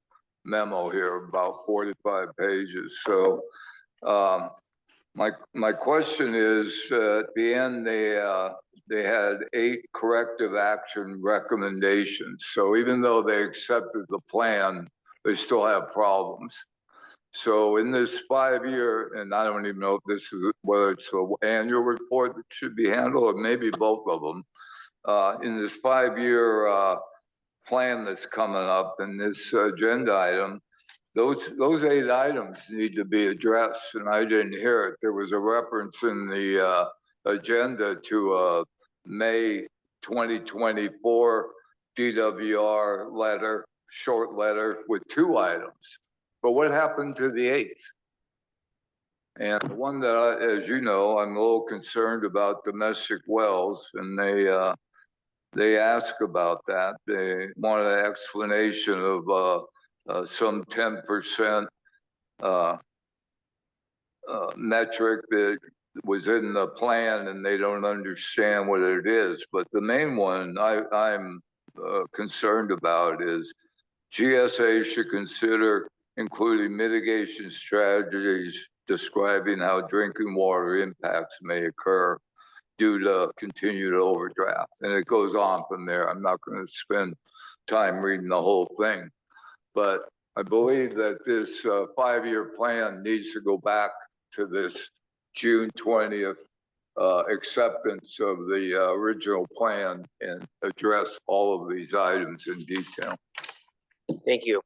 memo here, about 45 pages. So my question is, at the end, they had 8 corrective action recommendations. So even though they accepted the plan, they still have problems. So in this 5-year, and I don't even know if this is whether it's an annual report that should be handled, or maybe both of them. In this 5-year plan that's coming up, in this agenda item, those 8 items need to be addressed, and I didn't hear it. There was a reference in the agenda to a May 2024 DWR letter, short letter with 2 items. But what happened to the 8th? And the one that, as you know, I'm a little concerned about domestic wells, and they ask about that. They want an explanation of some 10% metric that was in the plan, and they don't understand what it is. But the main one I'm concerned about is GSA should consider including mitigation strategies describing how drinking water impacts may occur due to continued overdraft. And it goes on from there. I'm not going to spend time reading the whole thing. But I believe that this 5-year plan needs to go back to this June 20th acceptance of the original plan and address all of these items in detail. Thank you.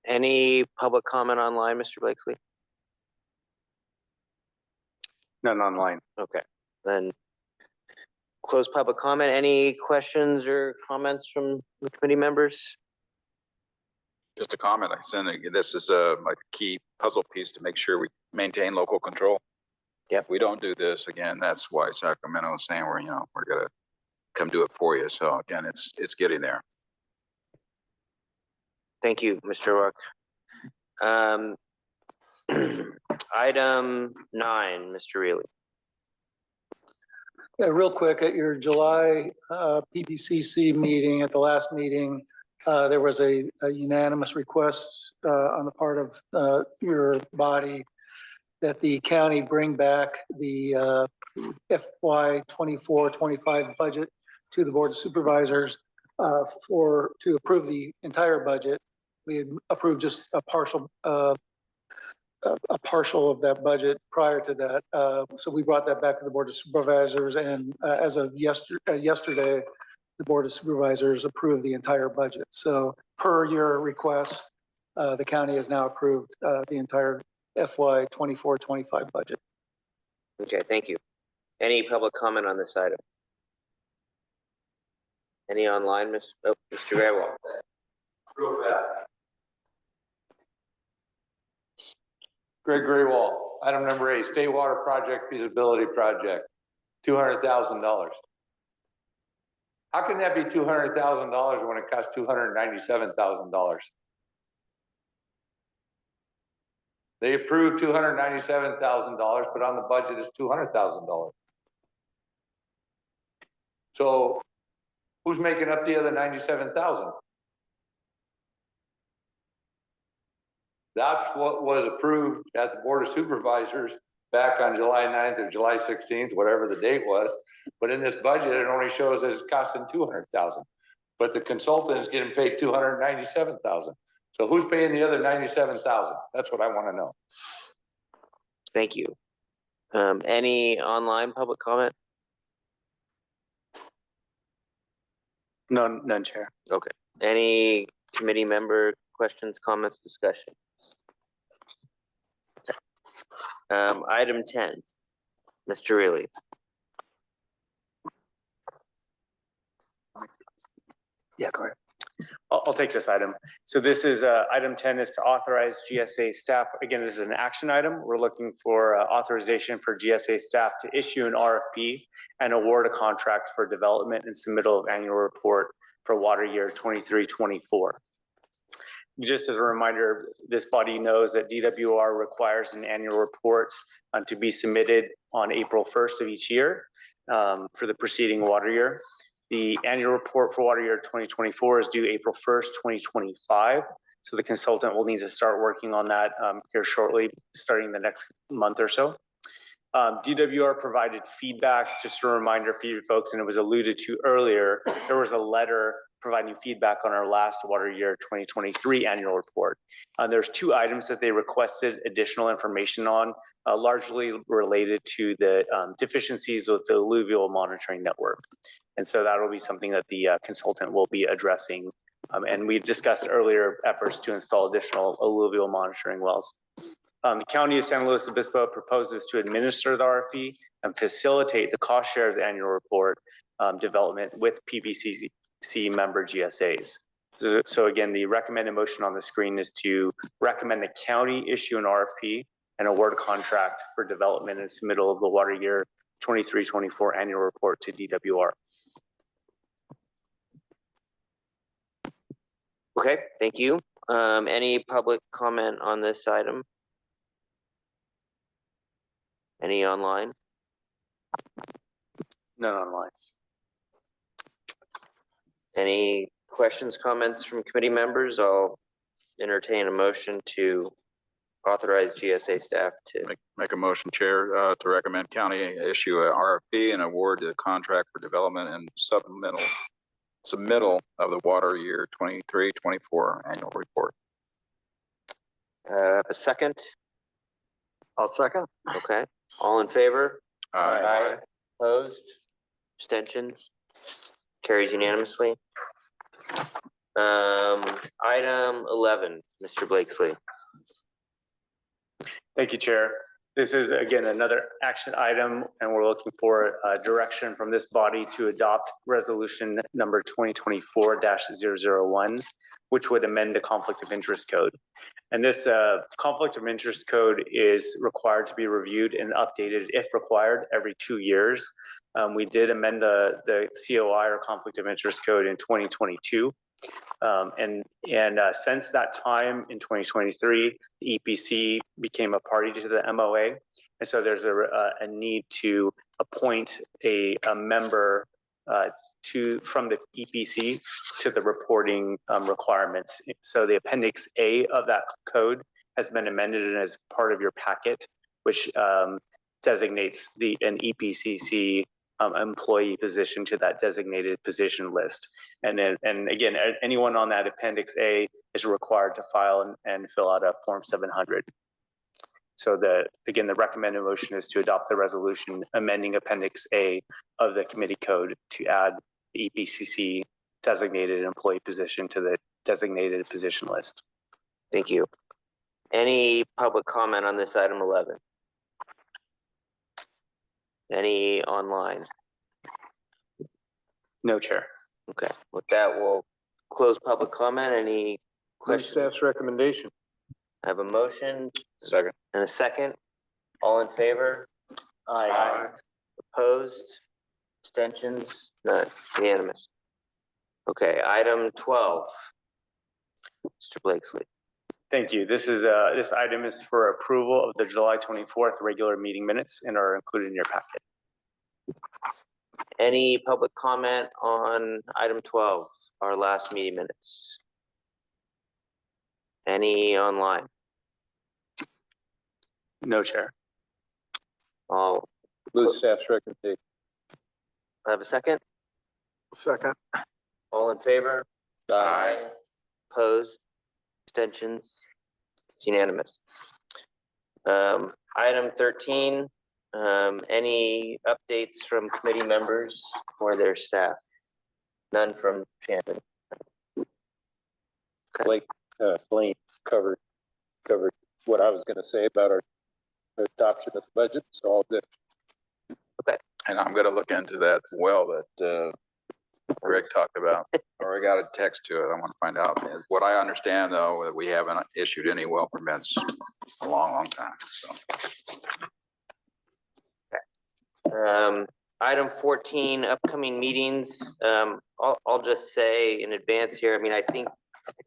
Any public comment online, Mr. Blakesley? None online. Okay, then close public comment. Any questions or comments from the committee members? Just a comment, I sent, this is a key puzzle piece to make sure we maintain local control. Yep. If we don't do this, again, that's why Sacramento is saying we're gonna come do it for you. So again, it's getting there. Thank you, Mr. Rook. Item 9, Mr. Reilly. Yeah, real quick, at your July PBCC meeting, at the last meeting, there was a unanimous request on the part of your body that the county bring back the FY 24-25 budget to the Board of Supervisors to approve the entire budget. We had approved just a partial of that budget prior to that. So we brought that back to the Board of Supervisors, and as of yesterday, the Board of Supervisors approved the entire budget. So per your request, the county has now approved the entire FY 24-25 budget. Okay, thank you. Any public comment on this item? Any online, Mr. Grewal? Real fast. Greg Graywall, item number 8, State Water Project Feasibility Project, $200,000. How can that be $200,000 when it costs $297,000? They approved $297,000, but on the budget is $200,000. So who's making up the other $97,000? That's what was approved at the Board of Supervisors back on July 9th or July 16th, whatever the date was. But in this budget, it only shows that it's costing $200,000. But the consultant is getting paid $297,000. So who's paying the other $97,000? That's what I want to know. Thank you. Any online public comment? None, Chair. Okay. Any committee member questions, comments, discussion? Item 10, Mr. Reilly. Yeah, go ahead. I'll take this item. So this is item 10 is to authorize GSA staff. Again, this is an action item. We're looking for authorization for GSA staff to issue an RFP and award a contract for development and submittal of annual report for water year 23-24. Just as a reminder, this body knows that DWR requires an annual report to be submitted on April 1st of each year for the preceding water year. The annual report for water year 2024 is due April 1st, 2025. So the consultant will need to start working on that here shortly, starting the next month or so. DWR provided feedback, just a reminder for you folks, and it was alluded to earlier, there was a letter providing feedback on our last water year 2023 annual report. There's 2 items that they requested additional information on, largely related to the deficiencies with the alluvial monitoring network. And so that will be something that the consultant will be addressing. And we discussed earlier efforts to install additional alluvial monitoring wells. The County of San Luis Obispo proposes to administer the RFP and facilitate the cost share of the annual report development with PBCC member GSAs. So again, the recommended motion on the screen is to recommend the county issue an RFP and award a contract for development and submittal of the water year 23-24 annual report to DWR. Okay, thank you. Any public comment on this item? Any online? None online. Any questions, comments from committee members? I'll entertain a motion to authorize GSA staff to make a motion, Chair, to recommend county issue a RFP and award the contract for development and submittal of the water year 23-24 annual report. A second? I'll second. Okay. All in favor? Aye. Opposed? Abstentions? Carries unanimously. Item 11, Mr. Blakesley. Thank you, Chair. This is again another action item, and we're looking for direction from this body to adopt resolution number 2024-001, which would amend the conflict of interest code. And this conflict of interest code is required to be reviewed and updated if required every 2 years. We did amend the COI or conflict of interest code in 2022. Since that time in 2023, the EPC became a party to the MOA. And so there's a need to appoint a member from the EPC to the reporting requirements. So the Appendix A of that code has been amended and is part of your packet, which designates an EPCC employee position to that designated position list. And again, anyone on that Appendix A is required to file and fill out a Form 700. So again, the recommended motion is to adopt the resolution amending Appendix A of the committee code to add the EPCC designated employee position to the designated position list. Thank you. Any public comment on this item 11? Any online? No, Chair. Okay, with that, we'll close public comment. Any questions? Staff's recommendation. I have a motion. Second. And a second. All in favor? Aye. Opposed? Abstentions? None. Unanimous. Okay, item 12. Mr. Blakesley. Thank you. This item is for approval of the July 24th regular meeting minutes and are included in your packet. Any public comment on item 12, our last meeting minutes? Any online? No, Chair. I'll Move staff's recommendation. I have a second. Second. All in favor? Aye. Opposed? Abstentions? It's unanimous. Item 13, any updates from committee members or their staff? None from Shannon. Blake, Blaine covered what I was going to say about our adoption of the budget. So all good. Okay. And I'm gonna look into that well that Greg talked about, or I got a text to it. I want to find out. What I understand though, that we haven't issued any well permits a long time, so. Item 14, upcoming meetings. I'll just say in advance here, I mean, I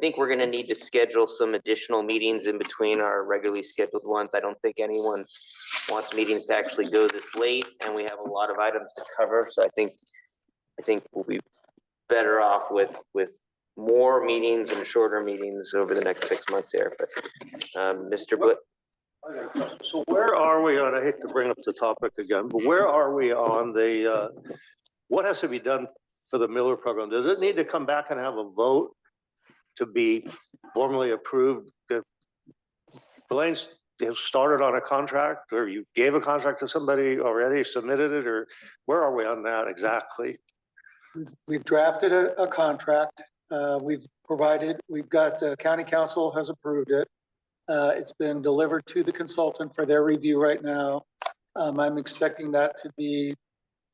think we're gonna need to schedule some additional meetings in between our regularly scheduled ones. I don't think anyone wants meetings to actually go this late, and we have a lot of items to cover. So I think we'll be better off with more meetings and shorter meetings over the next 6 months there. But Mr. Blitt. So where are we on, I hate to bring up the topic again, but where are we on the, what has to be done for the Miller program? Does it need to come back and have a vote to be formally approved? Blaine's have started on a contract, or you gave a contract to somebody already, submitted it, or where are we on that exactly? We've drafted a contract. We've got county council has approved it. It's been delivered to the consultant for their review right now. I'm expecting that to be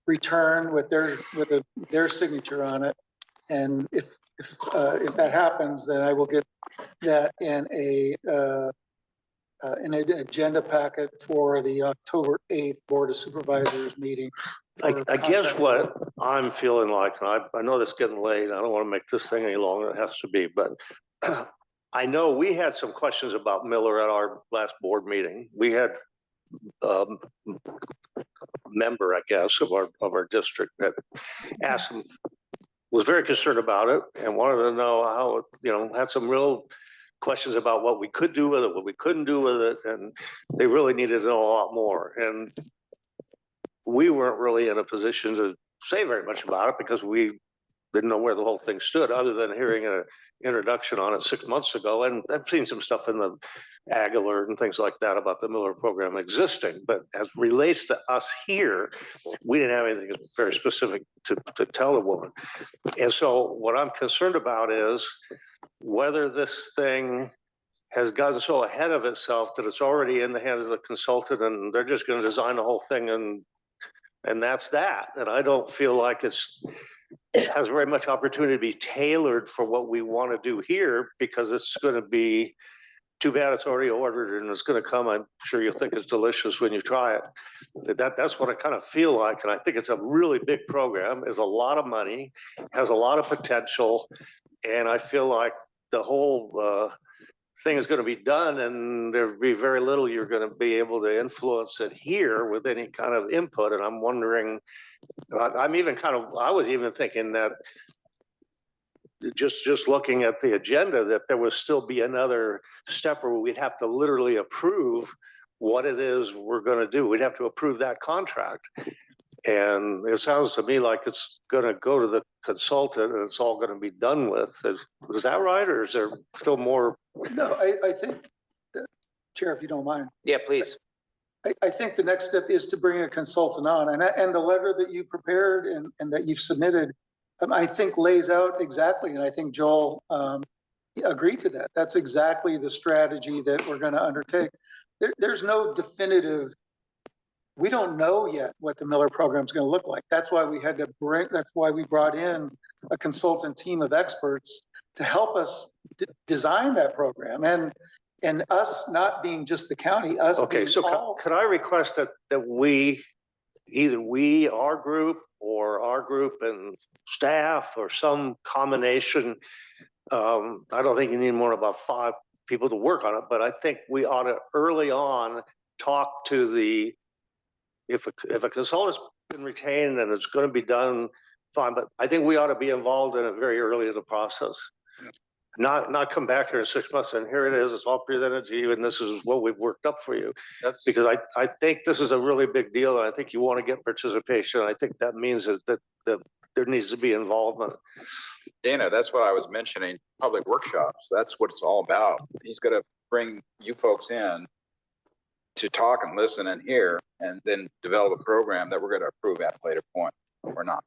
returned with their signature on it. And if that happens, then I will get that in an agenda packet for the October 8th Board of Supervisors meeting. I guess what I'm feeling like, and I know this is getting late, I don't want to make this thing any longer than it has to be, but I know we had some questions about Miller at our last board meeting. We had a member, I guess, of our district that asked him, was very concerned about it and wanted to know how, had some real questions about what we could do with it, what we couldn't do with it, and they really needed to know a lot more. And we weren't really in a position to say very much about it because we didn't know where the whole thing stood, other than hearing an introduction on it 6 months ago. And I've seen some stuff in the Ag Alert and things like that about the Miller program existing. But as relates to us here, we didn't have anything very specific to tell the woman. And so what I'm concerned about is whether this thing has gotten so ahead of itself that it's already in the hands of the consultant and they're just going to design the whole thing and that's that. And I don't feel like it has very much opportunity to be tailored for what we want to do here, because it's going to be too bad it's already ordered and it's going to come. I'm sure you'll think it's delicious when you try it. That's what I kind of feel like. And I think it's a really big program. It's a lot of money, has a lot of potential. And I feel like the whole thing is going to be done and there'll be very little you're going to be able to influence it here with any kind of input. And I'm wondering, I was even thinking that just looking at the agenda, that there would still be another step where we'd have to literally approve what it is we're going to do. We'd have to approve that contract. And it sounds to me like it's going to go to the consultant and it's all going to be done with. Is that right? Or is there still more? No, I think, Chair, if you don't mind. Yeah, please. I think the next step is to bring a consultant on, and the letter that you prepared and that you've submitted, I think lays out exactly, and I think Joel agreed to that. That's exactly the strategy that we're going to undertake. There's no definitive. We don't know yet what the Miller program is going to look like. That's why we brought in a consultant team of experts to help us design that program, and us not being just the county, us. Okay, so could I request that we, either we, our group and staff, or some combination, I don't think you need more than about 5 people to work on it, but I think we ought to early on talk to the, if a consultant's been retained and it's going to be done, fine, but I think we ought to be involved in it very early in the process. Not come back here in 6 months and here it is, it's all presented to you and this is what we've worked up for you. That's because I think this is a really big deal and I think you want to get participation. I think that means that there needs to be involvement. Dana, that's what I was mentioning, public workshops. That's what it's all about. He's going to bring you folks in to talk and listen and hear, and then develop a program that we're going to approve at a later point or not.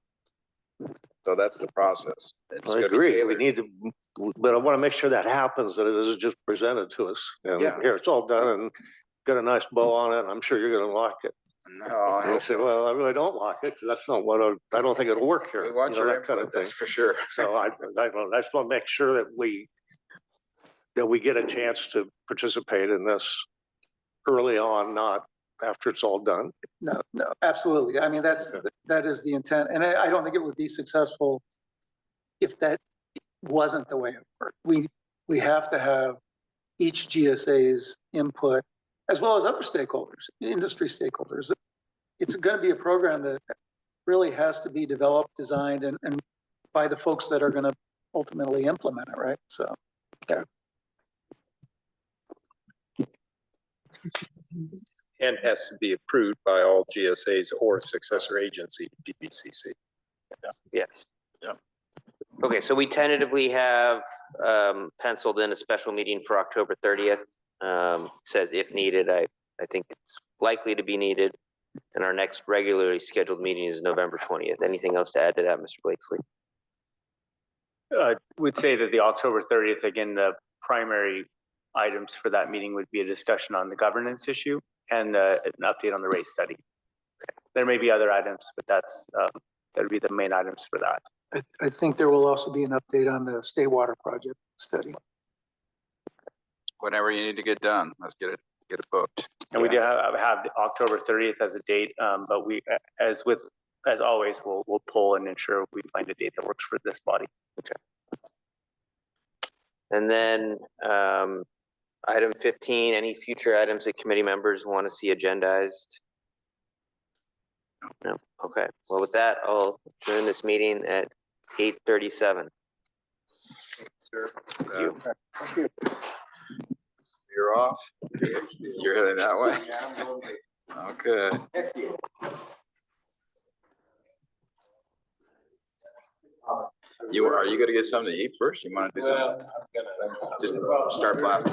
So that's the process. I agree. We need to, but I want to make sure that happens, that it isn't just presented to us. And here it's all done and got a nice bow on it. And I'm sure you're going to like it. No, I say, well, I really don't like it. That's not what I don't think it'll work here. We want you know, your that kind of input, thing. that's for sure. So I just want to make sure that we get a chance to participate in this early on, not after it's all done. No, absolutely. I mean, that is the intent. And I don't think it would be successful if that wasn't the way it worked. We have to have each GSA's input, as well as other stakeholders, industry stakeholders. It's going to be a program that really has to be developed, designed, and by the folks that are going to ultimately implement it, right? So, yeah. And has to be approved by all GSAs or successor agency, DPCC. Yes. Yeah. Okay, so we tentatively have penciled in a special meeting for October 30th. Says if needed, I think it's likely to be needed. And our next regularly scheduled meeting is November 20th. Anything else to add to that, Mr. Blakesley? I would say that the October 30th, again, the primary items for that meeting would be a discussion on the governance issue and an update on the rate study. There may be other items, but that would be the main items for that. I think there will also be an update on the State Water Project study. Whatever you need to get done, let's get it booked. And we do have the October 30th as a date, but we, as always, we'll pull and ensure we find a date that works for this body. Okay. And then item 15, any future items that committee members want to see agendized? No. Okay. Well, with that, I'll adjourn this meeting at 8:37. Sir, Thank you. You're off. You're heading that way. Okay. Are you gonna get something to eat first? You wanna do something? Just start blasting.